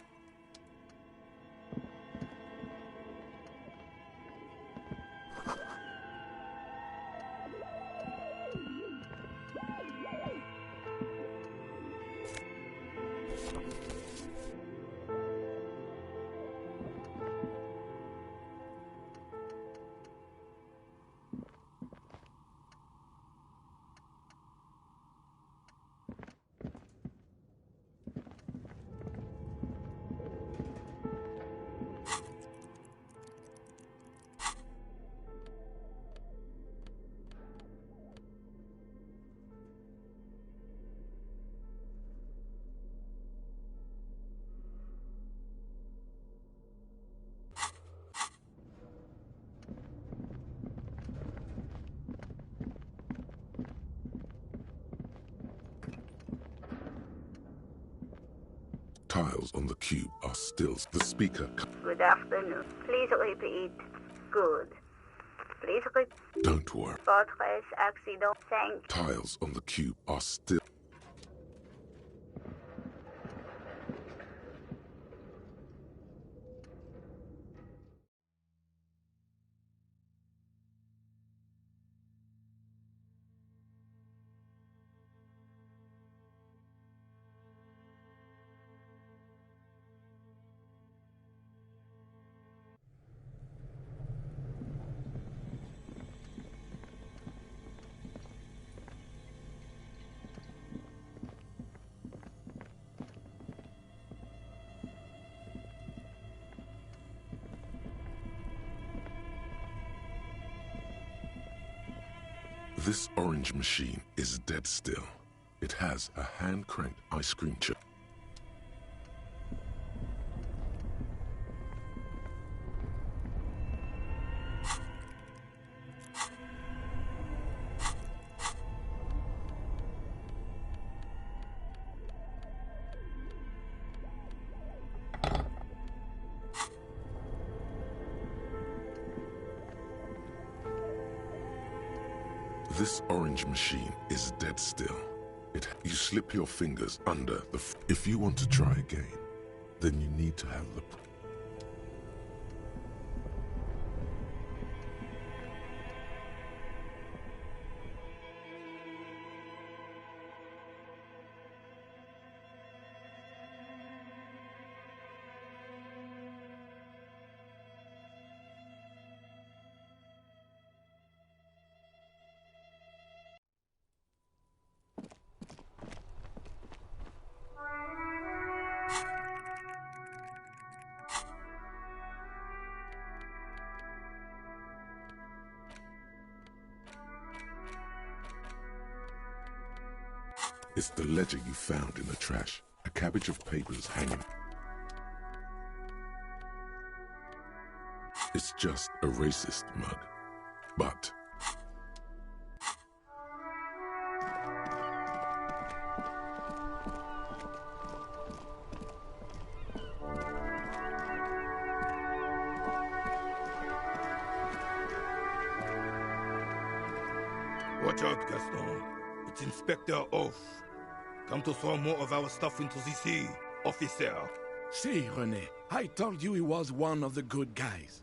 Tiles on the cube are still the speaker. Good afternoon. Please repeat. Good. Please repeat. Don't worry. Fortress accident. Thank you. Tiles on the cube are still. This orange machine is dead still. It has a hand-cranked ice cream chip. This orange machine is dead still. You slip your fingers under the... If you want to try again, then you need to have the... It's the ledger you found in the trash. A cabbage of papers hanging. It's just a racist mug. But... Watch out, Gaston. It's Inspector Oath. Come to throw more of our stuff into the sea, officer. See, René, I told you he was one of the good guys.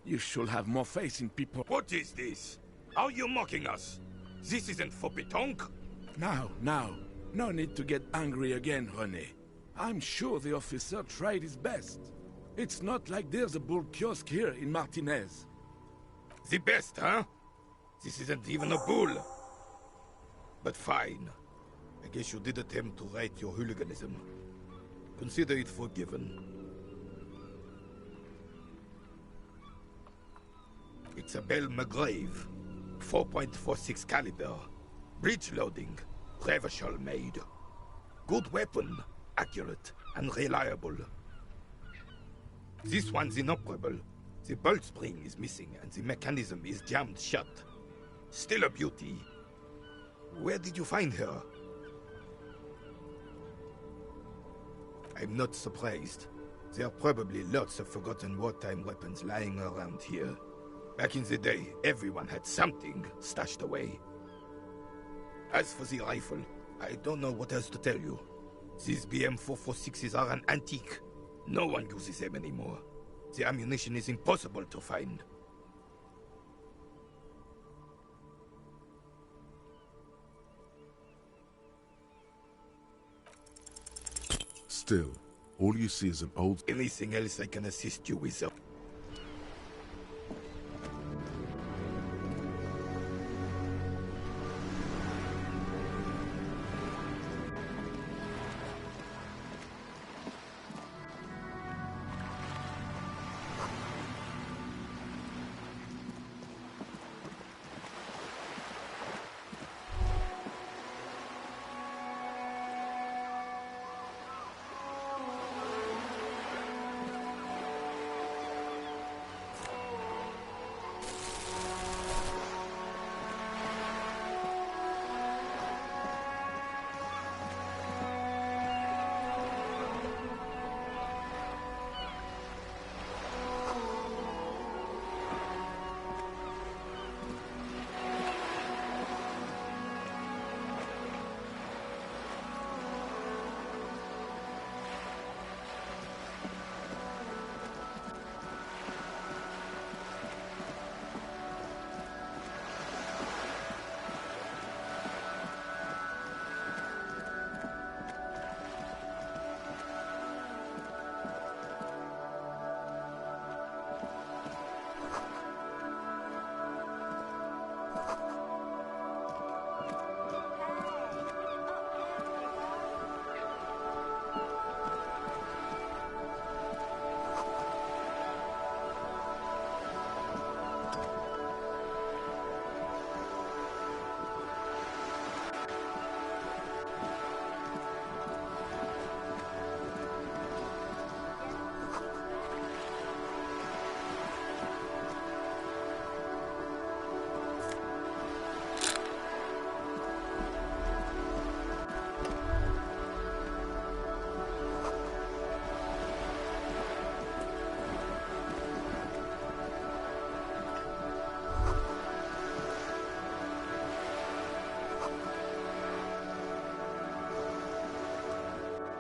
You should have more faith in people. What is this? Are you mocking us? This isn't for pétanque. Now. No need to get angry again, René. I'm sure the officer tried his best. It's not like there's a bull kiosk here in Martinez. The best, huh? This isn't even a bull. But fine. I guess you did attempt to right your hooliganism. Consider it forgiven. It's a Belle McGrave. 4.46 caliber. Breech loading. Revachol made. Good weapon. Accurate and reliable. This one's inoperable. The bolt spring is missing and the mechanism is jammed shut. Still a beauty. Where did you find her? I'm not surprised. There are probably lots of forgotten wartime weapons lying around here. Back in the day, everyone had something stashed away. As for the rifle, I don't know what else to tell you. These BM-446s are an antique. No one uses them anymore. The ammunition is impossible to find. Still, all you see is an old... Anything else I can assist you with?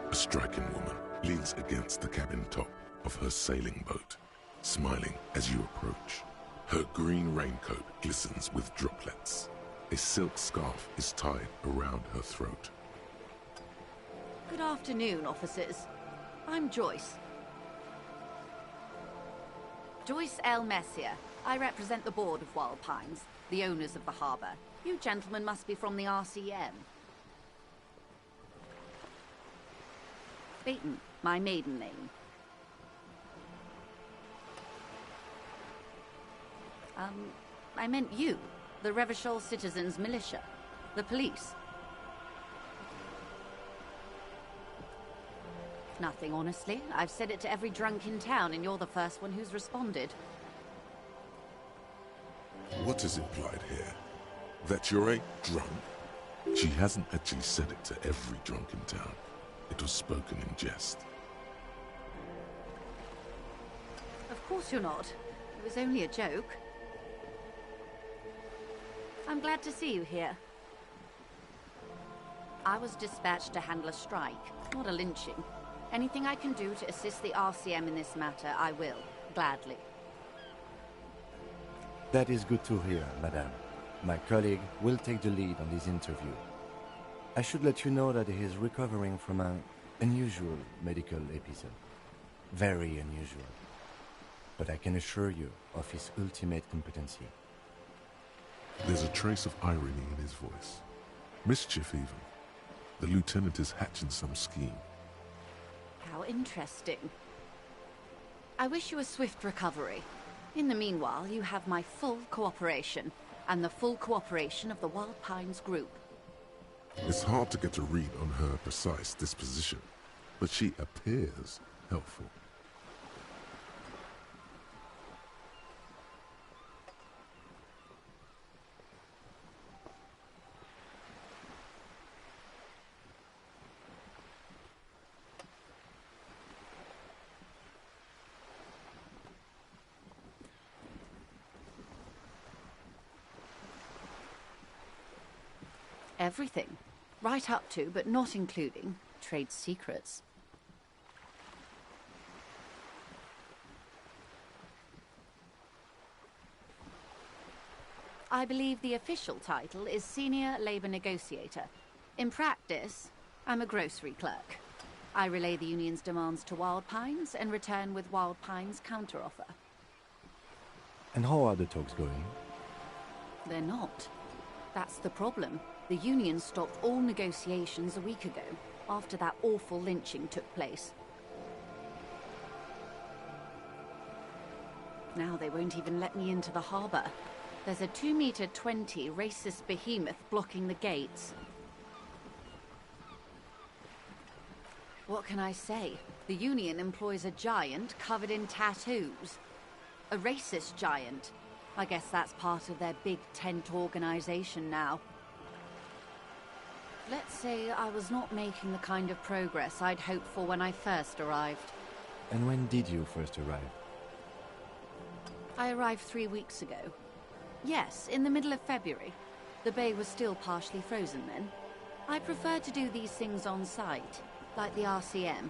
A striking woman leans against the cabin top of her sailing boat, smiling as you approach. Her green raincoat glistens with droplets. A silk scarf is tied around her throat. Good afternoon, officers. I'm Joyce. Joyce L. Messier. I represent the board of Wild Pines, the owners of the harbour. You gentlemen must be from the RCM. Beaton, my maiden name. I meant you, the Revachol Citizens Militia, the police. Nothing, honestly. I've said it to every drunk in town, and you're the first one who's responded. What is implied here? That you're a drunk? She hasn't actually said it to every drunk in town. It was spoken in jest. Of course you're not. It was only a joke. I'm glad to see you here. I was dispatched to handle a strike, not a lynching. Anything I can do to assist the RCM in this matter, I will, gladly. That is good to hear, madame. My colleague will take the lead on this interview. I should let you know that he is recovering from an unusual medical episode. Very unusual. But I can assure you of his ultimate competency. There's a trace of irony in his voice. Mischief, even. The lieutenant is hatching some scheme. How interesting. I wish you a swift recovery. In the meanwhile, you have my full cooperation, and the full cooperation of the Wild Pines group. It's hard to get a read on her precise disposition, but she appears helpful. Everything. Right up to, but not including, trade secrets. I believe the official title is Senior Labor Negotiator. In practice, I'm a grocery clerk. I relay the union's demands to Wild Pines and return with Wild Pines' counteroffer. And how are the talks going? They're not. That's the problem. The union stopped all negotiations a week ago, after that awful lynching took place. Now they won't even let me into the harbor. There's a 2-meter-20 racist behemoth blocking the gates. What can I say? The union employs a giant covered in tattoos. A racist giant. I guess that's part of their big tent organization now. Let's say I was not making the kind of progress I'd hoped for when I first arrived. And when did you first arrive? I arrived 3 weeks ago. Yes, in the middle of February. The bay was still partially frozen then. I prefer to do these things on site, like the RCM.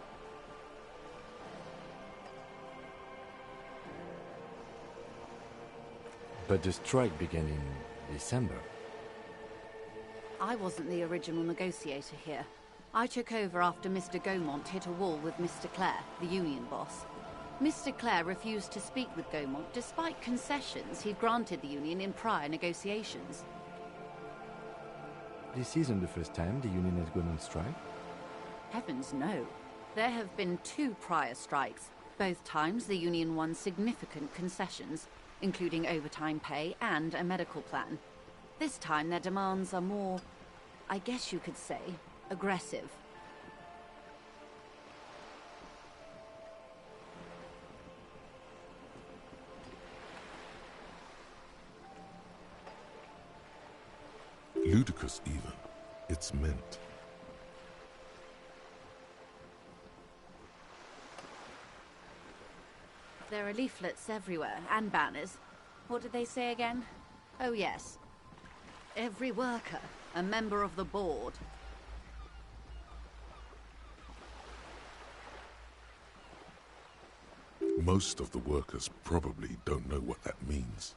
But the strike began in December. I wasn't the original negotiator here. I took over after Mr. Gaumont hit a wall with Mr. Clare, the union boss. Mr. Clare refused to speak with Gaumont despite concessions he'd granted the union in prior negotiations. This isn't the first time the union has gone on strike? Heavens no. There have been 2 prior strikes. Both times the union won significant concessions, including overtime pay and a medical plan. This time their demands are more, I guess you could say, aggressive. Ludicrous even. It's meant. There are leaflets everywhere, and banners. What did they say again? Oh yes. Every worker, a member of the board. Most of the workers probably don't know what that means.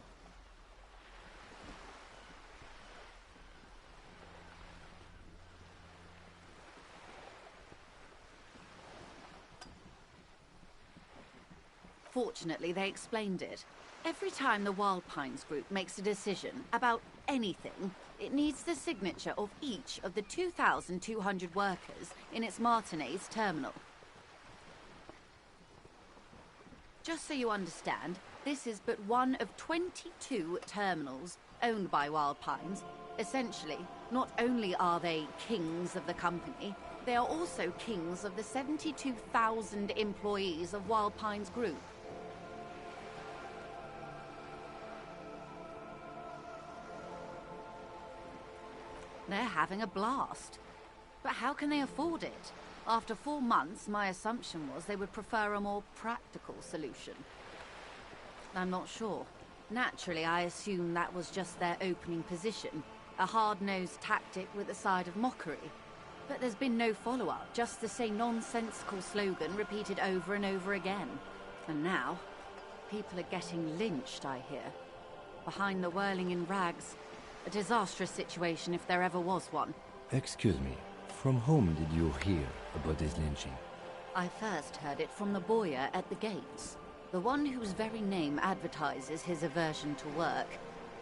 Fortunately, they explained it. Every time the Wild Pines group makes a decision about anything, it needs the signature of each of the 2,200 workers in its Martinez terminal. Just so you understand, this is but one of 22 terminals owned by Wild Pines. Essentially, not only are they kings of the company, they are also kings of the 72,000 employees of Wild Pines Group. They're having a blast. But how can they afford it? After 4 months, my assumption was they would prefer a more practical solution. I'm not sure. Naturally, I assume that was just their opening position, a hard-nosed tactic with a side of mockery. But there's been no follow-up, just the same nonsensical slogan repeated over and over again. And now, people are getting lynched, I hear. Behind the whirling in rags. A disastrous situation if there ever was one. Excuse me, from whom did you hear about this lynching? I first heard it from the boyar at the gates. The one whose very name advertises his aversion to work.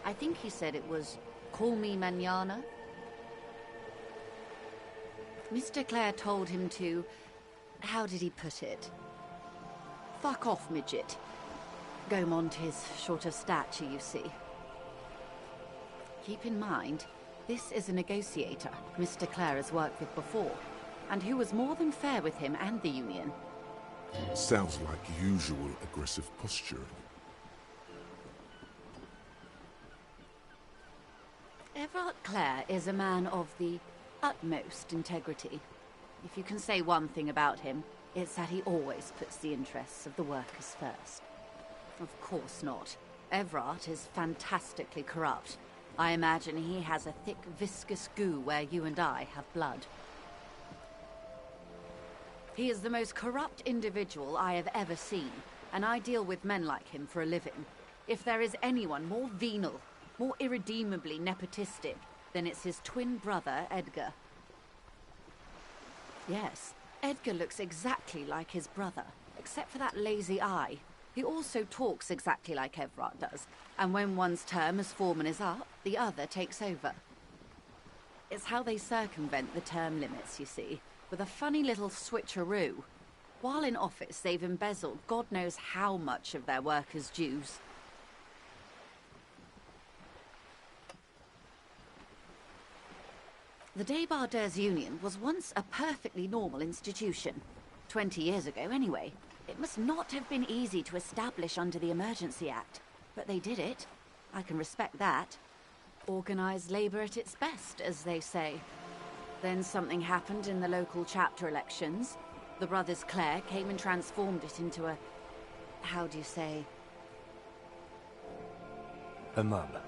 I think he said it was, "Call me mañana." Mr. Clare told him to... how did he put it? Fuck off, midget. Gaumont is short of stature, you see. Keep in mind, this is a negotiator Mr. Clare has worked with before, and who was more than fair with him and the Union. Sounds like usual aggressive posturing. Everard Clare is a man of the utmost integrity. If you can say one thing about him, it's that he always puts the interests of the workers first. Of course not. Everard is fantastically corrupt. I imagine he has a thick, viscous goo where you and I have blood. He is the most corrupt individual I have ever seen, and I deal with men like him for a living. If there is anyone more venal, more irredeemably nepotistic, then it's his twin brother, Edgar. Yes, Edgar looks exactly like his brother, except for that lazy eye. He also talks exactly like Everard does, and when one's term as foreman is up, the other takes over. It's how they circumvent the term limits, you see, with a funny little switcheroo. While in office, they've embezzled God knows how much of their workers' dues. The Débardeurs Union was once a perfectly normal institution. 20 years ago, anyway. It must not have been easy to establish under the Emergency Act, but they did it. I can respect that. Organised labour at its best, as they say. Then something happened in the local chapter elections. The brothers Clare came and transformed it into a... how do you say? A mob.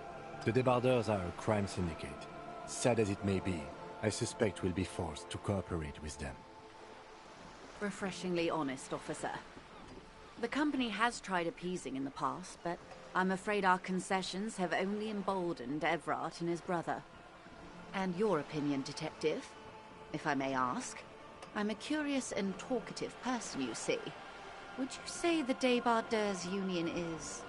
The Débardeurs are a crime syndicate. Sad as it may be, I suspect we'll be forced to cooperate with them. Refreshingly honest, officer. The company has tried appeasing in the past, but I'm afraid our concessions have only emboldened Everard and his brother. And your opinion, detective, if I may ask? I'm a curious and talkative person, you see. Would you say the Débardeurs Union is...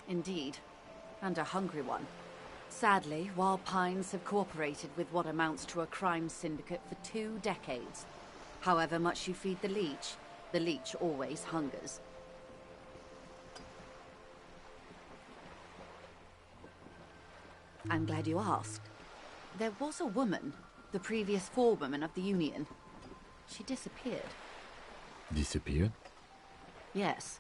Indeed, and a hungry one. Sadly, Wild Pines have cooperated with what amounts to a crime syndicate for 2 decades. However much you feed the leech always hungers. I'm glad you asked. There was a woman, the previous forewoman of the Union. She disappeared. Disappeared? Yes.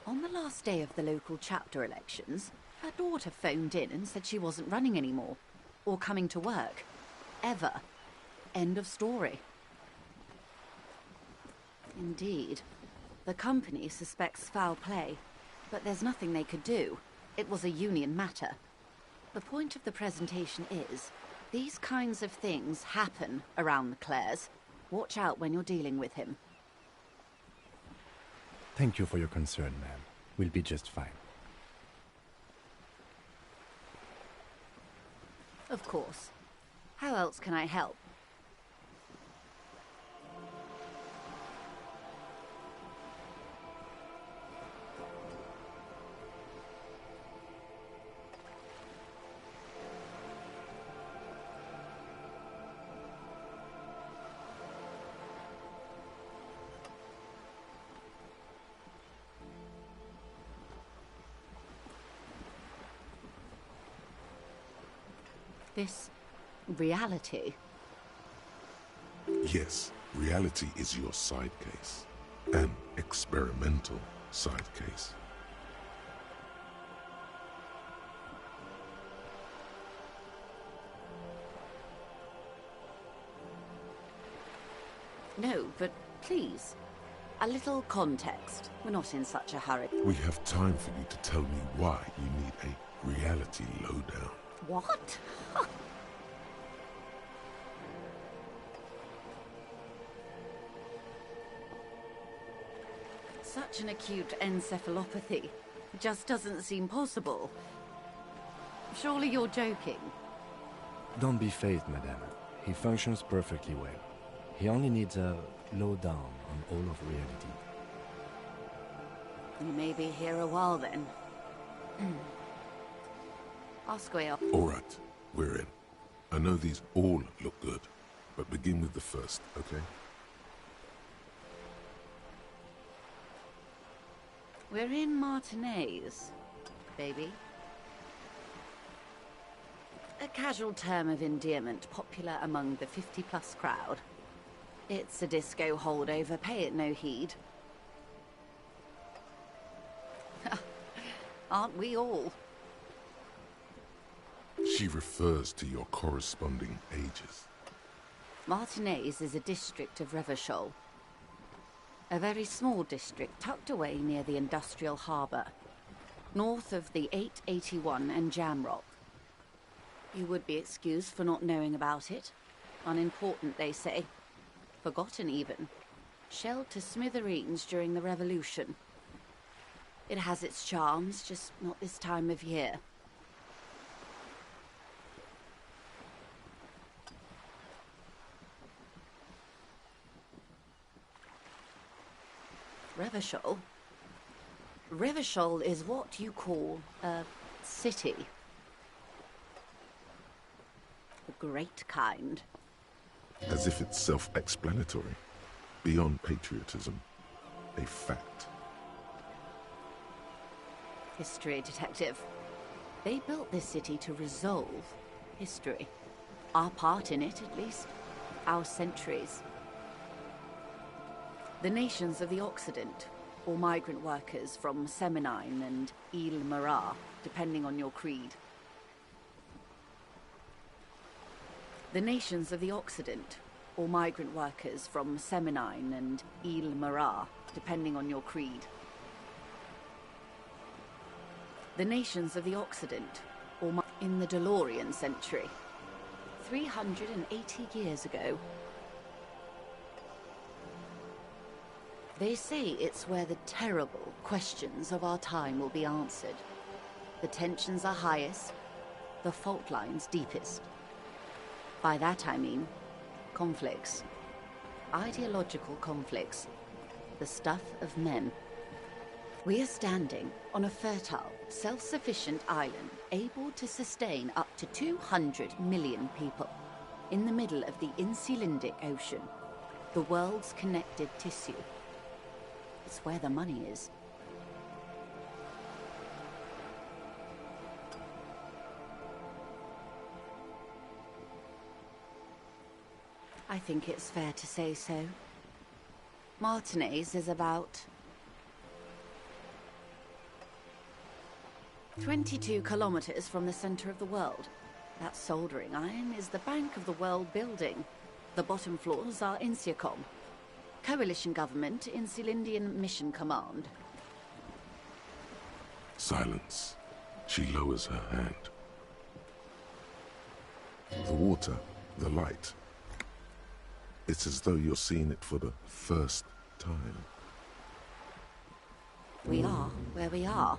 On the last day of the local chapter elections, her daughter phoned in and said she wasn't running anymore, or coming to work. Ever. End of story. Indeed. The company suspects foul play, but there's nothing they could do. It was a union matter. The point of the presentation is, these kinds of things happen around the Clares. Watch out when you're dealing with him. Thank you for your concern, ma'am. We'll be just fine. Of course. How else can I help? This reality. Yes, reality is your side case. An experimental side case. No, but please, a little context. We're not in such a hurry. We have time for you to tell me why you need a reality lowdown. What? Such an acute encephalopathy just doesn't seem possible. Surely you're joking. Don't be phased, madame. He functions perfectly well. He only needs a lowdown on all of reality. You may be here a while then. I'll square up. All right, we're in. I know these all look good, but begin with the first, okay? We're in Martinez, baby. A casual term of endearment popular among the 50-plus crowd. It's a disco holdover, pay it no heed. Aren't we all? She refers to your corresponding ages. Martinez is a district of Revachol. A very small district tucked away near the industrial harbour, north of the 881 and Jamrock. You would be excused for not knowing about it. Unimportant, they say. Forgotten, even. Shelled to smithereens during the Revolution. It has its charms, just not this time of year. Revachol? Revachol is what you call a city. The great kind. As if it's self-explanatory. Beyond patriotism. A fact. History detective. They built this city to resolve history. Our part in it, at least. Our centuries. The nations of the Occident, or migrant workers from Seminine and Ile-Marat, depending on your creed. The nations of the Occident, or migrant workers from Seminine and Ile-Marat, depending on your creed. The nations of the Occident, or in the DeLorean century, 380 years ago. They say it's where the terrible questions of our time will be answered. The tensions are highest, the fault lines deepest. By that I mean conflicts. Ideological conflicts. The stuff of men. We are standing on a fertile, self-sufficient island able to sustain up to 200 million people in the middle of the Insulindic Ocean, the world's connective tissue. It's where the money is. I think it's fair to say so. Martinez is about 22 kilometers from the center of the world. That soldering iron is the bank of the world building. The bottom floors are Insiacom. Coalition government in Cylindian Mission Command. Silence. She lowers her hand. The water, the light. It's as though you're seeing it for the first time. We are where we are.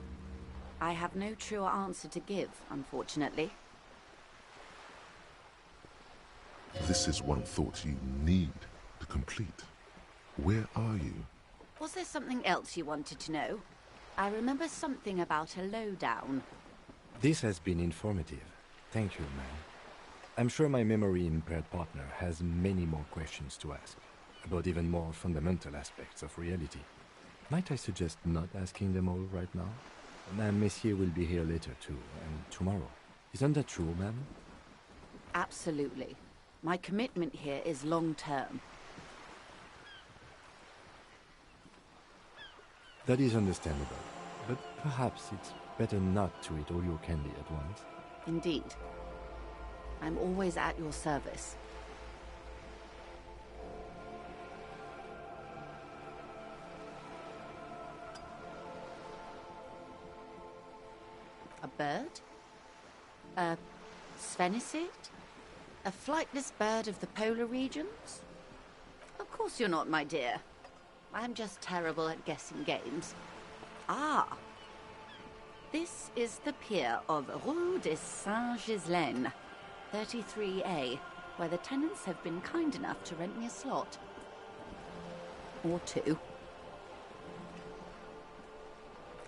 I have no truer answer to give, unfortunately. This is one thought you need to complete. Where are you? Was there something else you wanted to know? I remember something about a lowdown. This has been informative. Thank you, man. I'm sure my memory-impaired partner has many more questions to ask, about even more fundamental aspects of reality. Might I suggest not asking them all right now? Messier will be here later too, and tomorrow. Isn't that true, ma'am? Absolutely. My commitment here is long-term. That is understandable, but perhaps it's better not to eat all your candy at once. Indeed. I'm always at your service. A bird? A sphenicid? A flightless bird of the polar regions? Of course you're not, my dear. I'm just terrible at guessing games. Ah! This is the pier of Rue de Saint-Ghislain, 33A, where the tenants have been kind enough to rent me a slot. Or two.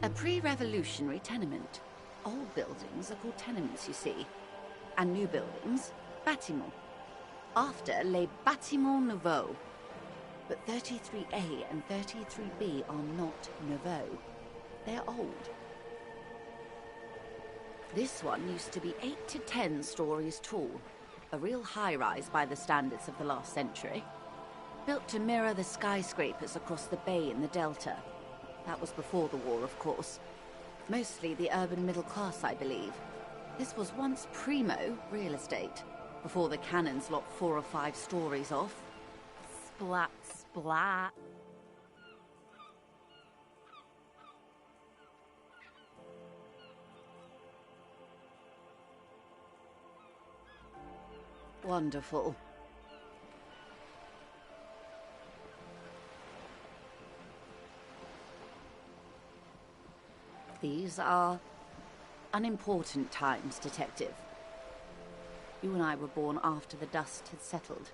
A pre-revolutionary tenement. Old buildings are called tenements, you see. And new buildings, bâtiments. After les bâtiments nouveaux. But 33A and 33B are not nouveaux. They're old. This one used to be 8 to 10 stories tall. A real high-rise by the standards of the last century. Built to mirror the skyscrapers across the bay in the Delta. That was before the war, of course. Mostly the urban middle class, I believe. This was once primo real estate, before the cannons lopped 4 or 5 stories off. Splat, splat. Wonderful. These are unimportant times, Detective. You and I were born after the dust had settled.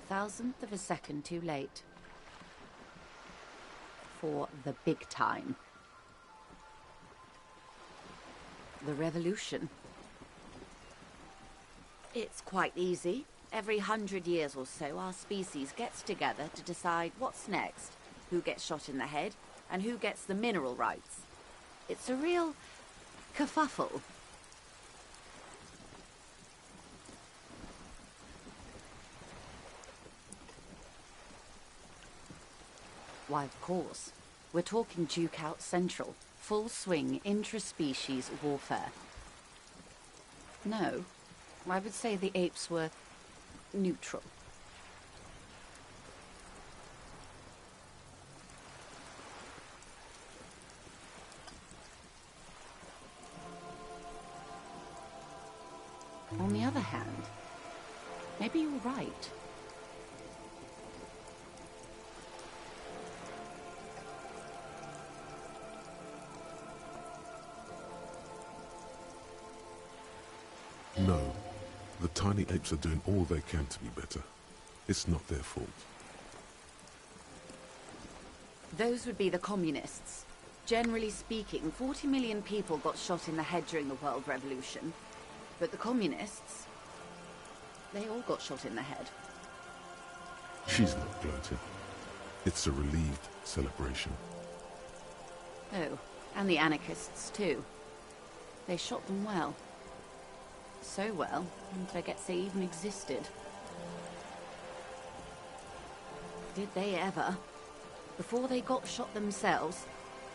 1,000th of a second too late. For the big time. The revolution. It's quite easy. Every 100 years or so, our species gets together to decide what's next, who gets shot in the head, and who gets the mineral rights. It's a real kerfuffle. Why, of course. We're talking Duke Out Central. Full swing intraspecies warfare. No, I would say the apes were neutral. On the other hand, maybe you're right. No, the tiny apes are doing all they can to be better. It's not their fault. Those would be the communists. Generally speaking, 40 million people got shot in the head during the World Revolution. But the communists, they all got shot in the head. She's not gloating. It's a relieved celebration. Oh, and the anarchists too. They shot them well. So well, one forgets they even existed. Did they ever? Before they got shot themselves,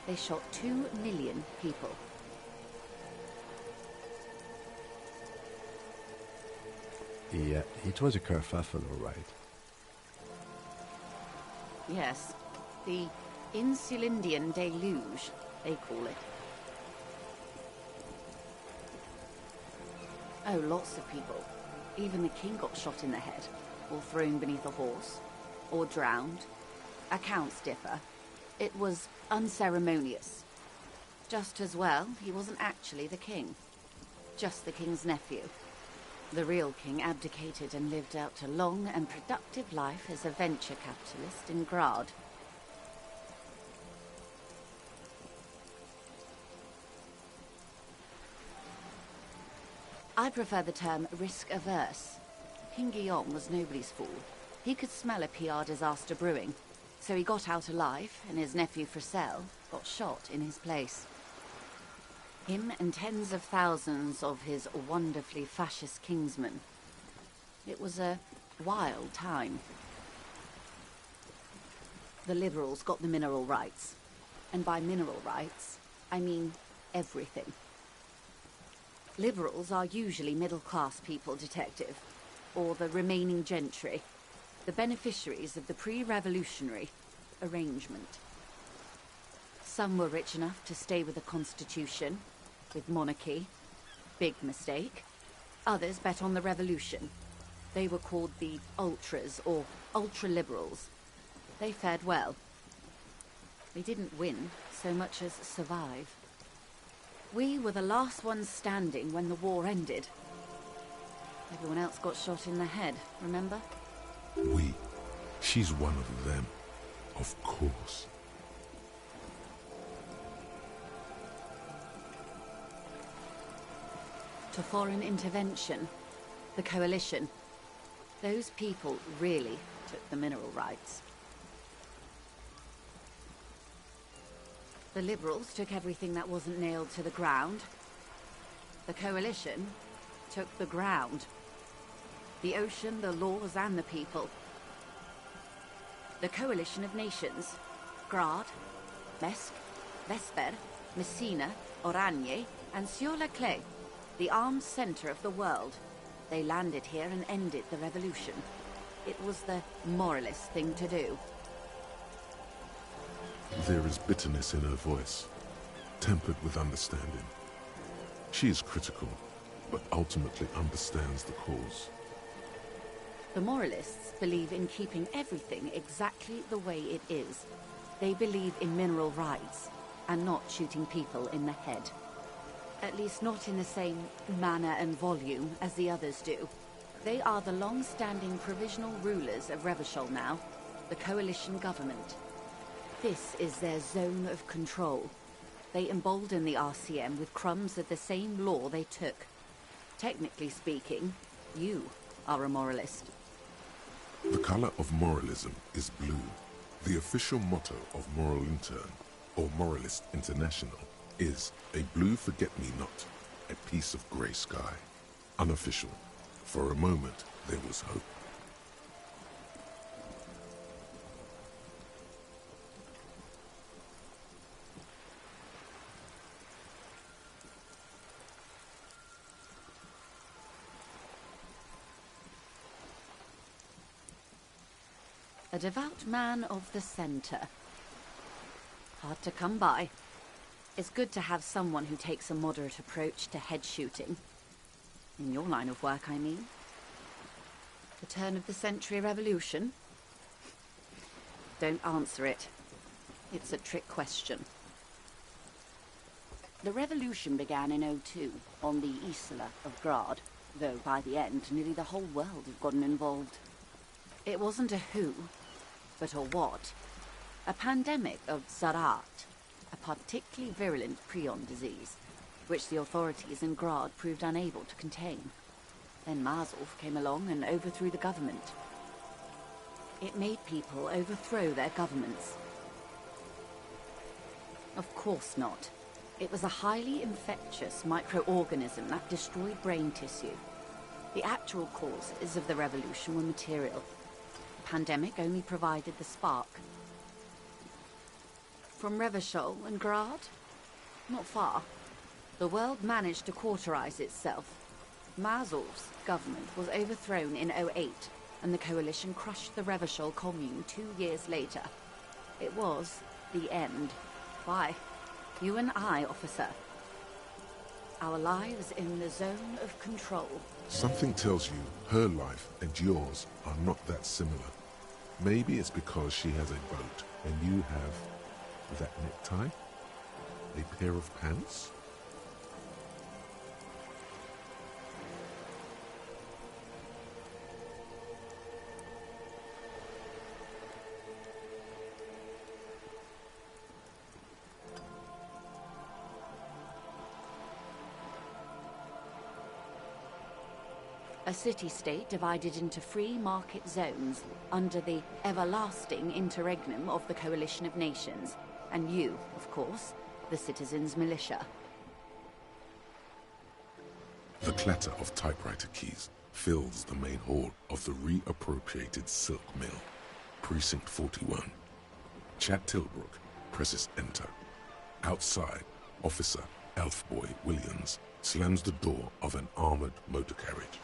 they shot 2 million people. Yeah, it was a kerfuffle, all right. Yes, the Insulindian deluge, they call it. Oh, lots of people. Even the king got shot in the head, or thrown beneath a horse, or drowned. Accounts differ. It was unceremonious. Just as well, he wasn't actually the king. Just the king's nephew. The real king abdicated and lived out a long and productive life as a venture capitalist in Grad. I prefer the term risk-averse. King Guillaume was nobody's fool. He could smell a PR disaster brewing, so he got out alive, and his nephew Fricelle got shot in his place. Him and tens of thousands of his wonderfully fascist kingsmen. It was a wild time. The liberals got the mineral rights. And by mineral rights, I mean everything. Liberals are usually middle-class people, Detective, or the remaining gentry, the beneficiaries of the pre-revolutionary arrangement. Some were rich enough to stay with the Constitution, with monarchy. Big mistake. Others bet on the revolution. They were called the Ultras, or Ultra-Liberals. They fared well. They didn't win so much as survive. We were the last ones standing when the war ended. Everyone else got shot in the head, remember? We. She's one of them. Of course. To foreign intervention, the coalition. Those people really took the mineral rights. The liberals took everything that wasn't nailed to the ground. The coalition took the ground. The ocean, the laws, and the people. The coalition of nations. Grad, Mesk, Vesper, Messina, Oranje, and Sur-la-Clay. The armed center of the world. They landed here and ended the revolution. It was the moralist thing to do. There is bitterness in her voice, tempered with understanding. She is critical, but ultimately understands the cause. The moralists believe in keeping everything exactly the way it is. They believe in mineral rights, and not shooting people in the head. At least not in the same manner and volume as the others do. They are the long-standing provisional rulers of Revachol now, the coalition government. This is their zone of control. They embolden the RCM with crumbs of the same law they took. Technically speaking, you are a moralist. The color of moralism is blue. The official motto of Moral Intern, or Moralist International, is a blue forget-me-not, a piece of grey sky. Unofficial. For a moment, there was hope. A devout man of the center. Hard to come by. It's good to have someone who takes a moderate approach to head shooting. In your line of work, I mean. The turn of the century revolution? Don't answer it. It's a trick question. The revolution began in '02 on the Isla of Grad, though by the end, nearly the whole world had gotten involved. It wasn't a who, but a what. A pandemic of Zarat, a particularly virulent prion disease, which the authorities in Grad proved unable to contain. Then Mazov came along and overthrew the government. It made people overthrow their governments. Of course not. It was a highly infectious microorganism that destroyed brain tissue. The actual causes of the revolution were material. The pandemic only provided the spark. From Revachol and Grad? Not far. The world managed to cauterize itself. Mazov's government was overthrown in '08, and the coalition crushed the Revachol commune 2 years later. It was the end. Why? You and I, officer. Our lives in the zone of control. Something tells you her life and yours are not that similar. Maybe it's because she has a boat and you have that necktie? A pair of pants? A city-state divided into free market zones under the everlasting interregnum of the Coalition of Nations. And you, of course, the Citizens' Militia. The clatter of typewriter keys fills the main hall of the reappropriated Silk Mill. Precinct 41. Chad Tilbrook presses enter. Outside, Officer Elfboy Williams slams the door of an armored motor carriage.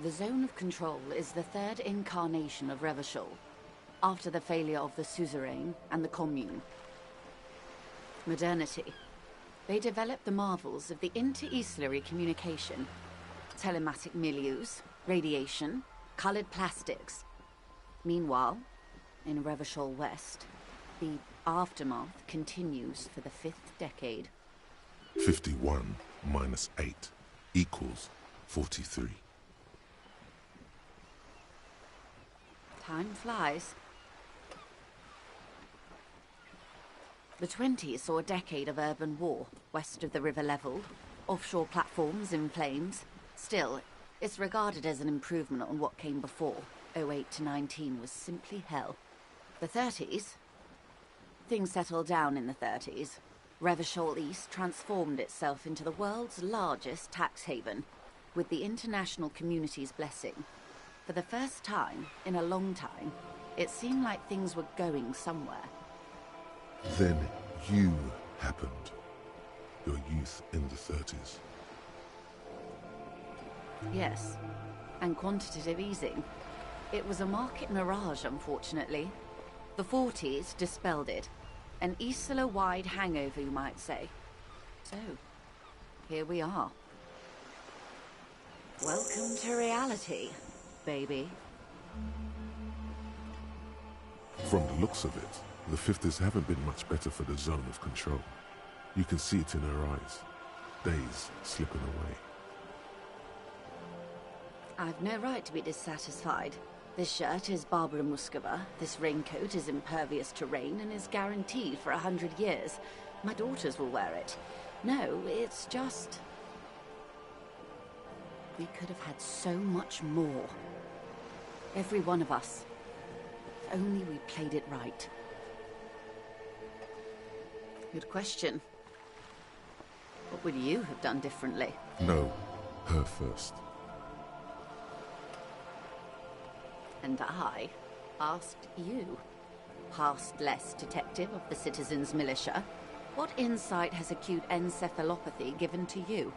The Zone of Control is the third incarnation of Revachol, after the failure of the Suzerain and the Commune. Modernity. They developed the marvels of the inter-eastlery communication, telematic milieus, radiation, colored plastics. Meanwhile, in Revachol West, the aftermath continues for the 5th decade. 51 minus 8 equals 43. Time flies. The 20s saw a decade of urban war, west of the river level, offshore platforms in flames. Still, it's regarded as an improvement on what came before. 08 to 19 was simply hell. The 30s? Things settled down in the 30s. Revachol East transformed itself into the world's largest tax haven, with the international community's blessing. For the first time in a long time, it seemed like things were going somewhere. Then you happened. Your youth in the 30s. Yes, and quantitative easing. It was a market mirage, unfortunately. The 40s dispelled it. An Isola-wide hangover, you might say. So, here we are. Welcome to reality, baby. From the looks of it, the 50s haven't been much better for the Zone of Control. You can see it in her eyes. Days slipping away. I've no right to be dissatisfied. This shirt is Barbara Muscova, this raincoat is impervious to rain and is guaranteed for 100 years. My daughters will wear it. No, it's just... we could have had so much more. Every one of us. If only we played it right. Good question. What would you have done differently? No, her first. And I asked you, past-less detective of the Citizens' Militia, what insight has acute encephalopathy given to you?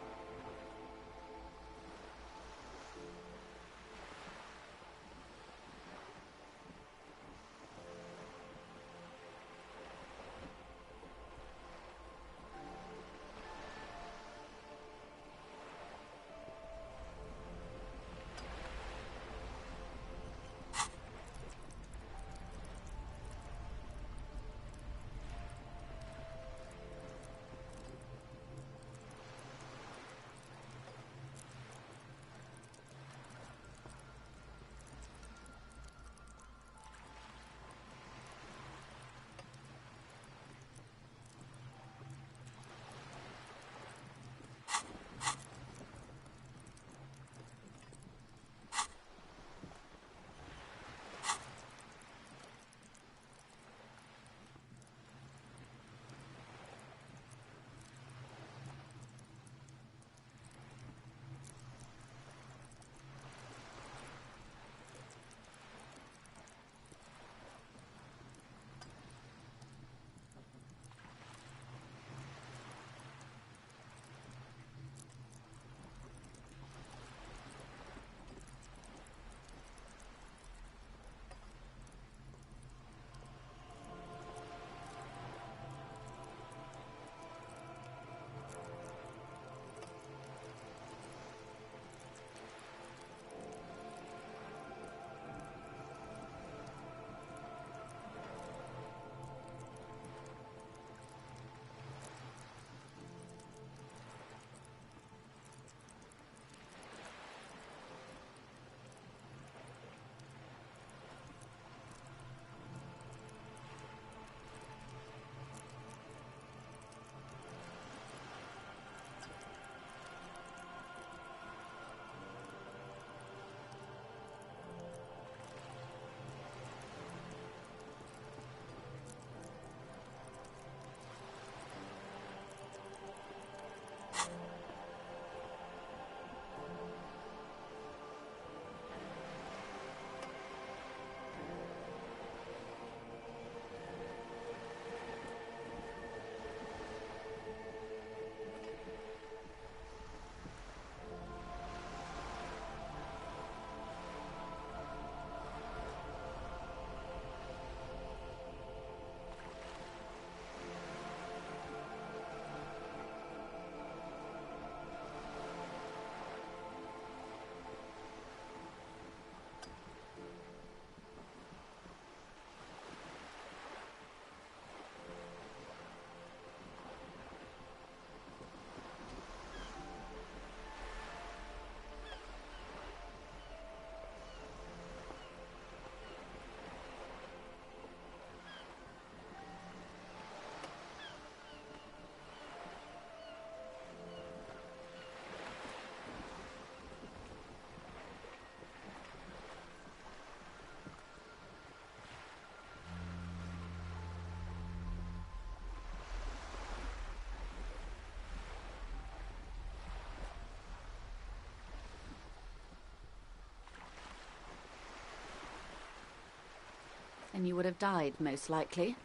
you would have died, most likely.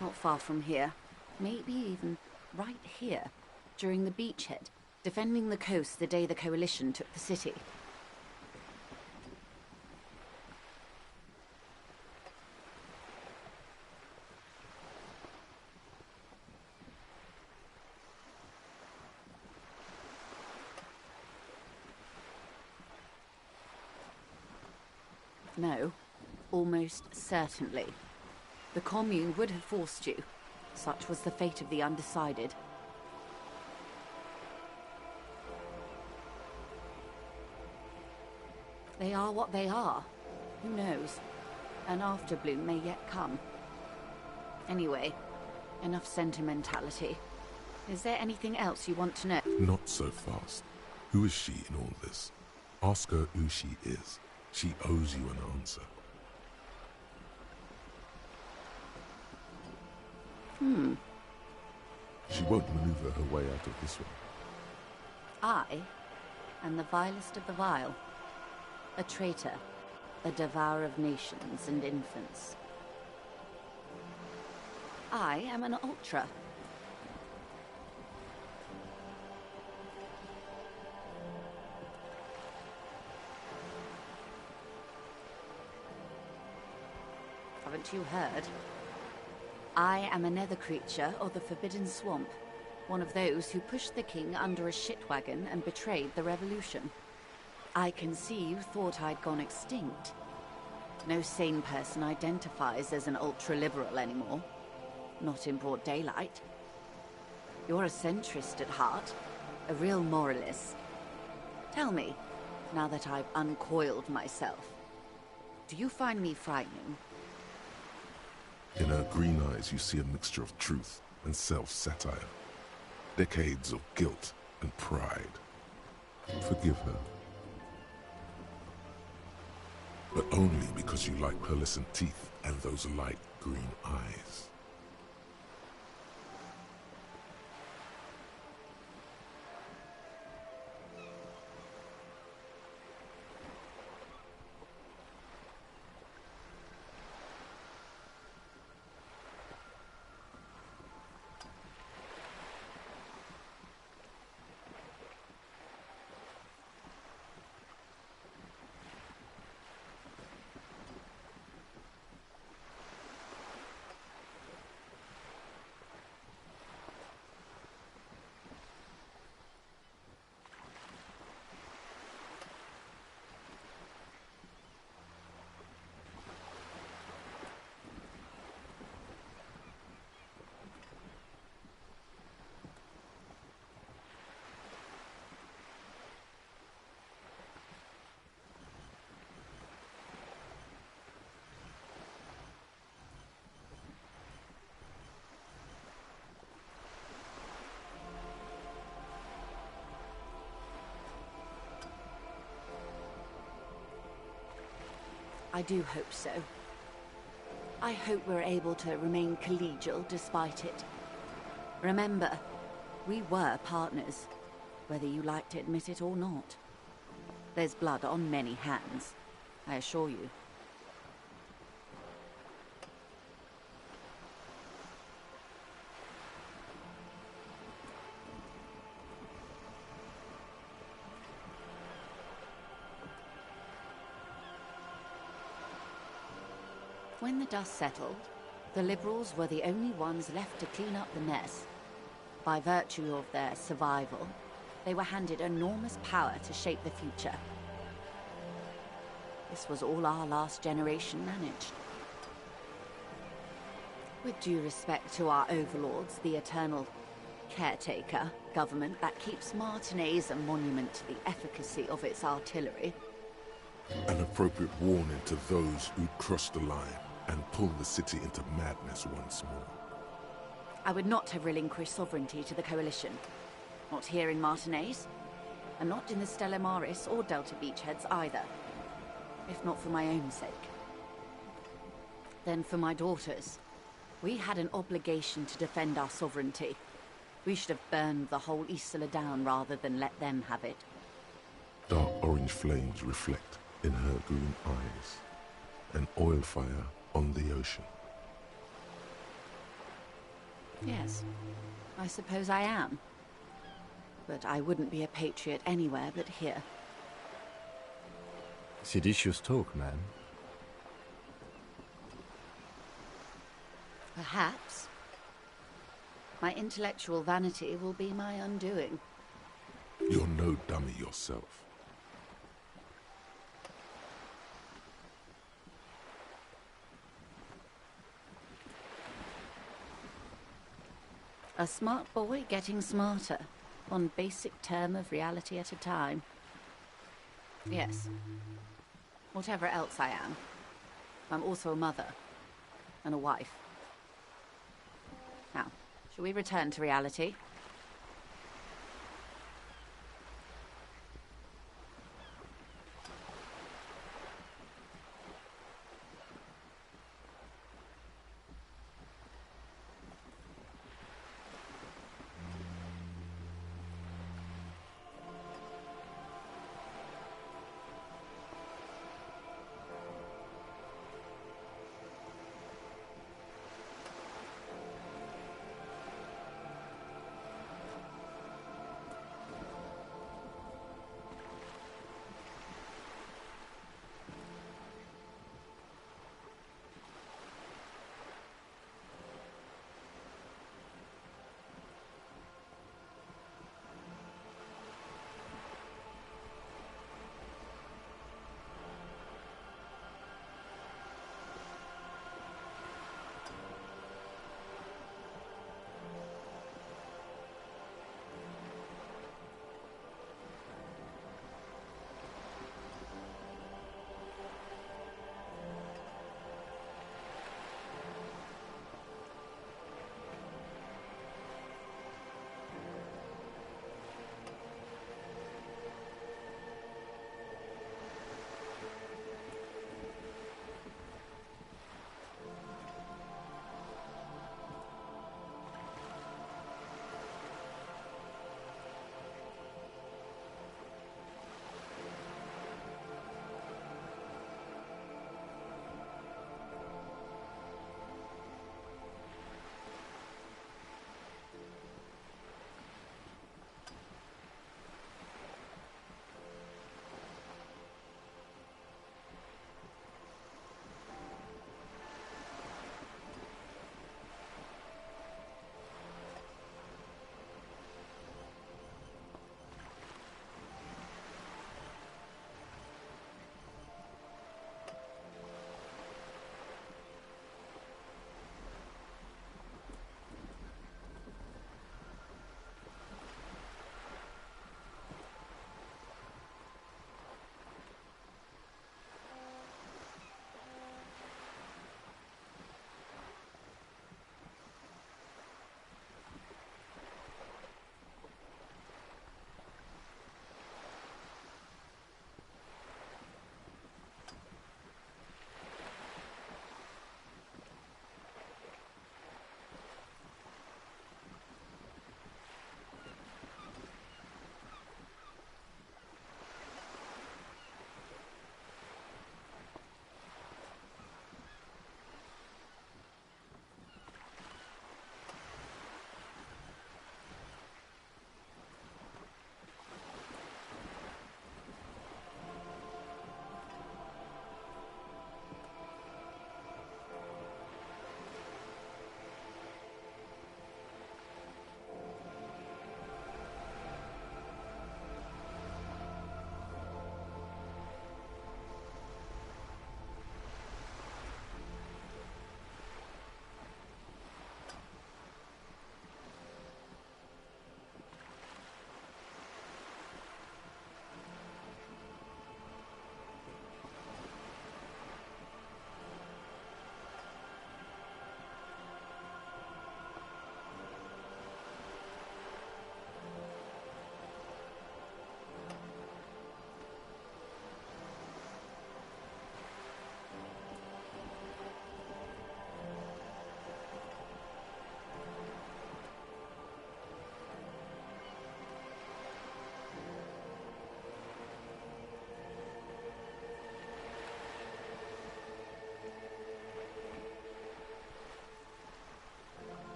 Not far from here. Maybe even right here, during the beachhead, defending the coast the day the Coalition took the city. No, almost certainly. The Commune would have forced you. Such was the fate of the undecided. They are what they are. Who knows? An afterbloom may yet come. Anyway, enough sentimentality. Is there anything else you want to know? Not so fast. Who is she in all this? Ask her who she is. She owes you an answer. She won't maneuver her way out of this one. I am the vilest of the vile. A traitor. A devourer of nations and infants. I am an ultra. Haven't you heard? I am a nether creature of the Forbidden Swamp. One of those who pushed the king under a shit wagon and betrayed the revolution. I can see you thought I'd gone extinct. No sane person identifies as an ultra-liberal anymore. Not in broad daylight. You're a centrist at heart. A real moralist. Tell me, now that I've uncoiled myself, do you find me frightening? In her green eyes, you see a mixture of truth and self-satire. Decades of guilt and pride. Forgive her. But only because you like pearlescent teeth and those light green eyes. I do hope so. I hope we're able to remain collegial despite it. Remember, we were partners, whether you like to admit it or not. There's blood on many hands, I assure you. When the dust settled, the Liberals were the only ones left to clean up the mess. By virtue of their survival, they were handed enormous power to shape the future. This was all our last generation managed. With due respect to our overlords, the eternal caretaker government that keeps Martinez a monument to the efficacy of its artillery. An appropriate warning to those who cross the line and pull the city into madness once more. I would not have relinquished sovereignty to the Coalition. Not here in Martinez, and not in the Stella Maris or Delta Beachheads either. If not for my own sake. Then for my daughters. We had an obligation to defend our sovereignty. We should have burned the whole Isla down rather than let them have it. Dark orange flames reflect in her green eyes. An oil fire on the ocean. Yes, I suppose I am. But I wouldn't be a patriot anywhere but here. Seditious talk, man. Perhaps. My intellectual vanity will be my undoing. You're no dummy yourself. A smart boy getting smarter, one basic term of reality at a time. Yes. Whatever else I am, I'm also a mother and a wife. Now, shall we return to reality?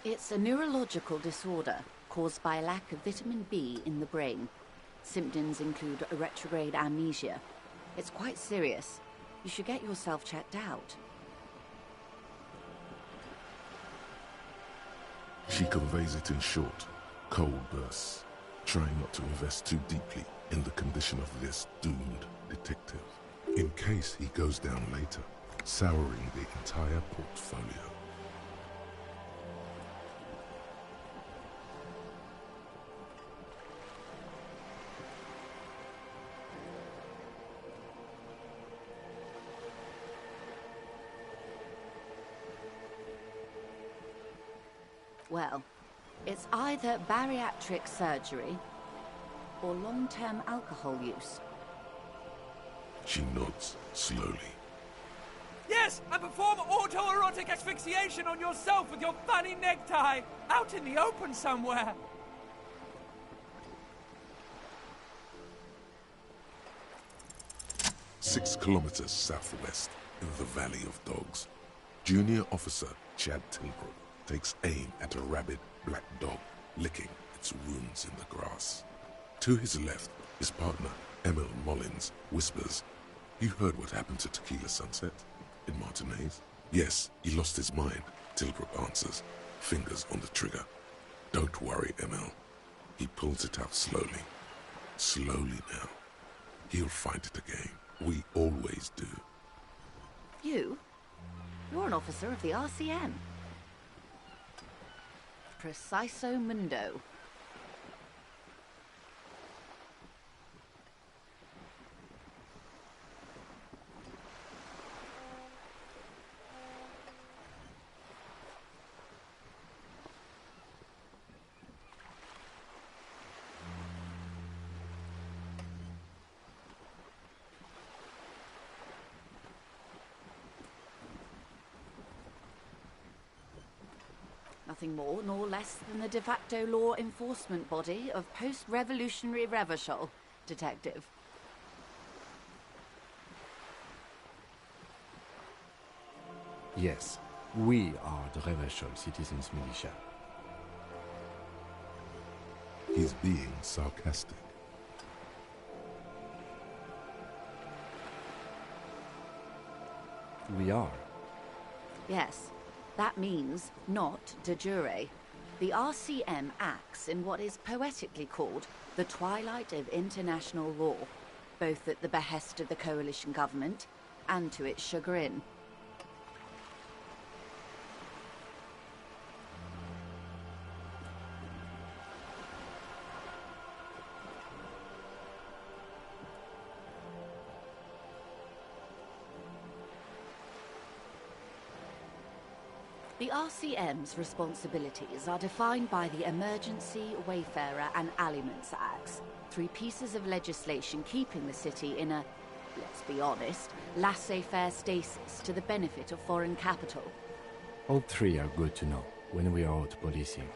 It's a neurological disorder caused by a lack of vitamin B in the brain. Symptoms include a retrograde amnesia. It's quite serious. You should get yourself checked out. She conveys it in short, cold bursts, trying not to invest too deeply in the condition of this doomed detective, in case he goes down later, souring the entire portfolio. Well, it's either bariatric surgery or long-term alcohol use. She nods slowly. Yes, and perform autoerotic asphyxiation on yourself with your funny necktie, out in the open somewhere. 6 kilometers southwest, in the Valley of Dogs, Junior Officer Chad Tilbrook takes aim at a rabid black dog licking its wounds in the grass. To his left, his partner, Emil Mullins, whispers, "You heard what happened to Tequila Sunset in Martinez?" "Yes, he lost his mind," Tilbrook answers, fingers on the trigger. "Don't worry, Emil." He pulls it out slowly. Slowly now. He'll find it again. We always do. You? You're an officer of the RCM. Preciso Mundo. Nothing more nor less than the de facto law enforcement body of post-revolutionary Revachol, Detective. Yes, we are the Revachol Citizens Militia. He's being sarcastic. We are. Yes, that means not de jure. The RCM acts in what is poetically called the twilight of international law, both at the behest of the coalition government and to its chagrin. The RCM's responsibilities are defined by the Emergency, Wayfarer and Aliments Acts, 3 pieces of legislation keeping the city in a, let's be honest, laissez-faire stasis to the benefit of foreign capital. All 3 are good to know when we are out policing.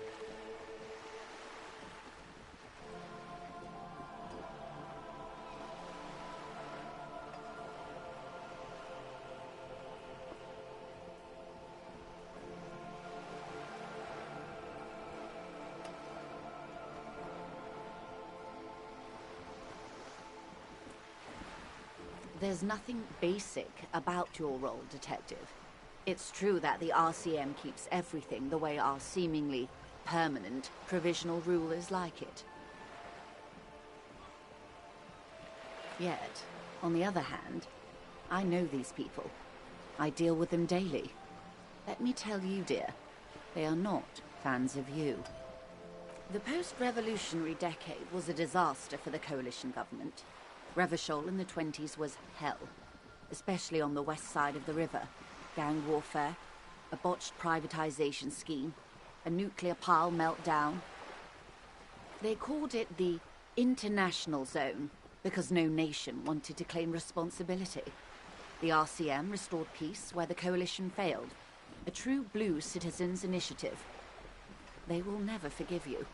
There's nothing basic about your role, Detective. It's true that the RCM keeps everything the way our seemingly permanent provisional rulers like it. Yet, on the other hand, I know these people. I deal with them daily. Let me tell you, dear, they are not fans of you. The post-revolutionary decade was a disaster for the coalition government. Revachol in the 20s was hell, especially on the west side of the river. Gang warfare, a botched privatization scheme, a nuclear pile meltdown. They called it the international zone because no nation wanted to claim responsibility. The RCM restored peace where the coalition failed, a true blue citizens' initiative. They will never forgive you.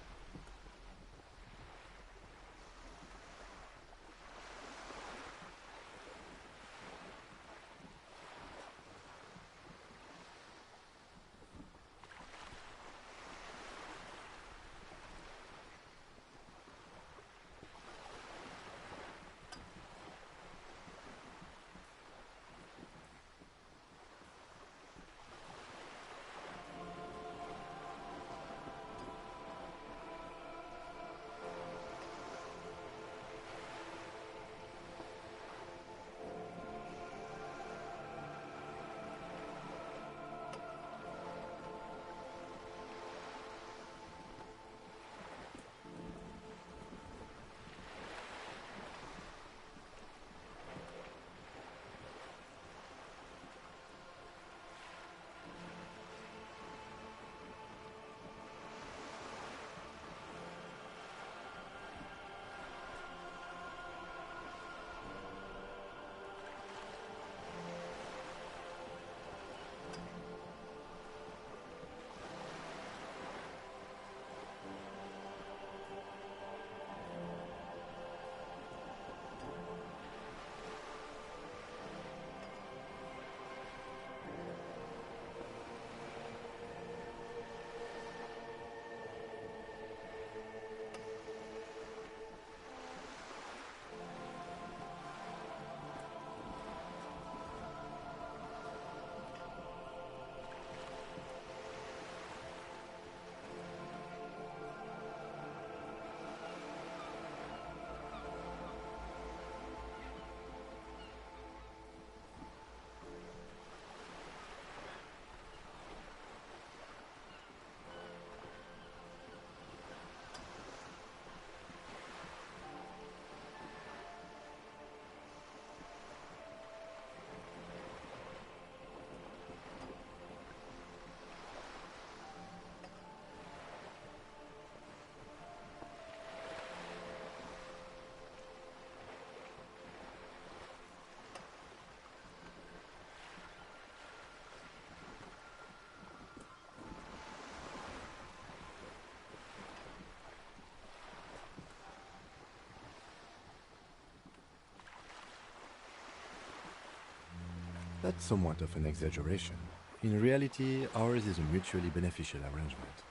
That's somewhat of an exaggeration. In reality, ours is a mutually beneficial arrangement.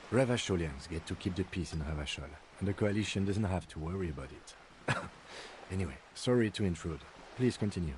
Ravasholians get to keep the peace in Ravashol, and the Coalition doesn't have to worry about it. Anyway, sorry to intrude. Please continue.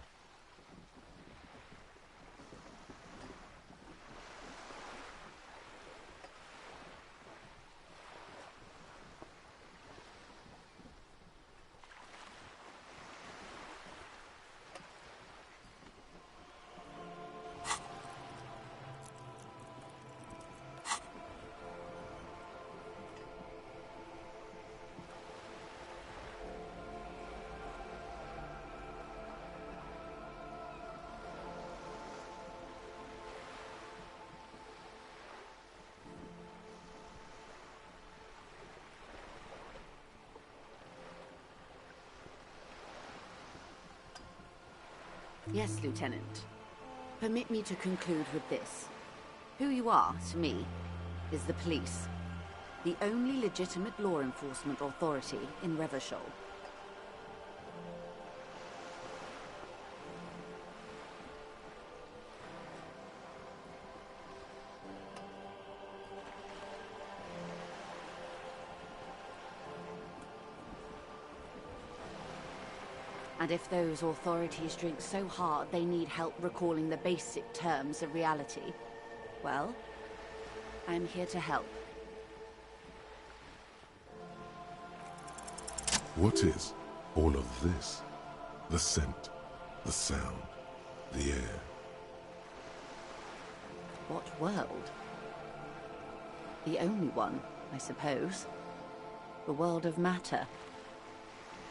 Yes, Lieutenant. Permit me to conclude with this. Who you are, to me, is the police. The only legitimate law enforcement authority in Revachol. And if those authorities drink so hard they need help recalling the basic terms of reality, well, I'm here to help. What is all of this? The scent, the sound, the air. What world? The only one, I suppose. The world of matter.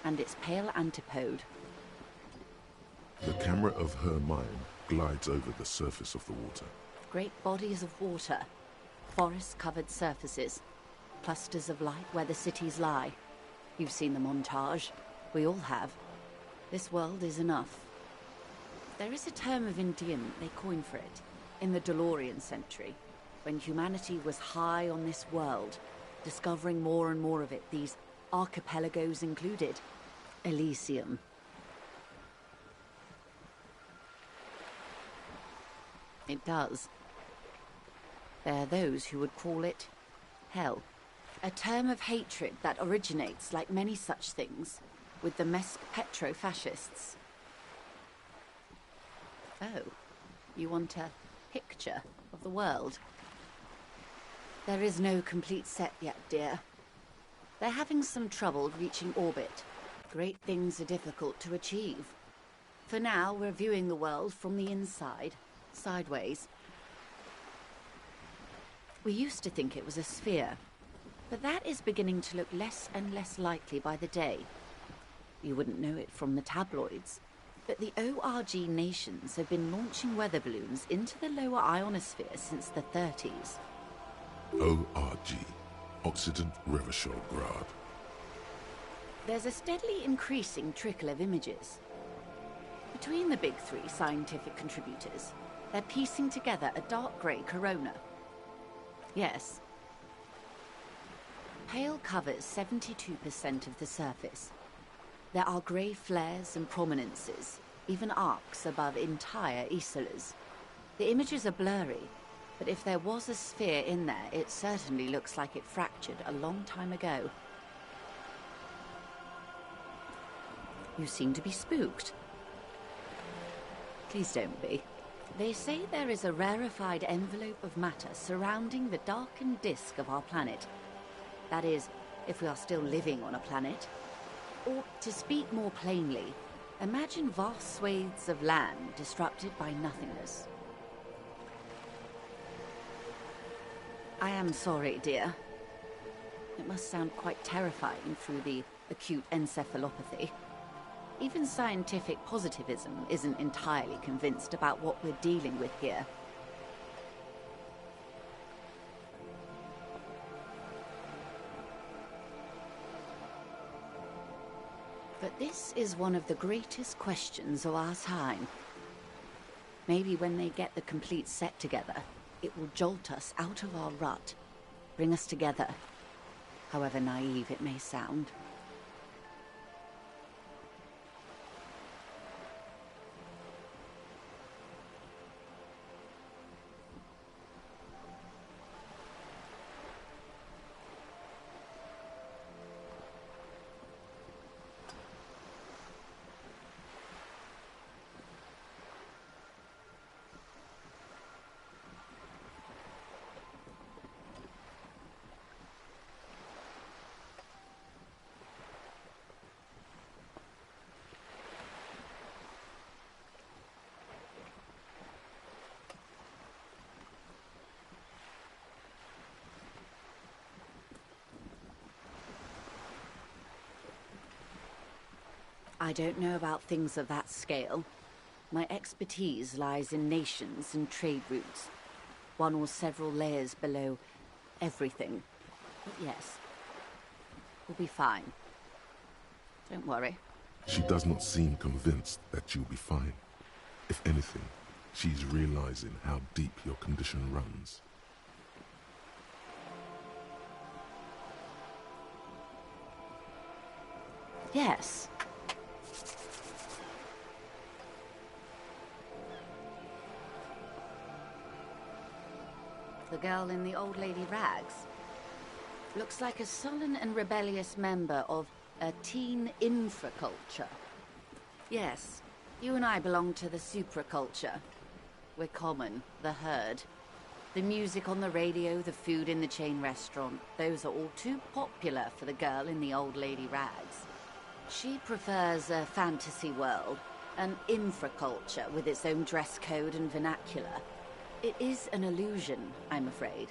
And its pale antipode. The camera of her mind glides over the surface of the water. Great bodies of water. Forest-covered surfaces. Clusters of light where the cities lie. You've seen the montage. We all have. This world is enough. There is a term of endearment they coined for it, in the DeLorean century, when humanity was high on this world, discovering more and more of it, these archipelagos included. Elysium. It does. There are those who would call it hell. A term of hatred that originates, like many such things, with the Mesk petro-fascists. Oh, you want a picture of the world? There is no complete set yet, dear. They're having some trouble reaching orbit. Great things are difficult to achieve. For now, we're viewing the world from the inside, sideways. We used to think it was a sphere, but that is beginning to look less and less likely by the day. You wouldn't know it from the tabloids, but the ORG nations have been launching weather balloons into the lower ionosphere since the 30s. ORG, Occident Revachol Grad. There's a steadily increasing trickle of images. Between the big three scientific contributors, they're piecing together a dark grey corona. Yes. Pale covers 72% of the surface. There are grey flares and prominences, even arcs above entire isolas. The images are blurry, but if there was a sphere in there, it certainly looks like it fractured a long time ago. You seem to be spooked. Please don't be. They say there is a rarefied envelope of matter surrounding the darkened disk of our planet. That is, if we are still living on a planet. Or, to speak more plainly, imagine vast swathes of land disrupted by nothingness. I am sorry, dear. It must sound quite terrifying through the acute encephalopathy. Even scientific positivism isn't entirely convinced about what we're dealing with here. But this is one of the greatest questions of our time. Maybe when they get the complete set together, it will jolt us out of our rut, bring us together, however naive it may sound. I don't know about things of that scale. My expertise lies in nations and trade routes, one or several layers below everything. But yes, we'll be fine. Don't worry. She does not seem convinced that you'll be fine. If anything, she's realizing how deep your condition runs. Yes. The girl in the old lady rags looks like a sullen and rebellious member of a teen infraculture. Yes, you and I belong to the supraculture. We're common, the herd. The music on the radio, the food in the chain restaurant, those are all too popular for the girl in the old lady rags. She prefers a fantasy world, an infraculture with its own dress code and vernacular. It is an illusion, I'm afraid.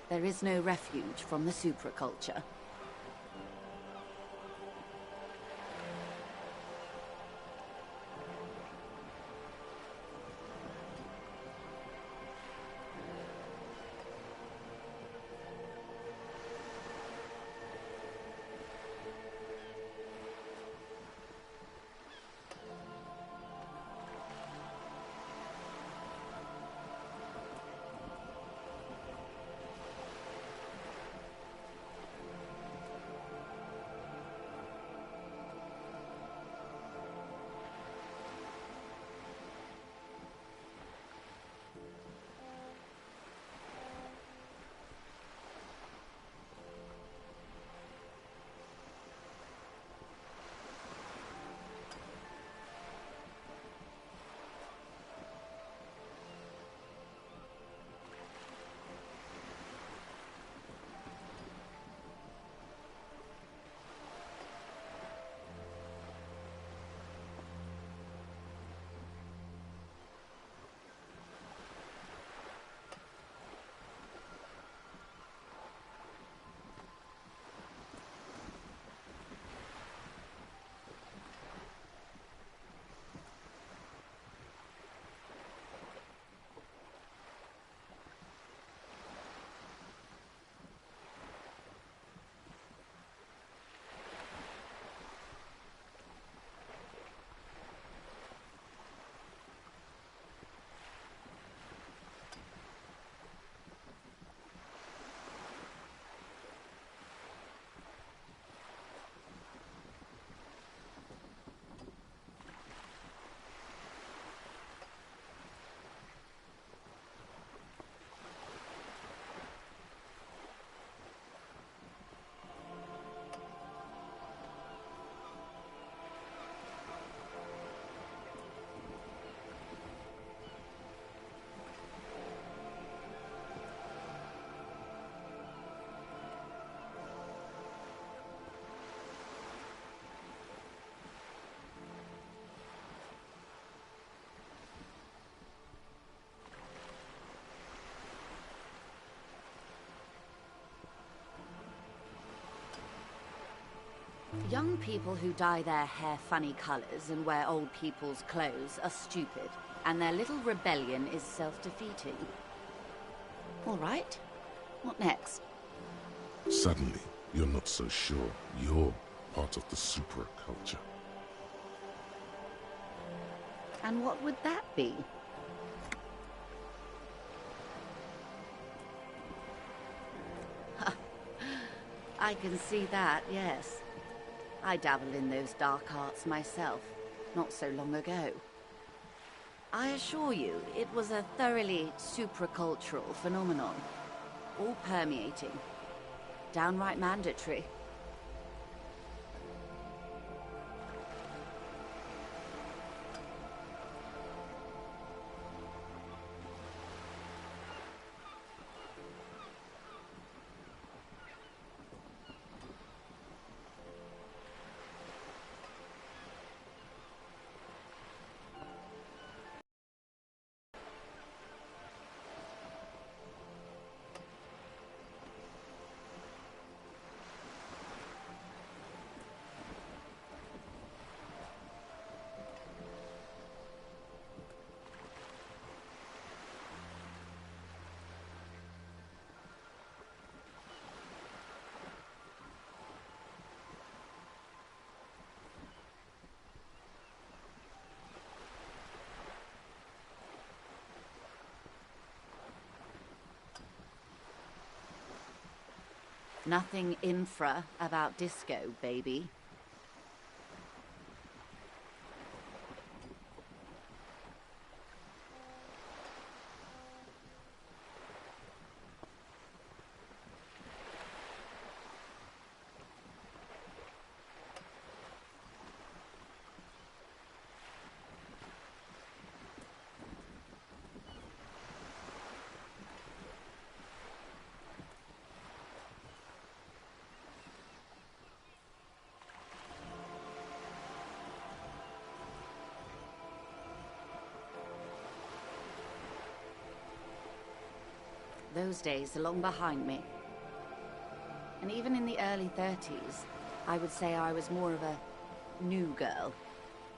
There is no refuge from the supraculture. Young people who dye their hair funny colors and wear old people's clothes are stupid, and their little rebellion is self-defeating. All right. What next? Suddenly, you're not so sure you're part of the supraculture. And what would that be? I can see that, yes. I dabbled in those dark arts myself, not so long ago. I assure you, it was a thoroughly supracultural phenomenon. All permeating. Downright mandatory. Nothing infra about disco, baby. Those days are long behind me. And even in the early 30s, I would say I was more of a new girl.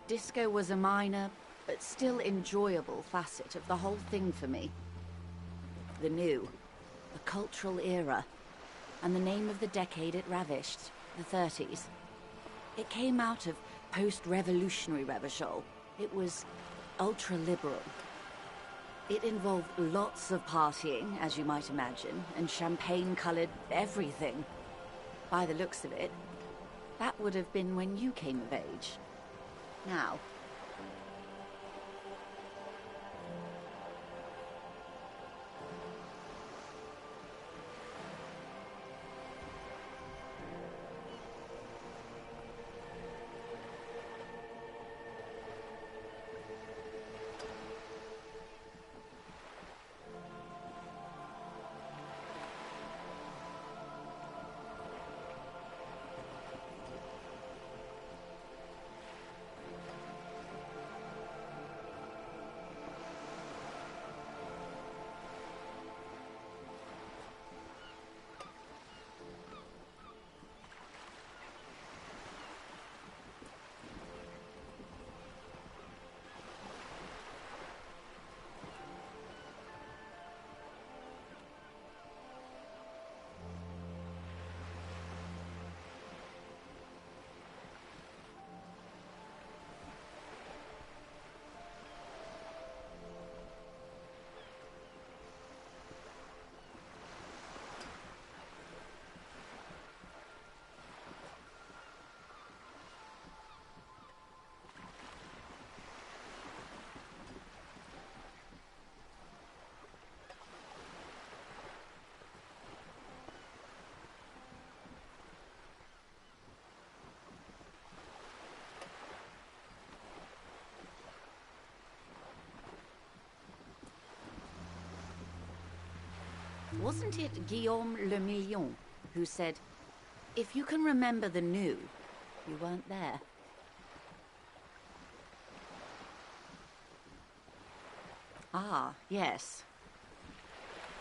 Disco was a minor, but still enjoyable facet of the whole thing for me. The new, the cultural era, and the name of the decade it ravished, the 30s. It came out of post-revolutionary Revachol. It was ultra-liberal. It involved lots of partying, as you might imagine, and champagne-colored everything. By the looks of it, that would have been when you came of age. Now, wasn't it Guillaume Le Million who said, if you can remember the new, you weren't there? Ah, yes.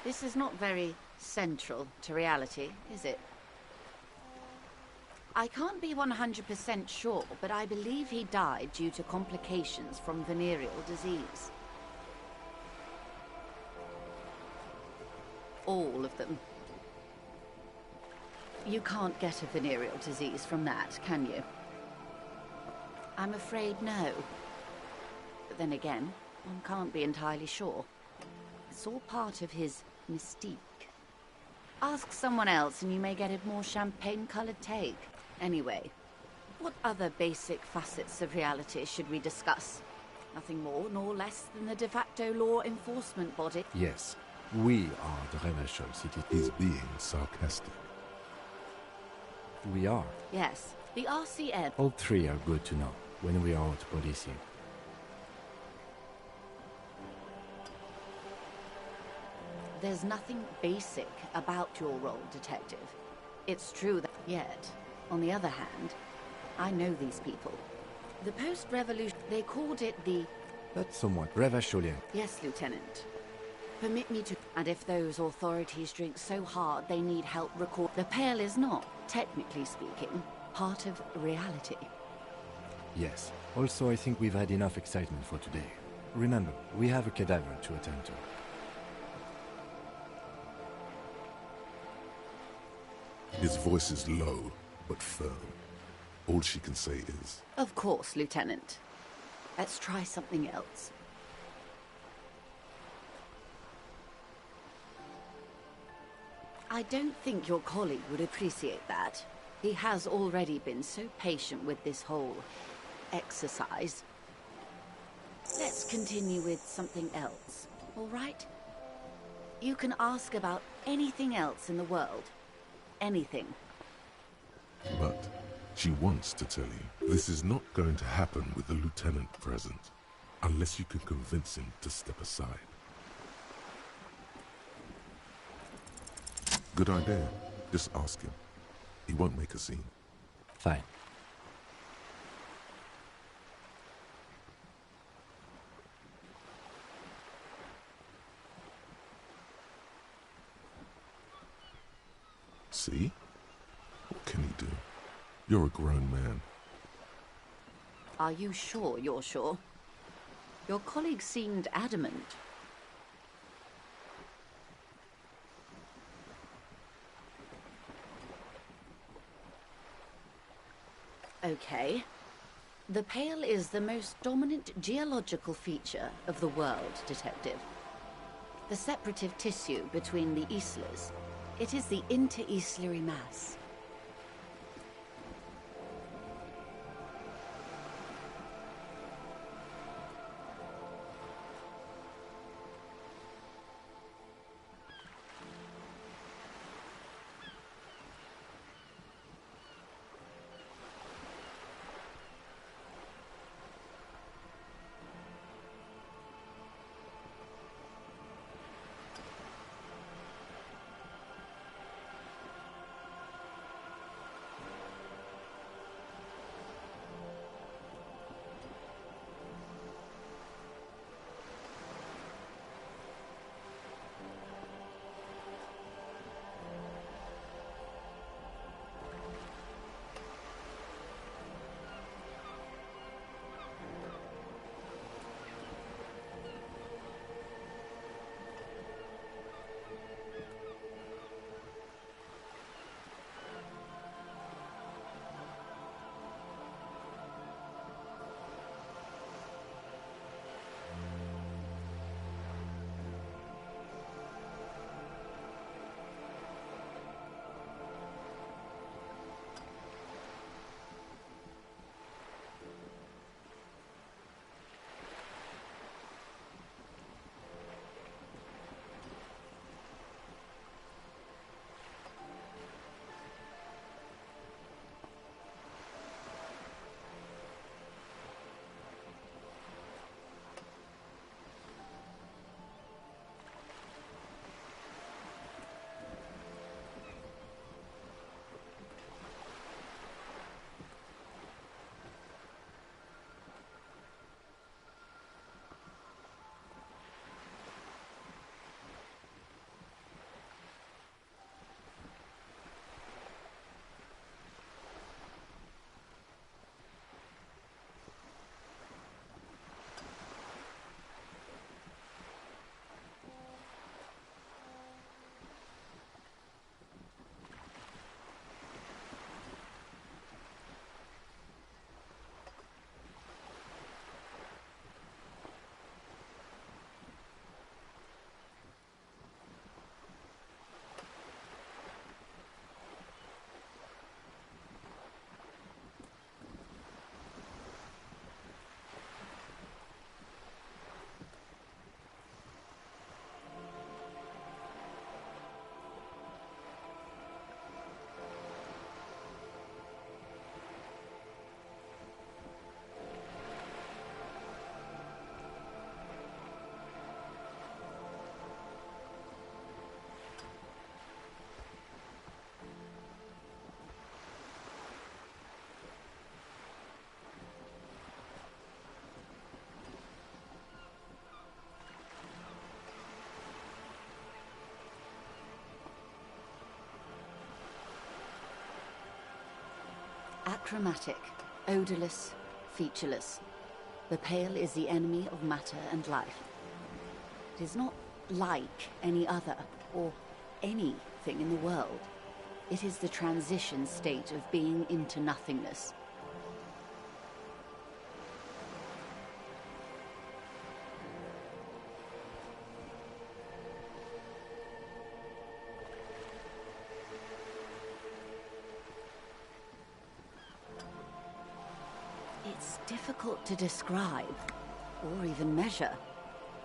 This is not very central to reality, is it? I can't be 100% sure, but I believe he died due to complications from venereal disease. All of them. You can't get a venereal disease from that, can you? I'm afraid no. But then again, one can't be entirely sure. It's all part of his mystique. Ask someone else and you may get a more champagne-colored take. Anyway, what other basic facets of reality should we discuss? Nothing more nor less than the de facto law enforcement body. Yes, we are the Revachol City. He's being sarcastic. We are. Yes, the RCM. All three are good to know when we are out policing. There's nothing basic about your role, Detective. It's true that yet, on the other hand, I know these people. The post-revolution, they called it the... That's somewhat Revacholian. Yes, Lieutenant. Permit me to... And if those authorities drink so hard they need help record... The Pale is not, technically speaking, part of reality. Yes. Also, I think we've had enough excitement for today. Remember, we have a cadaver to attend to. His voice is low, but firm. All she can say is... Of course, Lieutenant. Let's try something else. I don't think your colleague would appreciate that. He has already been so patient with this whole exercise. Let's continue with something else, all right? You can ask about anything else in the world. Anything. But she wants to tell you this is not going to happen with the lieutenant present, unless you can convince him to step aside. Good idea. Just ask him. He won't make a scene. Fine. See? What can he do? You're a grown man. Are you sure you're sure? Your colleague seemed adamant. Okay. The Pale is the most dominant geological feature of the world, Detective. The separative tissue between the islas. It is the inter-islary mass. Achromatic, odorless, featureless. The Pale is the enemy of matter and life. It is not like any other, or anything in the world. It is the transition state of being into nothingness. difficult to describe, or even measure.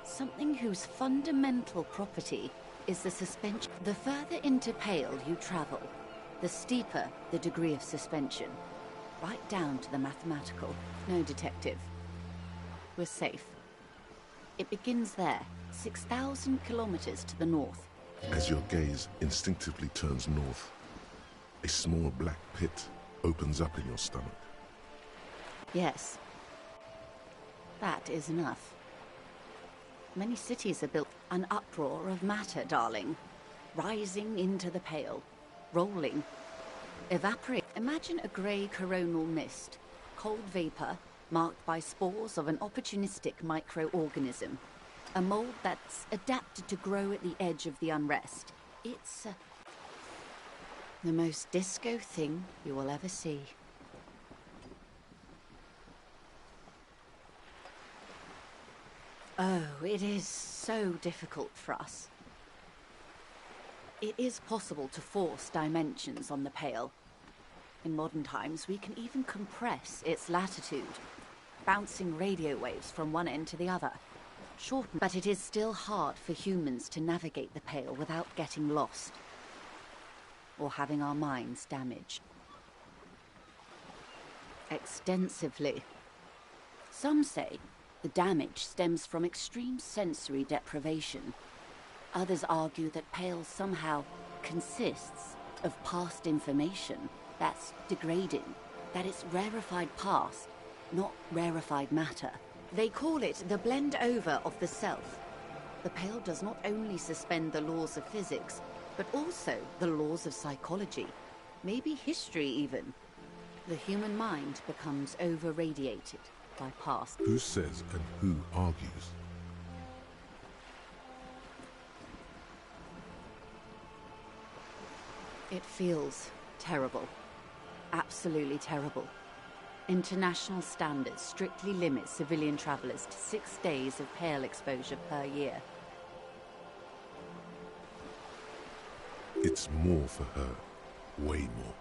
Something whose fundamental property is the suspension. The further into Pale you travel, the steeper the degree of suspension. Right down to the mathematical. No, detective. We're safe. It begins there, 6,000 kilometers to the north. As your gaze instinctively turns north, a small black pit opens up in your stomach. Yes. That is enough. Many cities are built an uproar of matter, darling. Rising into the Pale. Rolling. Evaporate. Imagine a grey coronal mist. Cold vapor, marked by spores of an opportunistic microorganism. A mold that's adapted to grow at the edge of the unrest. It's the most disco thing you will ever see. Oh, it is so difficult for us. It is possible to force dimensions on the Pale. In modern times, we can even compress its latitude, bouncing radio waves from one end to the other. Shorten, but it is still hard for humans to navigate the Pale without getting lost or having our minds damaged. Extensively. Some say the damage stems from extreme sensory deprivation. Others argue that Pale somehow consists of past information that's degrading, that it's rarefied past, not rarefied matter. They call it the blend over of the self. The Pale does not only suspend the laws of physics, but also the laws of psychology, maybe history even. The human mind becomes over-radiated by past. Who says and who argues? It feels terrible. Absolutely terrible. International standards strictly limit civilian travelers to 6 days of Pale exposure per year. It's more for her. Way more.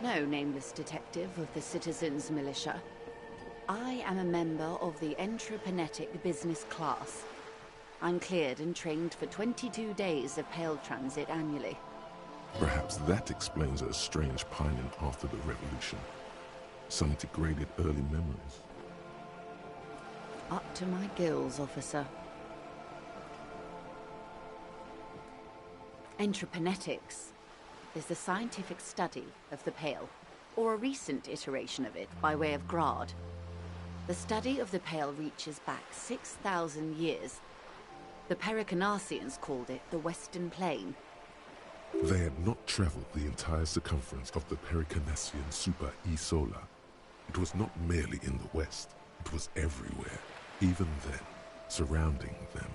No, nameless detective of the Citizens Militia. I am a member of the Entreprenetic Business Class. I'm cleared and trained for 22 days of Pale transit annually. Perhaps that explains her strange pining after the revolution. Some degraded early memories. Up to my gills, officer. Entreprenetics is the scientific study of the Pale, or a recent iteration of it by way of grad. The study of the Pale reaches back 6,000 years. The Pericarnassians called it the Western Plain. They had not traveled the entire circumference of the Pericarnassian Super E Solar. It was not merely in the west, it was everywhere, even then, surrounding them.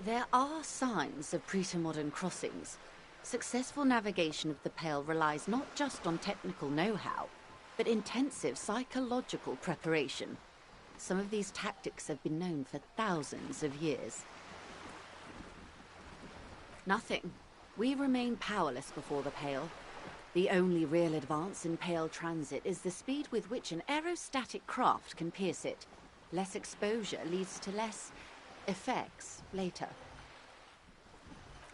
There are signs of pre-modern crossings. Successful navigation of the Pale relies not just on technical know-how, but intensive psychological preparation. Some of these tactics have been known for thousands of years. Nothing. We remain powerless before the Pale. The only real advance in Pale transit is the speed with which an aerostatic craft can pierce it. Less exposure leads to less effects later.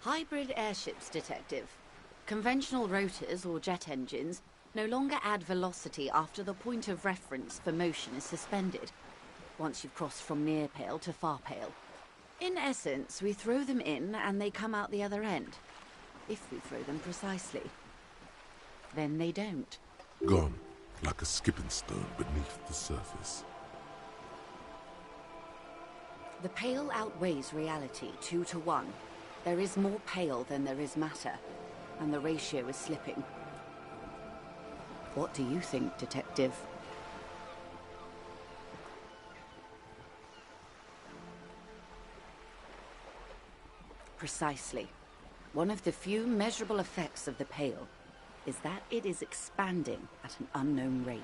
Hybrid airships, detective. Conventional rotors or jet engines no longer add velocity after the point of reference for motion is suspended, once you've crossed from near Pale to far Pale. In essence, we throw them in and they come out the other end. If we throw them precisely. Then they don't. Gone, like a skipping stone beneath the surface. The Pale outweighs reality 2 to 1. There is more Pale than there is matter, and the ratio is slipping. What do you think, detective? Precisely. One of the few measurable effects of the Pale is that it is expanding at an unknown rate.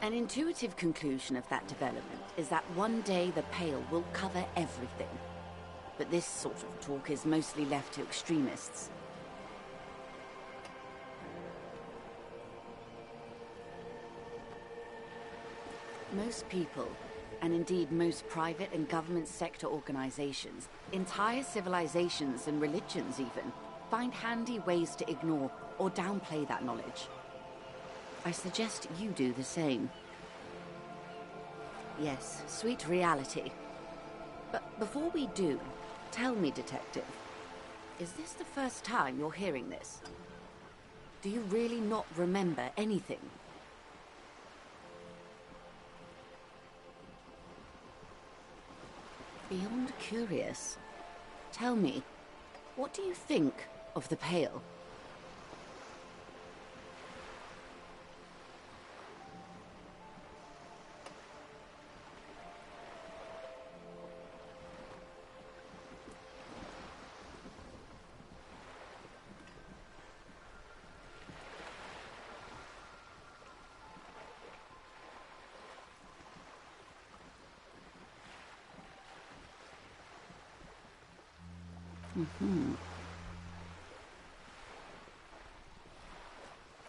An intuitive conclusion of that development is that one day the Pale will cover everything. But this sort of talk is mostly left to extremists. Most people, and indeed most private and government sector organizations, entire civilizations and religions even, find handy ways to ignore or downplay that knowledge. I suggest you do the same. Yes, sweet reality. But before we do, tell me, Detective, is this the first time you're hearing this? Do you really not remember anything? Beyond curious. Tell me, what do you think of the Pale?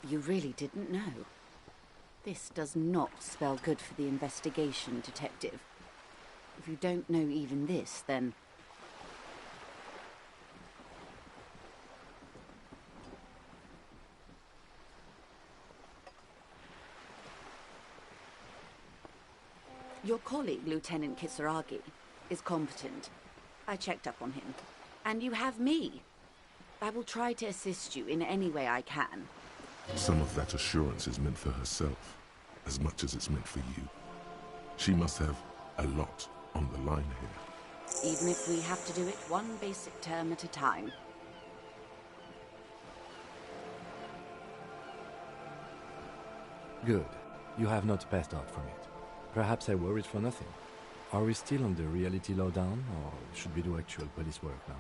You really didn't know. This does not spell good for the investigation, Detective. If you don't know even this, then... Your colleague, Lieutenant Kisaragi, is competent. I checked up on him. And you have me. I will try to assist you in any way I can. Some of that assurance is meant for herself, as much as it's meant for you. She must have a lot on the line here. Even if we have to do it one basic term at a time. Good. You have not passed out from it. Perhaps I worried for nothing. Are we still on the reality lowdown, or should we do actual police work now?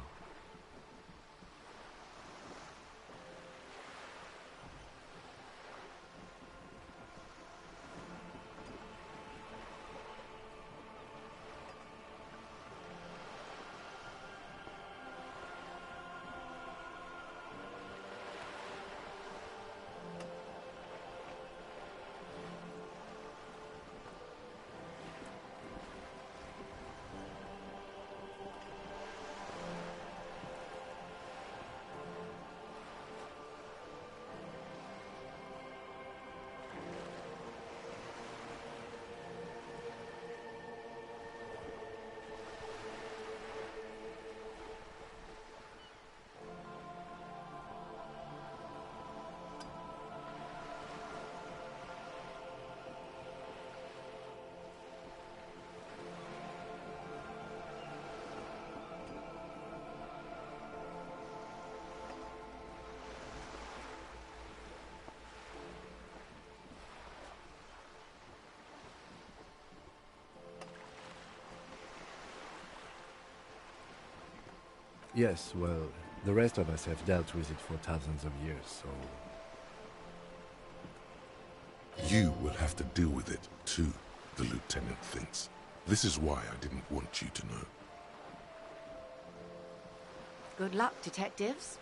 Yes, well, the rest of us have dealt with it for thousands of years, so... You will have to deal with it, too, the lieutenant thinks. This is why I didn't want you to know. Good luck, detectives.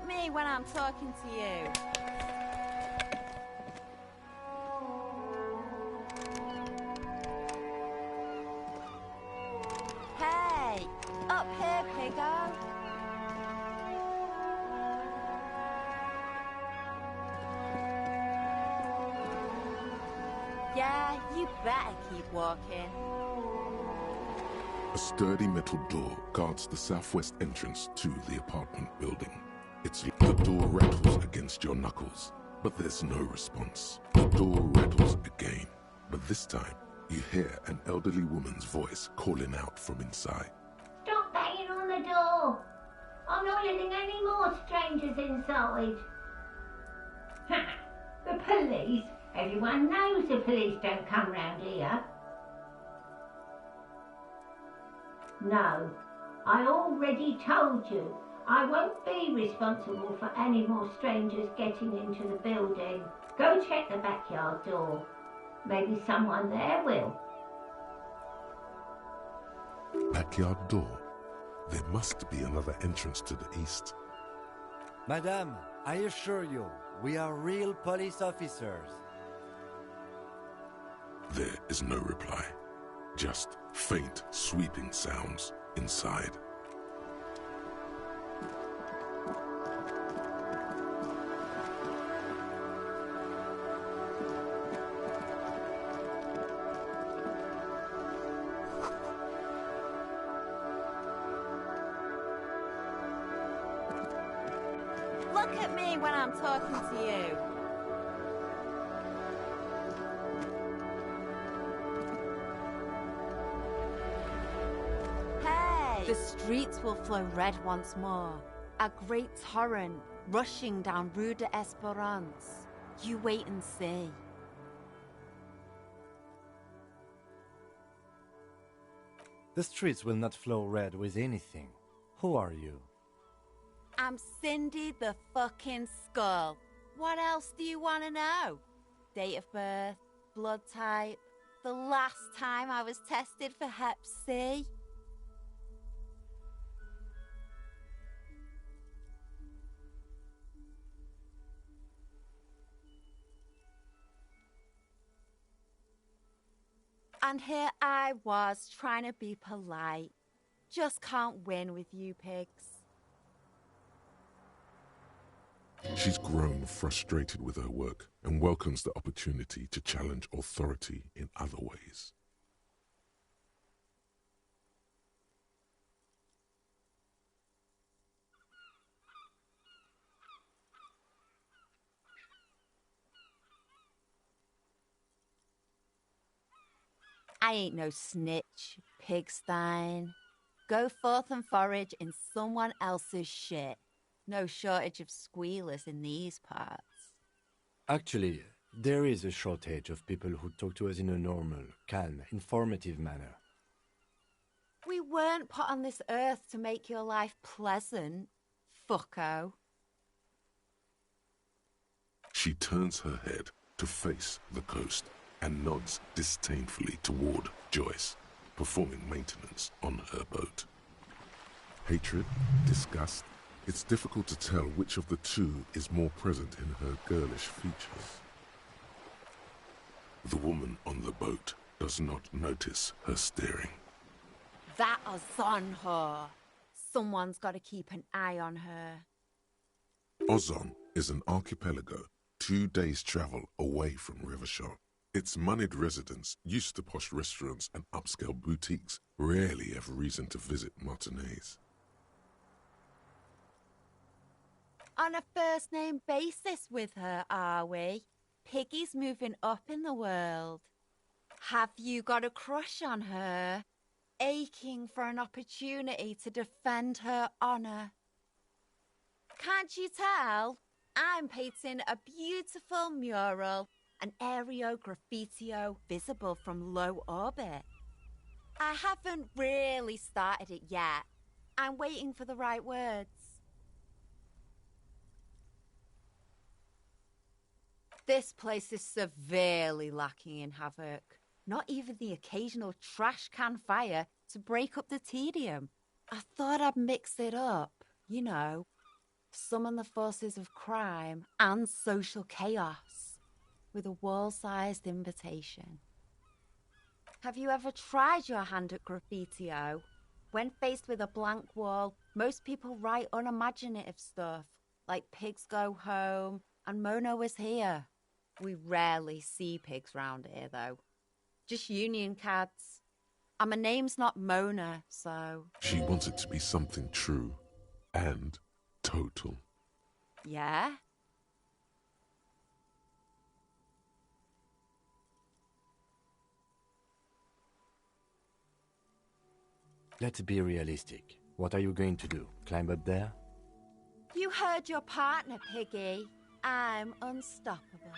at me when I'm talking to you. Hey, up here, piggo. Yeah, you better keep walking. A sturdy metal door guards the southwest entrance to the apartment building. The door rattles against your knuckles, but there's no response. The door rattles again, but this time you hear an elderly woman's voice calling out from inside. Stop banging on the door! I'm not letting any more strangers inside. The police? Everyone knows the police don't come round here. No, I already told you. I won't be responsible for any more strangers getting into the building. Go check the backyard door. Maybe someone there will. Backyard door? There must be another entrance to the east. Madame, I assure you, we are real police officers. There is no reply. Just faint, sweeping sounds inside. Look at me when I'm talking to you. Hey! The streets will flow red once more. A great torrent rushing down Rue de Esperance. You wait and see. The streets will not flow red with anything. Who are you? I'm Cindy the fucking Skull. What else do you want to know? Date of birth, blood type, the last time I was tested for Hep C. And here I was trying to be polite. Just can't win with you pigs. She's grown frustrated with her work and welcomes the opportunity to challenge authority in other ways. I ain't no snitch, pigstein. Go forth and forage in someone else's shit. No shortage of squealers in these parts. Actually, there is a shortage of people who talk to us in a normal, calm, informative manner. We weren't put on this earth to make your life pleasant, fucko. She turns her head to face the coast and nods disdainfully toward Joyce, performing maintenance on her boat. Hatred, disgust, it's difficult to tell which of the two is more present in her girlish features. The woman on the boat does not notice her staring. That is on her. Someone's got to keep an eye on her. Ozon is an archipelago 2 days' travel away from Rivershore. Its moneyed residents, used to posh restaurants and upscale boutiques, rarely have reason to visit Martinez. On a first-name basis with her, are we? Piggy's moving up in the world. Have you got a crush on her? Aching for an opportunity to defend her honor? Can't you tell? I'm painting a beautiful mural, an aereo graffitio visible from low orbit. I haven't really started it yet. I'm waiting for the right words. This place is severely lacking in havoc. Not even the occasional trash can fire to break up the tedium. I thought I'd mix it up, you know. summon the forces of crime and social chaos with a wall-sized invitation. Have you ever tried your hand at graffiti-o? When faced with a blank wall, most people write unimaginative stuff, like pigs go home and Mono is here. We rarely see pigs round here, though. Just union cards. And my name's not Mona, so... She wants it to be something true and total. Yeah? Let's be realistic. What are you going to do? Climb up there? You heard your partner, Piggy. I'm unstoppable.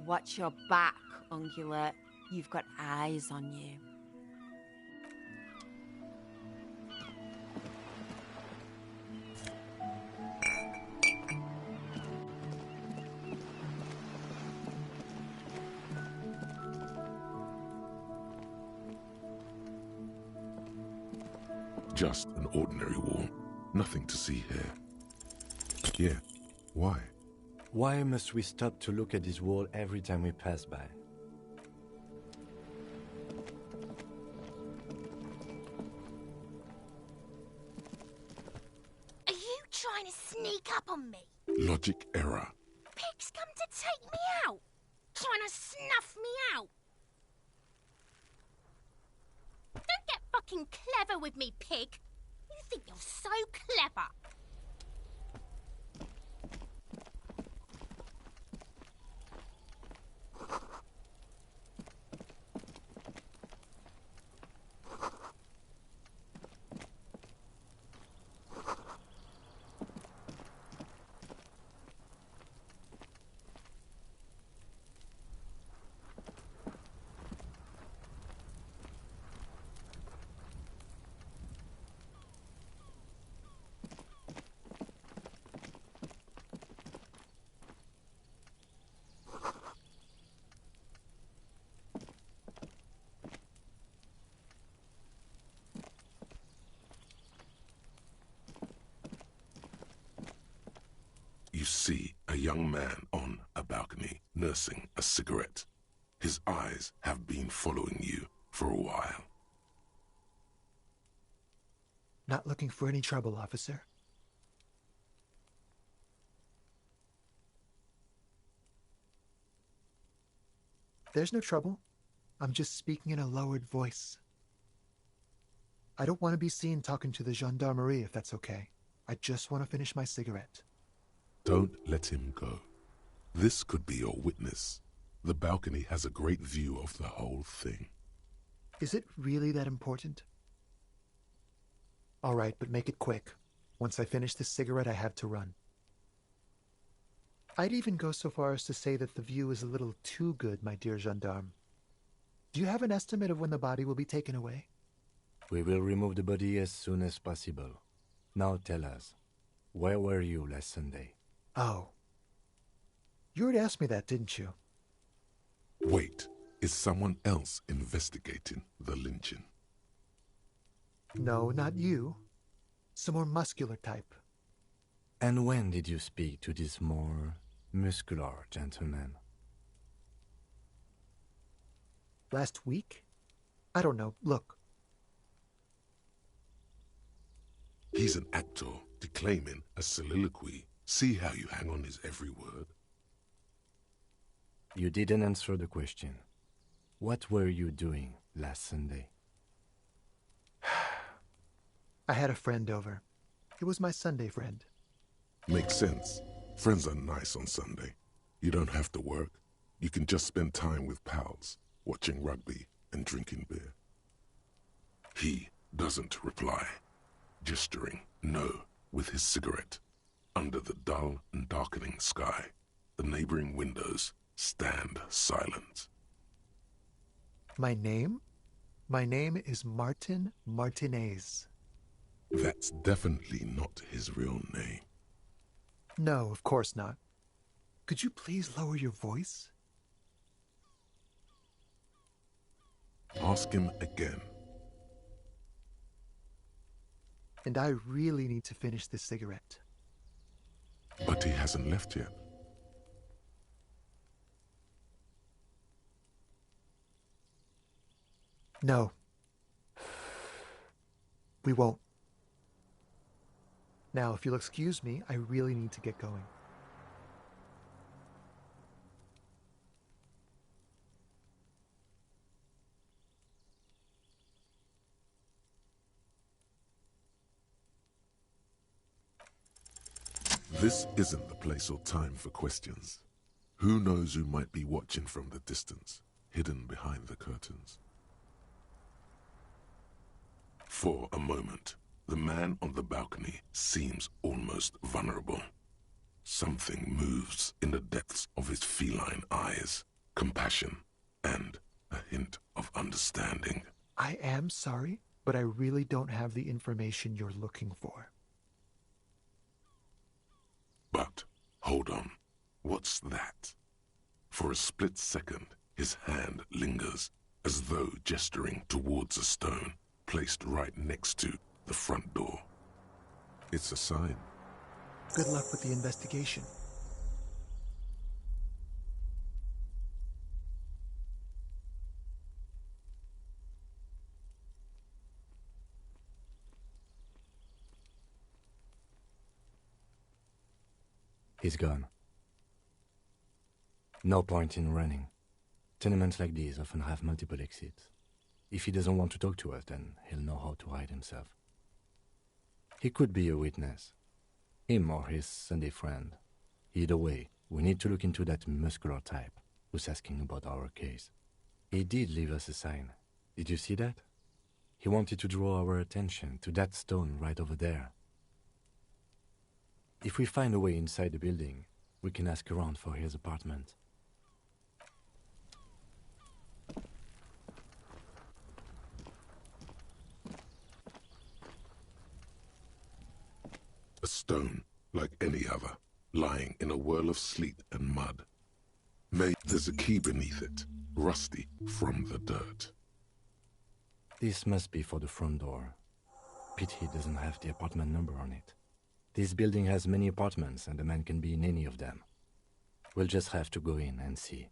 Watch your back, Ungulate. You've got eyes on you. Just an ordinary wall. Nothing to see here. Yeah, why? Why must we stop to look at this wall every time we pass by? Are you trying to sneak up on me? Logic error. Pig's come to take me out. Trying to snuff me out. Don't get fucking clever with me, pig. You think you're so clever. You see a young man on a balcony nursing a cigarette. His eyes have been following you for a while. Not looking for any trouble, officer. There's no trouble. I'm just speaking in a lowered voice. I don't want to be seen talking to the gendarmerie, if that's okay. I just want to finish my cigarette. Don't let him go. This could be your witness. The balcony has a great view of the whole thing. Is it really that important? All right, but make it quick. Once I finish this cigarette, I have to run. I'd even go so far as to say that the view is a little too good, my dear gendarme. Do you have an estimate of when the body will be taken away? We will remove the body as soon as possible. Now tell us, where were you last Sunday? Oh. You already asked me that, didn't you? Wait, is someone else investigating the lynching? No, not you. Some more muscular type. And when did you speak to this more muscular gentleman? Last week? I don't know. Look. He's an actor declaiming a soliloquy. See how you hang on his every word? You didn't answer the question. What were you doing last Sunday? I had a friend over. It was my Sunday friend. Makes sense. Friends are nice on Sunday. You don't have to work. You can just spend time with pals, watching rugby and drinking beer. He doesn't reply, gesturing no with his cigarette. Under the dull and darkening sky, the neighboring windows stand silent. My name? My name is Martin Martinez. That's definitely not his real name. No, of course not. Could you please lower your voice? Ask him again. And I really need to finish this cigarette. But he hasn't left yet. No. We won't. Now, if you'll excuse me, I really need to get going. This isn't the place or time for questions. Who knows who might be watching from the distance, hidden behind the curtains? For a moment, the man on the balcony seems almost vulnerable. Something moves in the depths of his feline eyes, compassion, and a hint of understanding. I am sorry, but I really don't have the information you're looking for. But, hold on, what's that? For a split second, his hand lingers, as though gesturing towards a stone placed right next to the front door. It's a sign. Good luck with the investigation. He's gone. No point in running. Tenements like these often have multiple exits. If he doesn't want to talk to us, then he'll know how to hide himself. He could be a witness. Him or his Sunday friend. Either way, we need to look into that muscular type who's asking about our case. He did leave us a sign. Did you see that? He wanted to draw our attention to that stone right over there. If we find a way inside the building, we can ask around for his apartment. A stone, like any other, lying in a whirl of sleet and mud. There's a key beneath it, rusty from the dirt. This must be for the front door. Pity he doesn't have the apartment number on it. This building has many apartments and the man can be in any of them. We'll just have to go in and see.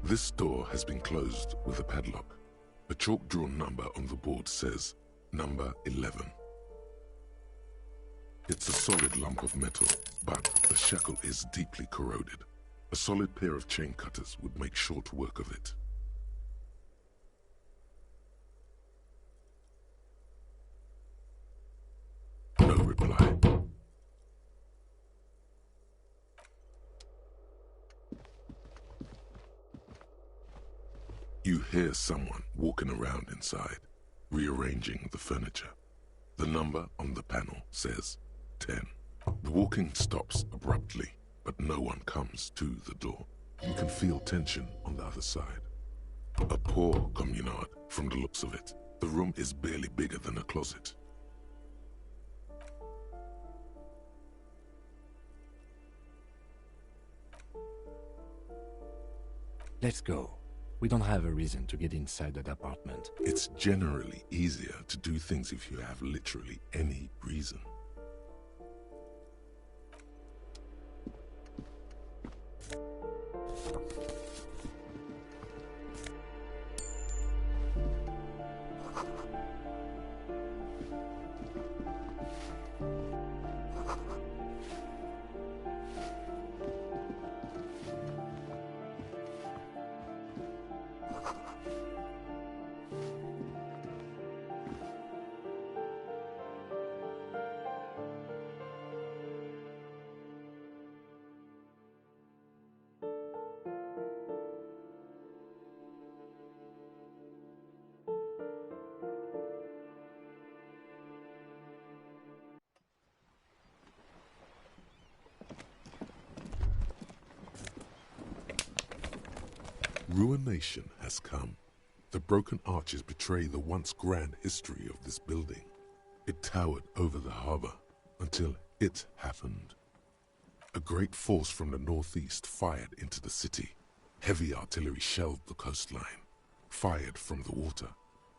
This door has been closed with a padlock. A chalk-drawn number on the board says number 11. It's a solid lump of metal, but the shackle is deeply corroded. A solid pair of chain cutters would make short work of it. No reply. You hear someone walking around inside, rearranging the furniture. The number on the panel says 10. The walking stops abruptly, but no one comes to the door. You can feel tension on the other side. A poor communard, from the looks of it. The room is barely bigger than a closet. Let's go. We don't have a reason to get inside that apartment. It's generally easier to do things if you have literally any reason. Ruination has come. The broken arches betray the once grand history of this building. It towered over the harbor until it happened. A great force from the northeast fired into the city. Heavy artillery shelled the coastline. Fired from the water.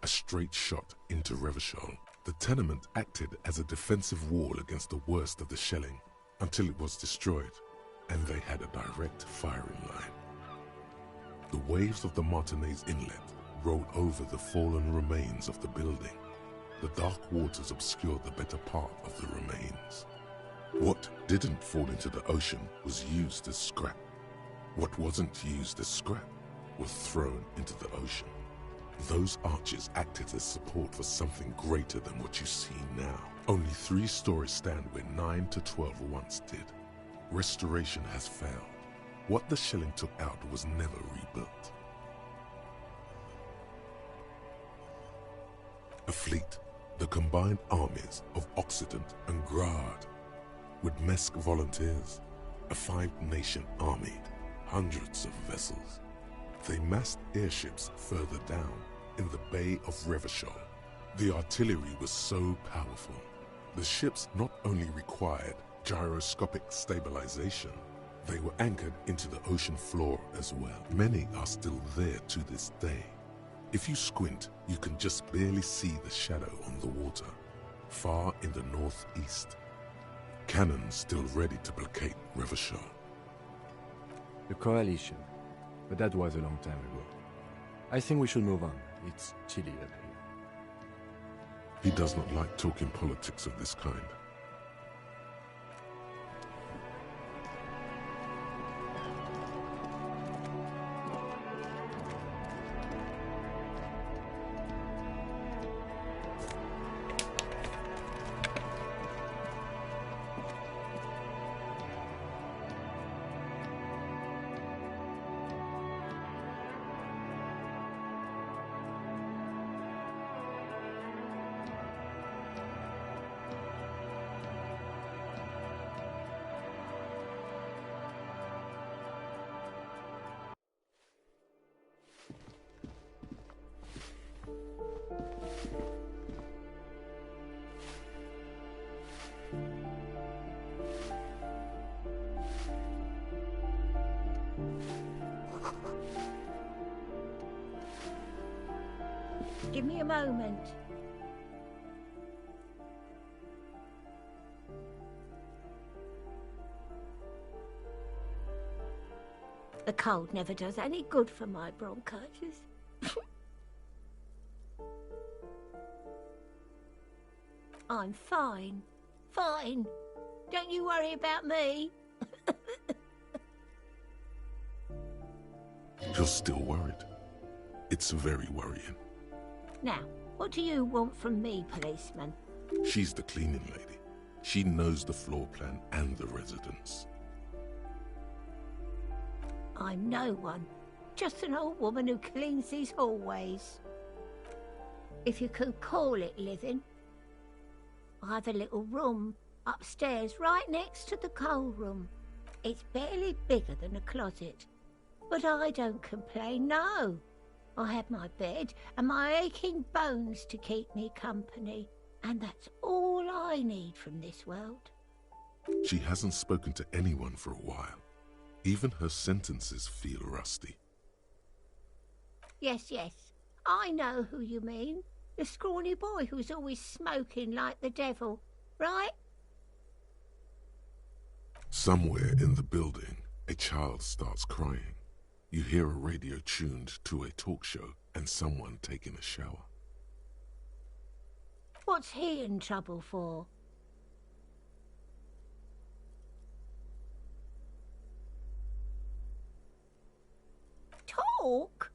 A straight shot into Revachol. The tenement acted as a defensive wall against the worst of the shelling until it was destroyed, and they had a direct firing line. The waves of the Martinez Inlet rolled over the fallen remains of the building. The dark waters obscured the better part of the remains. What didn't fall into the ocean was used as scrap. What wasn't used as scrap was thrown into the ocean. Those arches acted as support for something greater than what you see now. Only 3 stories stand where 9 to 12 once did. Restoration has failed. What the shelling took out was never rebuilt. A fleet, the combined armies of Occident and Grad, with Mesk volunteers, a 5-nation army, hundreds of vessels. They massed airships further down in the Bay of Revachol. The artillery was so powerful. The ships not only required gyroscopic stabilization, they were anchored into the ocean floor as well. Many are still there to this day. If you squint, you can just barely see the shadow on the water, far in the northeast. Cannons still ready to placate Revachol. The Coalition. But that was a long time ago. I think we should move on. It's chilly up here. He does not like talking politics of this kind. Give me a moment. The cold never does any good for my bronchitis. I'm fine. Fine. Don't you worry about me. You're still worried. It's very worrying. Now, what do you want from me, policeman? She's the cleaning lady. She knows the floor plan and the residence. I'm no one. Just an old woman who cleans these hallways. If you can call it living. I have a little room upstairs right next to the coal room. It's barely bigger than a closet. But I don't complain, no. I have my bed and my aching bones to keep me company. And that's all I need from this world. She hasn't spoken to anyone for a while. Even her sentences feel rusty. Yes, yes. I know who you mean. The scrawny boy who's always smoking like the devil, right? Somewhere in the building, a child starts crying. You hear a radio tuned to a talk show and someone taking a shower. What's he in trouble for? Talk?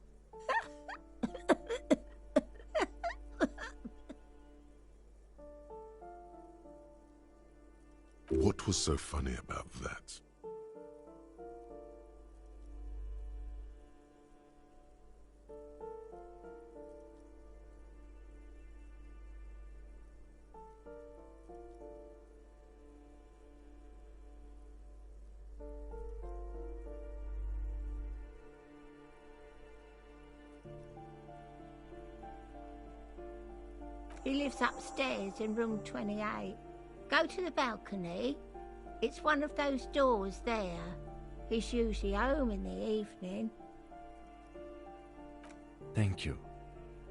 What was so funny about that? He lives upstairs in room 28. Go to the balcony. It's one of those doors there. He's usually home in the evening. Thank you.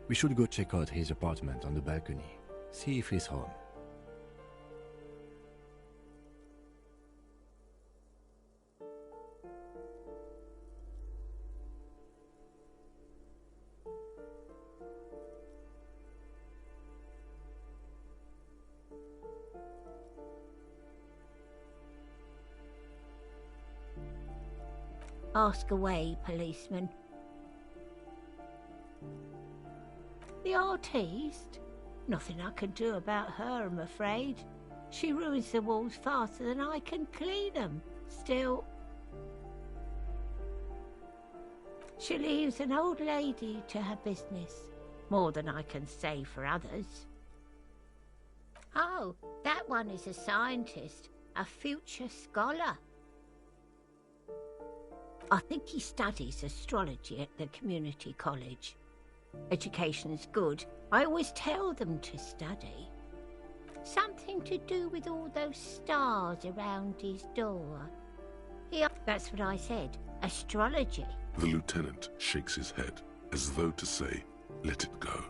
We should go check out his apartment on the balcony. See if he's home. Ask away, policeman. The artiste? Nothing I can do about her, I'm afraid. She ruins the walls faster than I can clean them. Still, she leaves an old lady to her business. More than I can say for others. Oh, that one is a scientist, a future scholar. I think he studies astrology at the community college. Education's good. I always tell them to study. Something to do with all those stars around his door. Yeah, that's what I said. Astrology. The lieutenant shakes his head, as though to say, let it go.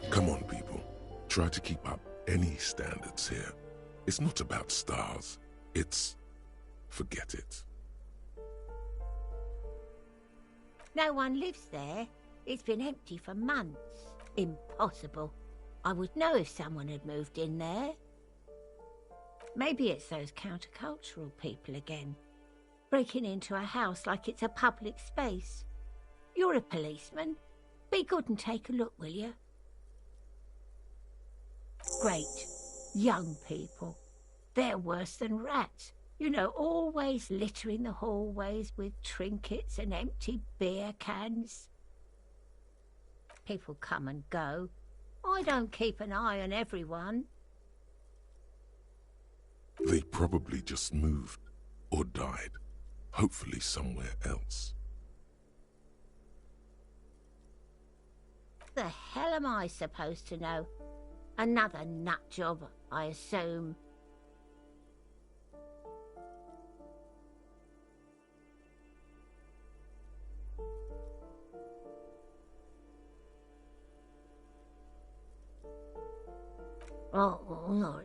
Come on, people. Try to keep up any standards here. It's not about stars. It's... forget it. No one lives there. It's been empty for months. Impossible. I would know if someone had moved in there. Maybe it's those countercultural people again. Breaking into a house like it's a public space. You're a policeman. Be good and take a look, will you? Great. Young people. They're worse than rats. You know, always littering the hallways with trinkets and empty beer cans. People come and go. I don't keep an eye on everyone. They probably just moved, or died. Hopefully somewhere else. The hell am I supposed to know? Another nut job, I assume. Oh, no.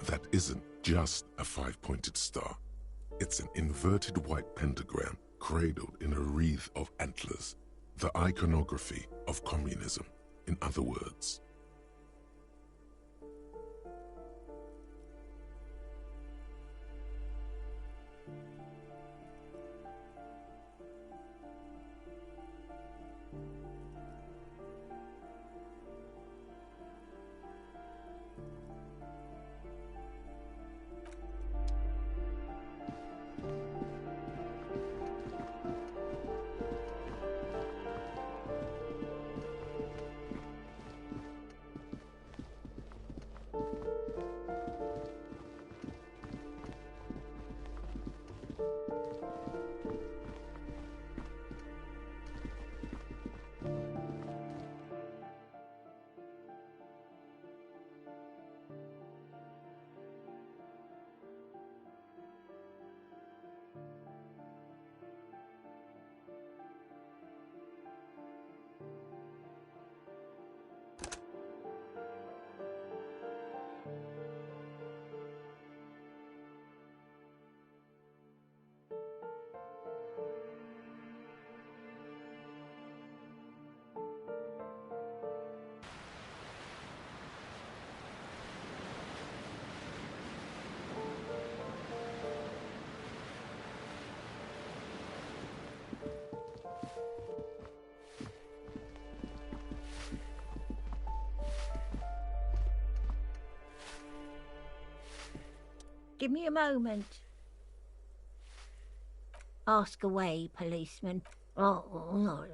That isn't just a five-pointed star. It's an inverted white pentagram cradled in a wreath of antlers, the iconography of communism, in other words. Give me a moment. Ask away, policeman. Oh, no.